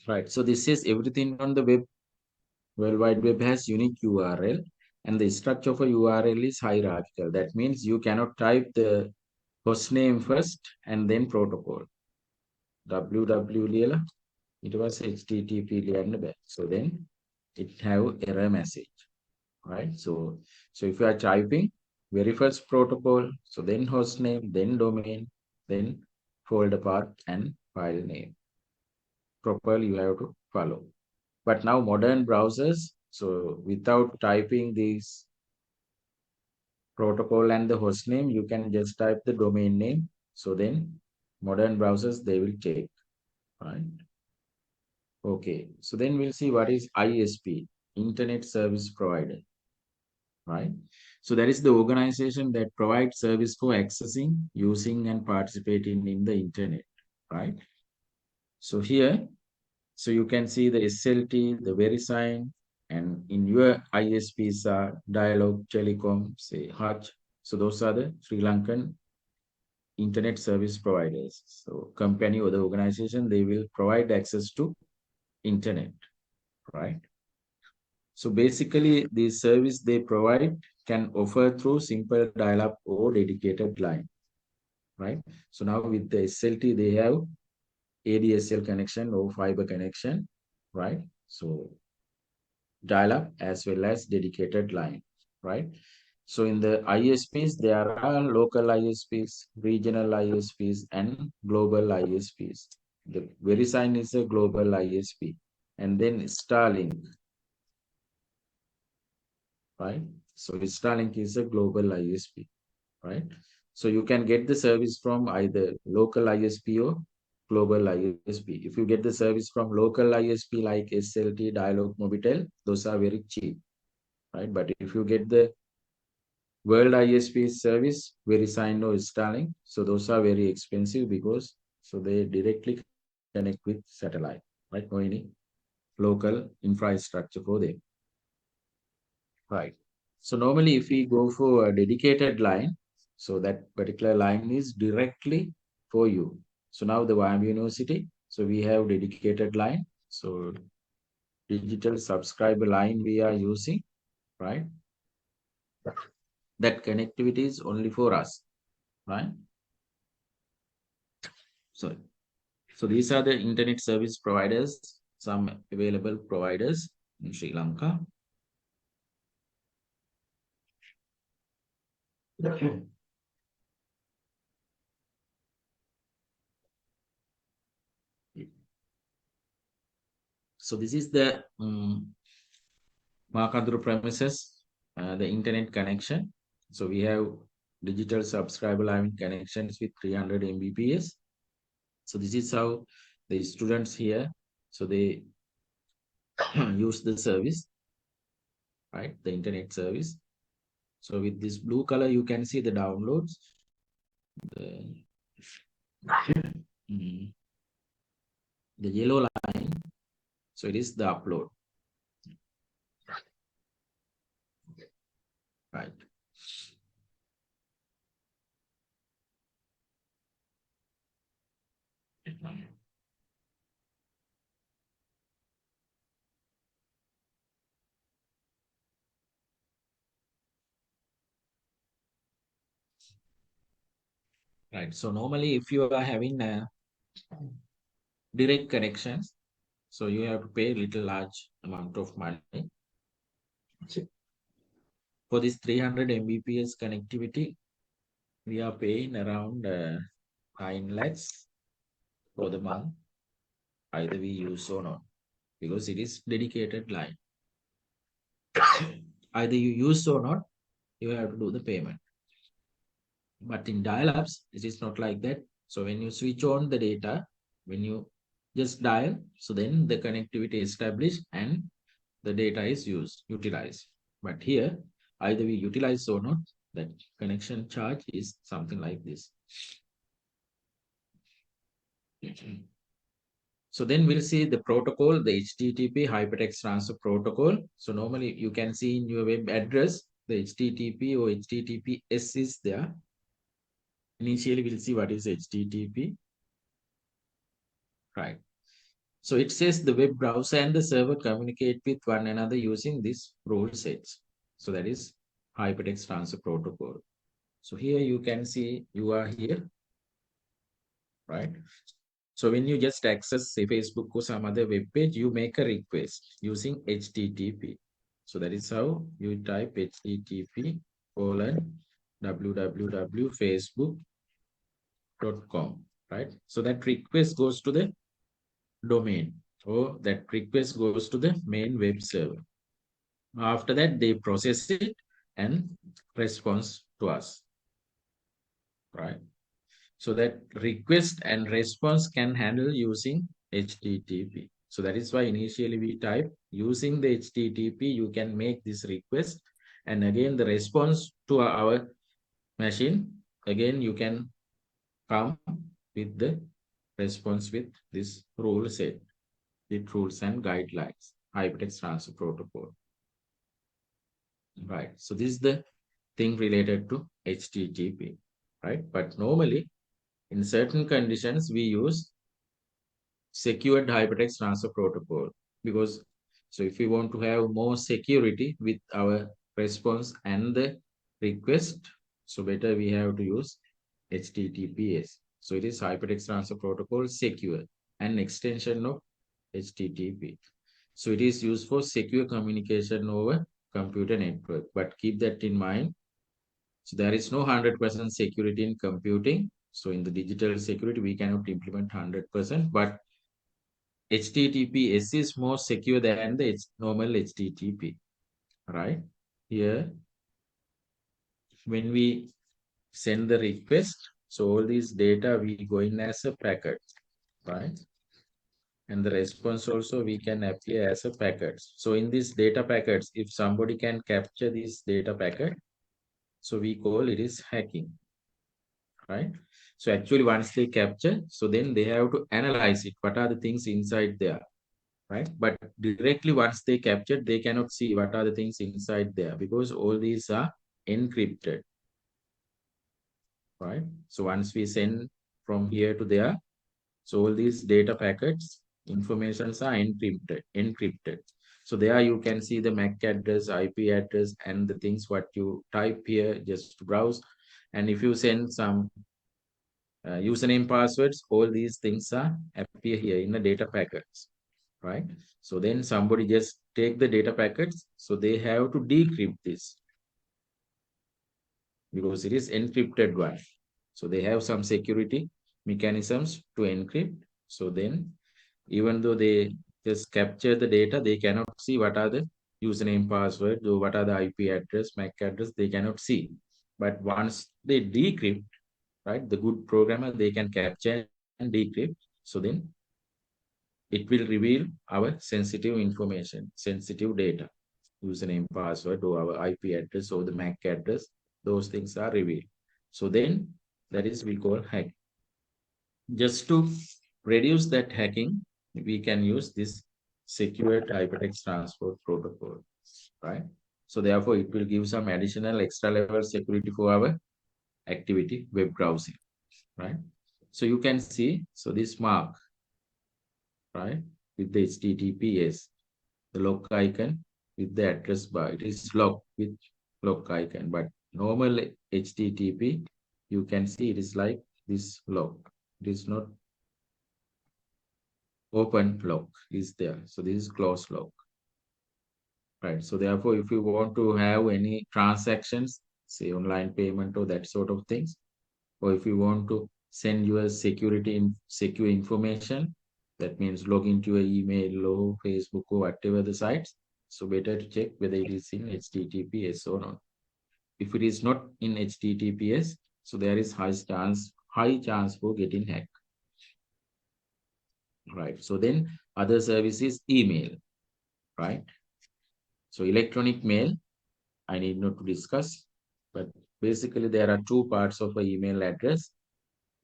[SPEAKER 1] Right. So this is everything on the web. World Wide Web has unique URL, and the structure of a URL is hierarchical. That means you cannot type the host name first and then protocol. www it was HTTP and back. So then it have error message, right? So if you are typing very first protocol, so then host name, then domain, then folder path and file name. Properly you have to follow. But now modern browsers, so without typing these protocol and the host name, you can just type the domain name. So then modern browsers, they will take, right? Okay, so then we'll see what is ISP, Internet Service Provider, right? So that is the organization that provides service for accessing, using, and participating in the internet, right? So here, so you can see the SLT, the VeriSign, and in your ISPs are Dialog, Telecom, say Hutch. So those are the Sri Lankan internet service providers. So company or the organization, they will provide access to internet, right? So basically, the service they provide can offer through simple dial-up or dedicated line, right? So now with the SLT, they have ADSL connection or fiber connection, right? So dial-up as well as dedicated line, right? So in the ISPs, there are local ISPs, regional ISPs, and global ISPs. The VeriSign is a global ISP, and then Starlink, right? So Starlink is a global ISP, right? So you can get the service from either local ISP or global ISP. If you get the service from local ISP like SLT, Dialog, Mobitel, those are very cheap, right? But if you get the World ISP service, VeriSign or Starlink, so those are very expensive because so they directly connect with satellite, right? No any local infrastructure for them, right? So normally if we go for a dedicated line, so that particular line is directly for you. So now the YM University, so we have dedicated line. So digital subscriber line we are using, right? That connectivity is only for us, right? So these are the internet service providers, some available providers in Sri Lanka. So this is the Makaduru premises, the internet connection. So we have digital subscriber line connections with 300 Mbps. So this is how the students here, so they use the service, right? The internet service. So with this blue color, you can see the downloads. The yellow line, so it is the upload. Right. Right. So normally, if you are having direct connections, so you have to pay a little large amount of money. For this 300 Mbps connectivity, we are paying around 9 lakhs for the month, either we use or not, because it is dedicated line. Either you use or not, you have to do the payment. But in dial-ups, it is not like that. So when you switch on the data, when you just dial, so then the connectivity is established and the data is utilized. But here, either we utilize or not, that connection charge is something like this. So then we'll see the protocol, the HTTP Hypertext Transfer Protocol. So normally you can see in your web address, the HTTP or HTTPS is there. Initially, we'll see what is HTTP. Right. So it says the web browser and the server communicate with one another using this rule sets. So that is Hypertext Transfer Protocol. So here you can see you are here, right? So when you just access, say, Facebook or some other web page, you make a request using HTTP. So that is how you type http://www.facebook.com, right? So that request goes to the domain, or that request goes to the main web server. After that, they process it and response to us, right? So that request and response can handle using HTTP. So that is why initially we type using the HTTP, you can make this request. And again, the response to our machine, again, you can come with the response with this rule set, with rules and guidelines, Hypertext Transfer Protocol. Right. So this is the thing related to HTTP, right? But normally, in certain conditions, we use secured Hypertext Transfer Protocol, because so if we want to have more security with our response and the request, so better we have to use HTTPS. So it is Hypertext Transfer Protocol secure, an extension of HTTP. So it is used for secure communication over computer network, but keep that in mind. So there is no 100% security in computing. So in the digital security, we cannot implement 100%, but HTTPS is more secure than the normal HTTP, right? Here, when we send the request, so all these data we go in as a packet, right? And the response also we can appear as a packet. So in these data packets, if somebody can capture this data packet, so we call it is hacking, right? So actually once they capture, so then they have to analyze it. What are the things inside there, right? But directly once they capture, they cannot see what are the things inside there, because all these are encrypted, right? So once we send from here to there, so all these data packets, informations are encrypted. So there you can see the MAC address, IP address, and the things what you type here, just to browse. And if you send some username, passwords, all these things are appear here in the data packets, right? So then somebody just take the data packets, so they have to decrypt this, because it is encrypted one. So they have some security mechanisms to encrypt. So then, even though they just capture the data, they cannot see what are the username, password, or what are the IP address, MAC address, they cannot see. But once they decrypt, right, the good programmer, they can capture and decrypt. So then it will reveal our sensitive information, sensitive data, username, password, or our IP address or the MAC address. Those things are revealed. So then that is we call hack. Just to reduce that hacking, we can use this secure hypertext transport protocol, right? So therefore, it will give some additional extra level security for our activity web browsing, right? So you can see, so this mark, right, with the HTTPS, the lock icon with the address bar, it is locked with lock icon, but normal HTTP, you can see it is like this lock. It is not open lock is there. So this is closed lock, right? So therefore, if you want to have any transactions, say online payment or that sort of things, or if you want to send your secure information, that means log into your email or Facebook or whatever the sites. So better to check whether it is in HTTPS or not. If it is not in HTTPS, so there is high chance for getting hacked. Right. So then other service is email, right? So electronic mail, I need not to discuss, but basically there are two parts of an email address,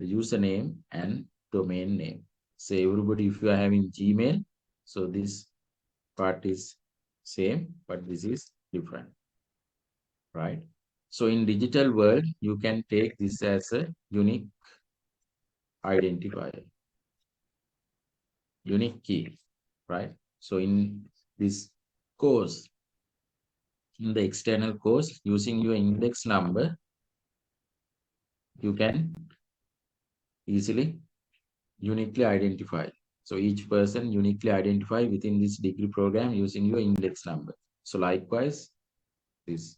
[SPEAKER 1] the username and domain name. Say everybody, if you are having Gmail, so this part is same, but this is different, right? So in digital world, you can take this as a unique identifier, unique key, right? So in this course, in the external course, using your index number, you can easily uniquely identify. So each person uniquely identify within this degree program using your index number. So likewise, this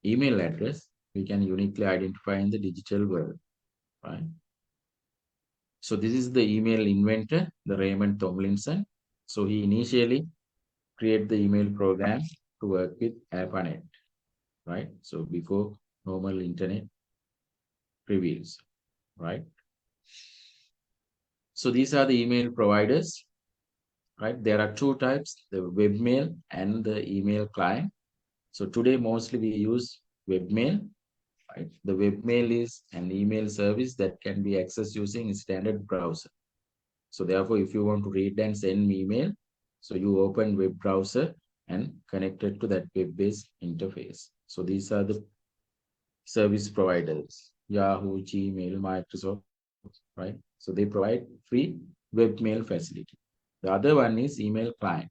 [SPEAKER 1] email address, we can uniquely identify in the digital world, right? So this is the email inventor, the Raymond Tomlinson. So he initially created the email program to work with ARPANET, right? So before normal internet reveals, right? So these are the email providers, right? There are two types, the webmail and the email client. So today mostly we use webmail, right? The webmail is an email service that can be accessed using a standard browser. So therefore, if you want to read and send email, so you open web browser and connect it to that web-based interface. So these are the service providers, Yahoo, Gmail, Microsoft, right? So they provide free webmail facility. The other one is email client.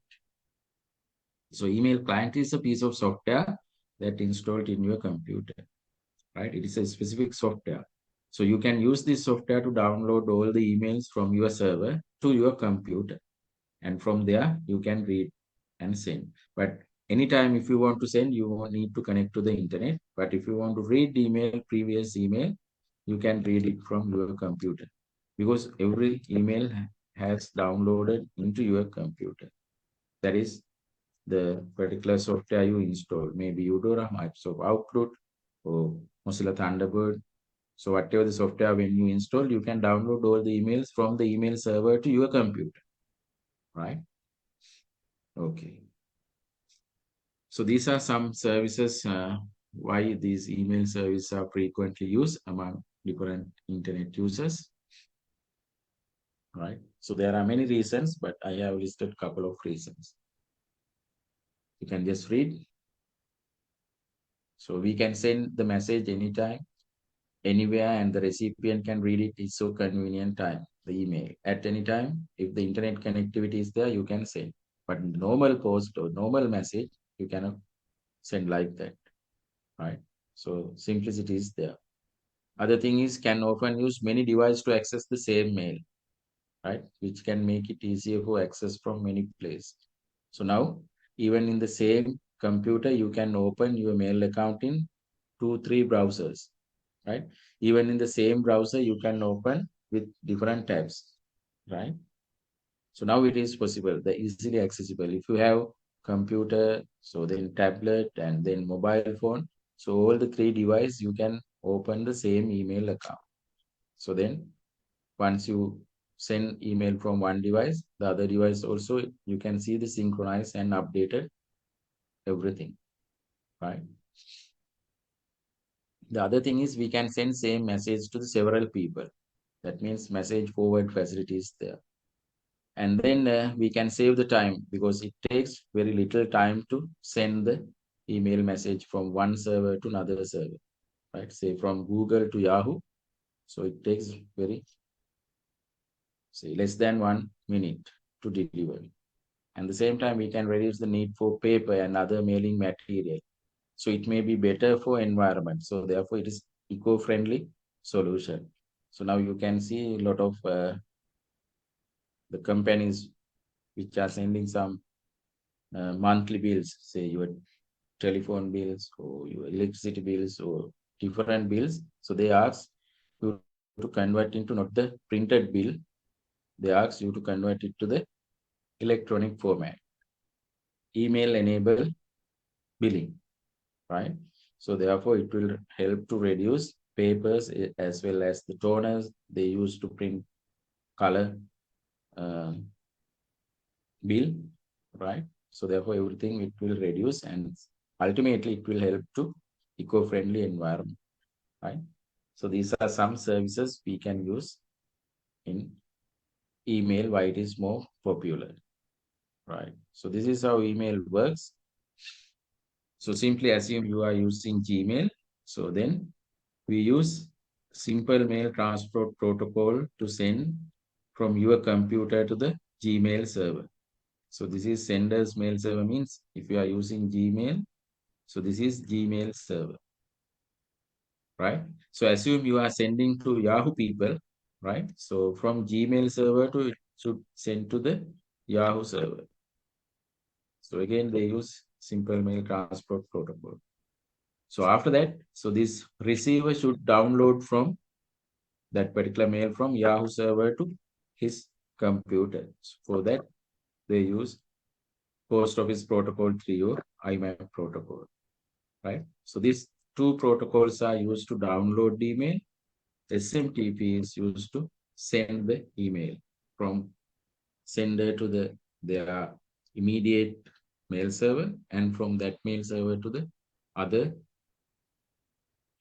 [SPEAKER 1] So email client is a piece of software that installed in your computer, right? It is a specific software. So you can use this software to download all the emails from your server to your computer. And from there, you can read and send. But anytime if you want to send, you won't need to connect to the internet. But if you want to read the email, previous email, you can read it from your computer. Because every email has downloaded into your computer. That is the particular software you install, maybe Eudora, Microsoft Outlook, or Mozilla Thunderbird. So whatever the software when you install, you can download all the emails from the email server to your computer, right? Okay. So these are some services, why these email services are frequently used among different internet users, right? So there are many reasons, but I have listed a couple of reasons. You can just read. So we can send the message anytime, anywhere, and the recipient can read it. It's so convenient time, the email. At any time, if the internet connectivity is there, you can send. But normal post or normal message, you cannot send like that, right? So simplicity is there. Other thing is can often use many devices to access the same mail, right? Which can make it easier for access from many places. So now, even in the same computer, you can open your mail account in 2-3 browsers, right? Even in the same browser, you can open with different tabs, right? So now it is possible, they're easily accessible. If you have computer, so then tablet and then mobile phone, So all the 3 devices, you can open the same email account. So then once you send email from one device, the other device also, you can see the synchronized and updated everything, right? The other thing is we can send same message to the several people. That means message forward facilities there. And then we can save the time because it takes very little time to send the email message from one server to another server, right? Say from Google to Yahoo. So it takes less than 1 minute to deliver. And the same time, we can reduce the need for paper and other mailing material. So it may be better for environment. So therefore, it is eco-friendly solution. So now you can see a lot of the companies which are sending some monthly bills, say your telephone bills or your electricity bills or different bills. So they ask you to convert into not the printed bill. They ask you to convert it to the electronic format. Email enable billing, right? So therefore, it will help to reduce papers as well as the toners they use to print color bill, right? So therefore, everything it will reduce and ultimately it will help to eco-friendly environment, right? So these are some services we can use in email, why it is more popular, right? So this is how email works. So simply assume you are using Gmail. So then we use simple mail transport protocol to send from your computer to the Gmail server. So this is sender's mail server means if you are using Gmail, so this is Gmail server, right? So assume you are sending to Yahoo people, right? So from Gmail server to it should send to the Yahoo server. So again, they use simple mail transport protocol. So after that, so this receiver should download from that particular mail from Yahoo server to his computer. So for that, they use Post Office Protocol 3 or IMAP protocol, right? So these two protocols are used to download the email. SMTP is used to send the email from sender to their immediate mail server and from that mail server to the other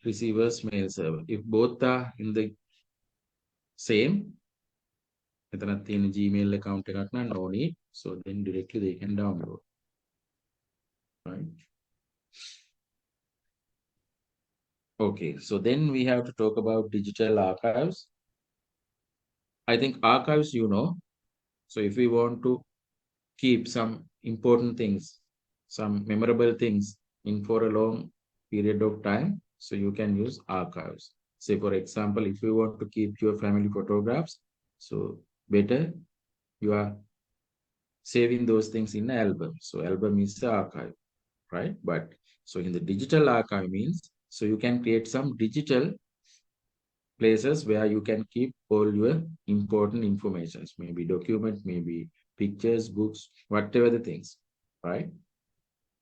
[SPEAKER 1] receiver's mail server. If both are in the same, එතනත් තියෙන Gmail account එකක් නම් no need. So then directly they can download, right? Okay, so then we have to talk about digital archives. I think archives, you know. So if we want to keep some important things, some memorable things in for a long period of time, so you can use archives. Say for example, if you want to keep your family photographs, so better you are saving those things in an album. So album is the archive, right? But so in the digital archive means, so you can create some digital places where you can keep all your important informations, maybe documents, maybe pictures, books, whatever the things, right?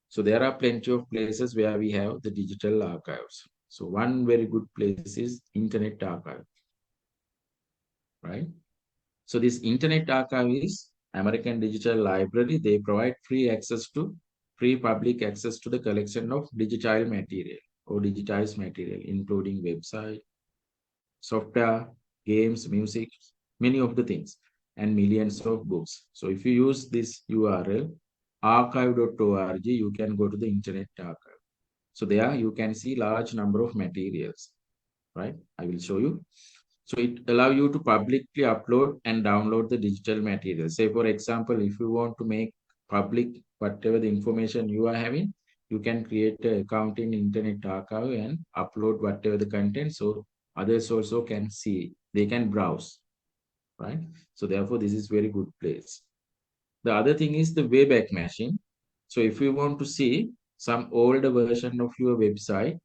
[SPEAKER 1] So there are plenty of places where we have the digital archives. So one very good place is Internet Archive, right? So this Internet Archive is American Digital Library. They provide free public access to the collection of digital material or digitized material, including website, software, games, music, many of the things, and millions of books. So if you use this URL, archive.org, you can go to the Internet Archive. So there you can see large number of materials, right? I will show you. So it allows you to publicly upload and download the digital material. Say for example, if you want to make public whatever the information you are having, you can create an account in Internet Archive and upload whatever the content. So others also can see, they can browse, right? So therefore, this is very good place. The other thing is the Wayback Machine. So if you want to see some older version of your website,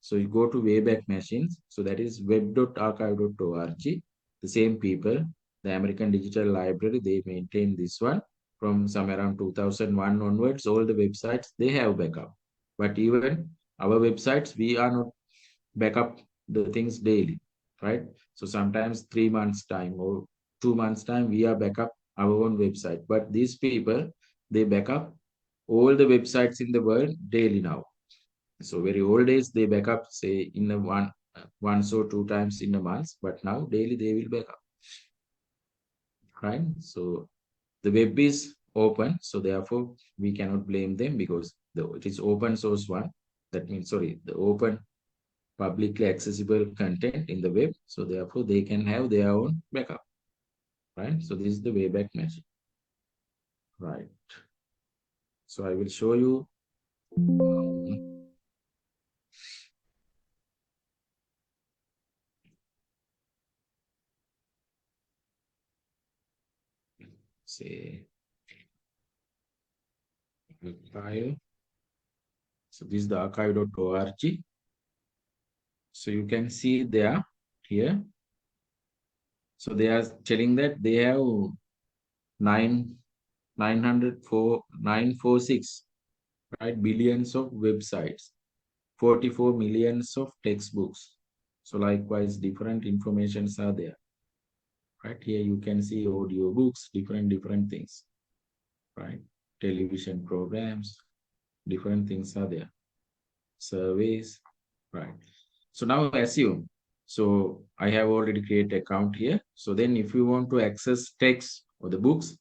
[SPEAKER 1] so you go to Wayback Machines. So that is web.archive.org. The same people, the American Digital Library, they maintain this one from somewhere around 2001 onwards. All the websites, they have backup. But even our websites, we are not backup the things daily, right? So sometimes 3 months time or 2 months time, we are backup our own website. But these people, they backup all the websites in the world daily now. So very old days, they backup, say, in a once or two times in a month, but now daily they will backup, right? So the web is open, so therefore we cannot blame them because it is open source one. That means, sorry, the open publicly accessible content in the web. So therefore they can have their own backup, right? So this is the Wayback Machine, right? So I will show you. Say archive. So this is the archive.org. So you can see there here. So they are telling that they have 946, right, billions of websites, 44 millions of textbooks. So likewise, different informations are there. Right here, you can see audio books, different things, right? Television programs, different things are there. Surveys, right? So now assume, so I have already created account here. So then if you want to access text or the books,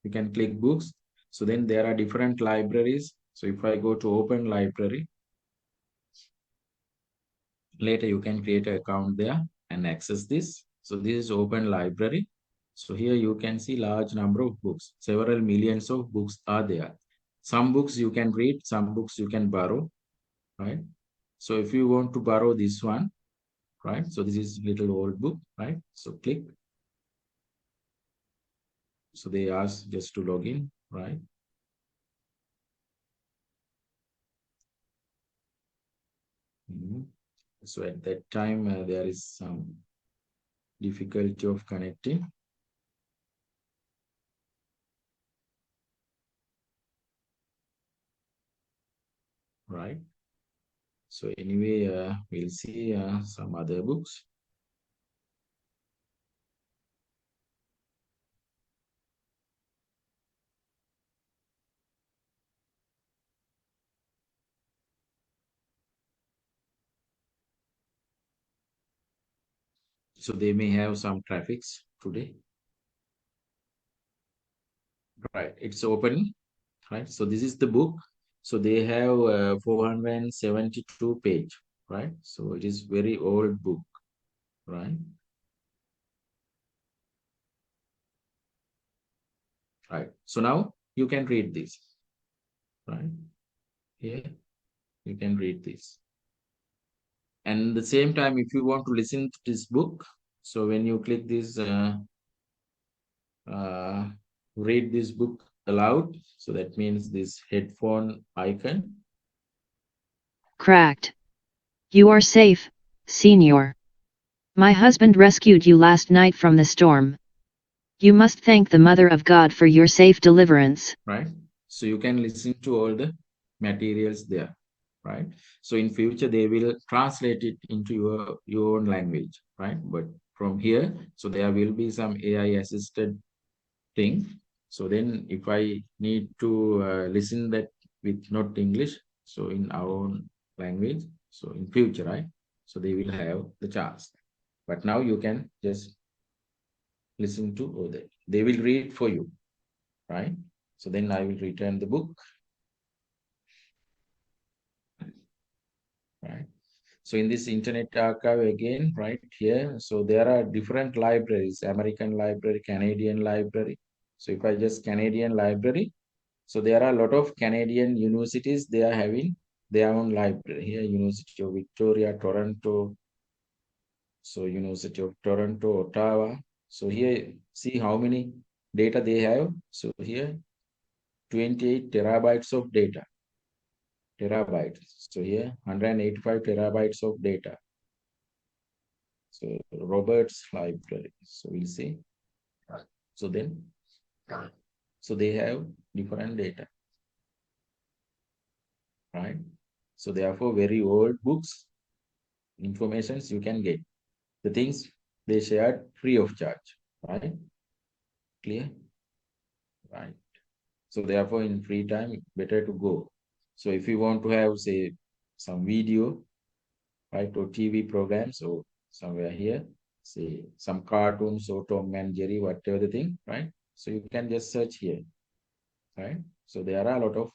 [SPEAKER 1] you can click books. So then there are different libraries. So if I go to open library, later you can create an account there and access this. So this is open library. So here you can see large number of books, several millions of books are there. Some books you can read, some books you can borrow, right? So if you want to borrow this one, right? So this is little old book, right? So click. So they ask just to log in, right? So at that time, there is some difficulty of connecting. Right. So anyway, we'll see some other books. So they may have some traffics today. Right, it's open, right? So this is the book. So they have 472 page, right? So it is very old book, right? Right. So now you can read this, right? Here you can read this. And at the same time, if you want to listen to this book, so when you click this read this book aloud, so that means this headphone icon.
[SPEAKER 10] Cracked. You are safe, Senior. My husband rescued you last night from the storm. You must thank the Mother of God for your safe deliverance.
[SPEAKER 1] Right. So you can listen to all the materials there, right? So in future, they will translate it into your own language, right? But from here, so there will be some AI assisted thing. So then if I need to listen that with not English, so in our own language, so in future, right? So they will have the chance. But now you can just listen to all that. They will read for you, right? So then I will return the book, right? So in this Internet Archive again, right here, so there are different libraries, American library, Canadian library. So if I just Canadian library, so there are a lot of Canadian universities, they are having their own library here, University of Victoria, Toronto, so University of Toronto, Ottawa. So here, see how many data they have. So here, 28 terabytes of data. Terabytes. So here, 185 terabytes of data. So Roberts Library. So we'll see. So then, so they have different data, right? So therefore, very old books, informations you can get. The things they shared free of charge, right? Clear? Right. So therefore, in free time, better to go. So if you want to have, say, some video, right, or TV programs, or somewhere here, say some cartoons or Tom and Jerry, whatever the thing, right? So you can just search here, right? So there are a lot of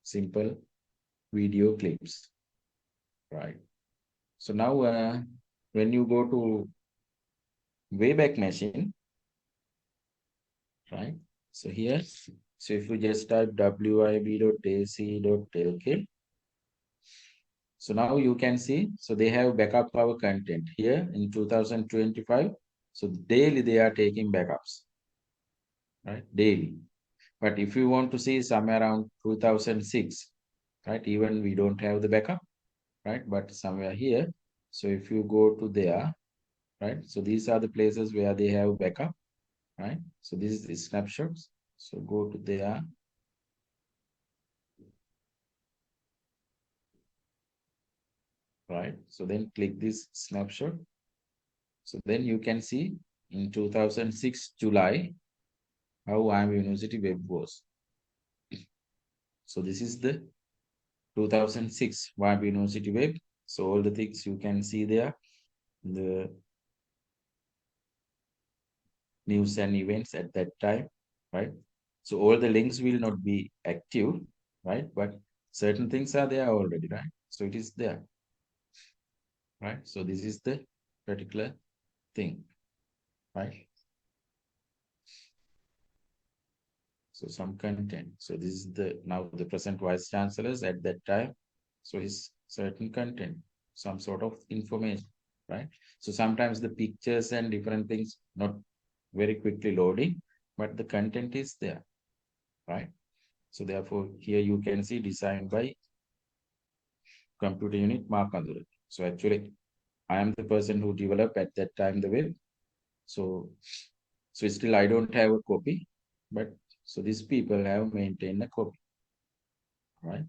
[SPEAKER 1] simple video clips, right? So now when you go to Wayback Machine, right? So here, so if you just type wib.ac.lk, so now you can see, so they have backup our content here in 2025. So daily they are taking backups, right? Daily. But if you want to see somewhere around 2006, right? Even we don't have the backup, right? But somewhere here. So if you go to there, right? So these are the places where they have backup, right? So this is the snapshots. So go to there. Right. So then click this snapshot. So then you can see in 2006 July how IIM University web was. So this is the 2006 IIM University web. So all the things you can see there, the news and events at that time, right? So all the links will not be active, right? But certain things are there already, right? So it is there, right? So this is the particular thing, right? So some content. So this is the now the present vice chancellors at that time. So is certain content, some sort of information, right? So sometimes the pictures and different things not very quickly loading, but the content is there, right? So therefore here you can see designed by computer unit Mark Andura. So actually I am the person who developed at that time the web. So still I don't have a copy, but so these people have maintained a copy, right?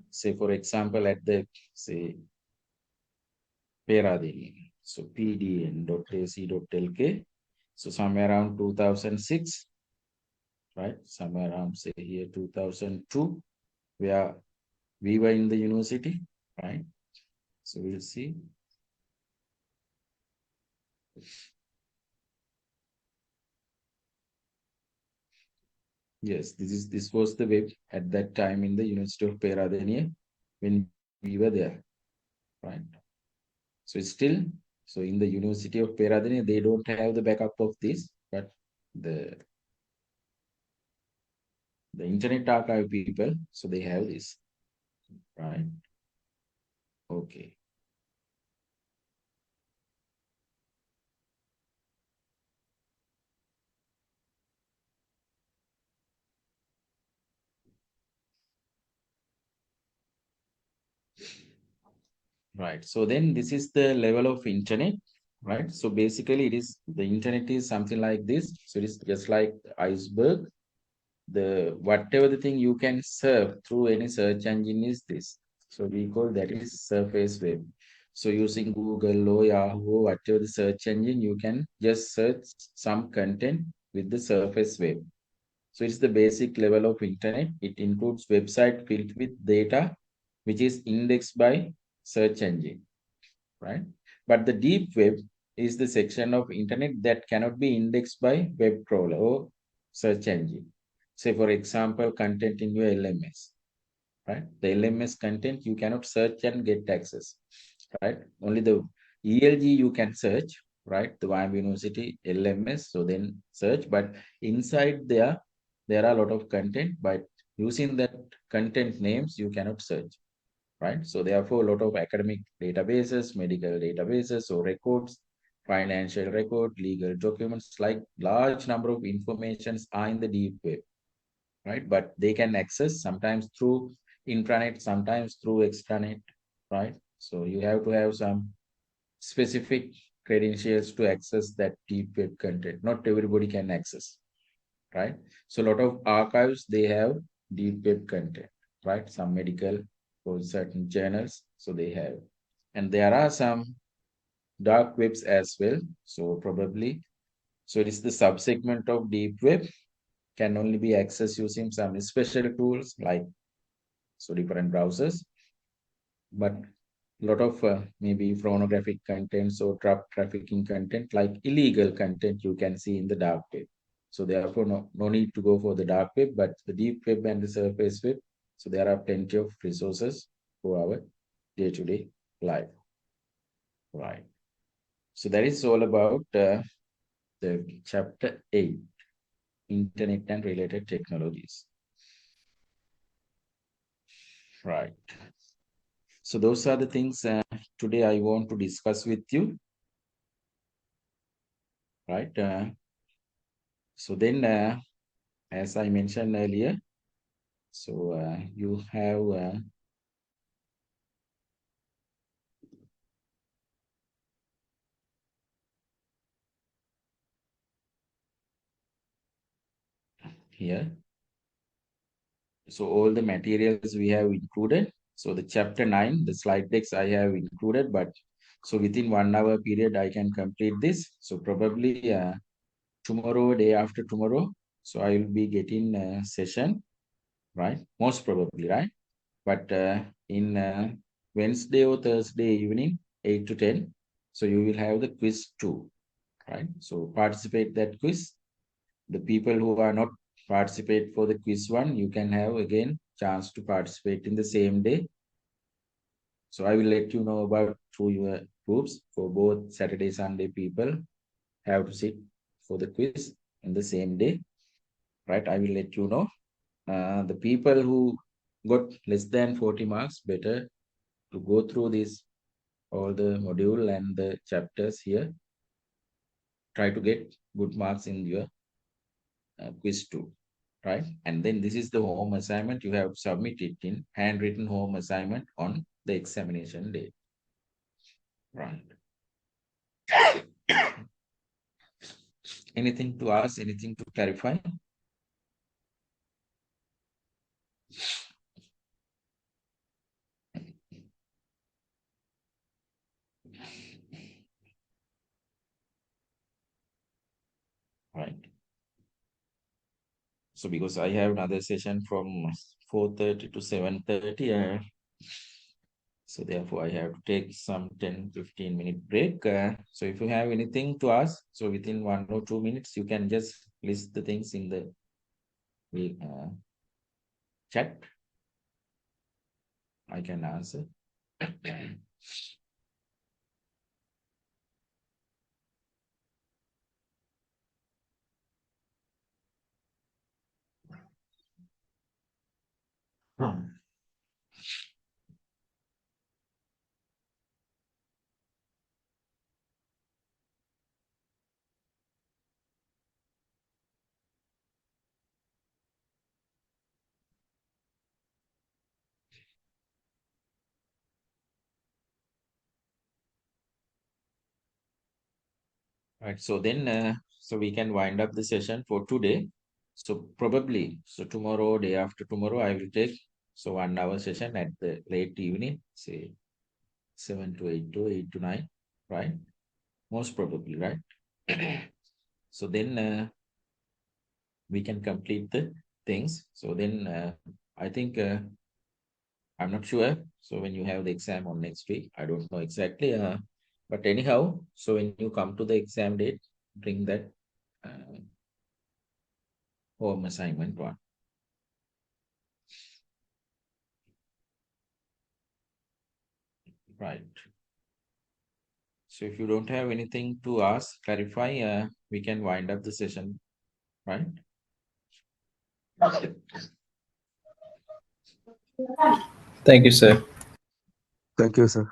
[SPEAKER 1] Say for example at the say Peradeniya, so pdn.ac.lk, so somewhere around 2006, right? Somewhere around say here 2002, where we were in the university, right? So we'll see. Yes, this was the web at that time in the University of Peradeniya when we were there, right? So it's still, so in the University of Peradeniya, they don't have the backup of this, but the Internet Archive people, so they have this, right? Okay. Right. So then this is the level of internet, right? So basically it is the internet is something like this. So it is just like the iceberg. The whatever the thing you can serve through any search engine is this. So we call that is surface web. So using Google or Yahoo or whatever the search engine, you can just search some content with the surface web. So it's the basic level of internet. It includes website filled with data, which is indexed by search engine, right? But the deep web is the section of internet that cannot be indexed by web crawler or search engine. Say for example, content in your LMS, right? The LMS content you cannot search and get access, right? Only the ELG you can search, right? The IIM University LMS, so then search, but inside there are a lot of content, but using that content names, you cannot search, right? So therefore, a lot of academic databases, medical databases, or records, financial record, legal documents, like large number of informations are in the deep web, right? But they can access sometimes through intranet, sometimes through extranet, right? So you have to have some specific credentials to access that deep web content. Not everybody can access, right? So a lot of archives, they have deep web content, right? Some medical or certain journals, so they have. And there are some dark webs as well. So probably, so it is the subsegment of deep web, can only be accessed using some special tools like so different browsers, but a lot of maybe pornographic contents or drug trafficking content like illegal content you can see in the dark web. So therefore no need to go for the dark web, but the deep web and the surface web, so there are plenty of resources for our day-to-day life, right? So that is all about the chapter 8, internet and related technologies, right? So those are the things today I want to discuss with you, right? So then, as I mentioned earlier, so you have here, so all the materials we have included. So the chapter 9, the slide decks I have included, but so within 1 hour period, I can complete this. So probably tomorrow, day after tomorrow, so I will be getting a session, right? Most probably, right? But in Wednesday or Thursday evening, 8 to 10, so you will have the quiz 2, right? So participate that quiz. The people who are not participate for the quiz 1, you can have again chance to participate in the same day. So I will let you know about through your groups for both Saturday, Sunday people have to sit for the quiz in the same day, right? I will let you know. The people who got less than 40 marks, better to go through this, all the module and the chapters here. Try to get good marks in your quiz 2, right? And then this is the home assignment. You have to submit it in handwritten home assignment on the examination day, right? Anything to ask, anything to clarify? Right. So because I have another session from 4:30 to 7:30, so therefore I have to take some 10-15 minute break. So if you have anything to ask, so within 1 or 2 minutes, you can just list the things in the chat. I can answer. Right, so then, so we can wind up the session for today. So probably, so tomorrow, day after tomorrow, I will take so 1 hour session at the late evening, say 7 to 8 to 8 to 9, right? Most probably, right? So then we can complete the things. So then I think I'm not sure. So when you have the exam on next week, I don't know exactly. But anyhow, so when you come to the exam date, bring that home assignment 1. Right. So if you don't have anything to ask, clarify, we can wind up the session, right?
[SPEAKER 2] Thank you, sir.
[SPEAKER 11] Thank you, sir.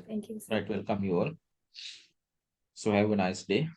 [SPEAKER 6] Thank you.
[SPEAKER 1] Right, welcome you all. So have a nice day.